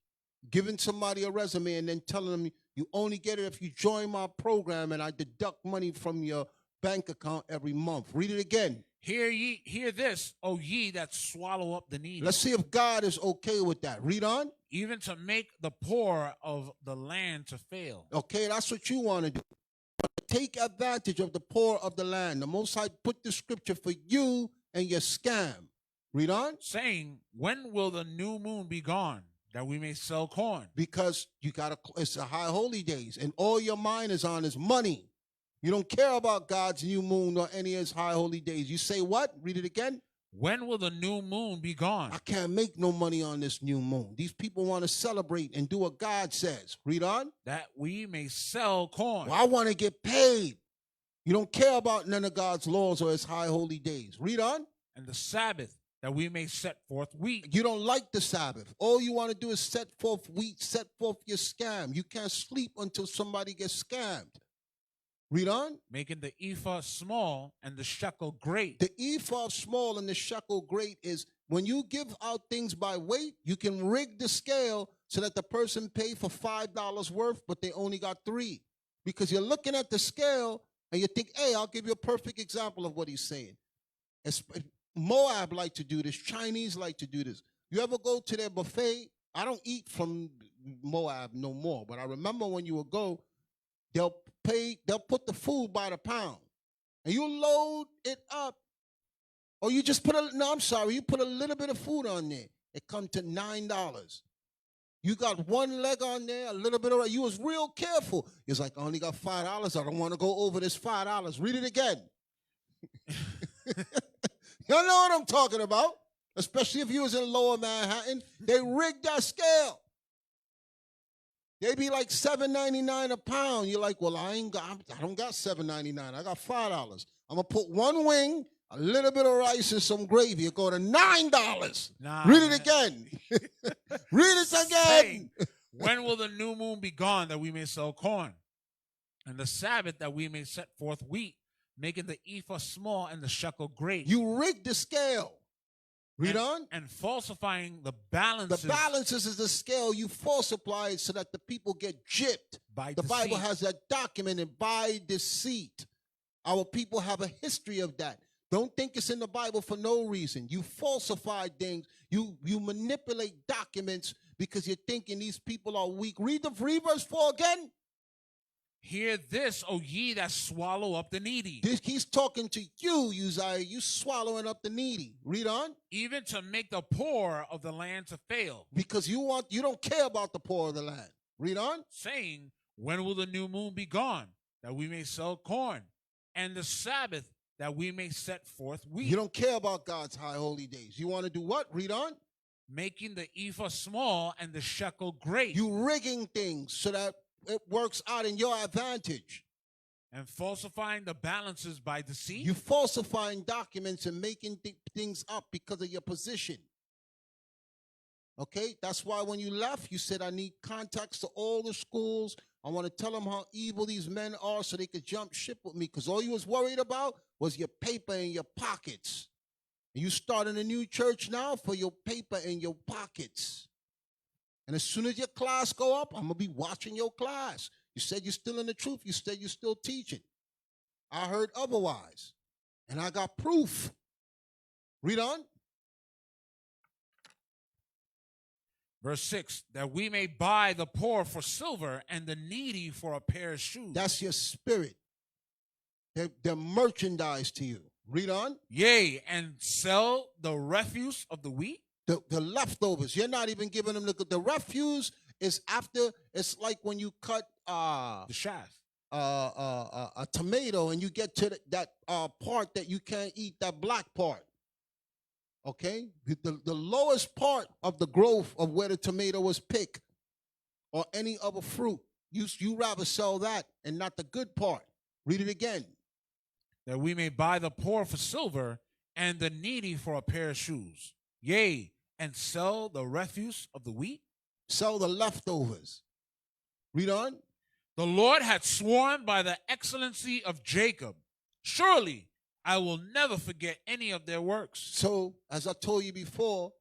S2: Giving somebody a resume and then telling them you only get it if you join my program and I deduct money from your bank account every month. Read it again.
S4: Hear this, O ye that swallow up the needy.
S2: Let's see if God is okay with that. Read on.
S4: Even to make the poor of the land to fail.
S2: Okay, that's what you want to do. Take advantage of the poor of the land. The Most High put the scripture for you and your scam. Read on.
S4: Saying, when will the new moon be gone, that we may sell corn?
S2: Because it's the high holy days, and all your mind is on is money. You don't care about God's new moon or any of his high holy days. You say what? Read it again.
S4: When will the new moon be gone?
S2: I can't make no money on this new moon. These people want to celebrate and do what God says. Read on.
S4: That we may sell corn.
S2: Well, I want to get paid. You don't care about none of God's laws or his high holy days. Read on.
S4: And the Sabbath, that we may set forth wheat.
S2: You don't like the Sabbath. All you want to do is set forth wheat, set forth your scam. You can't sleep until somebody gets scammed. Read on.
S4: Making the ephah small and the shekel great.
S2: The ephah small and the shekel great is when you give out things by weight, you can rig the scale so that the person pay for $5 worth, but they only got $3. Because you're looking at the scale and you think, hey, I'll give you a perfect example of what he's saying. Moab like to do this. Chinese like to do this. You ever go to their buffet? I don't eat from Moab no more, but I remember when you would go, they'll put the food by the pound. And you load it up. Or you just you put a little bit of food on there. It comes to $9. You got one leg on there, a little bit of. You was real careful. It's like, I only got $5. I don't want to go over this $5. Read it again. Y'all know what I'm talking about. Especially if you was in Lower Manhattan. They rigged that scale. They be like $7.99 a pound. You're like, well, I don't got $7.99. I got $5. I'm gonna put one wing, a little bit of rice, and some gravy. It go to $9. Read it again. Read it again.
S4: Saying, when will the new moon be gone that we may sell corn, and the Sabbath that we may set forth wheat, making the ephah small and the shekel great?
S2: You rigged the scale. Read on.
S4: And falsifying the balances.
S2: The balances is the scale. You falsify it so that the people get gypped. The Bible has that documented by deceit. Our people have a history of that. Don't think it's in the Bible for no reason. You falsify things. You manipulate documents because you're thinking these people are weak. Read verse 4 again.
S4: Hear this, O ye that swallow up the needy.
S2: He's talking to you, Uzziah. You swallowing up the needy. Read on.
S4: Even to make the poor of the land to fail.
S2: Because you don't care about the poor of the land. Read on.
S4: Saying, when will the new moon be gone, that we may sell corn, and the Sabbath that we may set forth wheat?
S2: You don't care about God's high holy days. You want to do what? Read on.
S4: Making the ephah small and the shekel great.
S2: You rigging things so that it works out in your advantage.
S4: And falsifying the balances by deceit.
S2: You falsifying documents and making things up because of your position. Okay? That's why when you left, you said, I need contacts to all the schools. I want to tell them how evil these men are so they could jump ship with me, because all you was worried about was your paper in your pockets. And you starting a new church now for your paper in your pockets. And as soon as your class go up, I'm going to be watching your class. You said you're still in the truth. You said you're still teaching. I heard otherwise. And I got proof. Read on.
S4: Verse 6, that we may buy the poor for silver and the needy for a pair of shoes.
S2: That's your spirit. They're merchandise to you. Read on.
S4: Yea, and sell the refuse of the wheat.
S2: The leftovers. You're not even giving them the refuse is after. It's like when you cut
S4: the shaft
S2: a tomato and you get to that part that you can't eat, that black part. Okay, the lowest part of the growth of where the tomato was picked or any other fruit. You rather sell that and not the good part. Read it again.
S4: That we may buy the poor for silver and the needy for a pair of shoes. Yea, and sell the refuse of the wheat.
S2: Sell the leftovers. Read on.
S4: The Lord had sworn by the excellency of Jacob, surely I will never forget any of their works.
S2: So, as I told you before,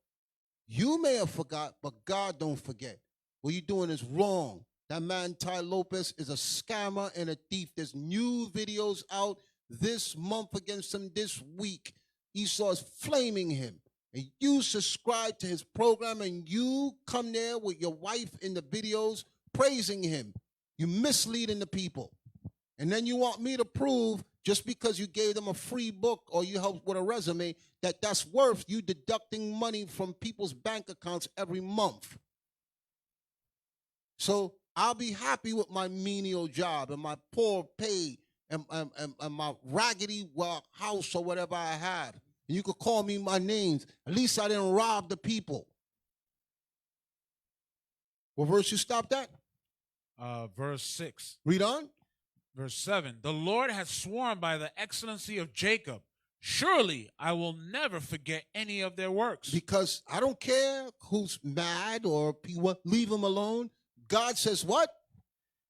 S2: you may have forgot, but God don't forget. What you're doing is wrong. That man, Ty Lopez, is a scammer and a thief. There's new videos out this month against him this week. Esau is flaming him. And you subscribe to his program and you come there with your wife in the videos praising him. You're misleading the people. And then you want me to prove just because you gave them a free book or you helped with a resume that that's worth you deducting money from people's bank accounts every month. So I'll be happy with my menial job and my poor pay and my raggedy house or whatever I have. And you could call me my names. At least I didn't rob the people. What verse you stopped at?
S4: Verse 6.
S2: Read on.
S4: Verse 7. The Lord has sworn by the excellency of Jacob, surely I will never forget any of their works.
S2: Because I don't care who's mad or leave them alone. God says what?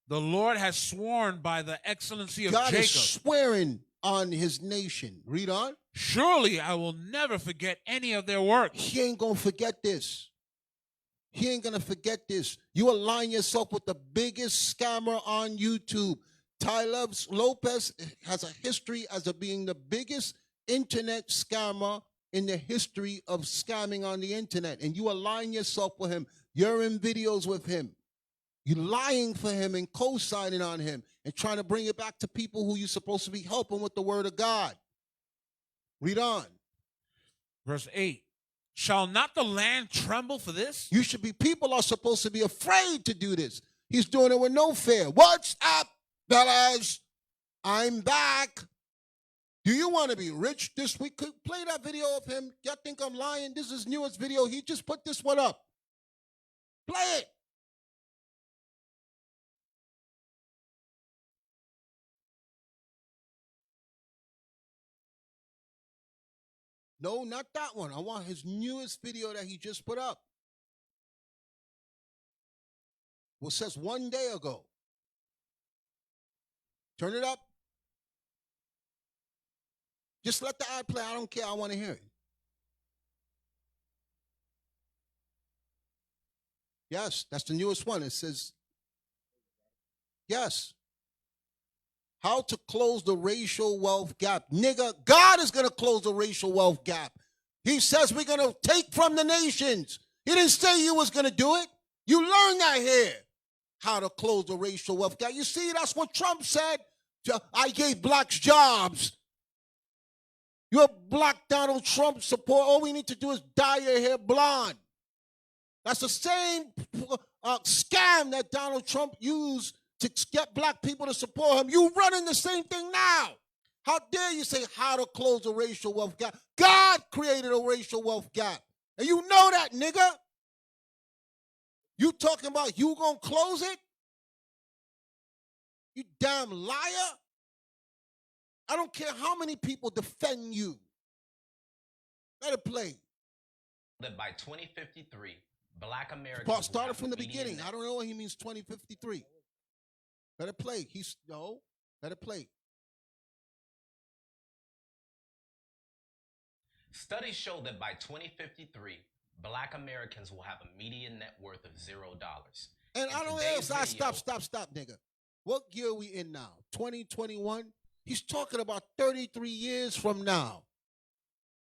S4: The Lord has sworn by the excellency of
S2: God
S4: Jacob.
S2: is swearing on his nation. Read on.
S4: Surely I will never forget any of their works.
S2: He ain't going to forget this. He ain't going to forget this. You align yourself with the biggest scammer on YouTube. Ty Lopez has a history as being the biggest internet scammer in the history of scamming on the internet. And you align yourself with him. You're in videos with him. You're lying for him and co-signing on him and trying to bring it back to people who you're supposed to be helping with the word of God. Read on.
S4: Verse 8. Shall not the land tremble for this?
S2: You should be, people are supposed to be afraid to do this. He's doing it with no fear. What's up, fellas? I'm back. Do you want to be rich this week? Could play that video of him. Y'all think I'm lying? This is his newest video. He just put this one up. Play it. No, not that one. I want his newest video that he just put up. What says 1 day ago. Turn it up. Just let the ad play. I don't care. I want to hear it. Yes, that's the newest one. It says, yes. How to close the racial wealth gap. Nigga, God is going to close the racial wealth gap. He says we're going to take from the nations. He didn't say you was going to do it. You learned that here. How to close the racial wealth gap. You see, that's what Trump said. I gave blacks jobs. You're a black Donald Trump supporter. All we need to do is dye your hair blonde. That's the same scam that Donald Trump used to get black people to support him. You running the same thing now. How dare you say how to close the racial wealth gap? God created a racial wealth gap. And you know that, nigga. You talking about you gonna close it? You damn liar. I don't care how many people defend you. Let it play.
S13: That by 2053, black Americans
S2: started from the beginning. I don't know what he means 2053. Let it play. Let it play.
S13: Studies show that by 2053, black Americans will have a median net worth of $0.
S2: And I don't know. Stop, nigga. What year are we in now? 2021? He's talking about 33 years from now.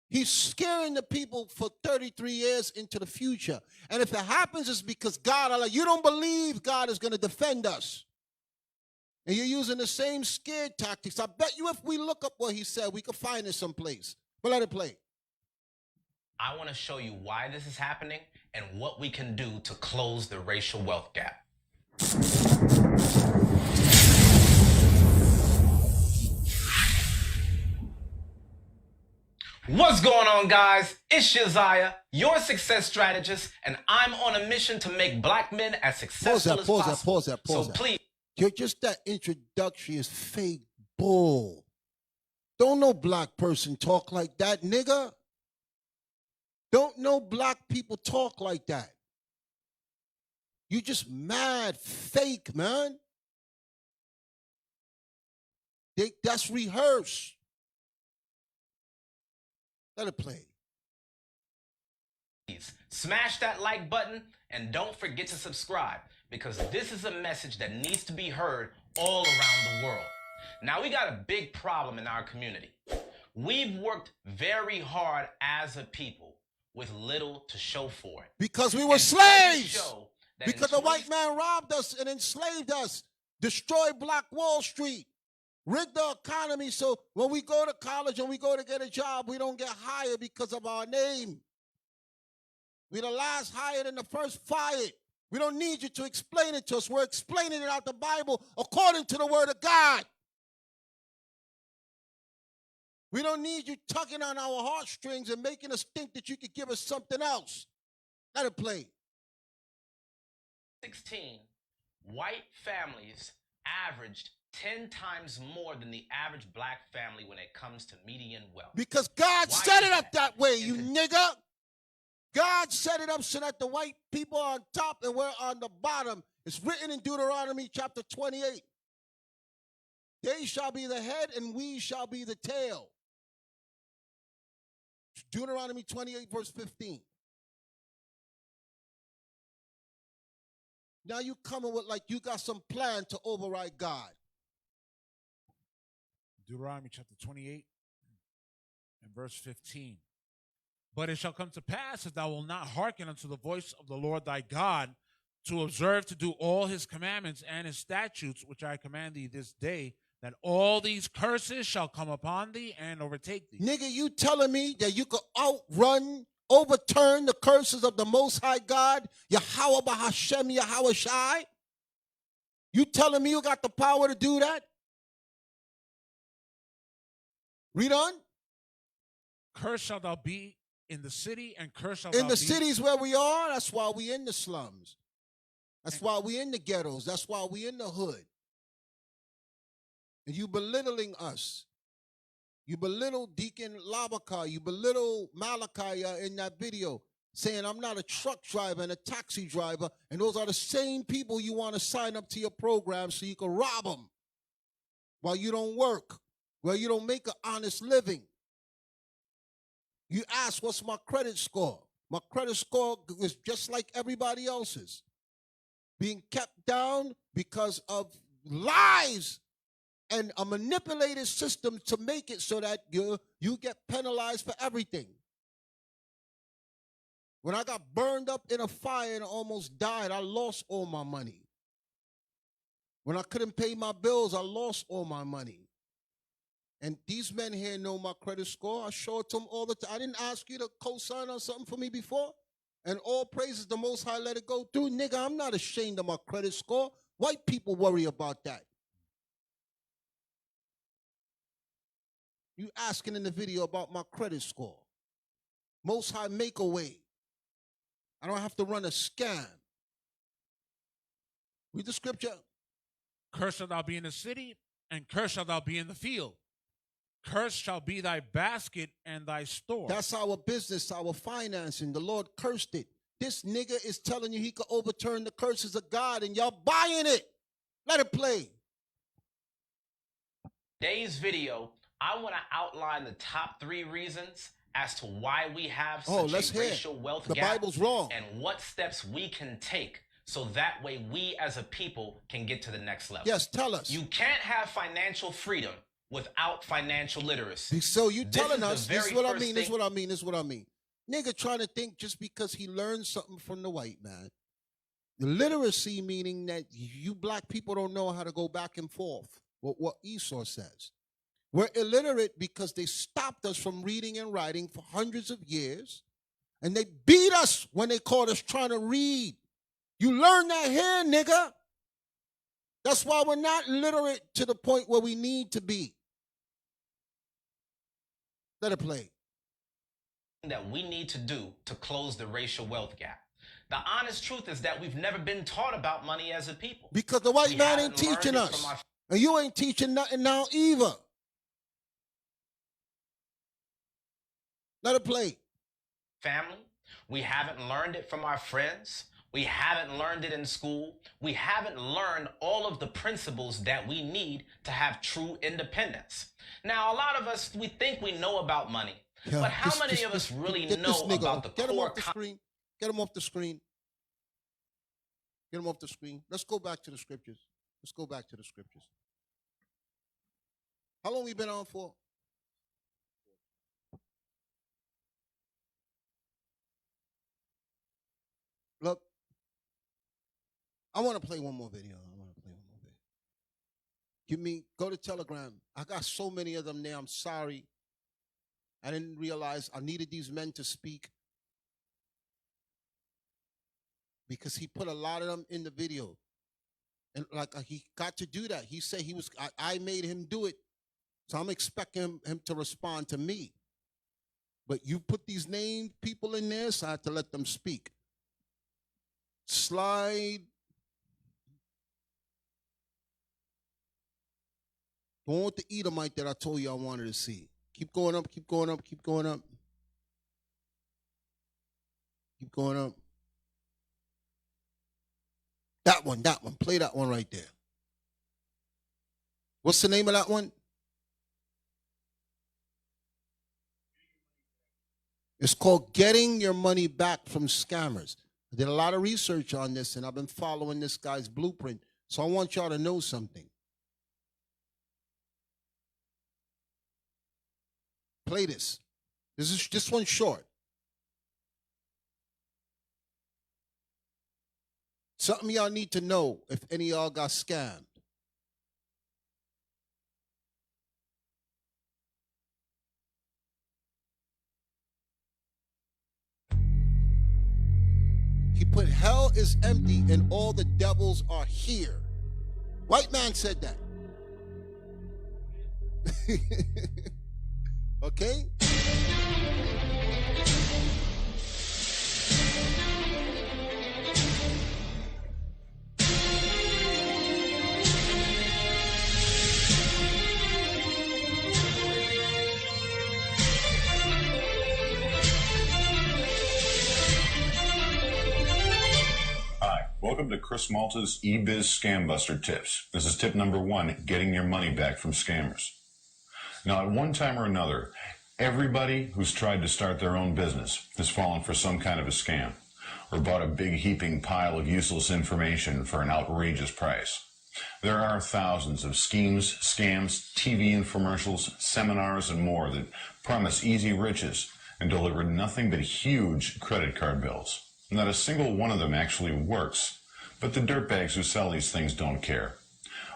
S2: He's scaring the people for 33 years into the future. And if it happens, it's because God, you don't believe God is going to defend us. And you're using the same scared tactics. I bet you if we look up what he said, we could find it someplace. But let it play.
S13: I want to show you why this is happening and what we can do to close the racial wealth gap. What's going on, guys? It's Uzziah, your success strategist, and I'm on a mission to make black men as successful as possible.
S2: Pause that.
S13: So please.
S2: Just that introduction is fake bull. Don't no black person talk like that, nigga. Don't no black people talk like that. You just mad fake, man. That's rehearsed. Let it play.
S13: Smash that like button and don't forget to subscribe because this is a message that needs to be heard all around the world. Now, we got a big problem in our community. We've worked very hard as a people with little to show for it.
S2: Because we were slaves. Because the white man robbed us and enslaved us, destroyed Black Wall Street, rigged the economy so when we go to college and we go to get a job, we don't get hired because of our name. We're the last hired and the first fired. We don't need you to explain it to us. We're explaining it out the Bible according to the word of God. We don't need you tugging on our heartstrings and making us think that you could give us something else. Let it play.
S13: 16, white families averaged 10 times more than the average black family when it comes to median wealth.
S2: Because God set it up that way, you nigga. God set it up so that the white people are on top and we're on the bottom. It's written in Deuteronomy chapter 28. They shall be the head and we shall be the tail. Deuteronomy 28 verse 15. Now you coming with like you got some plan to override God.
S4: Deuteronomy chapter 28 and verse 15. But it shall come to pass, if thou wilt not hearken unto the voice of the Lord thy God, to observe to do all his commandments and his statutes, which I command thee this day, that all these curses shall come upon thee and overtake thee.
S2: Nigga, you telling me that you could outrun overturn the curses of the Most High God, Yahweh Bahashem Yahweh Shai? You telling me you got the power to do that? Read on.
S4: Cursed shalt thou be in the city, and cursed shalt
S2: In
S4: thou
S2: the
S4: be.
S2: cities where we are, that's why we in the slums. That's why we in the ghettos. That's why we in the hood. And you belittling us. You belittle Deacon Labaka. You belittle Malachi in that video, saying I'm not a truck driver and a taxi driver. And those are the same people you want to sign up to your program so you can rob them while you don't work, while you don't make an honest living. You ask, what's my credit score? My credit score is just like everybody else's. Being kept down because of lies and a manipulated system to make it so that you get penalized for everything. When I got burned up in a fire and almost died, I lost all my money. When I couldn't pay my bills, I lost all my money. And these men here know my credit score. I show it to them all the time. I didn't ask you to co-sign on something for me before. And all praises the Most High, let it go through. Nigga, I'm not ashamed of my credit score. White people worry about that. You asking in the video about my credit score. Most High make a way. I don't have to run a scam. Read the scripture.
S4: Cursed shalt thou be in the city, and cursed shalt thou be in the field. Cursed shall be thy basket and thy store.
S2: That's our business, our financing. The Lord cursed it. This nigga is telling you he could overturn the curses of God, and y'all buying it. Let it play.
S13: Today's video, I want to outline the top 3 reasons as to why we have such a racial wealth
S2: the
S13: gap.
S2: Bible's wrong.
S13: And what steps we can take so that way we as a people can get to the next level.
S2: Yes, tell us.
S13: You can't have financial freedom without financial literacy.
S2: So you telling us, this is what I mean,
S13: thing-
S2: this is what I mean, this is what I mean. Nigga trying to think just because he learned something from the white man. The literacy meaning that you black people don't know how to go back and forth. What Esau says. We're illiterate because they stopped us from reading and writing for hundreds of years. And they beat us when they caught us trying to read. You learn that here, nigga. That's why we're not literate to the point where we need to be. Let it play.
S13: That we need to do to close the racial wealth gap. The honest truth is that we've never been taught about money as a people.
S2: Because the white man ain't teaching us. And you ain't teaching nothing now either. Let it play.
S13: Family, we haven't learned it from our friends. We haven't learned it in school. We haven't learned all of the principles that we need to have true independence. Now, a lot of us, we think we know about money, but how many of us really know about the
S2: Get him
S13: core
S2: off the screen. Get him off the screen. Get him off the screen. Let's go back to the scriptures. Let's go back to the scriptures. How long we been on for? Look, I want to play one more video. Go to Telegram. I got so many of them there. I'm sorry. I didn't realize I needed these men to speak because he put a lot of them in the video. And like he got to do that. He said I made him do it. So I'm expecting him to respond to me. But you put these named people in there, so I had to let them speak. Slide. The one with the Edomite that I told you I wanted to see. Keep going up, keep going up, keep going up. Keep going up. That one. Play that one right there. What's the name of that one? It's called Getting Your Money Back from Scammers. I did a lot of research on this, and I've been following this guy's blueprint. So I want y'all to know something. Play this. This one's short. Something y'all need to know if any of y'all got scammed. put hell is empty and all the devils are here. White man said that. Okay?
S14: Hi, welcome to Chris Malta's eBiz Scam Buster Tips. This is tip number 1, getting your money back from scammers. Now, at one time or another, everybody who's tried to start their own business has fallen for some kind of a scam or bought a big heaping pile of useless information for an outrageous price. There are thousands of schemes, scams, TV infomercials, seminars, and more that promise easy riches and deliver nothing but huge credit card bills. Not a single one of them actually works, but the dirtbags who sell these things don't care.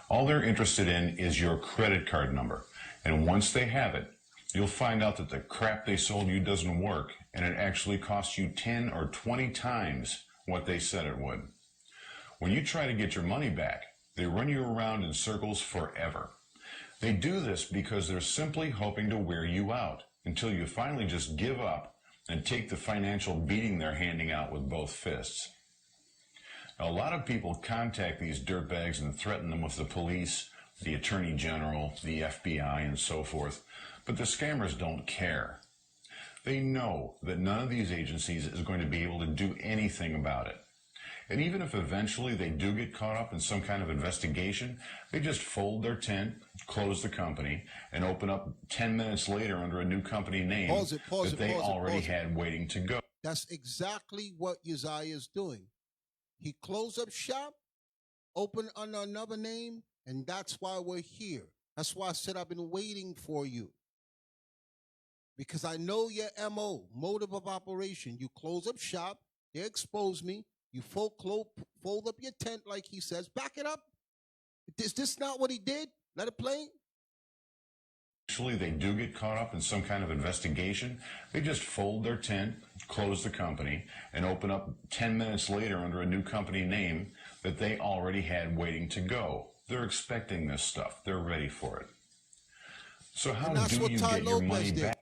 S14: All they're interested in is your credit card number, and once they have it, you'll find out that the crap they sold you doesn't work, and it actually costs you 10 or 20 times what they said it would. When you try to get your money back, they run you around in circles forever. They do this because they're simply hoping to wear you out until you finally just give up and take the financial beating they're handing out with both fists. Now, a lot of people contact these dirtbags and threaten them with the police, the Attorney General, the FBI, and so forth, but the scammers don't care. They know that none of these agencies is going to be able to do anything about it. And even if eventually they do get caught up in some kind of investigation, they just fold their tent, close the company, and open up 10 minutes later under a new company name that they already had waiting to go.
S2: That's exactly what Uzziah is doing. He closed up shop, opened under another name, and that's why we're here. That's why I said I've been waiting for you. Because I know your MO, motive of operation. You close up shop, they expose me, you fold up your tent like he says. Back it up. Is this not what he did? Let it play.
S14: Actually, they do get caught up in some kind of investigation. They just fold their tent, close the company, and open up 10 minutes later under a new company name that they already had waiting to go. They're expecting this stuff. They're ready for it. So how do you get your money back?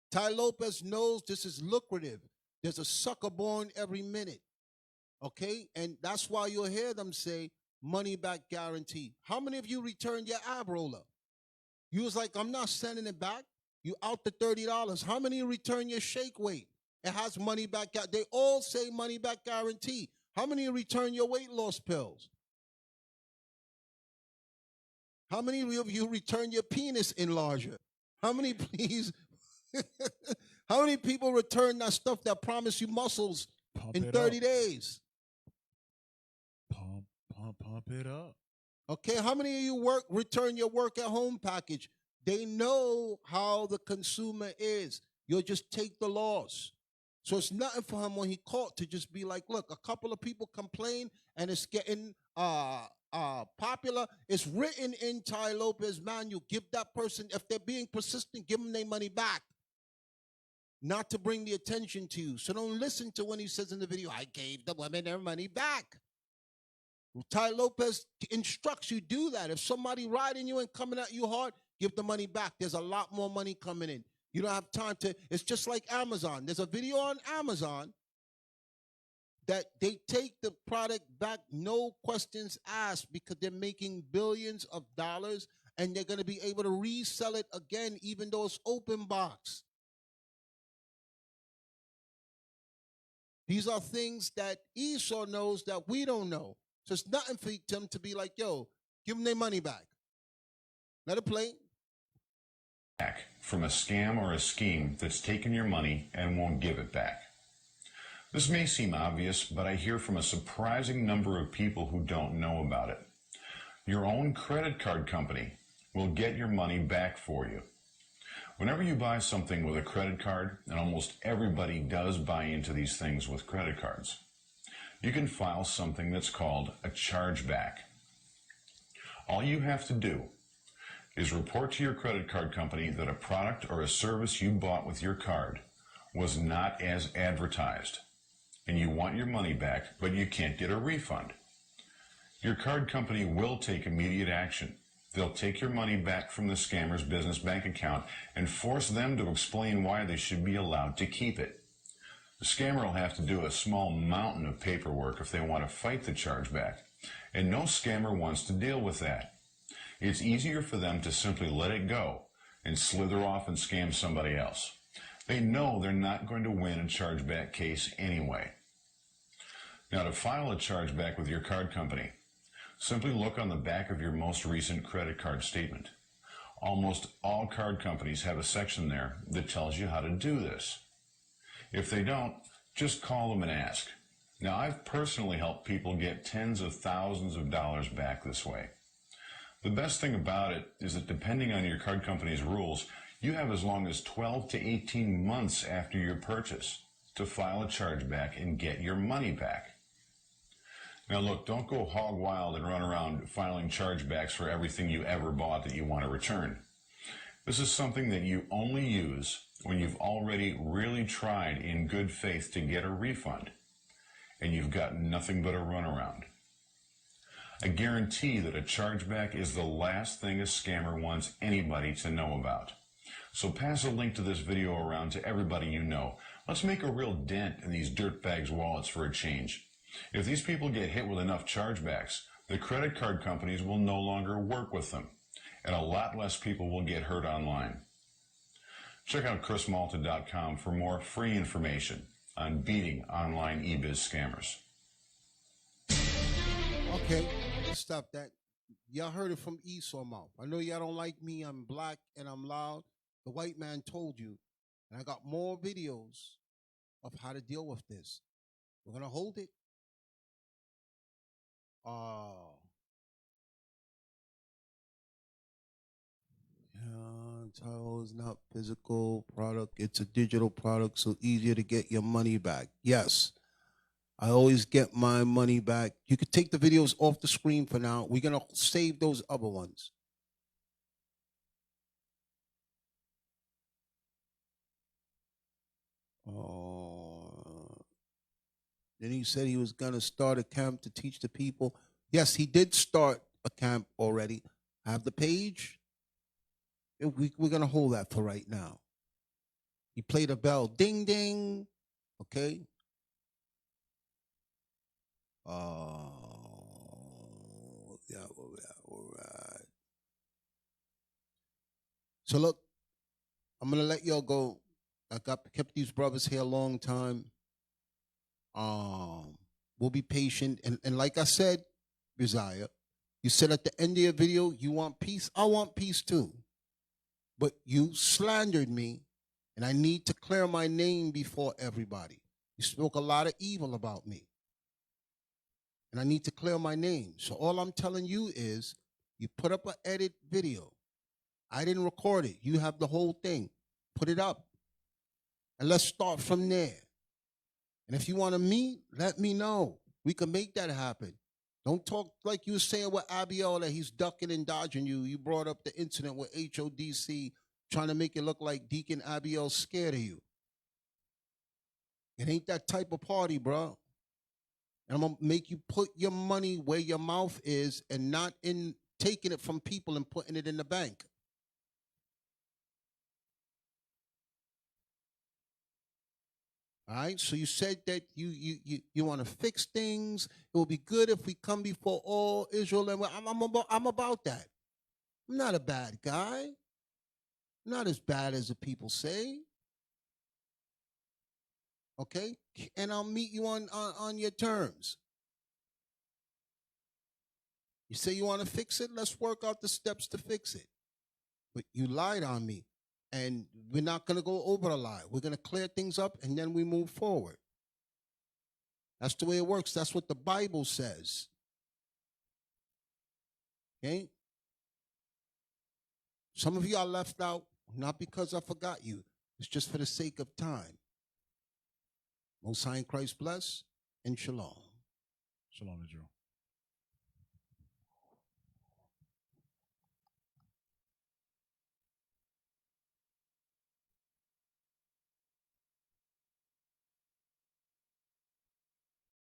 S2: Ty Lopez knows this is lucrative. There's a sucker born every minute. Okay? And that's why you'll hear them say, money back guarantee. How many of you returned your ab roller? You was like, I'm not sending it back. You out the $30. How many return your shake weight? It has money back. They all say money back guarantee. How many return your weight loss pills? How many of you return your penis enlarger? How many, please? How many people return that stuff that promise you muscles in 30 days?
S4: Pump it up.
S2: Okay, how many of you return your work at home package? They know how the consumer is. You'll just take the loss. So it's nothing for him when he caught to just be like, look, a couple of people complain and it's getting popular. It's written in Ty Lopez manual. Give that person, if they're being persistent, give them their money back. Not to bring the attention to you. So don't listen to when he says in the video, I gave the women their money back. Ty Lopez instructs you do that. If somebody riding you and coming at you hard, give the money back. There's a lot more money coming in. You don't have time to, it's just like Amazon. There's a video on Amazon that they take the product back, no questions asked, because they're making billions of dollars and they're going to be able to resell it again, even though it's open box. These are things that Esau knows that we don't know. So it's nothing for them to be like, yo, give them their money back. Let it play.
S14: Back from a scam or a scheme that's taken your money and won't give it back. This may seem obvious, but I hear from a surprising number of people who don't know about it. Your own credit card company will get your money back for you. Whenever you buy something with a credit card, and almost everybody does buy into these things with credit cards, you can file something that's called a chargeback. All you have to do is report to your credit card company that a product or a service you bought with your card was not as advertised. and you want your money back, but you can't get a refund. Your card company will take immediate action. They'll take your money back from the scammer's business bank account and force them to explain why they should be allowed to keep it. The scammer will have to do a small mountain of paperwork if they want to fight the chargeback, and no scammer wants to deal with that. It's easier for them to simply let it go and slither off and scam somebody else. They know they're not going to win a chargeback case anyway. Now, to file a chargeback with your card company, simply look on the back of your most recent credit card statement. Almost all card companies have a section there that tells you how to do this. If they don't, just call them and ask. Now, I've personally helped people get tens of thousands of dollars back this way. The best thing about it is that depending on your card company's rules, you have as long as 12 to 18 months after your purchase to file a chargeback and get your money back. Now look, don't go hog wild and run around filing chargebacks for everything you ever bought that you want to return. This is something that you only use when you've already really tried in good faith to get a refund, and you've got nothing but a runaround. I guarantee that a chargeback is the last thing a scammer wants anybody to know about. So pass a link to this video around to everybody you know. Let's make a real dent in these dirtbags' wallets for a change. If these people get hit with enough chargebacks, the credit card companies will no longer work with them, and a lot less people will get hurt online. Check out chrismalta.com for more free information on beating online eBiz scammers.
S2: Okay, let's stop that. Y'all heard it from Esau mouth. I know y'all don't like me. I'm black and I'm loud. The white man told you. And I got more videos of how to deal with this. We're going to hold it. Title is not physical product. It's a digital product, so easier to get your money back. Yes, I always get my money back. You could take the videos off the screen for now. We're going to save those other ones. Then he said he was going to start a camp to teach the people. Yes, he did start a camp already. I have the page. We're going to hold that for right now. He played a bell. Ding, ding. Okay. Yeah, all right. So look, I'm going to let y'all go. I kept these brothers here a long time. We'll be patient. And like I said, Uzziah, you said at the end of your video, you want peace. I want peace too. But you slandered me, and I need to clear my name before everybody. You spoke a lot of evil about me, and I need to clear my name. So all I'm telling you is you put up an edit video. I didn't record it. You have the whole thing. Put it up, and let's start from there. And if you want to meet, let me know. We can make that happen. Don't talk like you were saying with Abiel that he's ducking and dodging you. You brought up the incident with HODC trying to make it look like Deacon Abiel's scared of you. It ain't that type of party, bro. And I'm going to make you put your money where your mouth is and not in taking it from people and putting it in the bank. All right, so you said that you want to fix things. It will be good if we come before all Israel, and I'm about that. I'm not a bad guy. I'm not as bad as the people say. Okay, and I'll meet you on your terms. You say you want to fix it. Let's work out the steps to fix it. But you lied on me. And we're not going to go over a lie. We're going to clear things up, and then we move forward. That's the way it works. That's what the Bible says. Okay? Some of you are left out, not because I forgot you. It's just for the sake of time. Most High in Christ bless, and shalom.
S4: Shalom, Israel.